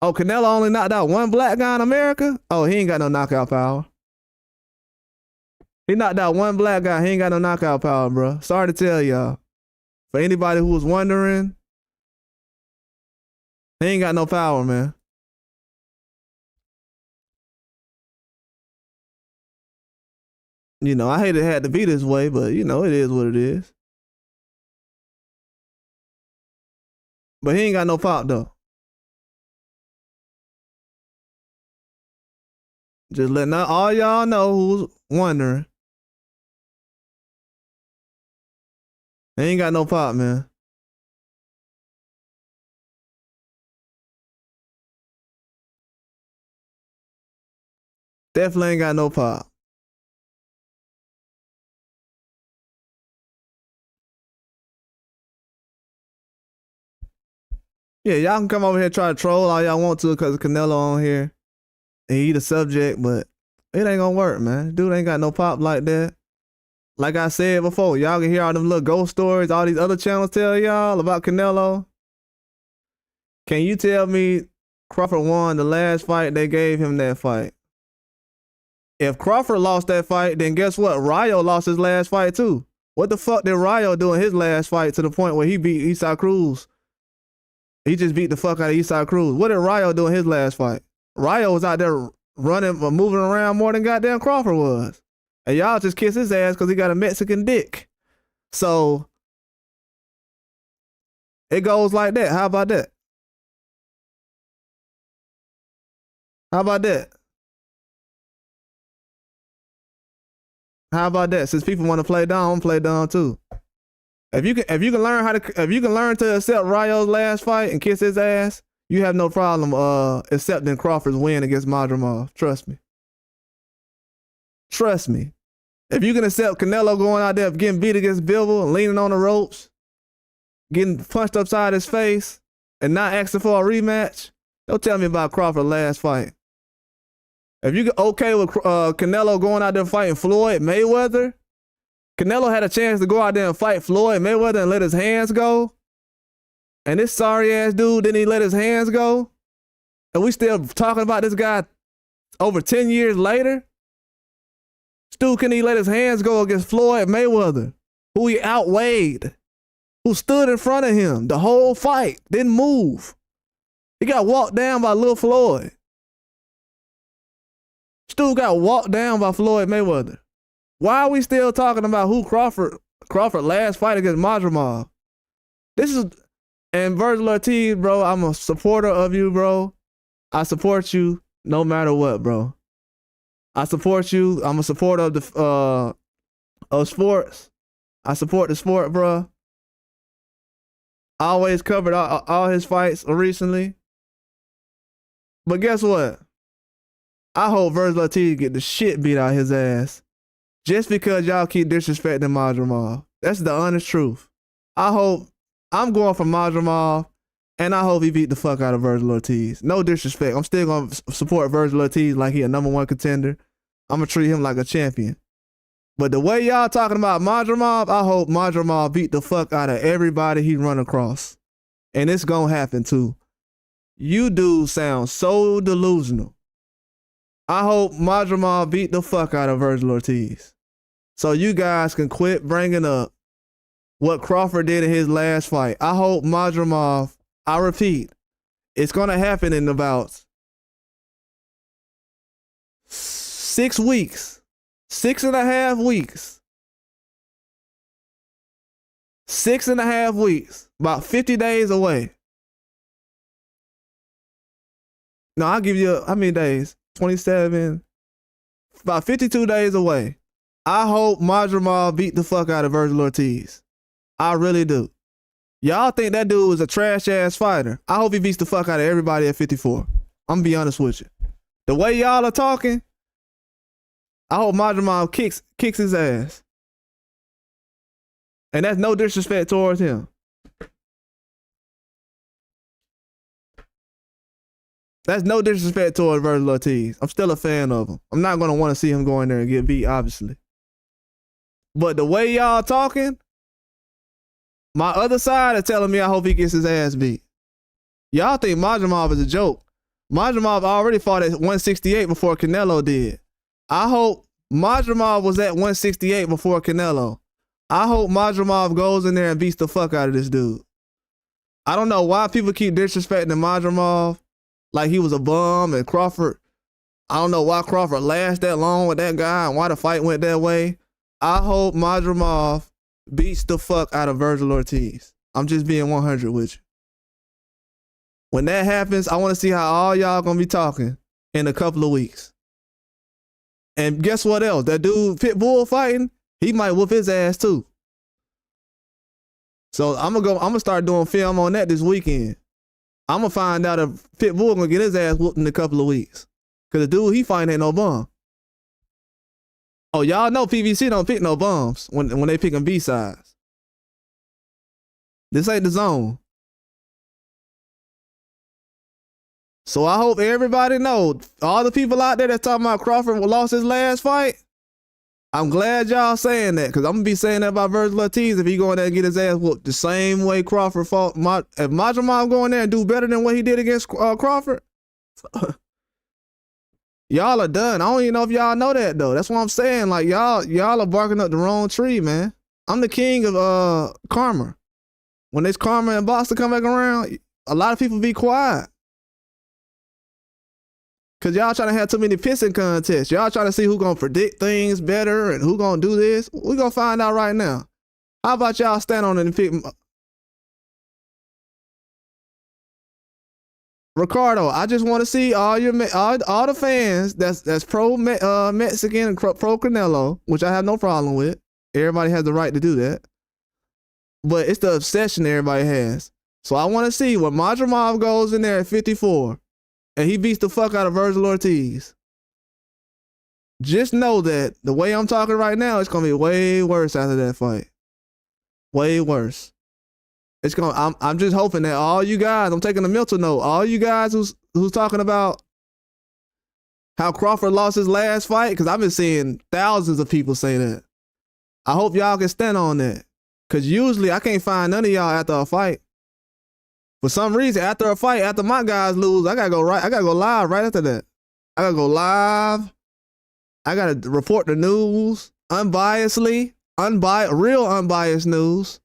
Oh, Canelo only knocked out one black guy in America? Oh, he ain't got no knockout power. He knocked out one black guy. He ain't got no knockout power, bro. Sorry to tell y'all. For anybody who was wondering, he ain't got no power, man. You know, I hate it had to be this way, but you know, it is what it is. But he ain't got no pop though. Just letting all y'all know who's wondering. He ain't got no pop, man. Definitely ain't got no pop. Yeah, y'all can come over here and try to troll all y'all want to because Canelo on here. And he the subject, but it ain't gonna work, man. Dude ain't got no pop like that. Like I said before, y'all can hear all them little ghost stories all these other channels tell y'all about Canelo. Can you tell me Crawford won the last fight they gave him that fight? If Crawford lost that fight, then guess what? Rayo lost his last fight too. What the fuck did Rayo do in his last fight to the point where he beat Isaac Cruz? He just beat the fuck out of Isaac Cruz. What did Rayo do in his last fight? Rayo was out there running or moving around more than goddamn Crawford was. And y'all just kiss his ass because he got a Mexican dick. So it goes like that. How about that? How about that? How about that? Since people want to play dumb, I'm gonna play dumb too. If you can learn to accept Rayo's last fight and kiss his ass, you have no problem accepting Crawford's win against Madrimov. Trust me. Trust me. If you can accept Canelo going out there getting beat against Bivol and leaning on the ropes, getting punched upside his face, and not asking for a rematch, don't tell me about Crawford's last fight. If you get okay with Canelo going out there fighting Floyd Mayweather, Canelo had a chance to go out there and fight Floyd Mayweather and let his hands go. And this sorry ass dude didn't even let his hands go. And we still talking about this guy over 10 years later. Stu couldn't even let his hands go against Floyd Mayweather, who he outweighed, who stood in front of him the whole fight, didn't move. He got walked down by Lil Floyd. Stu got walked down by Floyd Mayweather. Why are we still talking about who Crawford last fight against Madrimov? This is, and Virgil Ortiz, bro, I'm a supporter of you, bro. I support you no matter what, bro. I support you. I'm a supporter of the of sports. I support the sport, bro. I always covered all his fights recently. But guess what? I hope Vergil Ortiz get the shit beat out his ass just because y'all keep disrespecting Madrimov. That's the honest truth. I'm going for Madrimov, and I hope he beat the fuck out of Vergil Ortiz. No disrespect. I'm still going to support Vergil Ortiz like he a #1 contender. I'm going to treat him like a champion. But the way y'all talking about Madrimov, I hope Madrimov beat the fuck out of everybody he run across. And it's going to happen too. You dudes sound so delusional. I hope Madrimov beat the fuck out of Vergil Ortiz. So you guys can quit bringing up what Crawford did in his last fight. I hope Madrimov, I repeat, it's going to happen in about 6 weeks. 6.5 weeks. 6.5 weeks. About 50 days away. No, I'll give you, how many days? 27. About 52 days away. I hope Madrimov beat the fuck out of Vergil Ortiz. I really do. Y'all think that dude is a trash-ass fighter. I hope he beats the fuck out of everybody at 54. I'm gonna be honest with you. The way y'all are talking, I hope Madrimov kicks his ass. And that's no disrespect towards him. That's no disrespect towards Vergil Ortiz. I'm still a fan of him. I'm not going to want to see him go in there and get beat, obviously. But the way y'all talking, my other side is telling me I hope he gets his ass beat. Y'all think Madrimov is a joke. Madrimov already fought at 168 before Canelo did. I hope Madrimov was at 168 before Canelo. I hope Madrimov goes in there and beats the fuck out of this dude. I don't know why people keep disrespecting Madrimov like he was a bum, and Crawford, I don't know why Crawford lasted that long with that guy and why the fight went that way. I hope Madrimov beats the fuck out of Vergil Ortiz. I'm just being 100 with you. When that happens, I want to see how all y'all gonna be talking in a couple of weeks. And guess what else? That dude Pitbull fighting, he might whoop his ass too. So I'm gonna start doing film on that this weekend. I'm gonna find out if Pitbull gonna get his ass whooped in a couple of weeks. Cause the dude he fighting ain't no bum. Oh, y'all know PVC don't pick no bums when they picking B-sides. This ain't the zone. So I hope everybody know, all the people out there that talking about Crawford lost his last fight, I'm glad y'all saying that, because I'm going to be saying that about Vergil Ortiz if he go in there and get his ass whooped the same way Crawford fought. If Madrimov go in there and do better than what he did against Crawford, y'all are done. I don't even know if y'all know that, though. That's what I'm saying. Like, y'all are barking up the wrong tree, man. I'm the king of karma. When there's karma and boxing come back around, a lot of people be quiet. Because y'all trying to have too many pissing contests. Y'all trying to see who going to predict things better and who going to do this. We're going to find out right now. How about y'all stand on it and pick... Ricardo, I just want to see all the fans that's pro Mexican and pro Canelo, which I have no problem with. Everybody has the right to do that. But it's the obsession everybody has. So I want to see when Madrimov goes in there at 54 and he beats the fuck out of Vergil Ortiz. Just know that the way I'm talking right now, it's gonna be way worse after that fight. Way worse. It's gonna. I'm just hoping that all you guys, I'm taking a mental note. All you guys who's talking about how Crawford lost his last fight, because I've been seeing thousands of people say that. I hope y'all can stand on that, because usually I can't find none of y'all after a fight. For some reason, after a fight, after my guys lose, I gotta go live right after that. I gotta go live. I gotta report the news unbiasedly, real unbiased news.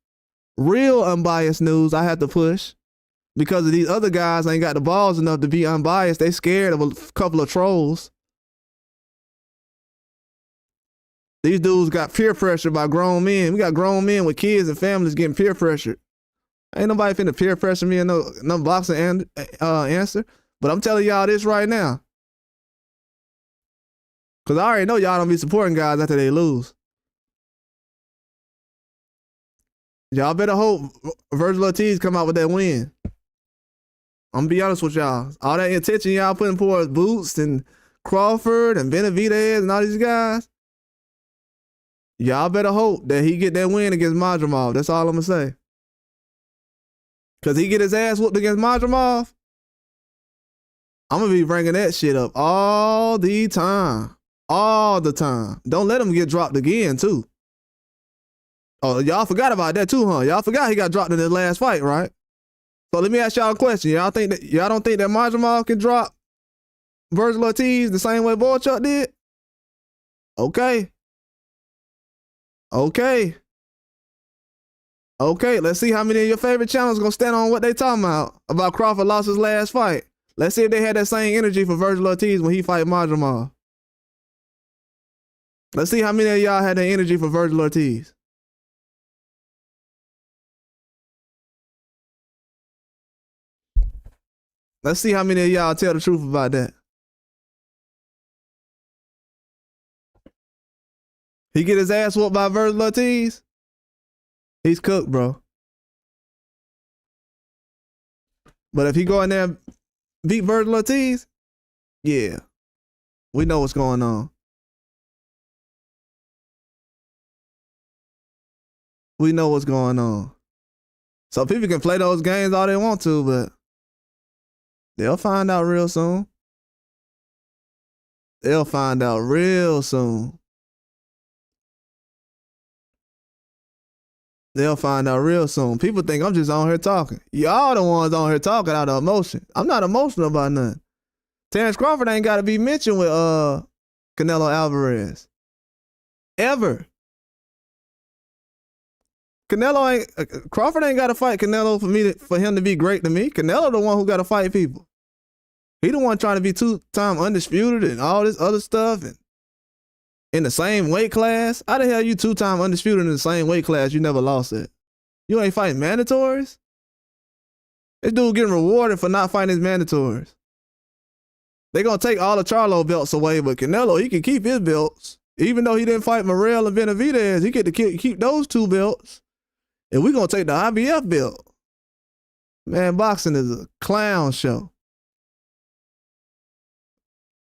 Real unbiased news I have to push because of these other guys ain't got the balls enough to be unbiased. They scared of a couple of trolls. These dudes got peer pressure by grown men. We got grown men with kids and families getting peer pressured. Ain't nobody finna peer pressure me in no boxing answer. But I'm telling y'all this right now. Cause I already know y'all don't be supporting guys after they lose. Y'all better hope Virgil Ortiz come out with that win. I'm gonna be honest with y'all. All that attention y'all putting towards Boots and Crawford and Benavidez and all these guys, y'all better hope that he get that win against Madrimov. That's all I'm gonna say. Cause he get his ass whooped against Madrimov, I'm gonna be bringing that shit up all the time. All the time. Don't let him get dropped again, too. Oh, y'all forgot about that, too, huh? Y'all forgot he got dropped in his last fight, right? So let me ask y'all a question. Y'all don't think that Madrimov can drop Virgil Ortiz the same way Boychuk did? Okay. Okay. Okay, let's see how many of your favorite channels gonna stand on what they talking about Crawford lost his last fight. Let's see if they had that same energy for Virgil Ortiz when he fight Madrimov. Let's see how many of y'all had that energy for Virgil Ortiz. Let's see how many of y'all tell the truth about that. He get his ass whooped by Virgil Ortiz, he's cooked, bro. But if he go in there and beat Virgil Ortiz, yeah, we know what's going on. We know what's going on. So people can play those games all they want to, but they'll find out real soon. They'll find out real soon. They'll find out real soon. People think I'm just on here talking. Y'all the ones on here talking out of emotion. I'm not emotional about nothing. Terrence Crawford ain't got to be mentioned with Canelo Alvarez. Ever. Crawford ain't got to fight Canelo for him to be great to me. Canelo the one who got to fight people. He the one trying to be two-time undisputed and all this other stuff and in the same weight class. How the hell you two-time undisputed in the same weight class you never lost it? You ain't fighting mandatories? This dude getting rewarded for not fighting his mandatories. They gonna take all the Charlo belts away, but Canelo, he can keep his belts. Even though he didn't fight Morrell and Benavidez, he get to keep those two belts. And we gonna take the IBF belt. Man, boxing is a clown show.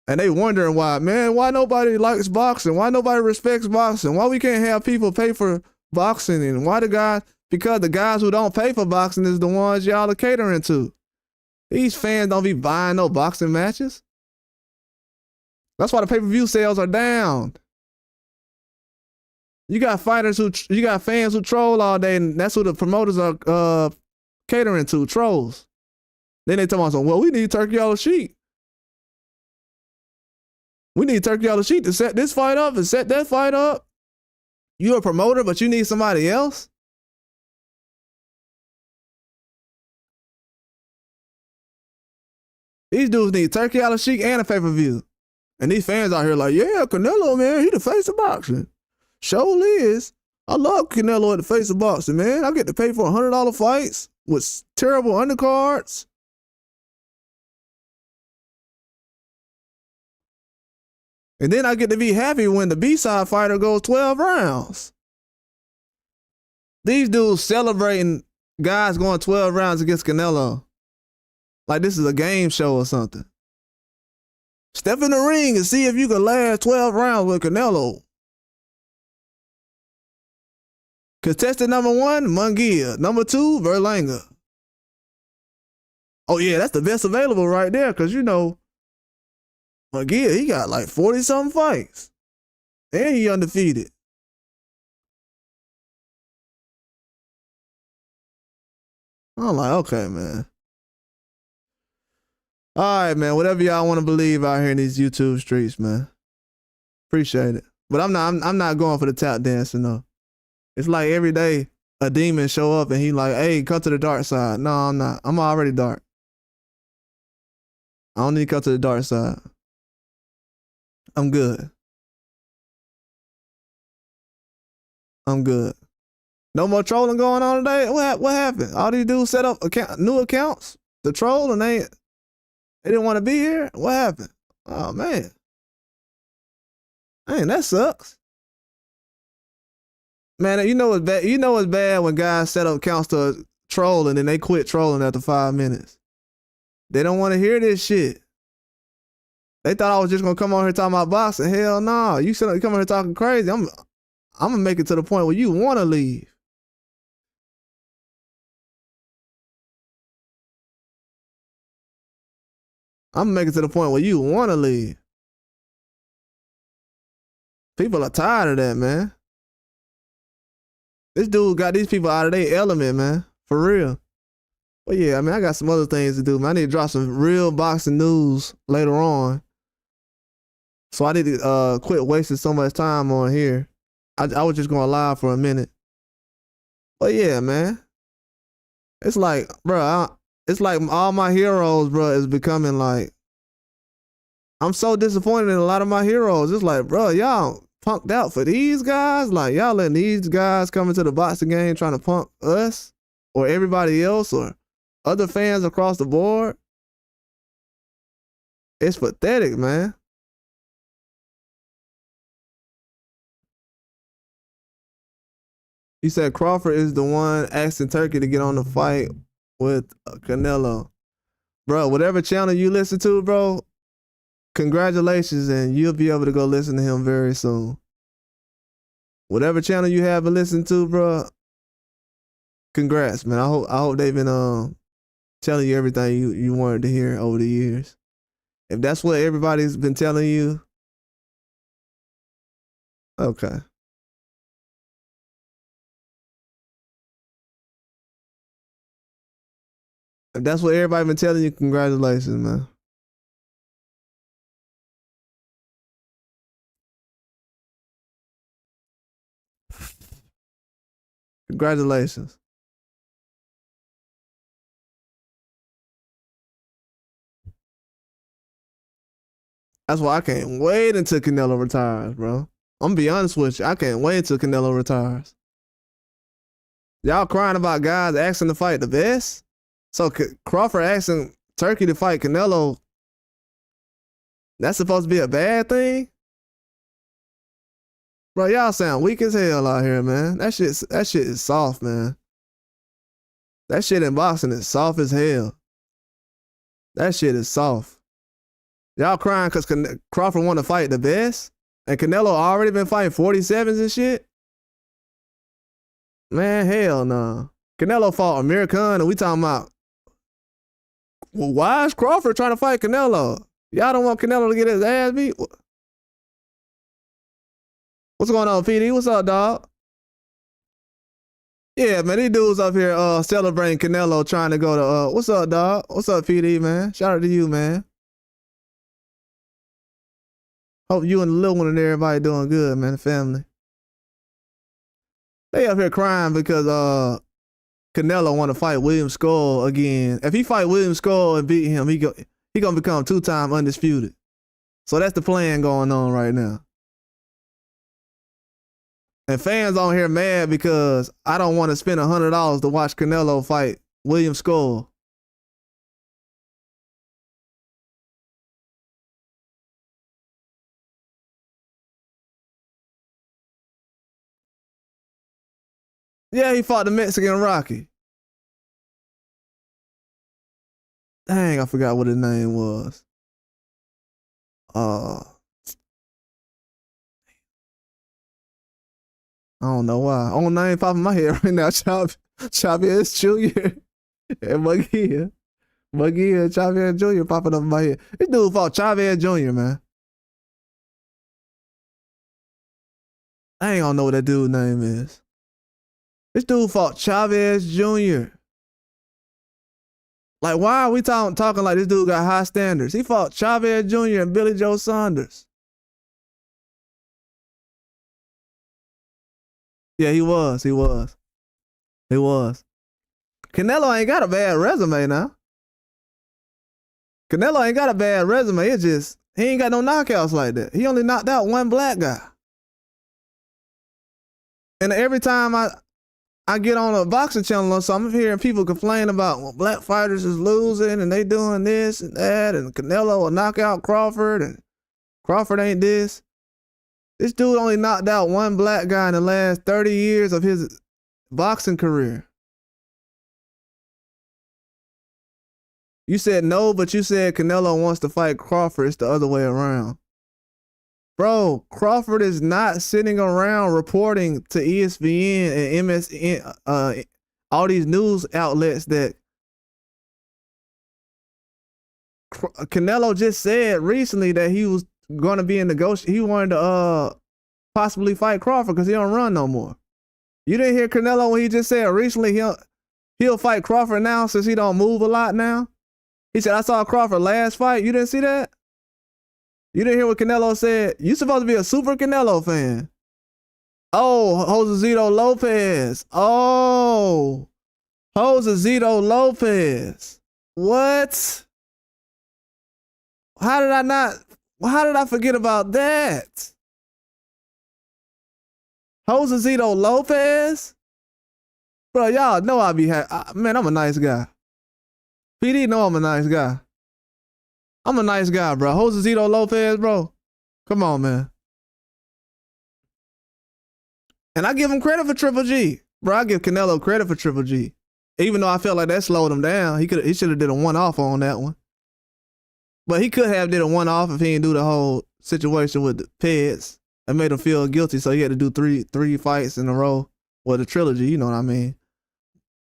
And they wondering why, man, why nobody likes boxing? Why nobody respects boxing? Why we can't have people pay for boxing? And why because the guys who don't pay for boxing is the ones y'all are catering to. These fans don't be buying no boxing matches. That's why the pay-per-view sales are down. You got fans who troll all day, and that's who the promoters are catering to, trolls. Then they tell me, well, we need Turkey on the sheet. We need Turkey on the sheet to set this fight up and set that fight up. You're a promoter, but you need somebody else? These dudes need Turkey on the sheet and a pay-per-view. And these fans out here like, yeah, Canelo, man, he the face of boxing. Sure is. I love Canelo at the face of boxing, man. I get to pay for $100 fights with terrible undercards. And then I get to be happy when the B-side fighter goes 12 rounds. These dudes celebrating guys going 12 rounds against Canelo. Like this is a game show or something. Step in the ring and see if you can last 12 rounds with Canelo. Contestant number 1, Munguia. Number 2, Berlanga. Oh yeah, that's the best available right there, because you know, Munguia, he got like 40-something fights. And he undefeated. I'm like, okay, man. All right, man. Whatever y'all want to believe out here in these YouTube streets, man. Appreciate it. But I'm not going for the tap dancing though. It's like every day a demon show up and he like, hey, come to the dark side. No, I'm not. I'm already dark. I don't need to come to the dark side. I'm good. I'm good. No more trolling going on today? What happened? All these dudes set up new accounts to troll and they didn't want to be here? What happened? Oh, man. Man, that sucks. Man, you know what's bad? You know what's bad when guys set up accounts to troll and then they quit trolling after 5 minutes. They don't want to hear this shit. They thought I was just gonna come on here talking about boxing. Hell no. You come on here talking crazy. I'm gonna make it to the point where you wanna leave. I'm gonna make it to the point where you wanna leave. People are tired of that, man. This dude got these people out of their element, man. For real. But yeah, I mean, I got some other things to do, man. I need to drop some real boxing news later on. So I need to quit wasting so much time on here. I was just going live for a minute. But yeah, man. It's like, bro, it's like all my heroes, bro, is becoming like, I'm so disappointed in a lot of my heroes. It's like, bro, y'all punked out for these guys. Like, y'all letting these guys come into the boxing game trying to punk us or everybody else or other fans across the board. It's pathetic, man. He said Crawford is the one asking Turkey to get on the fight with Canelo. Bro, whatever channel you listen to, bro, congratulations, and you'll be able to go listen to him very soon. Whatever channel you haven't listened to, bro, congrats, man. I hope they've been telling you everything you wanted to hear over the years. If that's what everybody's been telling you, okay. If that's what everybody been telling you, congratulations, man. Congratulations. That's why I can't wait until Canelo retires, bro. I'm gonna be honest with you. I can't wait until Canelo retires. Y'all crying about guys asking to fight the best? So Crawford asking Turkey to fight Canelo, that's supposed to be a bad thing? Bro, y'all sound weak as hell out here, man. That shit is soft, man. That shit in boxing is soft as hell. That shit is soft. Y'all crying because Crawford want to fight the best? And Canelo already been fighting 47s and shit? Man, hell no. Canelo fought Amir Khan and we talking about, well, why is Crawford trying to fight Canelo? Y'all don't want Canelo to get his ass beat? What's going on, PD? What's up, dog? Yeah, man, these dudes up here celebrating Canelo trying to go to, what's up, dog? What's up, PD, man? Shout out to you, man. Hope you and the little one and everybody doing good, man, the family. They up here crying because Canelo want to fight William Skull again. If he fight William Skull and beat him, he gonna become 2-time undisputed. So that's the plan going on right now. And fans on here mad because I don't want to spend $100 to watch Canelo fight William Skull. Yeah, he fought the Mexican Rocky. Dang, I forgot what his name was. I don't know why. Only name popping in my head right now, Chavez Jr. and Magia. Magia and Chavez Jr. popping up in my head. This dude fought Chavez Jr., man. I ain't gonna know what that dude's name is. This dude fought Chavez Jr. Like, why are we talking like this dude got high standards? He fought Chavez Jr. and Billy Joe Saunders. Yeah, he was. Canelo ain't got a bad resume now. Canelo ain't got a bad resume. It's just, he ain't got no knockouts like that. He only knocked out one black guy. And every time I get on a boxing channel or something, I'm hearing people complain about, well, black fighters is losing and they doing this and that, and Canelo will knock out Crawford and Crawford ain't this. This dude only knocked out one black guy in the last 30 years of his boxing career. You said no, but you said Canelo wants to fight Crawford. It's the other way around. Bro, Crawford is not sitting around reporting to ESPN and MSN, all these news outlets that Canelo just said recently that he was going to be in negotiation. He wanted to possibly fight Crawford because he don't run no more. You didn't hear Canelo when he just said recently he'll fight Crawford now since he don't move a lot now? He said, I saw Crawford last fight. You didn't see that? You didn't hear what Canelo said? You supposed to be a super Canelo fan. Oh, Josezito Lopez. Oh, Josezito Lopez. What? How did I forget about that? Josezito Lopez? Bro, y'all know I be man, I'm a nice guy. PD know I'm a nice guy. I'm a nice guy, bro. Josezito Lopez, bro. Come on, man. And I give him credit for Triple G. Bro, I give Canelo credit for Triple G. Even though I felt like that slowed him down. He should have did a one-off on that one. But he could have did a one-off if he didn't do the whole situation with the Peds and made him feel guilty, so he had to do three fights in a row. Well, the trilogy, you know what I mean.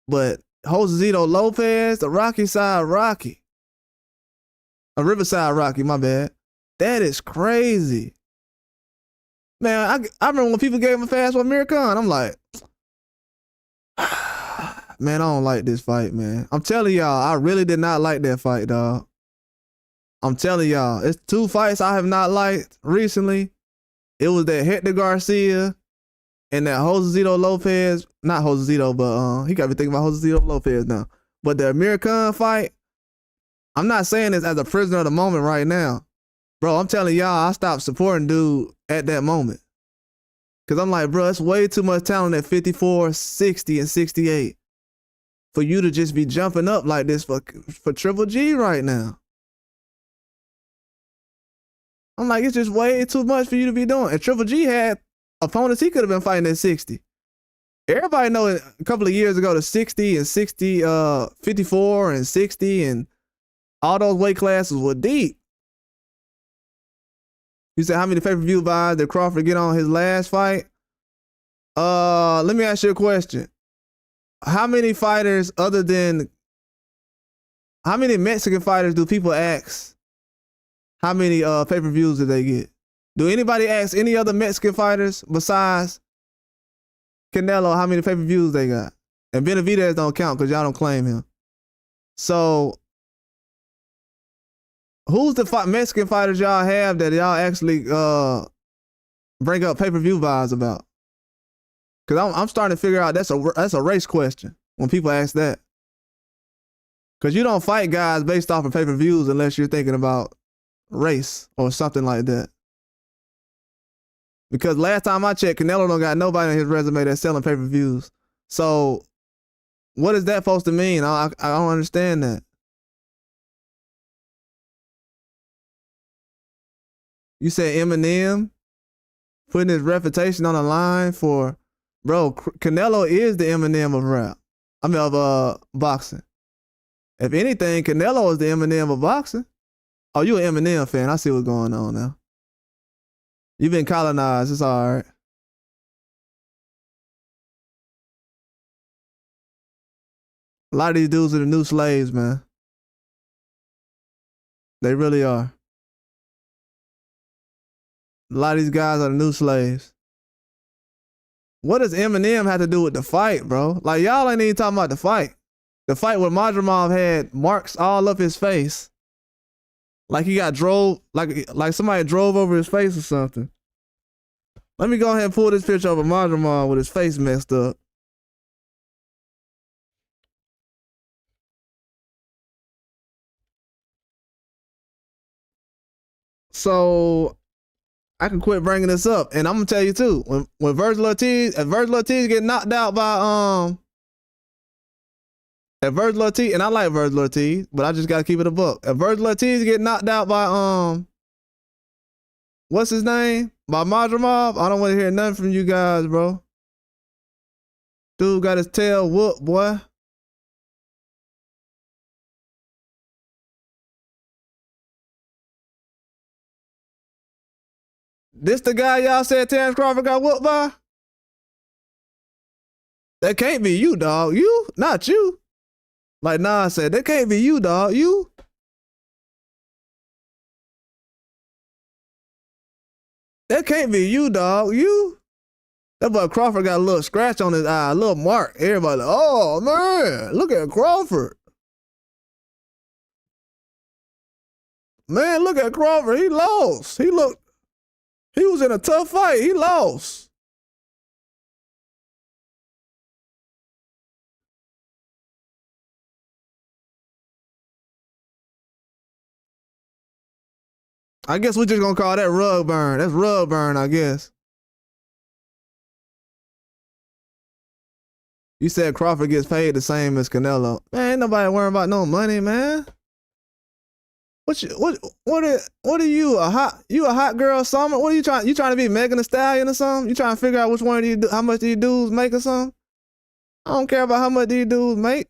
But Josezito Lopez, the Rocky Side Rocky. A Riverside Rocky, my bad. That is crazy. Man, I remember when people gave him a fast one, Amir Khan, I'm like, man, I don't like this fight, man. I'm telling y'all, I really did not like that fight, dog. I'm telling y'all, it's two fights I have not liked recently. It was that Hector Garcia and that Josezito Lopez, not Josezito, but he got me thinking about Josezito Lopez now. But the Amir Khan fight, I'm not saying this as a prisoner of the moment right now. Bro, I'm telling y'all, I stopped supporting dude at that moment. Because I'm like, bro, it's way too much talent at 54, 60, and 68 for you to just be jumping up like this for Triple G right now. I'm like, it's just way too much for you to be doing. And Triple G had opponents he could have been fighting at 60. Everybody know a couple of years ago, the 60 and 60, 54 and 60 and all those weight classes were deep. You said how many pay-per-view buys did Crawford get on his last fight? Let me ask you a question. How many Mexican fighters do people ask how many pay-per-views did they get? Do anybody ask any other Mexican fighters besides Canelo how many pay-per-views they got? And Benavidez don't count because y'all don't claim him. So who's the Mexican fighters y'all have that y'all actually bring up pay-per-view buys about? Because I'm starting to figure out that's a race question when people ask that. Because you don't fight guys based off of pay-per-views unless you're thinking about race or something like that. Because last time I checked, Canelo don't got nobody on his resume that's selling pay-per-views. So what is that supposed to mean? I don't understand that. You say Eminem putting his reputation on the line for, bro, Canelo is the Eminem of rap. I mean, of boxing. If anything, Canelo is the Eminem of boxing. Oh, you an Eminem fan. I see what's going on now. You've been colonized. It's all right. A lot of these dudes are the new slaves, man. They really are. A lot of these guys are the new slaves. What does Eminem have to do with the fight, bro? Like, y'all ain't even talking about the fight. The fight where Madrimov had marks all up his face. Like he got like somebody drove over his face or something. Let me go ahead and pull this picture of Madrimov with his face messed up. So I can quit bringing this up, and I'm gonna tell you too. When Virgil Ortiz get knocked out by if Virgil Ortiz, and I like Virgil Ortiz, but I just gotta keep it a buck. If Virgil Ortiz get knocked out by what's his name? By Madrimov, I don't want to hear nothing from you guys, bro. Dude got his tail whooped, boy. This the guy y'all said Terrence Crawford got whooped by? That can't be you, dog. You? Not you. Like Nas said, that can't be you, dog. You? That can't be you, dog. You? That boy Crawford got a little scratch on his eye, a little mark. Everybody like, oh, man, look at Crawford. Man, look at Crawford. He lost. He was in a tough fight. He lost. I guess we're just gonna call that rug burn. That's rug burn, I guess. You said Crawford gets paid the same as Canelo. Man, ain't nobody worrying about no money, man. What are you, a hot girl or something? What are you trying to be Megan Thee Stallion or something? You trying to figure out which one of these, how much these dudes make or something? I don't care about how much these dudes make.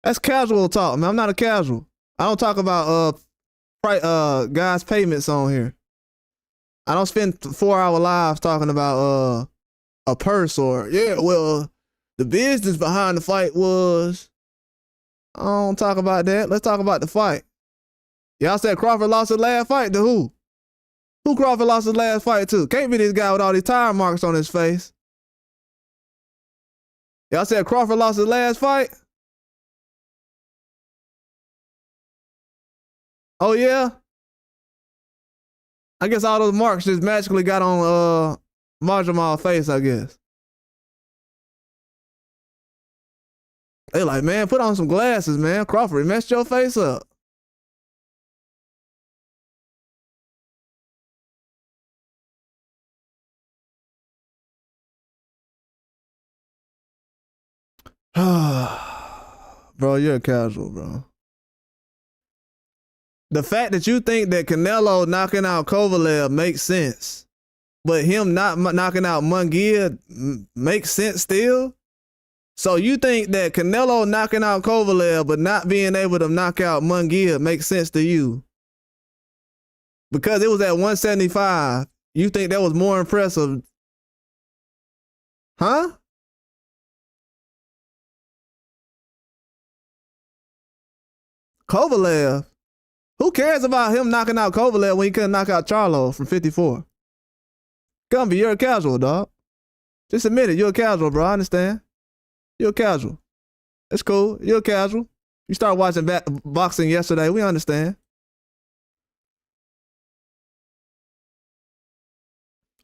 That's casual talk, man. I'm not a casual. I don't talk about guys' payments on here. I don't spend 4-hour lives talking about a purse or the business behind the fight was. I don't talk about that. Let's talk about the fight. Y'all said Crawford lost his last fight to who? Who Crawford lost his last fight to? Can't be this guy with all these tire marks on his face. Y'all said Crawford lost his last fight? Oh, yeah? I guess all those marks just magically got on Madrimov's face, I guess. They like, man, put on some glasses, man. Crawford, messed your face up. Bro, you're a casual, bro. The fact that you think that Canelo knocking out Kovalev makes sense, but him not knocking out Munguia makes sense still? So you think that Canelo knocking out Kovalev but not being able to knock out Munguia makes sense to you? Because it was at 175, you think that was more impressive? Huh? Kovalev? Who cares about him knocking out Kovalev when he couldn't knock out Charlo from 54? Gumby, you're a casual, dog. Just admit it, you're a casual, bro. I understand. You're a casual. It's cool. You're a casual. You started watching boxing yesterday. We understand.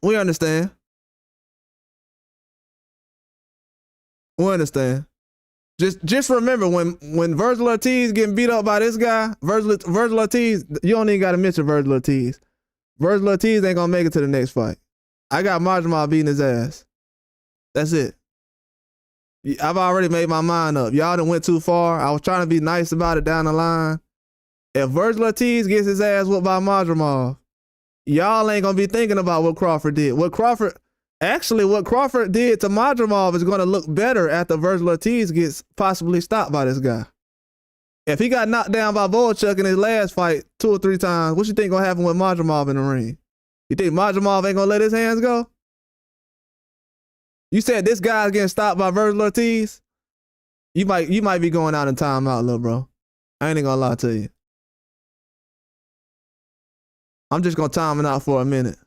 We understand. We understand. Just remember when Virgil Ortiz getting beat up by this guy, Virgil Ortiz, you don't even got to mention Virgil Ortiz. Virgil Ortiz ain't gonna make it to the next fight. I got Madrimov beating his ass. That's it. I've already made my mind up. Y'all done went too far. I was trying to be nice about it down the line. If Virgil Ortiz gets his ass whooped by Madrimov, y'all ain't gonna be thinking about what Crawford did. What Crawford did to Madrimov is gonna look better after Virgil Ortiz gets possibly stopped by this guy. If he got knocked down by Volchuk in his last fight 2 or 3 times, what you think gonna happen with Madrimov in the ring? You think Madrimov ain't gonna let his hands go? You said this guy's getting stopped by Virgil Ortiz? You might be going out in timeout, little bro. I ain't gonna lie to you. I'm just gonna time it out for a minute.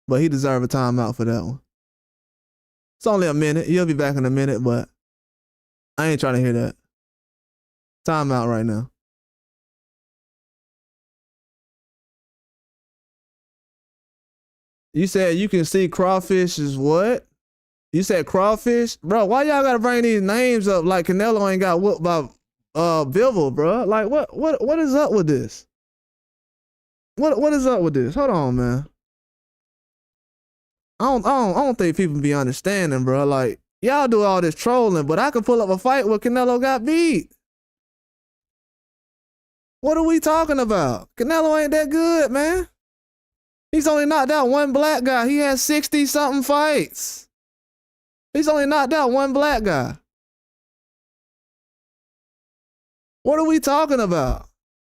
But he deserves a timeout for that one. It's only a minute. You'll be back in a minute, but I ain't trying to hear that. Timeout right now. You said you can see crawfish is what? You said crawfish? Bro, why y'all gotta bring these names up like Canelo ain't got whooped by Bivol, bro? Like what is up with this? What is up with this? Hold on, man. I don't think people be understanding, bro. Like, y'all do all this trolling, but I can pull up a fight where Canelo got beat. What are we talking about? Canelo ain't that good, man. He's only knocked out one black guy. He has 60-something fights. He's only knocked out one black guy. What are we talking about?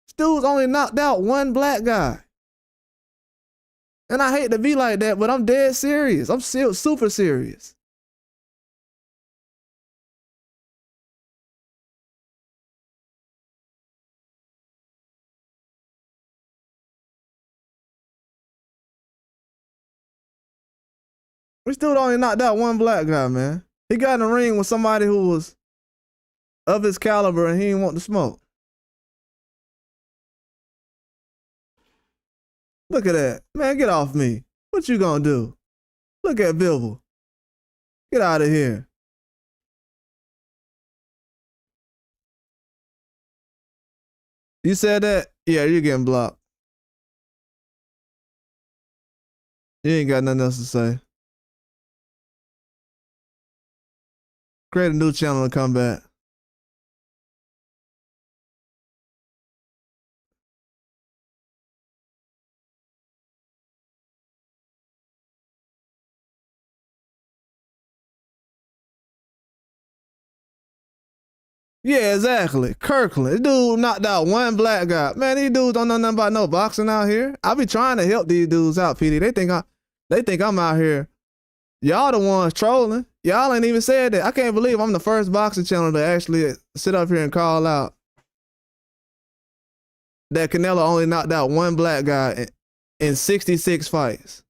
This dude's only knocked out one black guy. And I hate to be like that, but I'm dead serious. I'm still super serious. We still only knocked out one black guy, man. He got in the ring with somebody who was of his caliber and he didn't want to smoke. Look at that. Man, get off me. What you gonna do? Look at Bibble. Get out of here. You said that? Yeah, you're getting blocked. You ain't got nothing else to say. Create a new channel and come back. Yeah, exactly. Kirkland. This dude knocked out one black guy. Man, these dudes don't know nothing about no boxing out here. I be trying to help these dudes out, PD. They think I'm out here. Y'all the ones trolling. Y'all ain't even said that. I can't believe I'm the first boxing channel to actually sit up here and call out that Canelo only knocked out one black guy in 66 fights.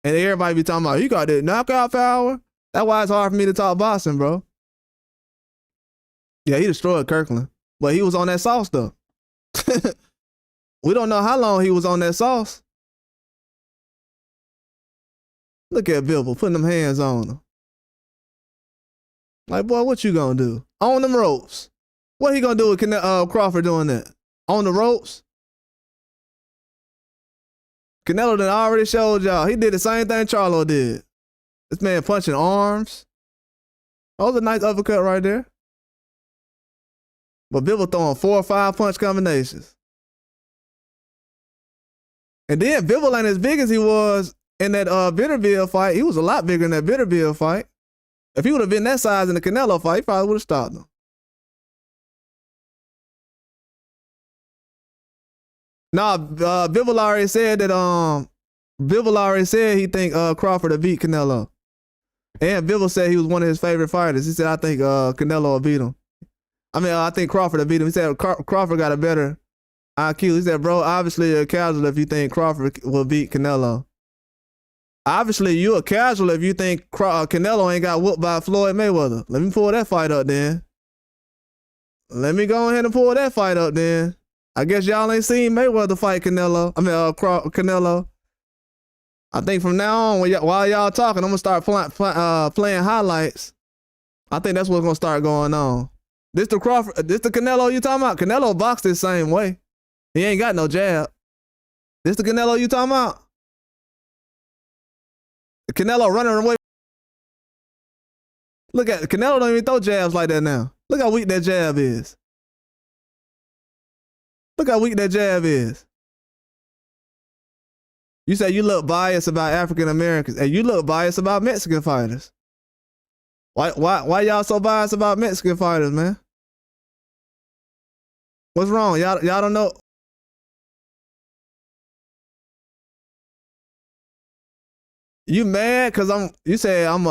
And everybody be talking about, you got that knockout power? That's why it's hard for me to talk boxing, bro. Yeah, he destroyed Kirkland. But he was on that sauce, though. We don't know how long he was on that sauce. Look at Bilbo putting them hands on him. Like, boy, what you gonna do? On them ropes. What he gonna do with Crawford doing that? On the ropes? Canelo done already showed y'all. He did the same thing Charlo did. This man punching arms. That was a nice uppercut right there. But Bilbo throwing 4 or 5 punch combinations. And then Bilbo ain't as big as he was in that Bitterbill fight. He was a lot bigger in that Bitterbill fight. If he would have been that size in the Canelo fight, he probably would have stopped him. Nah, Bibble already said that Bibble already said he think Crawford will beat Canelo. And Bibble said he was one of his favorite fighters. He said, I think Canelo will beat him. I think Crawford will beat him. He said Crawford got a better IQ. He said, bro, obviously you're a casual if you think Crawford will beat Canelo. Obviously, you're a casual if you think Canelo ain't got whooped by Floyd Mayweather. Let me pull that fight up then. Let me go ahead and pull that fight up then. I guess y'all ain't seen Mayweather fight Canelo. Canelo. I think from now on, while y'all talking, I'm gonna start playing highlights. I think that's what's gonna start going on. This the Canelo you talking about? Canelo boxed the same way. He ain't got no jab. This the Canelo you talking about? Canelo running away. Look at Canelo don't even throw jabs like that now. Look how weak that jab is. Look how weak that jab is. You say you look biased about African Americans, and you look biased about Mexican fighters. Why y'all so biased about Mexican fighters, man? What's wrong? Y'all don't know. You mad cause you say I'm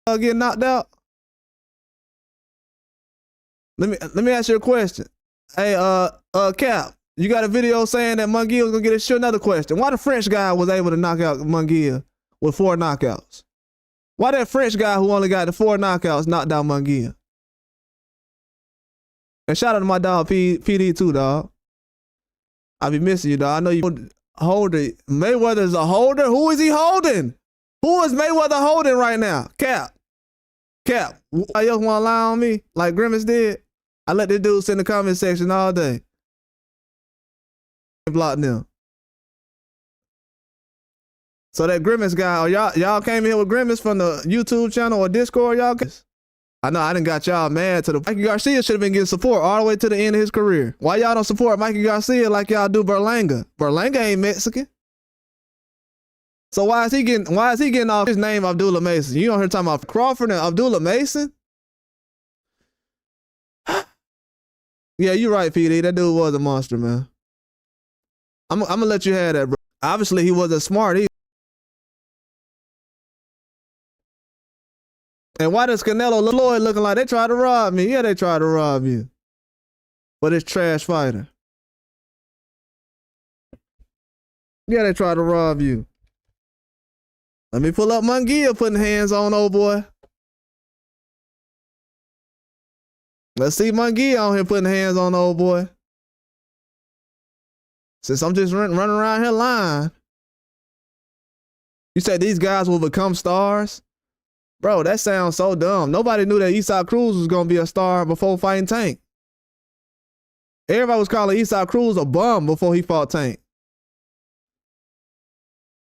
getting knocked out? Let me ask you a question. Hey, Cap, you got a video saying that Munguia was gonna get a shit. Another question. Why the French guy was able to knock out Munguia with 4 knockouts? Why that French guy who only got the 4 knockouts knocked out Munguia? And shout out to my dog PD too, dog. I be missing you, dog. I know you holder. Mayweather is a holder. Who is he holding? Who is Mayweather holding right now? Cap. Anybody else want to lie on me like Grimace did? I let this dude sit in the comment section all day. Block them. So that Grimace guy, y'all came in here with Grimace from the YouTube channel or Discord, y'all? I know I done got y'all mad to the Mikey Garcia should have been getting support all the way to the end of his career. Why y'all don't support Mikey Garcia like y'all do Berlanga? Berlanga ain't Mexican. So why is he getting off his name Abdullah Mason? You don't hear talking about Crawford and Abdullah Mason? Yeah, you're right, PD. That dude was a monster, man. I'm gonna let you have that, bro. Obviously, he wasn't smart either. And why does Canelo Lloyd looking like they tried to rob me? Yeah, they tried to rob you. But it's trash fighter. Yeah, they tried to rob you. Let me pull up Munguia putting hands on old boy. Let's see Munguia on here putting hands on old boy. Since I'm just running around here lying. You said these guys will become stars? Bro, that sounds so dumb. Nobody knew that Esau Cruz was going to be a star before fighting Tank. Everybody was calling Esau Cruz a bum before he fought Tank.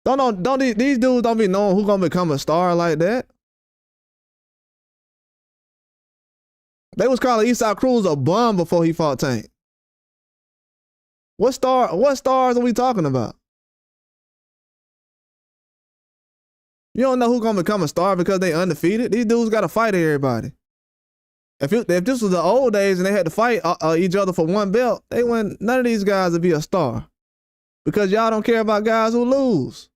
These dudes don't be knowing who's going to become a star like that. They was calling Esau Cruz a bum before he fought Tank. What stars are we talking about? You don't know who's gonna become a star because they undefeated. These dudes gotta fight everybody. If this was the old days and they had to fight each other for one belt, none of these guys would be a star. Because y'all don't care about guys who lose.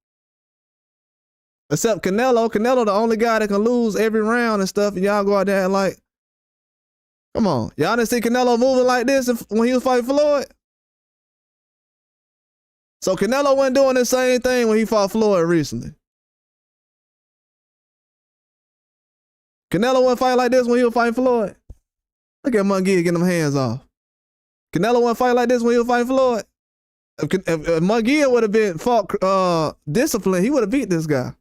Except Canelo. Canelo the only guy that can lose every round and stuff, and y'all go out there and like, come on. Y'all didn't see Canelo moving like this when he was fighting Floyd? So Canelo wasn't doing the same thing when he fought Floyd recently. Canelo wasn't fighting like this when he was fighting Floyd. Look at Munguia getting them hands off. Canelo wasn't fighting like this when he was fighting Floyd. If Munguia would have been fought disciplined, he would have beat this guy.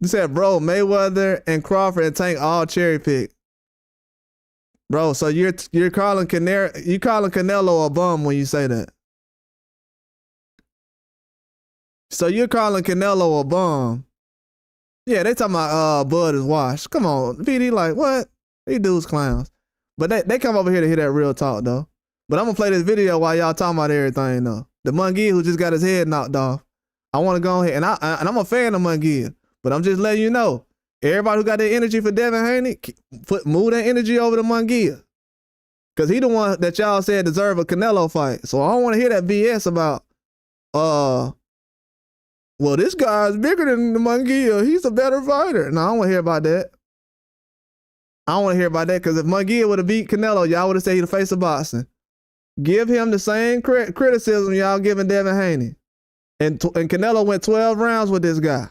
You said, bro, Mayweather and Crawford and Tank all cherry picked. Bro, so you're calling Canelo a bum when you say that. So you're calling Canelo a bum. Yeah, they talking about Bud is washed. Come on, PD, like, what? These dudes clowns. But they come over here to hear that real talk, though. But I'm going to play this video while y'all talking about everything, though. The Munguia who just got his head knocked off. I want to go ahead, and I'm a fan of Munguia, but I'm just letting you know, everybody who got that energy for Devin Haney, move that energy over to Munguia. Because he the one that y'all said deserve a Canelo fight. So I don't want to hear that BS about, well, this guy's bigger than the Munguia. He's a better fighter. No, I don't want to hear about that. I don't want to hear about that because if Munguia would have beat Canelo, y'all would have said he the face of boxing. Give him the same criticism y'all giving Devin Haney. And Canelo went 12 rounds with this guy.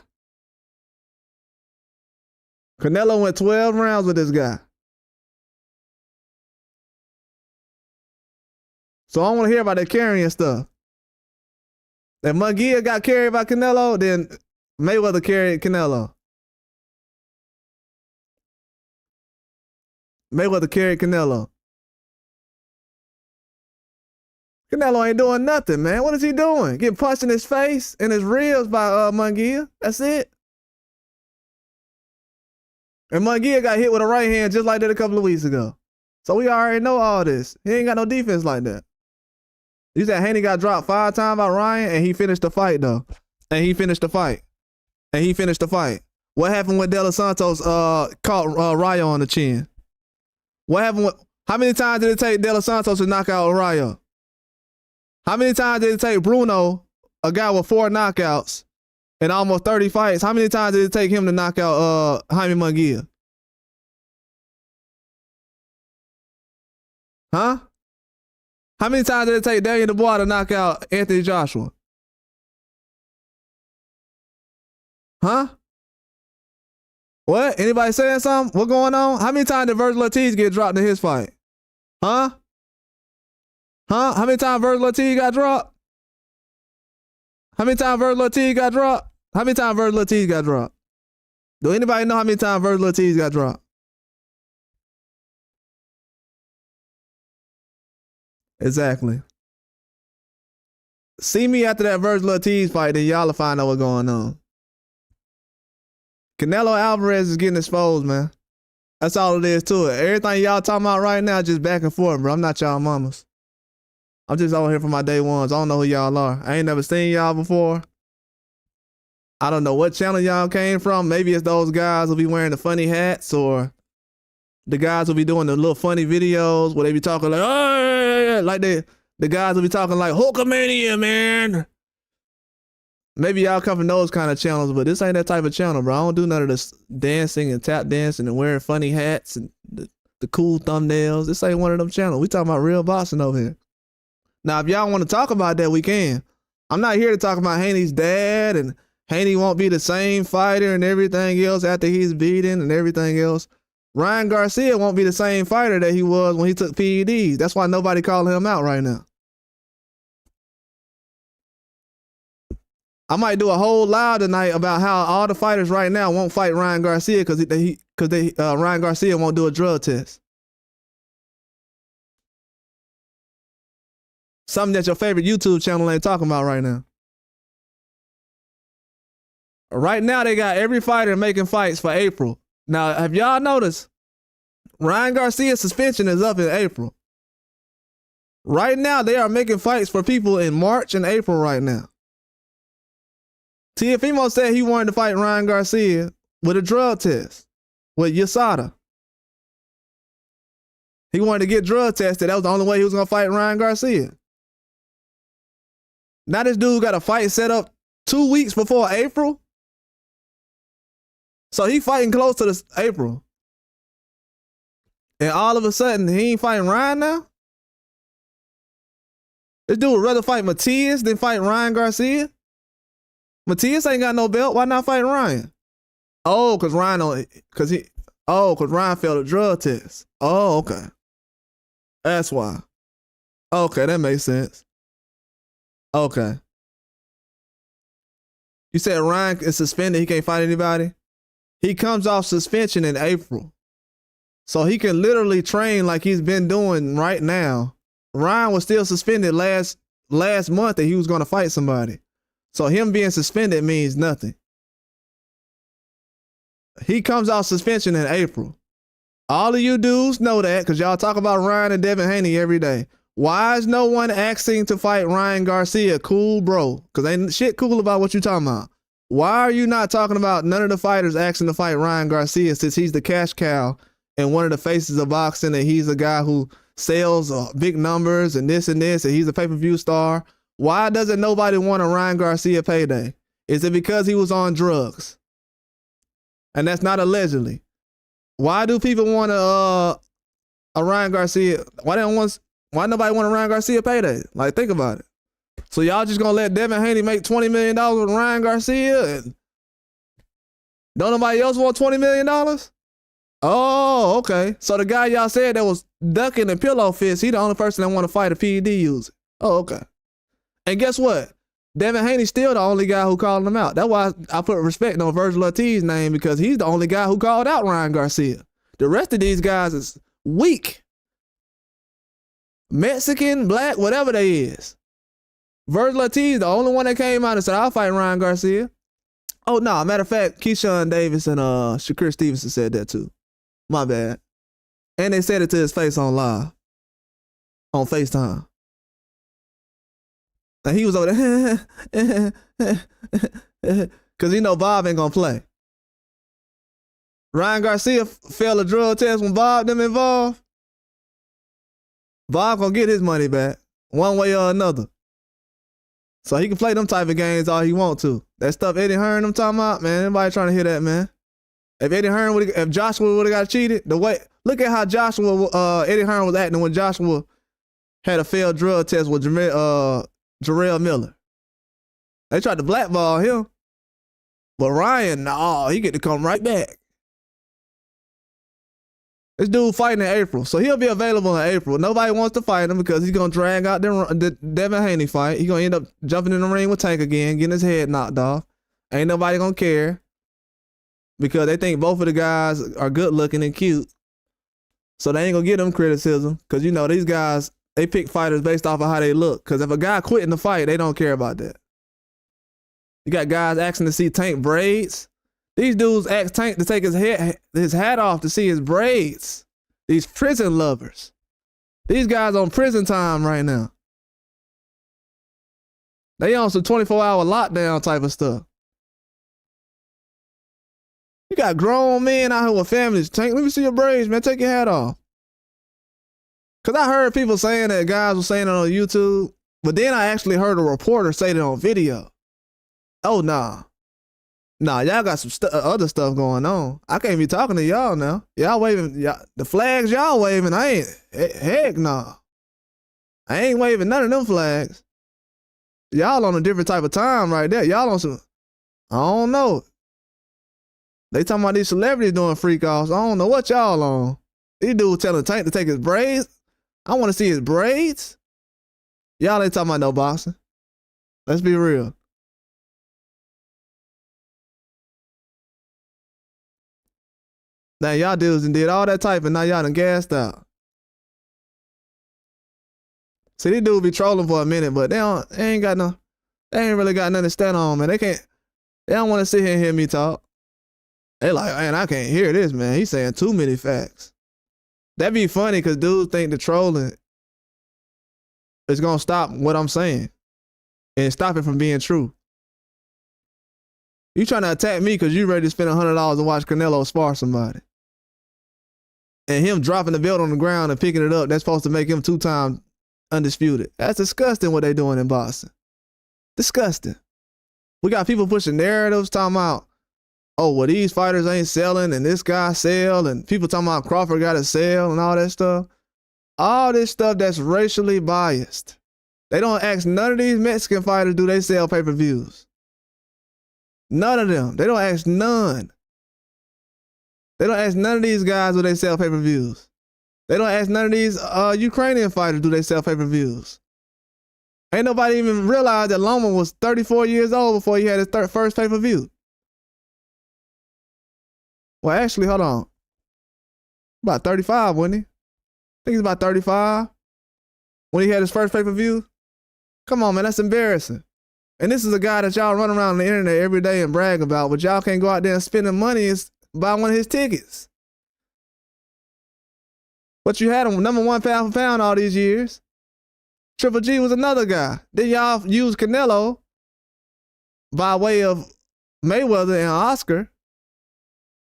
Canelo went 12 rounds with this guy. So I don't want to hear about that carrying stuff. If Munguia got carried by Canelo, then Mayweather carried Canelo. Mayweather carried Canelo. Canelo ain't doing nothing, man. What is he doing? Getting punched in his face and his ribs by Munguia. That's it. And Munguia got hit with a right hand just like that a couple of weeks ago. So we already know all this. He ain't got no defense like that. You said Haney got dropped 5 times by Ryan and he finished the fight, though. And he finished the fight. What happened when De Los Santos caught Rayo on the chin? What happened how many times did it take De Los Santos to knock out Rayo? How many times did it take Bruno, a guy with 4 knockouts and almost 30 fights, how many times did it take him to knock out Jaime Munguia? Huh? How many times did it take Daniel Dubois to knock out Anthony Joshua? Huh? What? Anybody saying something? What going on? How many times did Virgil Ortiz get dropped in his fight? Huh? Huh? How many times Virgil Ortiz got dropped? How many times Virgil Ortiz got dropped? How many times Virgil Ortiz got dropped? Do anybody know how many times Virgil Ortiz got dropped? Exactly. See me after that Virgil Ortiz fight, then y'all will find out what's going on. Canelo Alvarez is getting exposed, man. That's all it is to it. Everything y'all talking about right now, just back and forth, bro. I'm not y'all mamas. I'm just over here for my day ones. I don't know who y'all are. I ain't never seen y'all before. I don't know what channel y'all came from. Maybe it's those guys who be wearing the funny hats, or the guys who be doing the little funny videos where they be talking like, oh, like the guys who be talking like Hulkamania, man. Maybe y'all come from those kind of channels, but this ain't that type of channel, bro. I don't do none of this dancing and tap dancing and wearing funny hats and the cool thumbnails. This ain't one of them channels. We talking about real boxing over here. Now, if y'all want to talk about that, we can. I'm not here to talk about Haney's dad and Haney won't be the same fighter and everything else after he's beaten and everything else. Ryan Garcia won't be the same fighter that he was when he took PEDs. That's why nobody calling him out right now. I might do a whole live tonight about how all the fighters right now won't fight Ryan Garcia because Ryan Garcia won't do a drug test. Something that your favorite YouTube channel ain't talking about right now. Right now, they got every fighter making fights for April. Now, have y'all noticed? Ryan Garcia's suspension is up in April. Right now, they are making fights for people in March and April right now. Teofimo said he wanted to fight Ryan Garcia with a drug test, with USADA. He wanted to get drug tested. That was the only way he was going to fight Ryan Garcia. Now this dude got a fight set up 2 weeks before April. So he fighting close to this April. And all of a sudden, he ain't fighting Ryan now? This dude would rather fight Matias than fight Ryan Garcia? Matias ain't got no belt. Why not fight Ryan? Oh, because Ryan failed a drug test. Oh, okay. That's why. Okay, that makes sense. Okay. You said Ryan is suspended. He can't fight anybody? He comes off suspension in April. So he can literally train like he's been doing right now. Ryan was still suspended last month that he was going to fight somebody. So him being suspended means nothing. He comes off suspension in April. All of you dudes know that because y'all talk about Ryan and Devin Haney every day. Why is no one asking to fight Ryan Garcia? Cool, bro. Because ain't shit cool about what you talking about. Why are you not talking about none of the fighters asking to fight Ryan Garcia since he's the cash cow and one of the faces of boxing and he's a guy who sells big numbers and this and he's a pay-per-view star? Why doesn't nobody want a Ryan Garcia payday? Is it because he was on drugs? And that's not allegedly. Why do people want a Ryan Garcia? Why nobody want a Ryan Garcia payday? Like, think about it. So y'all just gonna let Devin Haney make $20 million with Ryan Garcia? And don't nobody else want $20 million? Oh, okay. So the guy y'all said that was ducking the pillow fist, he the only person that want to fight a PED user. Oh, okay. And guess what? Devin Haney's still the only guy who called him out. That's why I put respect on Virgil Ortiz's name, because he's the only guy who called out Ryan Garcia. The rest of these guys is weak. Mexican, black, whatever they is. Virgil Ortiz, the only one that came out and said, I'll fight Ryan Garcia. Oh, no. Matter of fact, Keyshawn Davis and Shakur Stevenson said that too. My bad. And they said it to his face on live. On FaceTime. And he was over there. Because you know Bob ain't going to play. Ryan Garcia failed a drug test when Bob them involved. Bob going to get his money back one way or another. So he can play them type of games all he want to. That stuff Eddie Hearn them talking about, man, anybody trying to hear that, man? If Joshua would have got cheated, look at how Eddie Hearn was acting when Joshua had a failed drug test with Jarrell Miller. They tried to blackball him. But Ryan, nah, he get to come right back. This dude fighting in April, so he'll be available in April. Nobody wants to fight him because he's going to drag out the Devin Haney fight. He's going to end up jumping in the ring with Tank again, getting his head knocked off. Ain't nobody going to care because they think both of the guys are good looking and cute. So they ain't going to get them criticism because, you know, these guys, they pick fighters based off of how they look. Because if a guy quit in the fight, they don't care about that. You got guys asking to see Tank braids. These dudes ask Tank to take his hat off to see his braids. These prison lovers. These guys on prison time right now. They on some 24-hour lockdown type of stuff. You got grown men out here with families. Tank, let me see your braids, man. Take your hat off. Because I heard people saying that, guys were saying it on YouTube, but then I actually heard a reporter say that on video. Oh, nah. Nah, y'all got some other stuff going on. I can't be talking to y'all now. Y'all waving, the flags y'all waving, heck nah. I ain't waving none of them flags. Y'all on a different type of time right there. Y'all on some, I don't know. They talking about these celebrities doing freak offs. I don't know what y'all on. These dudes telling Tank to take his braids. I want to see his braids. Y'all ain't talking about no boxing. Let's be real. Now y'all dudes and did all that typing, now y'all done gassed out. See, these dudes be trolling for a minute, but they ain't really got nothing to stand on, man. They don't want to sit here and hear me talk. They like, man, I can't hear this, man. He's saying too many facts. That'd be funny because dudes think the trolling is gonna stop what I'm saying and stop it from being true. You trying to attack me because you ready to spend $100 to watch Canelo spar somebody. And him dropping the belt on the ground and picking it up, that's supposed to make him 2-time undisputed. That's disgusting what they doing in boxing. Disgusting. We got people pushing narratives talking about, oh, well, these fighters ain't selling and this guy sell, and people talking about Crawford got to sell and all that stuff. All this stuff that's racially biased. They don't ask none of these Mexican fighters, do they sell pay-per-views? None of them. They don't ask none. They don't ask none of these guys do they sell pay-per-views. They don't ask none of these Ukrainian fighters do they sell pay-per-views. Ain't nobody even realized that Loma was 34 years old before he had his first pay-per-view. Well, actually, hold on. About 35, wasn't he? I think he's about 35 when he had his first pay-per-view. Come on, man, that's embarrassing. And this is a guy that y'all run around the internet every day and brag about, but y'all can't go out there and spend the money and buy one of his tickets. But you had him number 1 pound for pound all these years. Triple G was another guy. Then y'all used Canelo by way of Mayweather and Oscar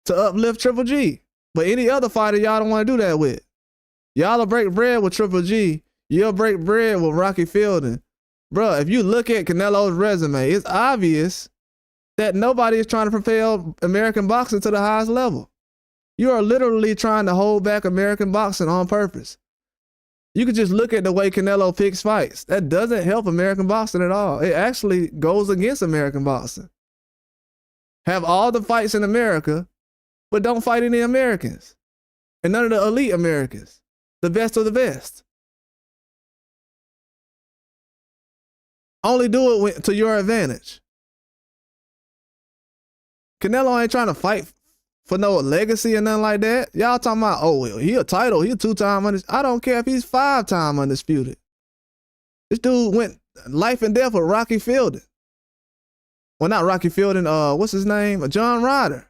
to uplift Triple G. But any other fighter y'all don't want to do that with. Y'all will break bread with Triple G. You'll break bread with Rocky Fielding. Bruh, if you look at Canelo's resume, it's obvious that nobody is trying to propel American boxing to the highest level. You are literally trying to hold back American boxing on purpose. You could just look at the way Canelo picks fights. That doesn't help American boxing at all. It actually goes against American boxing. Have all the fights in America, but don't fight any Americans. And none of the elite Americans. The best of the best. Only do it to your advantage. Canelo ain't trying to fight for no legacy or nothing like that. Y'all talking about, oh, well, he a title. He a 2-time undisputed. I don't care if he's 5-time undisputed. This dude went life and death with Rocky Fielding. Well, not Rocky Fielding. What's his name? John Ryder.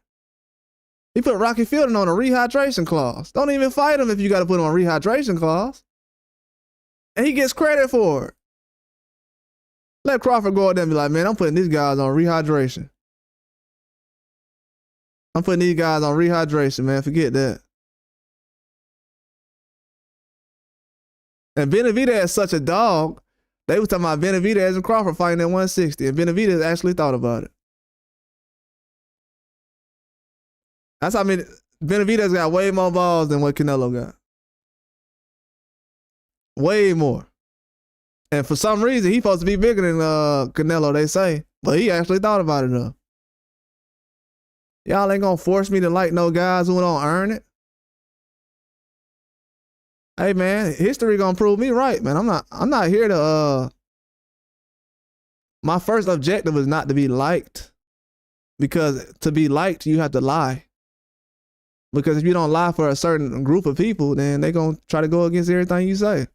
He put Rocky Fielding on a rehydration clause. Don't even fight him if you got to put him on a rehydration clause. And he gets credit for it. Let Crawford go out there and be like, man, I'm putting these guys on rehydration. I'm putting these guys on rehydration, man. Forget that. And Benavidez is such a dog. They was talking about Benavidez and Crawford fighting at 160, and Benavidez actually thought about it. That's how I mean, Benavidez got way more balls than what Canelo got. Way more. And for some reason, he's supposed to be bigger than Canelo, they say. But he actually thought about it, though. Y'all ain't gonna force me to like no guys who don't earn it. Hey, man, history gonna prove me right, man. I'm not here to, my first objective is not to be liked. Because to be liked, you have to lie. Because if you don't lie for a certain group of people, then they gonna try to go against everything you say.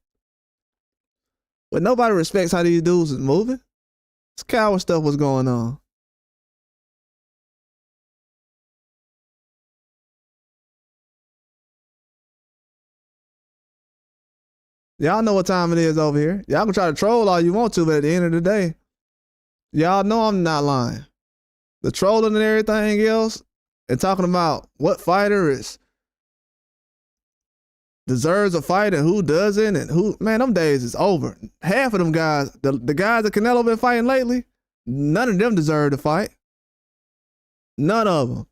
But nobody respects how these dudes is moving. This coward stuff was going on. Y'all know what time it is over here. Y'all can try to troll all you want to, but at the end of the day, y'all know I'm not lying. The trolling and everything else, and talking about what fighter deserves a fight and who doesn't, and who, man, them days is over. Half of them guys, the guys that Canelo been fighting lately, none of them deserve to fight. None of them.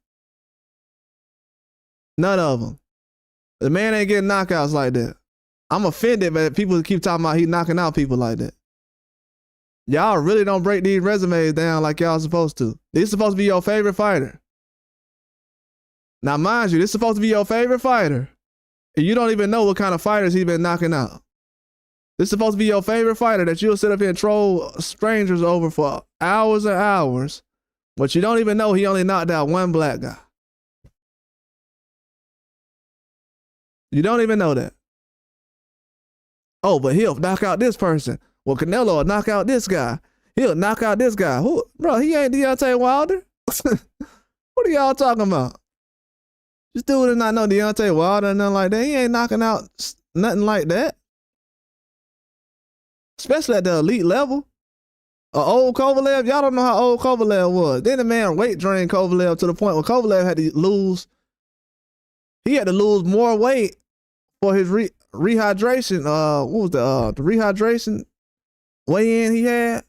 None of them. The man ain't getting knockouts like that. I'm offended, man. People keep talking about he knocking out people like that. Y'all really don't break these resumes down like y'all supposed to. This supposed to be your favorite fighter. Now, mind you, this supposed to be your favorite fighter. And you don't even know what kind of fighters he's been knocking out. This supposed to be your favorite fighter that you'll sit up here and troll strangers over for hours and hours. But you don't even know he only knocked out one black guy. You don't even know that. Oh, but he'll knock out this person. Well, Canelo will knock out this guy. He'll knock out this guy. Who, bro, he ain't Deontay Wilder. What are y'all talking about? This dude does not know Deontay Wilder or nothing like that. He ain't knocking out nothing like that. Especially at the elite level. Old Kovalev, y'all don't know how old Kovalev was. Then the man weight drained Kovalev to the point where Kovalev had to lose. He had to lose more weight for his rehydration. What was the rehydration weigh-in he had?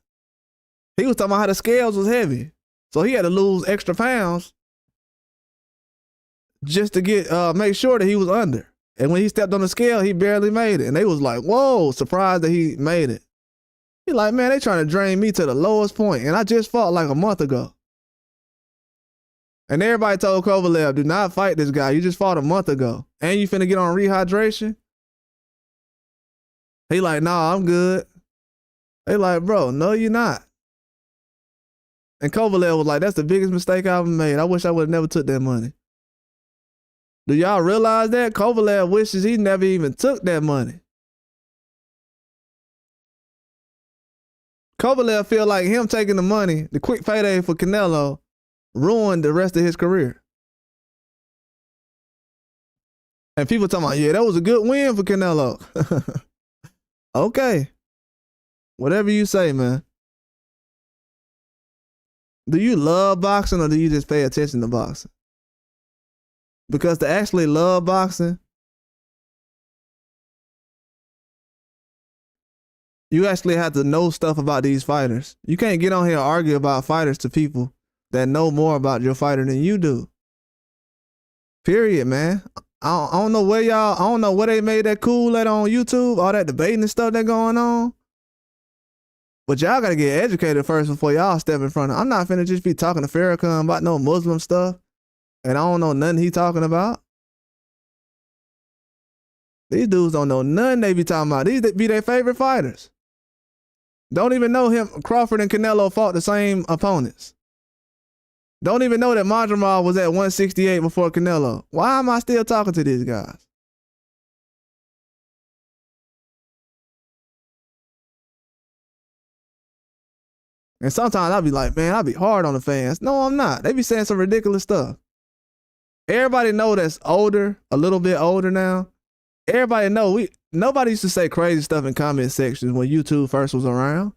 He was talking about how the scales was heavy. So he had to lose extra pounds just to get make sure that he was under. And when he stepped on the scale, he barely made it. And they was like, whoa, surprised that he made it. He like, man, they trying to drain me to the lowest point, and I just fought like a month ago. And everybody told Kovalev, do not fight this guy. You just fought a month ago. And you finna get on rehydration? He like, nah, I'm good. They like, bro, no, you're not. And Kovalev was like, that's the biggest mistake I ever made. I wish I would have never took that money. Do y'all realize that? Kovalev wishes he never even took that money. Kovalev feel like him taking the money, the quick payday for Canelo, ruined the rest of his career. And people talking about, yeah, that was a good win for Canelo. Okay. Whatever you say, man. Do you love boxing or do you just pay attention to boxing? Because to actually love boxing, you actually have to know stuff about these fighters. You can't get on here and argue about fighters to people that know more about your fighter than you do. Period, man. I don't know where I don't know where they made that cool at on YouTube, all that debating and stuff that going on. But y'all gotta get educated first before y'all step in front of. I'm not finna just be talking to Farrakhan about no Muslim stuff, and I don't know nothing he talking about. These dudes don't know nothing they be talking about. These be their favorite fighters. Don't even know him. Crawford and Canelo fought the same opponents. Don't even know that Majramal was at 168 before Canelo. Why am I still talking to these guys? And sometimes I'll be like, man, I'll be hard on the fans. No, I'm not. They be saying some ridiculous stuff. Everybody know that's older, a little bit older now. Everybody know nobody used to say crazy stuff in comment sections when YouTube first was around.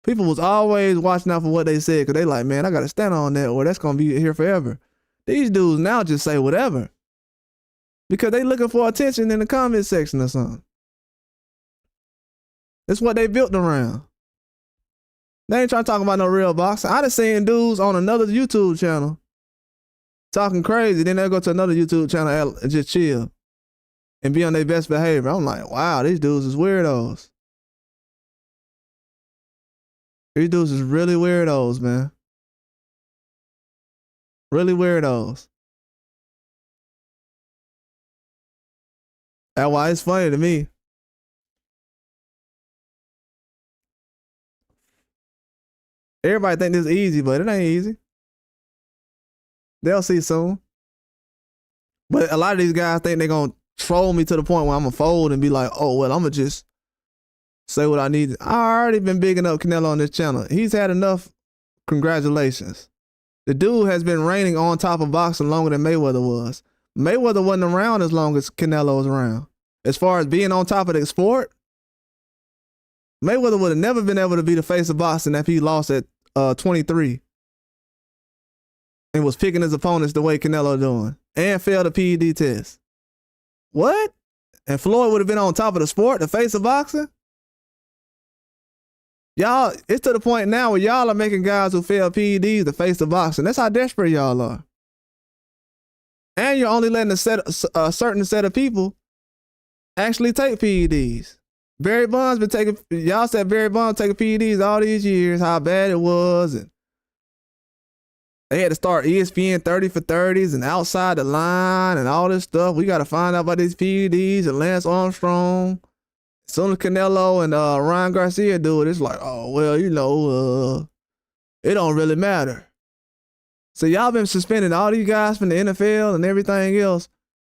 People was always watching out for what they said because they like, man, I got to stand on that or that's going to be here forever. These dudes now just say whatever because they looking for attention in the comment section or something. That's what they built around. They ain't trying to talk about no real boxing. I done seen dudes on another YouTube channel talking crazy. Then they go to another YouTube channel and just chill and be on their best behavior. I'm like, wow, these dudes is weirdos. These dudes is really weirdos, man. Really weirdos. That's why it's funny to me. Everybody think this is easy, but it ain't easy. They'll see soon. But a lot of these guys think they're going to troll me to the point where I'm going to fold and be like, oh, well, I'm going to just say what I need. I already been bigging up Canelo on this channel. He's had enough congratulations. The dude has been reigning on top of boxing longer than Mayweather was. Mayweather wasn't around as long as Canelo was around. As far as being on top of the sport, Mayweather would have never been able to be the face of boxing if he lost at 23 and was picking his opponents the way Canelo doing and failed a PED test. What? And Floyd would have been on top of the sport, the face of boxing? Y'all, it's to the point now where y'all are making guys who fail PEDs the face of boxing. That's how desperate y'all are. And you're only letting a certain set of people actually take PEDs. Barry Bonds been taking, y'all said Barry Bonds taking PEDs all these years, how bad it was. And they had to start ESPN 30 for 30s and outside the line and all this stuff. We got to find out about these PEDs and Lance Armstrong. As soon as Canelo and Ryan Garcia do it, it's like, oh, well, you know, it don't really matter. So y'all been suspending all these guys from the NFL and everything else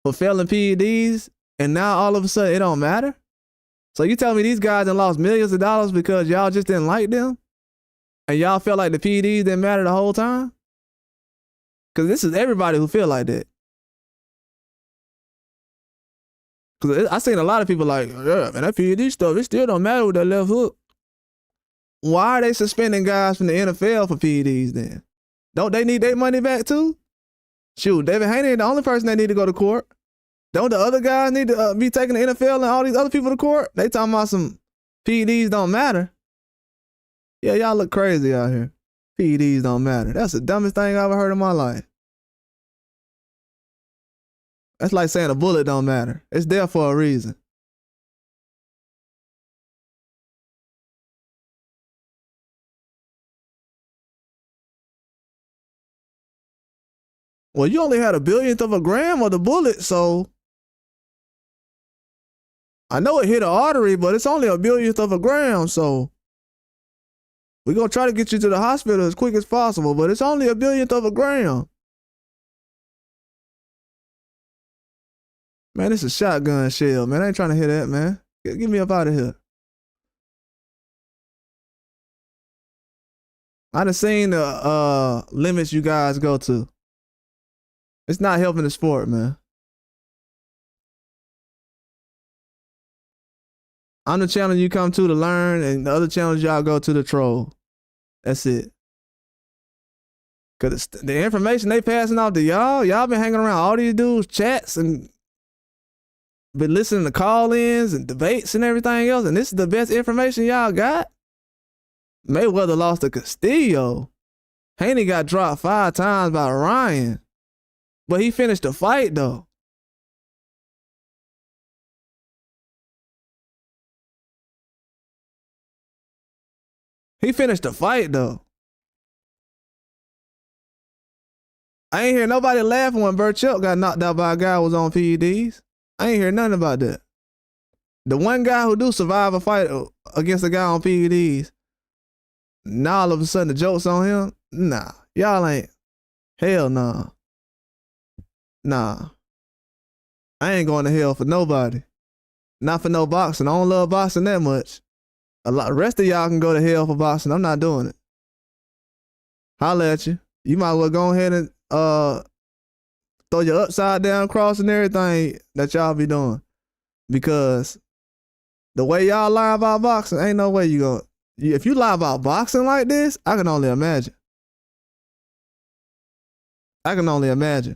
for failing PEDs, and now all of a sudden it don't matter? So you tell me these guys done lost millions of dollars because y'all just didn't like them? And y'all felt like the PEDs didn't matter the whole time? Because this is everybody who feel like that. Because I seen a lot of people like, yeah, man, that PED stuff, it still don't matter with that left hook. Why are they suspending guys from the NFL for PEDs then? Don't they need their money back too? Shoot, David Haney ain't the only person that need to go to court. Don't the other guys need to be taking the NFL and all these other people to court? They talking about some PEDs don't matter. Yeah, y'all look crazy out here. PEDs don't matter. That's the dumbest thing I ever heard in my life. That's like saying a bullet don't matter. It's there for a reason. Well, you only had a billionth of a gram of the bullet, so I know it hit an artery, but it's only a billionth of a gram, so we're going to try to get you to the hospital as quick as possible, but it's only a billionth of a gram. Man, this is a shotgun shell, man. I ain't trying to hear that, man. Get me up out of here. I done seen the limits you guys go to. It's not helping the sport, man. I'm the channel you come to learn, and the other channels y'all go to troll. That's it. Cause the information they passing off to y'all been hanging around all these dudes' chats and been listening to call-ins and debates and everything else, and this is the best information y'all got? Mayweather lost to Castillo. Haney got dropped 5 times by Ryan. But he finished the fight, though. He finished the fight, though. I ain't hear nobody laughing when Burchell got knocked out by a guy who was on PEDs. I ain't hear nothing about that. The one guy who do survive a fight against a guy on PEDs, now all of a sudden the joke's on him? Nah, y'all ain't. Hell nah. Nah. I ain't going to hell for nobody. Not for no boxing. I don't love boxing that much. The rest of y'all can go to hell for boxing. I'm not doing it. Holla at you. You might as well go ahead and throw your upside down cross and everything that y'all be doing. Because the way y'all lie about boxing, ain't no way you go. If you lie about boxing like this, I can only imagine. I can only imagine.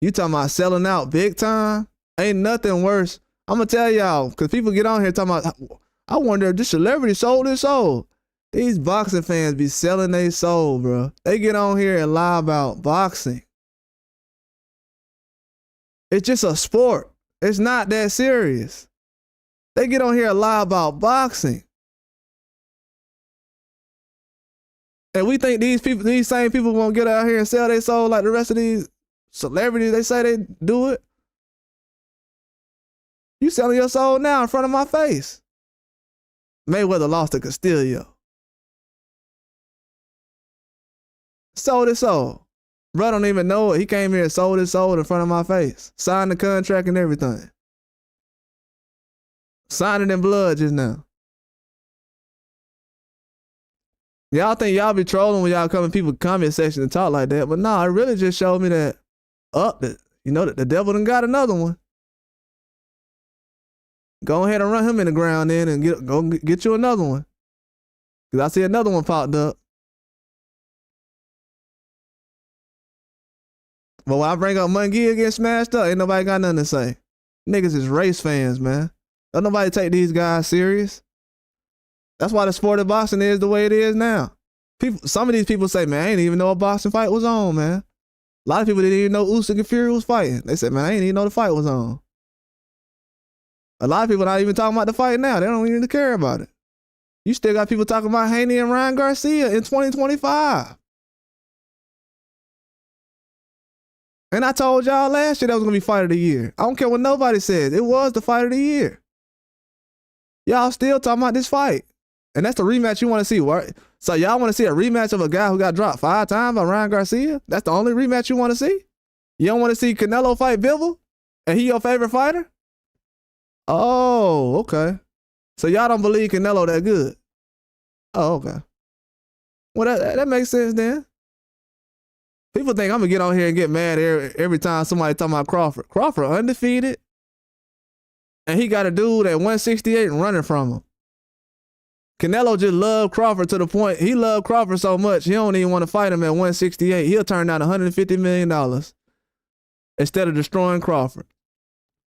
You talking about selling out big time? Ain't nothing worse. I'm going to tell y'all, because people get on here talking about, I wonder if this celebrity sold his soul. These boxing fans be selling their soul, bro. They get on here and lie about boxing. It's just a sport. It's not that serious. They get on here and lie about boxing. And we think these same people won't get out here and sell their soul like the rest of these celebrities. They say they do it. You selling your soul now in front of my face. Mayweather lost to Castillo. Sold his soul. Bro don't even know it. He came here and sold his soul in front of my face. Signed the contract and everything. Signed it in blood just now. Y'all think y'all be trolling when y'all come in people's comment section and talk like that, but nah, it really just showed me that that the devil done got another one. Go ahead and run him in the ground then and get you another one. Cause I see another one popped up. But when I bring up Munguia getting smashed up, ain't nobody got nothing to say. Niggas is race fans, man. Don't nobody take these guys serious. That's why the sport of boxing is the way it is now. Some of these people say, man, I didn't even know a boxing fight was on, man. A lot of people didn't even know Usyk and Fury was fighting. They said, man, I didn't even know the fight was on. A lot of people not even talking about the fight now. They don't even care about it. You still got people talking about Haney and Ryan Garcia in 2025. And I told y'all last year that was going to be fight of the year. I don't care what nobody says. It was the fight of the year. Y'all still talking about this fight. And that's the rematch you want to see, right? So y'all want to see a rematch of a guy who got dropped 5 times by Ryan Garcia? That's the only rematch you want to see? You don't want to see Canelo fight Bivol? And he your favorite fighter? Oh, okay. So y'all don't believe Canelo that good? Oh, okay. Well, that makes sense then. People think I'm going to get on here and get mad every time somebody talking about Crawford. Crawford undefeated. And he got a dude at 168 running from him. Canelo just loved Crawford to the point, he loved Crawford so much, he don't even want to fight him at 168. He'll turn down $150 million instead of destroying Crawford.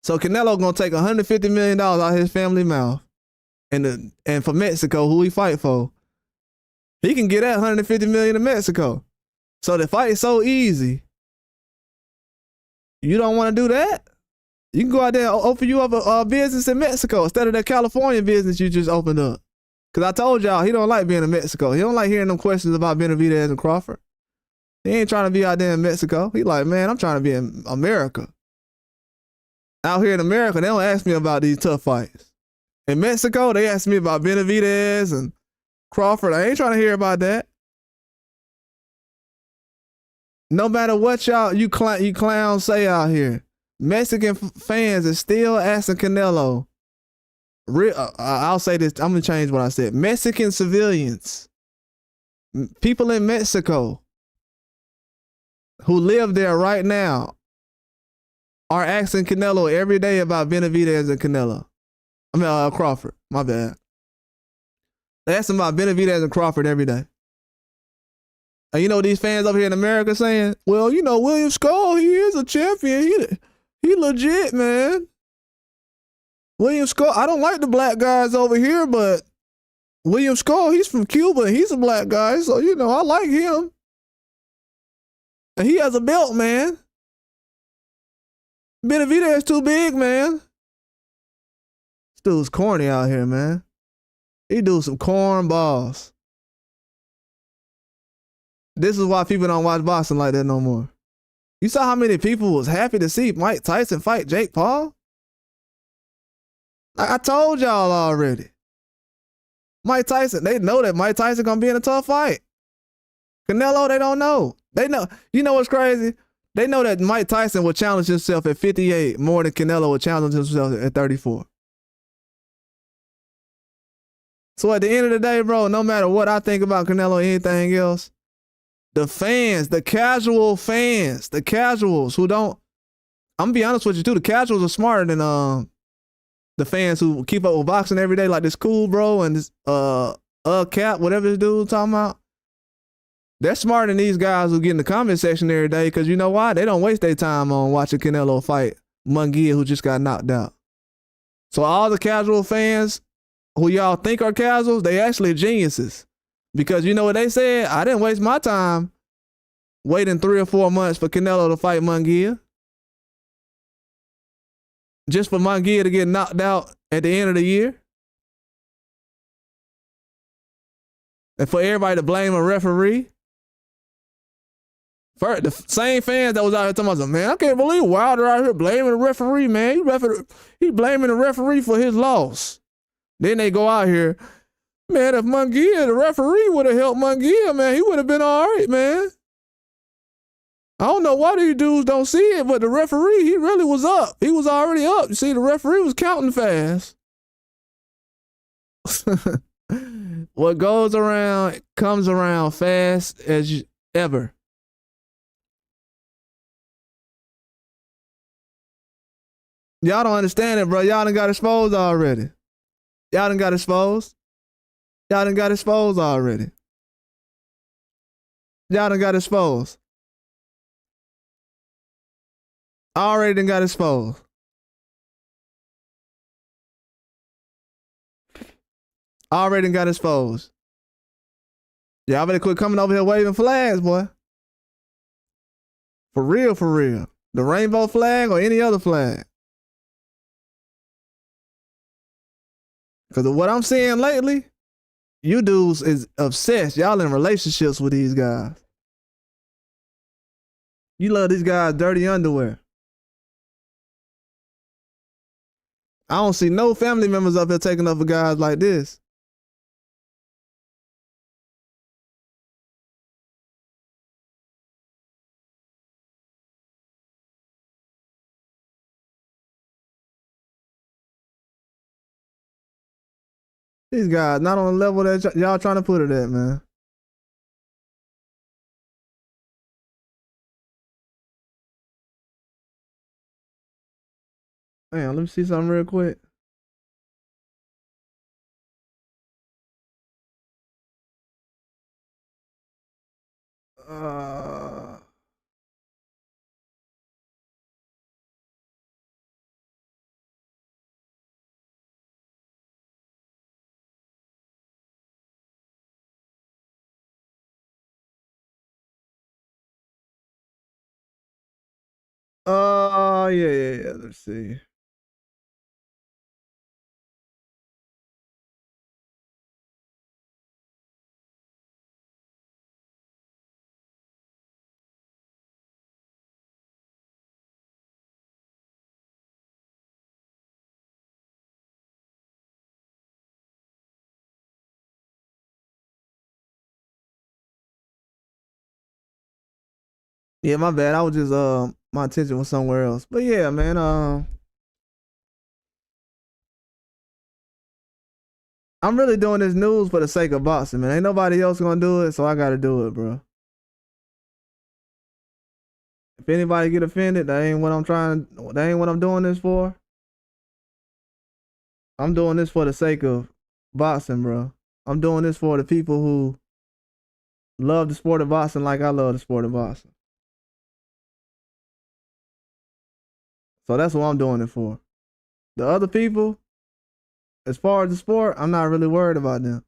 So Canelo going to take $150 million out of his family mouth. And for Mexico, who he fight for, he can get that $150 million to Mexico. So the fight is so easy. You don't want to do that? You can go out there and open you up a business in Mexico instead of that California business you just opened up. Because I told y'all, he don't like being in Mexico. He don't like hearing them questions about Benavidez and Crawford. He ain't trying to be out there in Mexico. He like, man, I'm trying to be in America. Out here in America, they don't ask me about these tough fights. In Mexico, they ask me about Benavidez and Crawford. I ain't trying to hear about that. No matter what you clowns say out here, Mexican fans are still asking Canelo. I'll say this. I'm going to change what I said. Mexican civilians, people in Mexico who live there right now are asking Canelo every day about Benavidez and Canelo. Crawford. My bad. They ask him about Benavidez and Crawford every day. And you know what these fans over here in America saying? Well, you know, William Skull, he is a champion. He legit, man. William Skull, I don't like the black guys over here, but William Skull, he's from Cuba and he's a black guy, so, you know, I like him. And he has a belt, man. Benavidez too big, man. This dude's corny out here, man. He do some corn balls. This is why people don't watch boxing like that no more. You saw how many people was happy to see Mike Tyson fight Jake Paul? I told y'all already. Mike Tyson, they know that Mike Tyson gonna be in a tough fight. Canelo, they don't know. They know. You know what's crazy? They know that Mike Tyson will challenge himself at 58 more than Canelo will challenge himself at 34. So at the end of the day, bro, no matter what I think about Canelo or anything else, the fans, the casual fans, the casuals who don't, I'm gonna be honest with you too, the casuals are smarter than the fans who keep up with boxing every day, like this Cool Bro and this Cap, whatever this dude talking about. They're smarter than these guys who get in the comment section every day, because you know why? They don't waste their time on watching Canelo fight Munguia, who just got knocked out. So all the casual fans who y'all think are casuals, they actually geniuses. Because you know what they said? I didn't waste my time waiting 3 or 4 months for Canelo to fight Munguia. Just for Munguia to get knocked out at the end of the year. And for everybody to blame a referee. First, the same fans that was out here talking about, man, I can't believe Wilder out here blaming the referee, man. He blaming the referee for his loss. Then they go out here, man, if Munguia, the referee would have helped Munguia, man, he would have been all right, man. I don't know why these dudes don't see it, but the referee, he really was up. He was already up. You see, the referee was counting fast. What goes around comes around fast as ever. Y'all don't understand it, bro. Y'all done got exposed already. Y'all done got exposed. Y'all done got exposed already. Y'all done got exposed. Already done got exposed. Already done got exposed. Y'all better quit coming over here waving flags, boy. For real, for real. The rainbow flag or any other flag. Because of what I'm seeing lately, you dudes is obsessed. Y'all in relationships with these guys. You love these guys' dirty underwear. I don't see no family members up here taking up for guys like this. These guys not on the level that y'all trying to put it at, man. Man, let me see something real quick. Yeah. Let's see. Yeah, my bad. I was just my attention was somewhere else. But yeah, man, I'm really doing this news for the sake of boxing, man. Ain't nobody else gonna do it, so I gotta do it, bro. If anybody get offended, that ain't what I'm doing this for. I'm doing this for the sake of boxing, bro. I'm doing this for the people who love the sport of boxing like I love the sport of boxing. So that's what I'm doing it for. The other people, as far as the sport, I'm not really worried about them.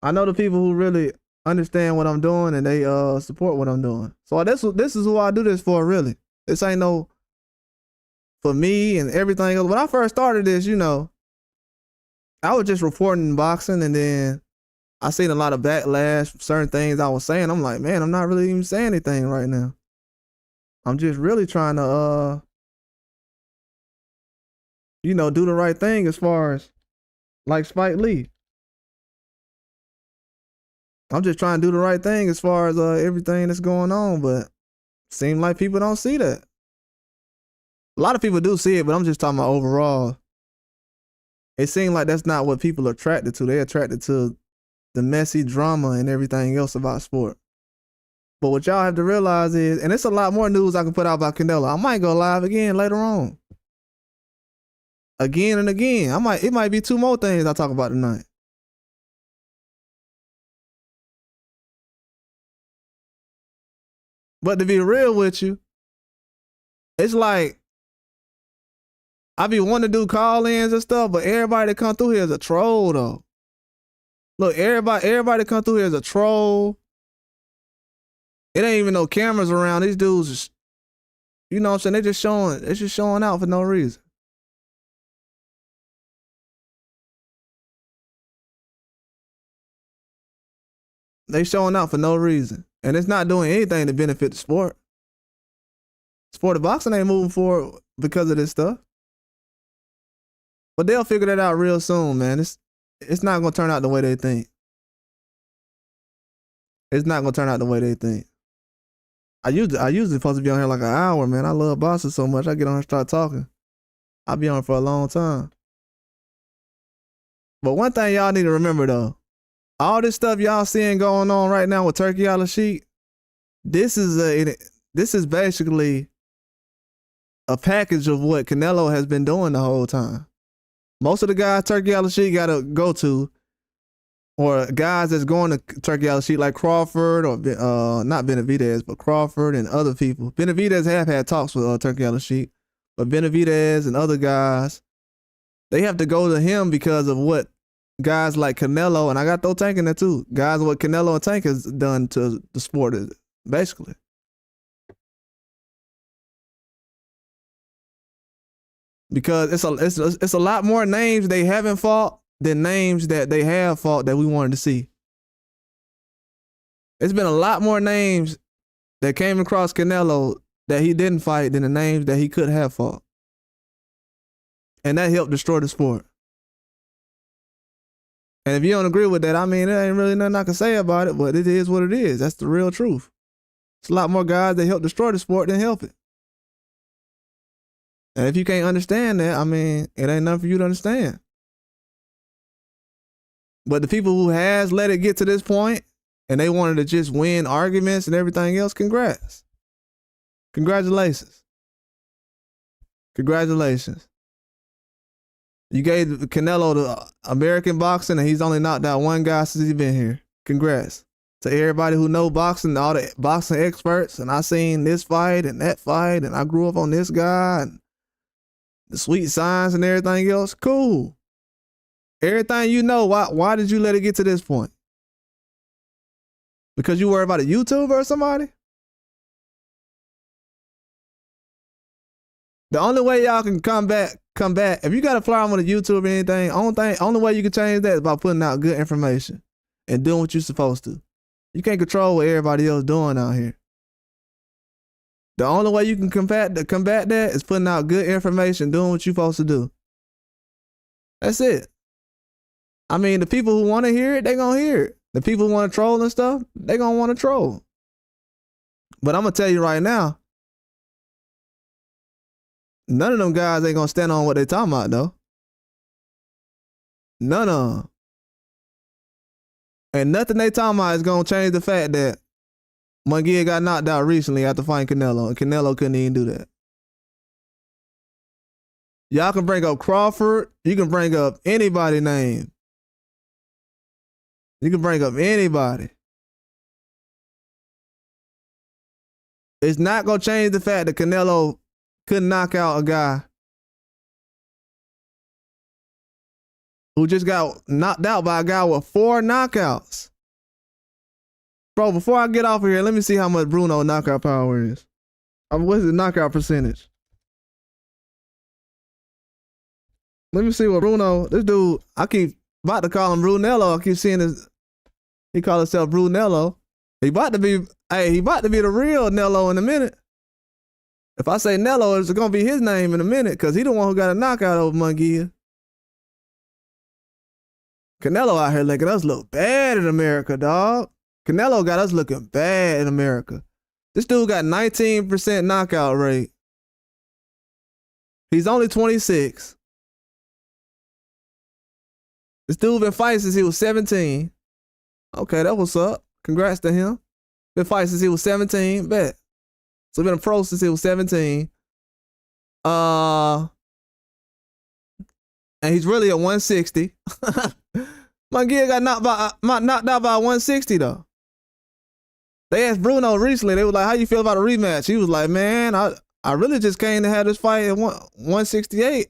I know the people who really understand what I'm doing and they support what I'm doing. So this is who I do this for, really. This ain't no for me and everything else. When I first started this, you know, I was just reporting boxing, and then I seen a lot of backlash from certain things I was saying. I'm like, man, I'm not really even saying anything right now. I'm just really trying to you know, do the right thing as far as like Spike Lee. I'm just trying to do the right thing as far as everything that's going on, but seems like people don't see that. A lot of people do see it, but I'm just talking about overall. It seems like that's not what people are attracted to. They're attracted to the messy drama and everything else about sport. But what y'all have to realize is, and it's a lot more news I can put out about Canelo. I might go live again later on. Again and again. It might be 2 more things I talk about tonight. But to be real with you, it's like I be wanting to do call-ins and stuff, but everybody that come through here is a troll, though. Look, everybody that come through here is a troll. It ain't even no cameras around. These dudes just, you know what I'm saying? They're just showing out for no reason. They showing out for no reason. And it's not doing anything to benefit the sport. Sport of boxing ain't moving forward because of this stuff. But they'll figure that out real soon, man. It's not gonna turn out the way they think. It's not gonna turn out the way they think. I usually supposed to be on here like an hour, man. I love boxing so much. I get on here and start talking. I'll be on for a long time. But one thing y'all need to remember though, all this stuff y'all seeing going on right now with Turkey Al Sheik, this is basically a package of what Canelo has been doing the whole time. Most of the guys Turkey Alley Sheik got to go to, or guys that's going to Turkey Alley Sheik like Crawford or not Benavidez, but Crawford and other people. Benavidez have had talks with Turkey Alley Sheik, but Benavidez and other guys, they have to go to him because of what guys like Canelo, and I got throw Tank in there too. Guys, what Canelo and Tank has done to the sport, basically. Because it's a lot more names they haven't fought than names that they have fought that we wanted to see. It's been a lot more names that came across Canelo that he didn't fight than the names that he could have fought. And that helped destroy the sport. And if you don't agree with that, I mean, there ain't really nothing I can say about it, but it is what it is. That's the real truth. It's a lot more guys that help destroy the sport than help it. And if you can't understand that, I mean, it ain't nothing for you to understand. But the people who has let it get to this point and they wanted to just win arguments and everything else, congrats. Congratulations. Congratulations. You gave Canelo the American boxing and he's only knocked out one guy since he's been here. Congrats. To everybody who know boxing, all the boxing experts, and I seen this fight and that fight and I grew up on this guy and the sweet signs and everything else, cool. Everything you know, why did you let it get to this point? Because you worry about a YouTuber or somebody? The only way y'all can come back, if you got a fly on a YouTube or anything, only way you can change that is by putting out good information and doing what you're supposed to. You can't control what everybody else doing out here. The only way you can combat that is putting out good information, doing what you're supposed to do. That's it. I mean, the people who want to hear it, they gonna hear it. The people who want to troll and stuff, they gonna want to troll. But I'm gonna tell you right now, none of them guys ain't gonna stand on what they talking about, though. None of them. And nothing they talking about is gonna change the fact that Munguia got knocked out recently after fighting Canelo, and Canelo couldn't even do that. Y'all can bring up Crawford. You can bring up anybody's name. You can bring up anybody. It's not gonna change the fact that Canelo couldn't knock out a guy who just got knocked out by a guy with 4 knockouts. Bro, before I get off of here, let me see how much Bruno knockout power is. What's the knockout percentage? Let me see what Bruno, this dude, I keep about to call him Brunello. I keep seeing he call himself Brunello. He about to be the real Nello in a minute. If I say Nello, it's gonna be his name in a minute, because he the one who got a knockout over Munguia. Canelo out here making us look bad in America, dog. Canelo got us looking bad in America. This dude got 19% knockout rate. He's only 26. This dude been fighting since he was 17. Okay, that what's up. Congrats to him. Been fighting since he was 17. Bet. So been a pro since he was 17. And he's really at 160. Munguia got knocked out by 160 though. They asked Bruno recently, they was like, how you feel about a rematch? He was like, man, I really just came to have this fight at 168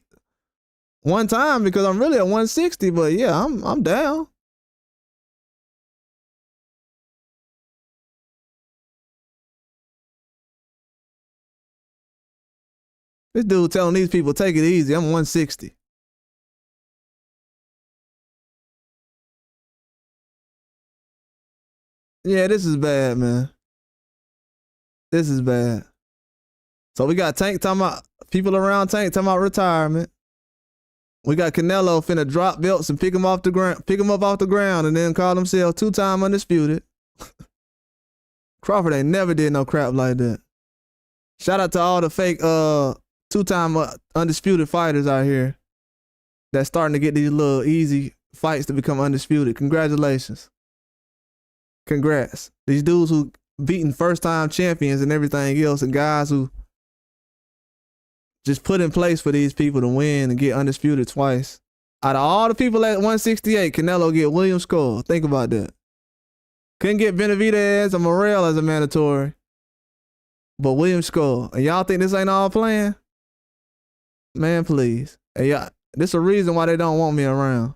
one time because I'm really at 160, but yeah, I'm down. This dude telling these people, take it easy, I'm 160. Yeah, this is bad, man. This is bad. So we got Tank talking about, people around Tank talking about retirement. We got Canelo finna drop belts and pick him up off the ground and then call himself 2-time undisputed. Crawford ain't never did no crap like that. Shout out to all the fake 2-time undisputed fighters out here that's starting to get these little easy fights to become undisputed. Congratulations. Congrats. These dudes who beating first-time champions and everything else, and guys who just put in place for these people to win and get undisputed twice. Out of all the people at 168, Canelo get William Skull. Think about that. Couldn't get Benavidez or Morrell as a mandatory, but William Skull. And y'all think this ain't all playing? Man, please. Hey, y'all, this a reason why they don't want me around.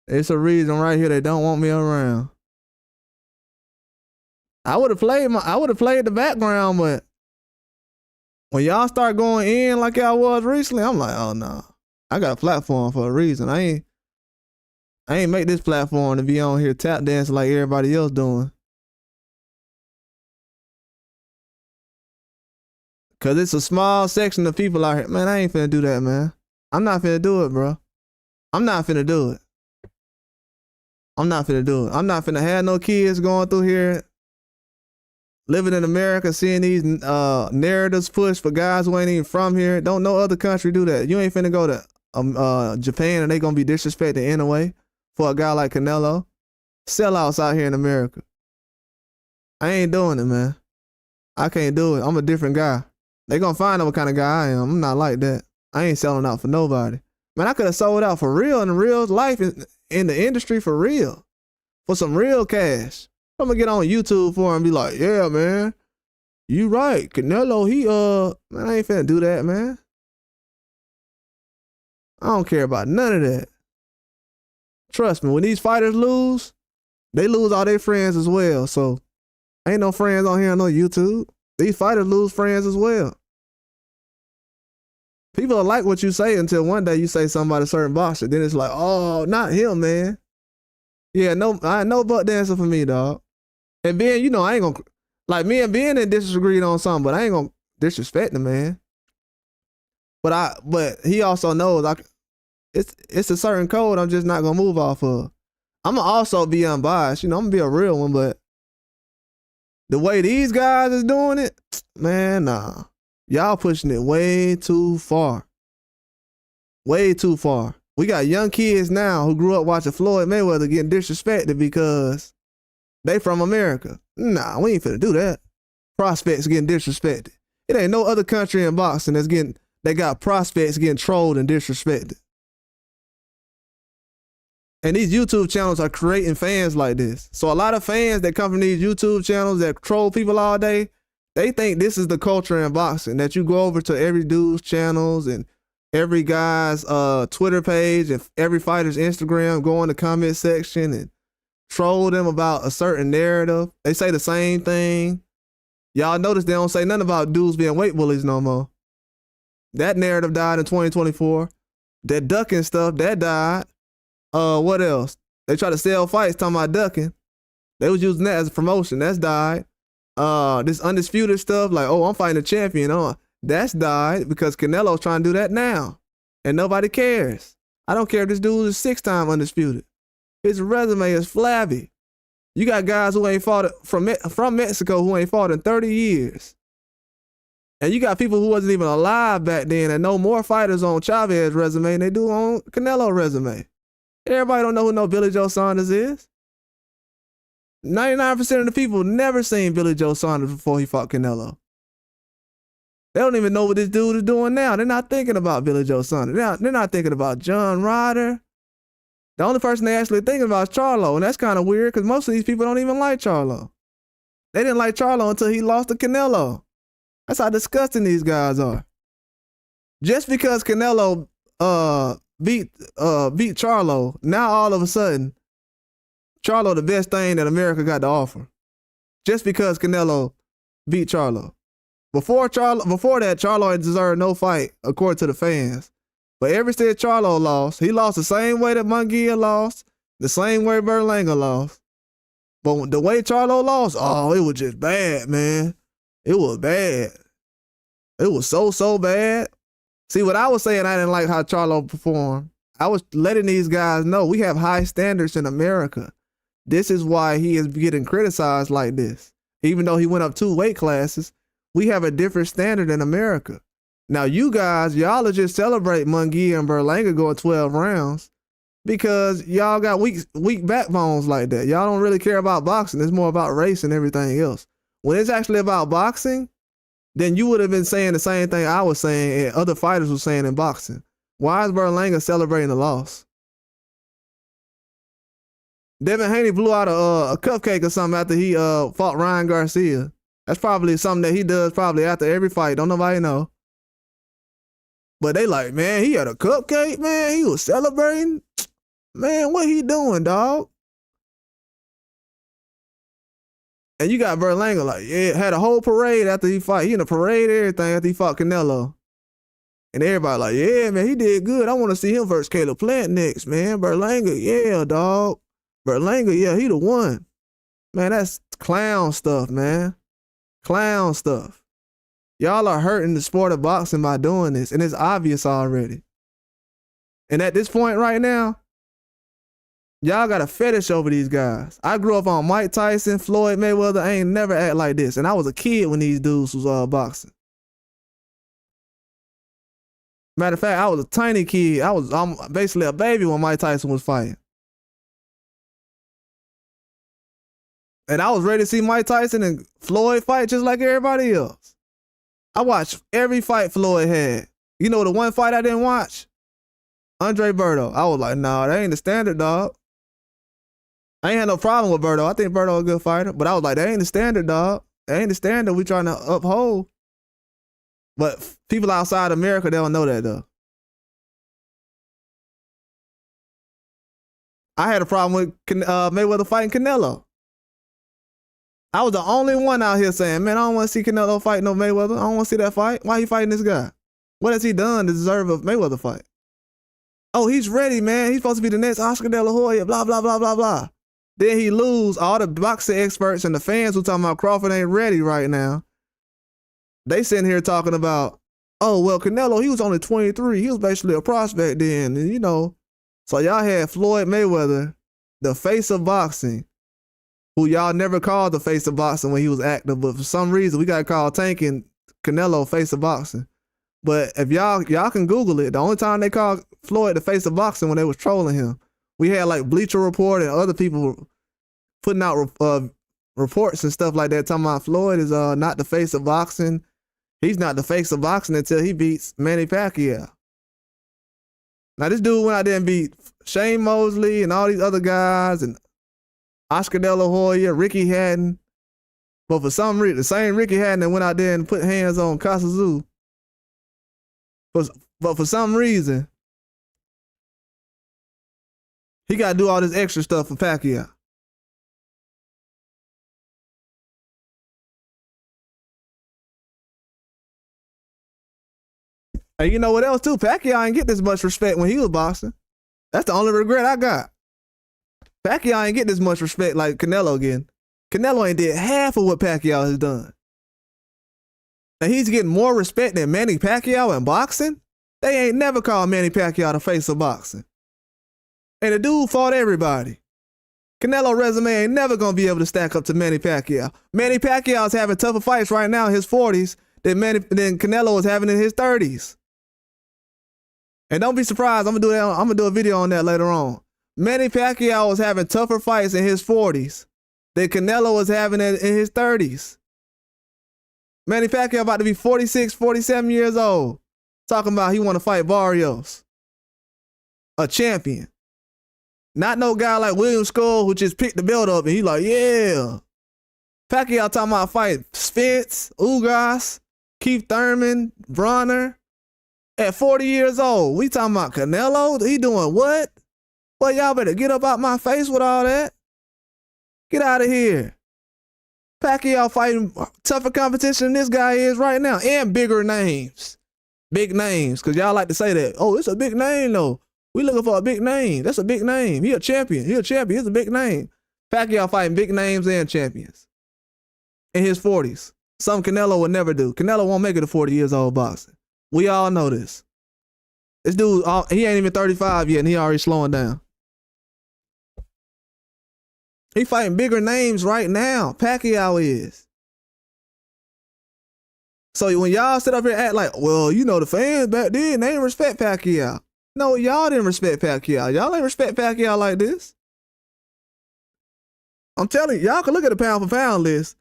It's a reason right here they don't want me around. I would have played the background, but when y'all start going in like y'all was recently, I'm like, oh no. I got a platform for a reason. I ain't make this platform to be on here tap dancing like everybody else doing. Cause it's a small section of people out here. Man, I ain't finna do that, man. I'm not finna do it, bro. I'm not finna do it. I'm not finna do it. I'm not finna have no kids going through here, living in America, seeing these narratives pushed for guys who ain't even from here. Don't no other country do that. You ain't finna go to Japan and they gonna be disrespected anyway for a guy like Canelo. Sellouts out here in America. I ain't doing it, man. I can't do it. I'm a different guy. They gonna find out what kind of guy I am. I'm not like that. I ain't selling out for nobody. Man, I could have sold out for real in real life in the industry for real. For some real cash. I'm gonna get on YouTube for him and be like, yeah, man, you right. Canelo, man, I ain't finna do that, man. I don't care about none of that. Trust me, when these fighters lose, they lose all their friends as well. So ain't no friends on here on no YouTube. These fighters lose friends as well. People will like what you say until one day you say something about a certain boxer. Then it's like, oh, not him, man. Yeah, I ain't no butt dancer for me, dog. And Ben, you know, I ain't gonna, like me and Ben had disagreed on something, but I ain't gonna disrespect the man. But he also knows it's a certain code I'm just not gonna move off of. I'm gonna also be unbiased, you know, I'm gonna be a real one, but the way these guys is doing it, man, nah. Y'all pushing it way too far. Way too far. We got young kids now who grew up watching Floyd Mayweather getting disrespected because they from America. Nah, we ain't finna do that. Prospects getting disrespected. It ain't no other country in boxing they got prospects getting trolled and disrespected. And these YouTube channels are creating fans like this. So a lot of fans that come from these YouTube channels that troll people all day, they think this is the culture in boxing, that you go over to every dude's channels and every guy's Twitter page and every fighter's Instagram, go in the comment section and troll them about a certain narrative. They say the same thing. Y'all notice they don't say nothing about dudes being weight bullies no more. That narrative died in 2024. That ducking stuff, that died. What else? They try to sell fights talking about ducking. They was using that as a promotion. That's died. This undisputed stuff, like, oh, I'm fighting a champion. That's died because Canelo's trying to do that now. And nobody cares. I don't care if this dude is 6-time undisputed. His resume is flabby. You got guys who ain't fought from Mexico who ain't fought in 30 years. And you got people who wasn't even alive back then and know more fighters on Chavez's resume than they do on Canelo's resume. Everybody don't know who no Billy Joe Saunders is. 99% of the people never seen Billy Joe Saunders before he fought Canelo. They don't even know what this dude is doing now. They're not thinking about Billy Joe Saunders. They're not thinking about John Ryder. The only person they actually thinking about is Charlo, and that's kind of weird because most of these people don't even like Charlo. They didn't like Charlo until he lost to Canelo. That's how disgusting these guys are. Just because Canelo beat Charlo, now all of a sudden, Charlo the best thing that America got to offer. Just because Canelo beat Charlo. Before that, Charlo had deserved no fight, according to the fans. But ever since Charlo lost, he lost the same way that Munguia lost, the same way Berlanga lost. But the way Charlo lost, oh, it was just bad, man. It was bad. It was so bad. See, what I was saying, I didn't like how Charlo performed. I was letting these guys know we have high standards in America. This is why he is getting criticized like this. Even though he went up 2 weight classes, we have a different standard in America. Now, you guys, y'all are just celebrate Munguia and Berlanga going 12 rounds because y'all got weak backbones like that. Y'all don't really care about boxing. It's more about race and everything else. When it's actually about boxing, then you would have been saying the same thing I was saying and other fighters were saying in boxing. Why is Berlanga celebrating the loss? Devin Haney blew out a cupcake or something after he fought Ryan Garcia. That's probably something that he does probably after every fight. Don't nobody know. But they like, man, he had a cupcake, man. He was celebrating. Man, what he doing, dog? And you got Berlanga like, yeah, had a whole parade after he fought. He in a parade, everything after he fought Canelo. And everybody like, yeah, man, he did good. I want to see him versus Caleb Plant next, man. Berlanga, yeah, dog. Berlanga, yeah, he the one. Man, that's clown stuff, man. Clown stuff. Y'all are hurting the sport of boxing by doing this, and it's obvious already. And at this point right now, y'all got a fetish over these guys. I grew up on Mike Tyson, Floyd Mayweather. I ain't never act like this. And I was a kid when these dudes was boxing. Matter of fact, I was a tiny kid. I'm basically a baby when Mike Tyson was fighting. And I was ready to see Mike Tyson and Floyd fight just like everybody else. I watched every fight Floyd had. You know the one fight I didn't watch? Andre Berto. I was like, nah, that ain't the standard, dog. I ain't had no problem with Berto. I think Berto a good fighter. But I was like, that ain't the standard, dog. That ain't the standard we trying to uphold. But people outside America, they don't know that, though. I had a problem with Mayweather fighting Canelo. I was the only one out here saying, man, I don't want to see Canelo fight no Mayweather. I don't want to see that fight. Why he fighting this guy? What has he done to deserve a Mayweather fight? Oh, he's ready, man. He's supposed to be the next Oscar De La Hoya, blah, blah, blah, blah, blah. Then he lose. All the boxing experts and the fans who talking about Crawford ain't ready right now. They sitting here talking about, oh, well, Canelo, he was only 23. He was basically a prospect then, and, you know. So y'all had Floyd Mayweather, the face of boxing, who y'all never called the face of boxing when he was active, but for some reason we got to call Tank and Canelo face of boxing. But if y'all can Google it, the only time they called Floyd the face of boxing when they was trolling him. We had like Bleacher Report and other people putting out reports and stuff like that talking about Floyd is not the face of boxing. He's not the face of boxing until he beats Manny Pacquiao. Now this dude went out there and beat Shane Mosley and all these other guys and Oscar De La Hoya, Ricky Hatton. But for some reason, the same Ricky Hatton that went out there and put hands on Casazu. But for some reason, he got to do all this extra stuff for Pacquiao. And you know what else too? Pacquiao ain't get this much respect when he was boxing. That's the only regret I got. Pacquiao ain't get this much respect like Canelo getting. Canelo ain't did half of what Pacquiao has done. And he's getting more respect than Manny Pacquiao in boxing? They ain't never called Manny Pacquiao the face of boxing. And the dude fought everybody. Canelo resume ain't never gonna be able to stack up to Manny Pacquiao. Manny Pacquiao's having tougher fights right now in his 40s than Canelo is having in his 30s. And don't be surprised, I'm gonna do a video on that later on. Manny Pacquiao was having tougher fights in his 40s than Canelo was having in his 30s. Manny Pacquiao about to be 46, 47 years old. Talking about he want to fight Barrios. A champion. Not no guy like William Skull who just picked the belt up and he like, yeah. Pacquiao talking about fight Spence, Ugas, Keith Thurman, Bronner. At 40 years old, we talking about Canelo? He doing what? Well, y'all better get up out my face with all that. Get out of here. Pacquiao fighting tougher competition than this guy is right now. And bigger names. Big names. Because y'all like to say that. Oh, it's a big name, though. We looking for a big name. That's a big name. He a champion. He a champion. He's a big name. Pacquiao fighting big names and champions. In his 40s. Something Canelo would never do. Canelo won't make it to 40 years old boxing. We all know this. This dude, he ain't even 35 yet and he already slowing down. He fighting bigger names right now. Pacquiao is. So when y'all sit up here and act like, well, you know, the fans back then, they didn't respect Pacquiao. No, y'all didn't respect Pacquiao. Y'all ain't respect Pacquiao like this. I'm telling you, y'all can look at the pound for pound list.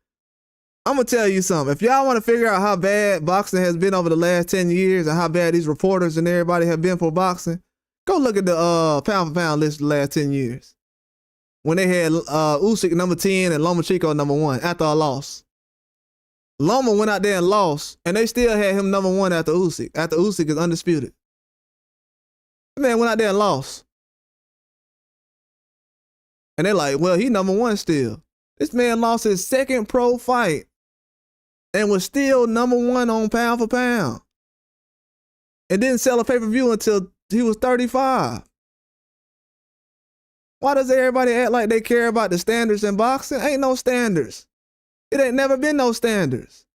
I'm gonna tell you something. If y'all want to figure out how bad boxing has been over the last 10 years and how bad these reporters and everybody have been for boxing, go look at the pound for pound list the last 10 years. When they had Usyk number 10 and Lomachenko number 1 after a loss. Loma went out there and lost, and they still had him number 1 after Usyk. After Usyk is undisputed. The man went out there and lost. And they're like, well, he number 1 still. This man lost his second pro fight and was still number 1 on pound for pound. And didn't sell a pay-per-view until he was 35. Why does everybody act like they care about the standards in boxing? Ain't no standards. It ain't never been no standards.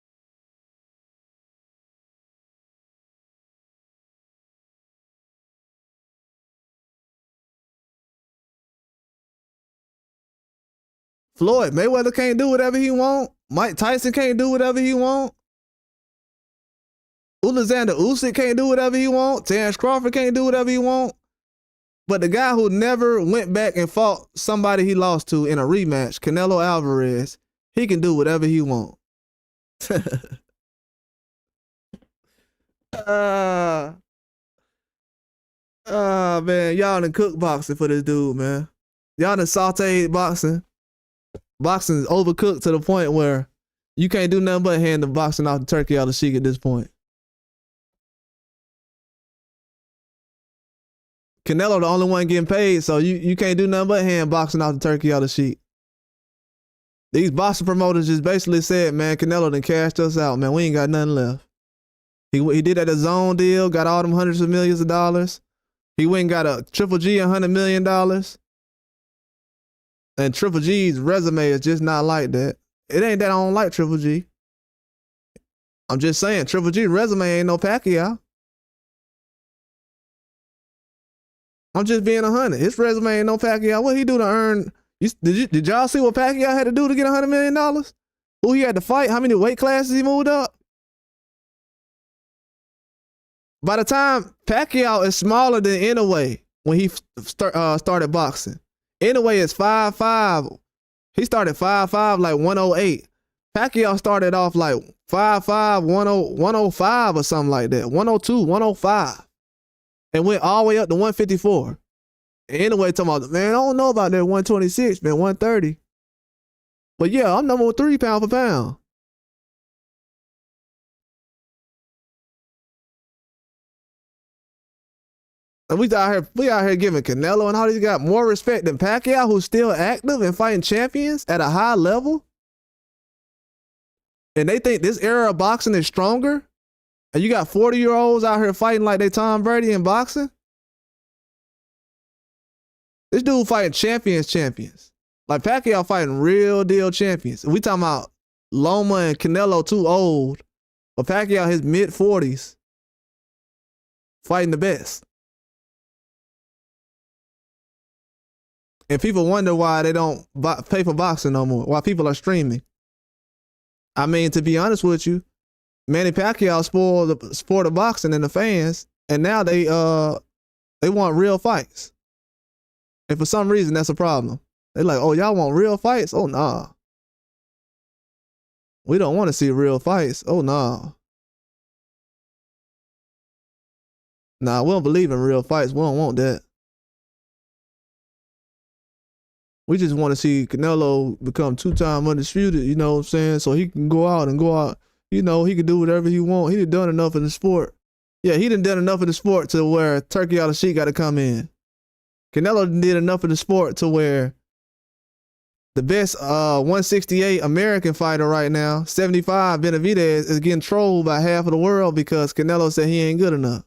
Floyd Mayweather can't do whatever he want. Mike Tyson can't do whatever he want. Alexander Usyk can't do whatever he want. Terrence Crawford can't do whatever he want. But the guy who never went back and fought somebody he lost to in a rematch, Canelo Alvarez, he can do whatever he want. Man, y'all done cook boxing for this dude, man. Y'all done sauteed boxing. Boxing is overcooked to the point where you can't do nothing but hand the boxing off the turkey out of the sheik at this point. Canelo the only one getting paid, so you can't do nothing but hand boxing off the turkey out of the sheik. These boxing promoters just basically said, man, Canelo done cashed us out, man. We ain't got nothing left. He did that zone deal, got all them hundreds of millions of dollars. He went and got a Triple G $100 million. And Triple G's resume is just not like that. It ain't that I don't like Triple G. I'm just saying, Triple G's resume ain't no Pacquiao. I'm just being 100. His resume ain't no Pacquiao. What he do to earn? Did y'all see what Pacquiao had to do to get $100 million? Who he had to fight? How many weight classes he moved up? By the time Pacquiao is smaller than Inoue when he started boxing. Inoue is 5'5". He started 5'5", like 108. Pacquiao started off like 5'5", 105 or something like that. 102, 105. And went all the way up to 154. And Inoue talking about, man, I don't know about that 126, man, 130. But yeah, I'm number 3 pound for pound. And we out here giving Canelo and all these guys more respect than Pacquiao, who's still active and fighting champions at a high level. And they think this era of boxing is stronger. And you got 40-year-olds out here fighting like they Tom Brady in boxing. This dude fighting champions. Like Pacquiao fighting real deal champions. We talking about Loma and Canelo too old. But Pacquiao his mid-40s fighting the best. And people wonder why they don't pay for boxing no more, why people are streaming. I mean, to be honest with you, Manny Pacquiao spoiled the sport of boxing and the fans, and now they want real fights. And for some reason, that's a problem. They're like, oh, y'all want real fights? Oh, nah. We don't want to see real fights. Oh, nah. Nah, we don't believe in real fights. We don't want that. We just want to see Canelo become 2-time undisputed, you know what I'm saying? So he can go out. You know, he can do whatever he want. He done done enough in the sport. Yeah, he done enough in the sport to where turkey out of sheep got to come in. Canelo did enough in the sport to where the best 168 American fighter right now, 75 Benavidez, is getting trolled by half of the world because Canelo said he ain't good enough.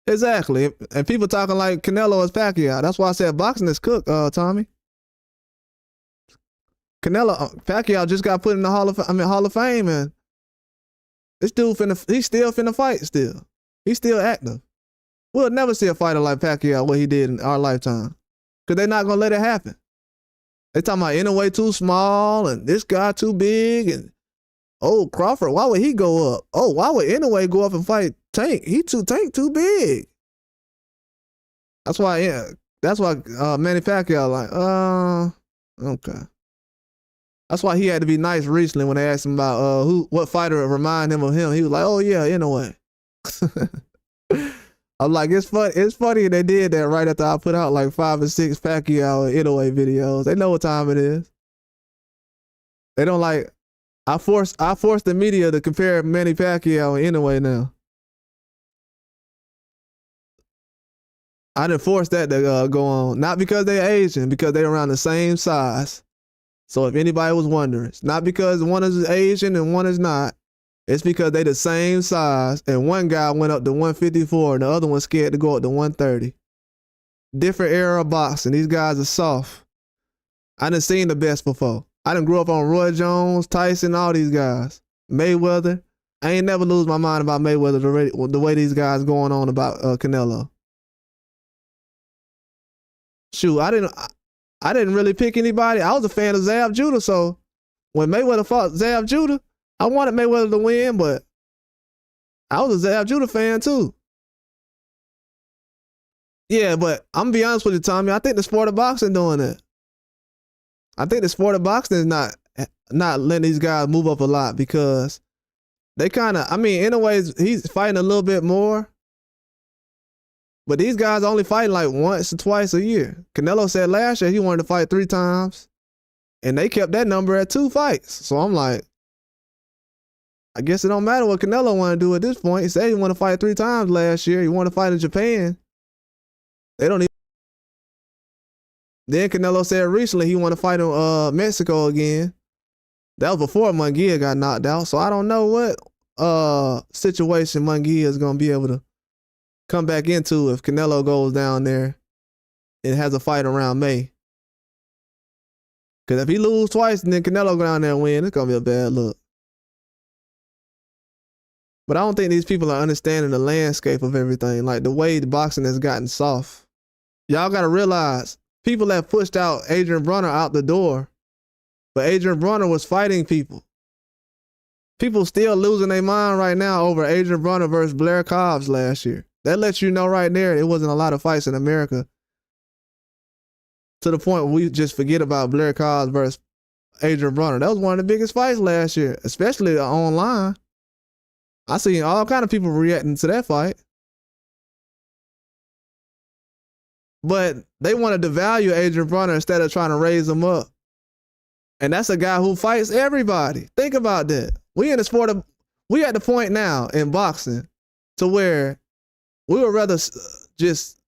Exactly. And people talking like Canelo is Pacquiao. That's why I said boxing is cooked, Tommy. Pacquiao just got put in the Hall of Fame, and this dude he's still finna fight still. He's still active. We'll never see a fighter like Pacquiao, what he did in our lifetime. Because they're not gonna let it happen. They talking about Inoue too small and this guy too big, and oh, Crawford, why would he go up? Oh, why would Inoue go up and fight Tank? Tank too big. That's why, yeah, That's why Manny Pacquiao okay. That's why he had to be nice recently when they asked him about what fighter would remind him of him. He was like, oh yeah, in a way. I'm like, it's funny they did that right after I put out like 5 or 6 Pacquiao and Inoue videos. They know what time it is. They don't like, I force the media to compare Manny Pacquiao and Inoue now. I didn't force that to go on. Not because they're Asian, because they're around the same size. So if anybody was wondering, it's not because one is Asian and one is not. It's because they the same size, and one guy went up to 154 and the other one's scared to go up to 130. Different era of boxing. These guys are soft. I done seen the best before. I done grew up on Roy Jones, Tyson, all these guys. Mayweather. I ain't never lose my mind about Mayweather the way these guys going on about Canelo. Shoot, I didn't really pick anybody. I was a fan of Zab Judah, so when Mayweather fought Zab Judah, I wanted Mayweather to win, but I was a Zab Judah fan too. Yeah, but I'm gonna be honest with you, Tommy. I think the sport of boxing doing it. I think the sport of boxing is not letting these guys move up a lot because they kind of, I mean, in a way, he's fighting a little bit more. But these guys only fighting like once or twice a year. Canelo said last year he wanted to fight 3 times, and they kept that number at 2 fights. So I'm like, I guess it don't matter what Canelo want to do at this point. He said he want to fight 3 times last year. He want to fight in Japan. They don't even. Then Canelo said recently he want to fight in Mexico again. That was before Munguia got knocked out. So I don't know what situation Munguia is going to be able to come back into if Canelo goes down there and has a fight around May. Because if he lose twice and then Canelo go down there and win, it's going to be a bad look. But I don't think these people are understanding the landscape of everything, like the way the boxing has gotten soft. Y'all got to realize, people have pushed out Adrian Broner out the door, but Adrian Broner was fighting people. People still losing their mind right now over Adrian Broner versus Blair Cobbs last year. That lets you know right there it wasn't a lot of fights in America to the point where we just forget about Blair Cobbs versus Adrian Broner. That was one of the biggest fights last year, especially online. I seen all kind of people reacting to that fight. But they want to devalue Adrian Broner instead of trying to raise him up. And that's a guy who fights everybody. Think about that. We at the point now in boxing to where we would rather just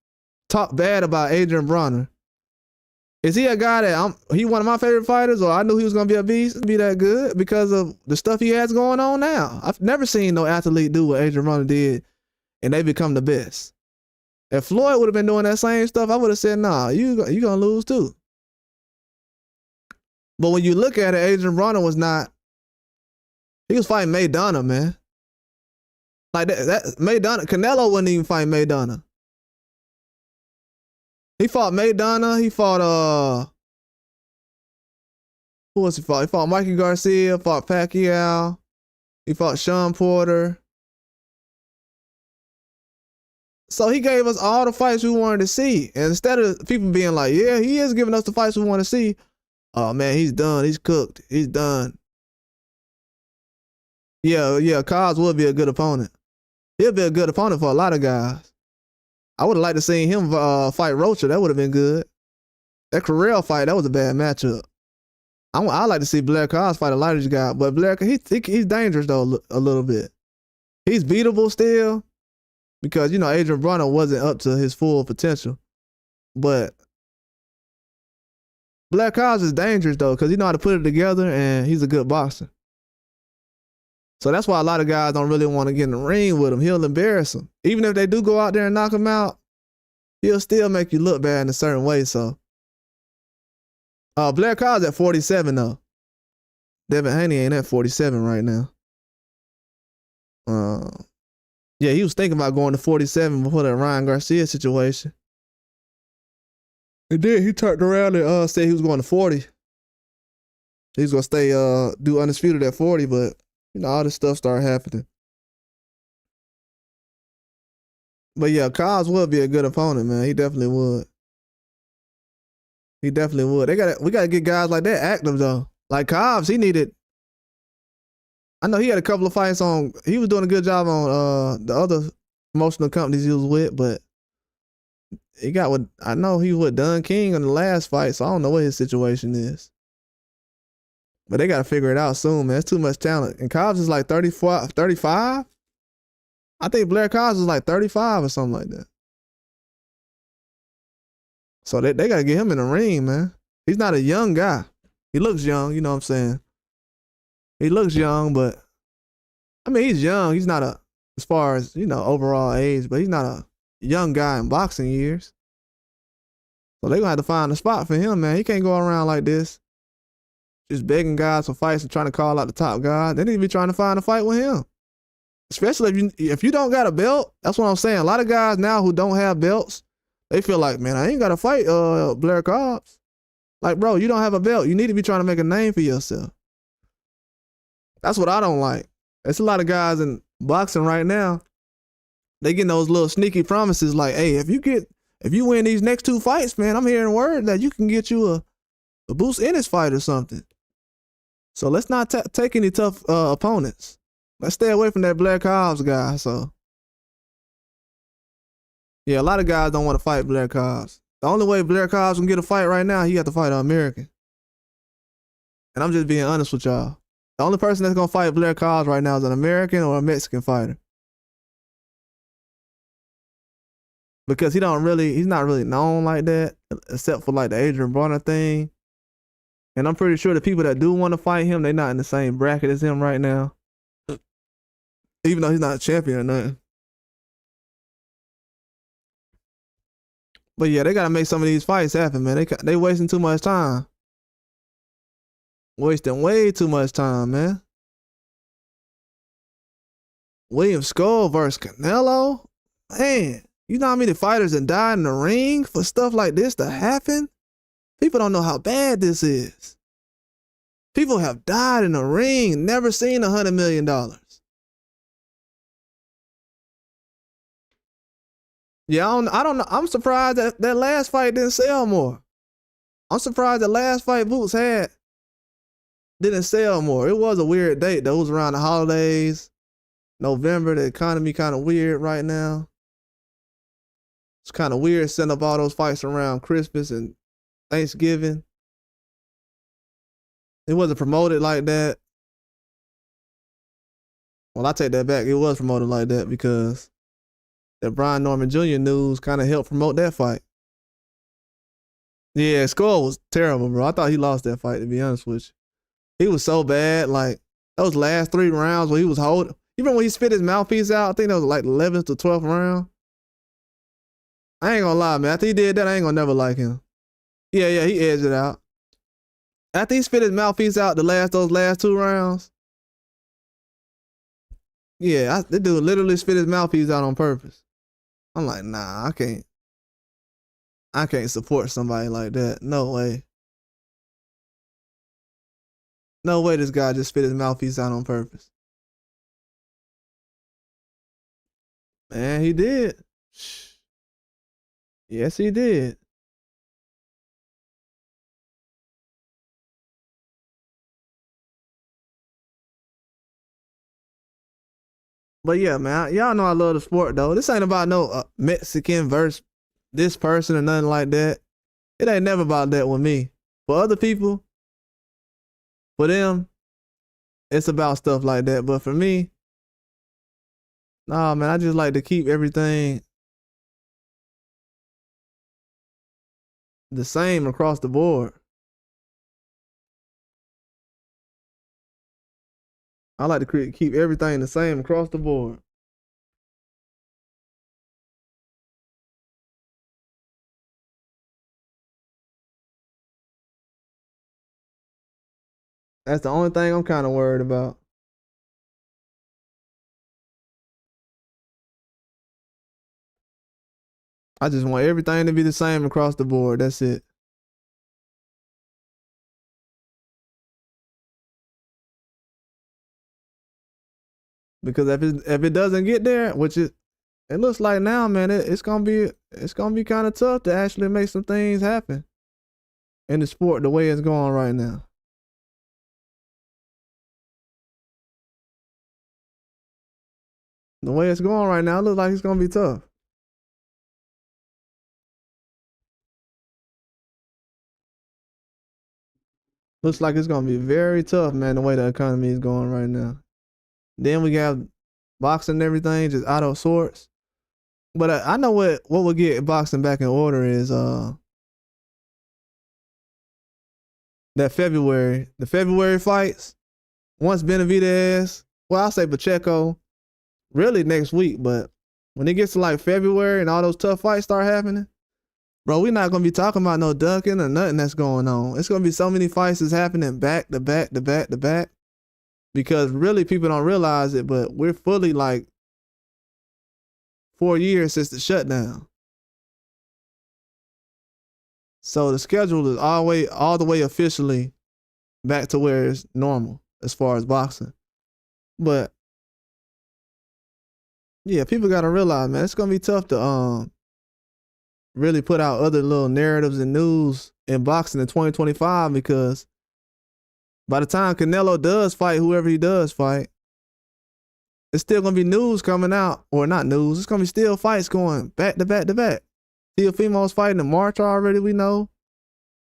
talk bad about Adrian Broner. Is he a guy that he one of my favorite fighters, or I knew he was going to be a beast, be that good because of the stuff he has going on now? I've never seen no athlete do what Adrian Broner did, and they become the best. If Floyd would have been doing that same stuff, I would have said, nah, you going to lose too. But when you look at it, Adrian Broner he was fighting Maidana, man. Like that Maidana, Canelo wouldn't even fight Maidana. He fought Maidana. He fought who else he fought? He fought Mikey Garcia. Fought Pacquiao. He fought Sean Porter. So he gave us all the fights we wanted to see. And instead of people being like, yeah, he is giving us the fights we want to see. Oh man, he's done. He's cooked. He's done. Yeah, Cobbs would be a good opponent. He'll be a good opponent for a lot of guys. I would have liked to see him fight Rocha. That would have been good. That Carrell fight, that was a bad matchup. I like to see Blair Cobbs fight a lighter guy, but Blair, he's dangerous though a little bit. He's beatable still because, you know, Adrian Broner wasn't up to his full potential. But Blair Cobbs is dangerous though because he know how to put it together and he's a good boxer. So that's why a lot of guys don't really want to get in the ring with him. He'll embarrass them. Even if they do go out there and knock him out, he'll still make you look bad in a certain way. So Blair Cobb's at 47 though. Devin Haney ain't at 47 right now. Yeah, he was thinking about going to 47 before that Ryan Garcia situation. And then he turned around and said he was going to 40. He was gonna stay do Undisputed at 40, but you know, all this stuff started happening. But yeah, Cobbs would be a good opponent, man. He definitely would. He definitely would. We gotta get guys like that active though. Like Cobbs, he needed. I know he had a couple of fights on. He was doing a good job on the other promotional companies he was with, but he got what I know he was with Dunn King in the last fight, so I don't know what his situation is. But they gotta figure it out soon, man. It's too much talent. And Cobbs is like 34, 35? I think Blair Cobbs is like 35 or something like that. So they gotta get him in the ring, man. He's not a young guy. He looks young, you know what I'm saying? He looks young, but I mean, he's young. He's not as far as, overall age, but he's not a young guy in boxing years. So they're gonna have to find a spot for him, man. He can't go around like this, just begging guys for fights and trying to call out the top guy. They need to be trying to find a fight with him. Especially if you don't got a belt. That's what I'm saying. A lot of guys now who don't have belts, they feel like, man, I ain't got to fight Blair Cobbs. Like, bro, you don't have a belt. You need to be trying to make a name for yourself. That's what I don't like. There's a lot of guys in boxing right now. They getting those little sneaky promises like, hey, if you win these next 2 fights, man, I'm hearing word that you can get you a boost in this fight or something. So let's not take any tough opponents. Let's stay away from that Blair Cobbs guy. So yeah, a lot of guys don't want to fight Blair Cobbs. The only way Blair Cobbs can get a fight right now, he got to fight an American. And I'm just being honest with y'all. The only person that's gonna fight Blair Cobbs right now is an American or a Mexican fighter. Because he's not really known like that, except for like the Adrian Broner thing. And I'm pretty sure the people that do want to fight him, they're not in the same bracket as him right now. Even though he's not a champion or nothing. But yeah, they gotta make some of these fights happen, man. They wasting too much time. Wasting way too much time, man. William Skull versus Canelo? Man, you know how many fighters that died in the ring for stuff like this to happen? People don't know how bad this is. People have died in the ring, never seen $100 million. Yeah, I don't know. I'm surprised that last fight didn't sell more. I'm surprised the last fight Boots had didn't sell more. It was a weird date, though. It was around the holidays. November, the economy kind of weird right now. It's kind of weird setting up all those fights around Christmas and Thanksgiving. It wasn't promoted like that. Well, I take that back. It was promoted like that because that Brian Norman Jr. news kind of helped promote that fight. Yeah, Skull was terrible, bro. I thought he lost that fight, to be honest with you. He was so bad. Like, those last 3 rounds where he was holding, even when he spit his mouthpiece out, I think that was like 11th to 12th round. I ain't gonna lie, man. After he did that, I ain't gonna never like him. Yeah, he edged it out. After he spit his mouthpiece out those last 2 rounds, yeah, this dude literally spit his mouthpiece out on purpose. I'm like, nah, I can't support somebody like that. No way. No way this guy just spit his mouthpiece out on purpose. Man, he did. Yes, he did. But yeah, man, y'all know I love the sport, though. This ain't about no Mexican versus this person or nothing like that. It ain't never about that with me. For other people, for them, it's about stuff like that. But for me, nah, man, I just like to keep everything the same across the board. I like to keep everything the same across the board. That's the only thing I'm kind of worried about. I just want everything to be the same across the board. That's it. Because if it doesn't get there, which it looks like now, man, it's gonna be kind of tough to actually make some things happen. in the sport the way it's going right now. The way it's going right now, it looks like it's gonna be tough. Looks like it's gonna be very tough, man, the way the economy is going right now. Then we got boxing and everything just out of sorts. But I know what will get boxing back in order is that the February fights. Once Benavidez, well, I'll say Pacheco, really next week, but when it gets to like February and all those tough fights start happening, bro, we're not gonna be talking about no ducking or nothing that's going on. It's gonna be so many fights that's happening back to back to back to back. Because really people don't realize it, but we're fully like 4 years since the shutdown. So the schedule is all the way officially back to where it's normal as far as boxing. But yeah, people gotta realize, man, it's gonna be tough to really put out other little narratives and news in boxing in 2025 because by the time Canelo does fight, whoever he does fight, it's still gonna be news coming out, or not news. It's gonna be still fights going back to back to back. Teofimo's fighting in March already. We know.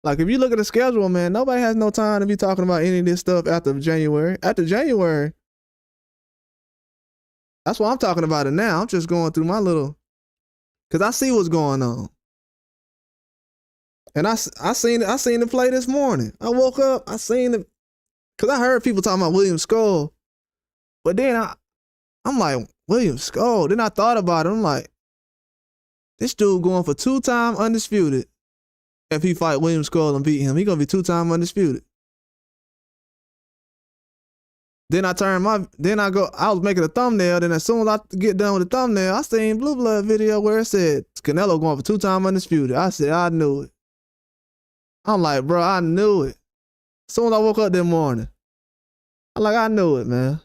Like if you look at the schedule, man, nobody has no time to be talking about any of this stuff after January. After January, that's why I'm talking about it now. I'm just going through my little, cause I see what's going on, and I seen the play this morning. I woke up, I seen it, cause I heard people talking about William Skull, but then I'm like, William Skull. Then I thought about it. I'm like, this dude going for 2-time undisputed. If he fight William Skull and beat him, he gonna be 2-time undisputed. Then I was making a thumbnail. Then as soon as I get done with the thumbnail, I seen Blue Blood video where it said Canelo going for 2-time undisputed. I said, I knew it. I'm like, bro, I knew it. As soon as I woke up that morning, I knew it, man.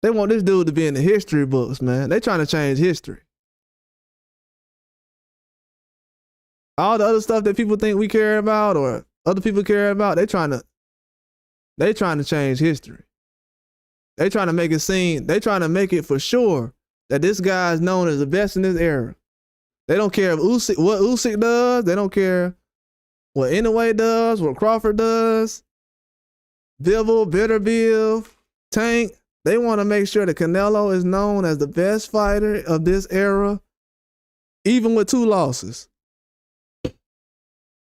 They want this dude to be in the history books, man. They trying to change history. All the other stuff that people think we care about or other people care about, they trying to change history. They trying to make it for sure that this guy is known as the best in this era. They don't care what Usyk does. They don't care what Inoue does, what Crawford does, Bivol, Bitterbill, Tank. They want to make sure that Canelo is known as the best fighter of this era, even with 2 losses.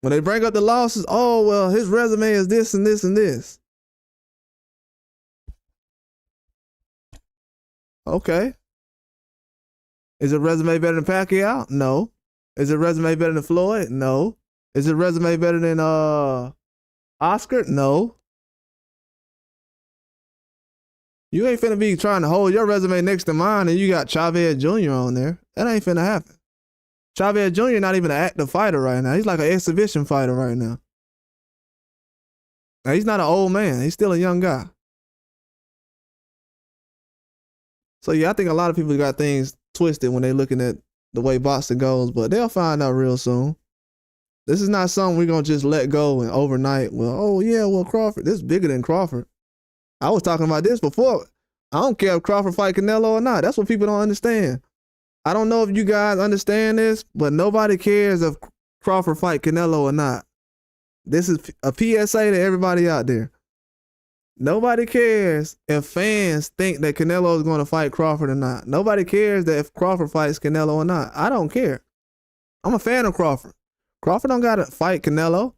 When they bring up the losses, oh, well, his resume is this and this and this. Okay. Is it resume better than Pacquiao? No. Is it resume better than Floyd? No. Is it resume better than Oscar? No. You ain't finna be trying to hold your resume next to mine and you got Chavez Jr. on there. That ain't finna happen. Chavez Jr. not even an active fighter right now. He's like an exhibition fighter right now. Now, he's not an old man. He's still a young guy. So, yeah, I think a lot of people got things twisted when they're looking at the way boxing goes, but they'll find out real soon. This is not something we're going to just let go and overnight. Well, oh, yeah, well, Crawford, this is bigger than Crawford. I was talking about this before. I don't care if Crawford fight Canelo or not. That's what people don't understand. I don't know if you guys understand this, but nobody cares if Crawford fight Canelo or not. This is a PSA to everybody out there. Nobody cares if fans think that Canelo is going to fight Crawford or not. Nobody cares that if Crawford fights Canelo or not. I don't care. I'm a fan of Crawford. Crawford don't got to fight Canelo.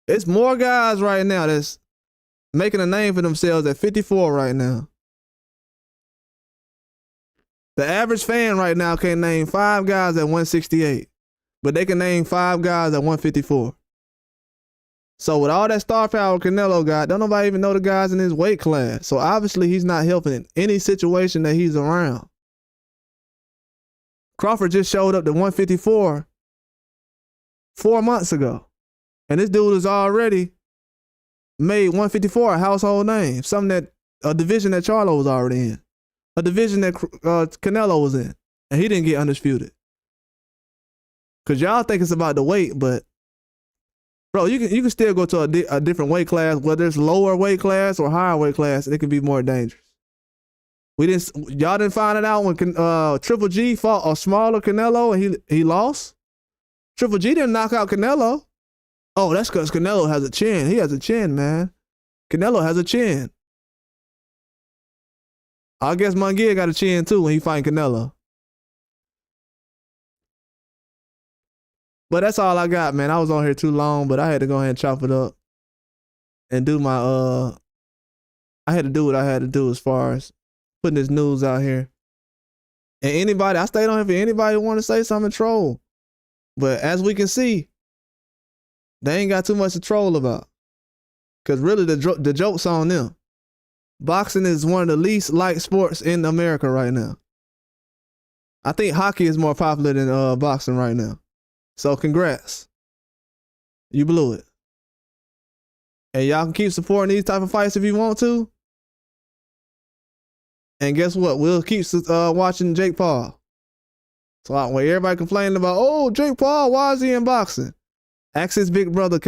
It's more guys right now that's making a name for themselves at 54 right now. The average fan right now can't name 5 guys at 168, but they can name 5 guys at 154. So with all that star power Canelo got, don't nobody even know the guys in his weight class. So obviously he's not helping in any situation that he's around. Crawford just showed up to 154 4 months ago. And this dude has already made 154 a household name, a division that Charlo was already in. A division that Canelo was in, and he didn't get undisputed. Cause y'all think it's about the weight, but bro, you can still go to a different weight class, whether it's lower weight class or higher weight class, and it can be more dangerous. Y'all didn't find it out when Triple G fought a smaller Canelo and he lost. Triple G didn't knock out Canelo. Oh, that's because Canelo has a chin. He has a chin, man. Canelo has a chin. I guess Munguia got a chin too when he fighting Canelo. But that's all I got, man. I was on here too long, but I had to go ahead and chop it up and do my I had to do what I had to do as far as putting this news out here. And anybody, I stayed on here for anybody who want to say something, troll. But as we can see, they ain't got too much to troll about. Because really the joke's on them. Boxing is one of the least liked sports in America right now. I think hockey is more popular than boxing right now. So congrats. You blew it. And y'all can keep supporting these type of fights if you want to. And guess what? We'll keep watching Jake Paul. So when everybody complaining about, oh, Jake Paul, why is he in boxing? Ask his big brother, Canelo.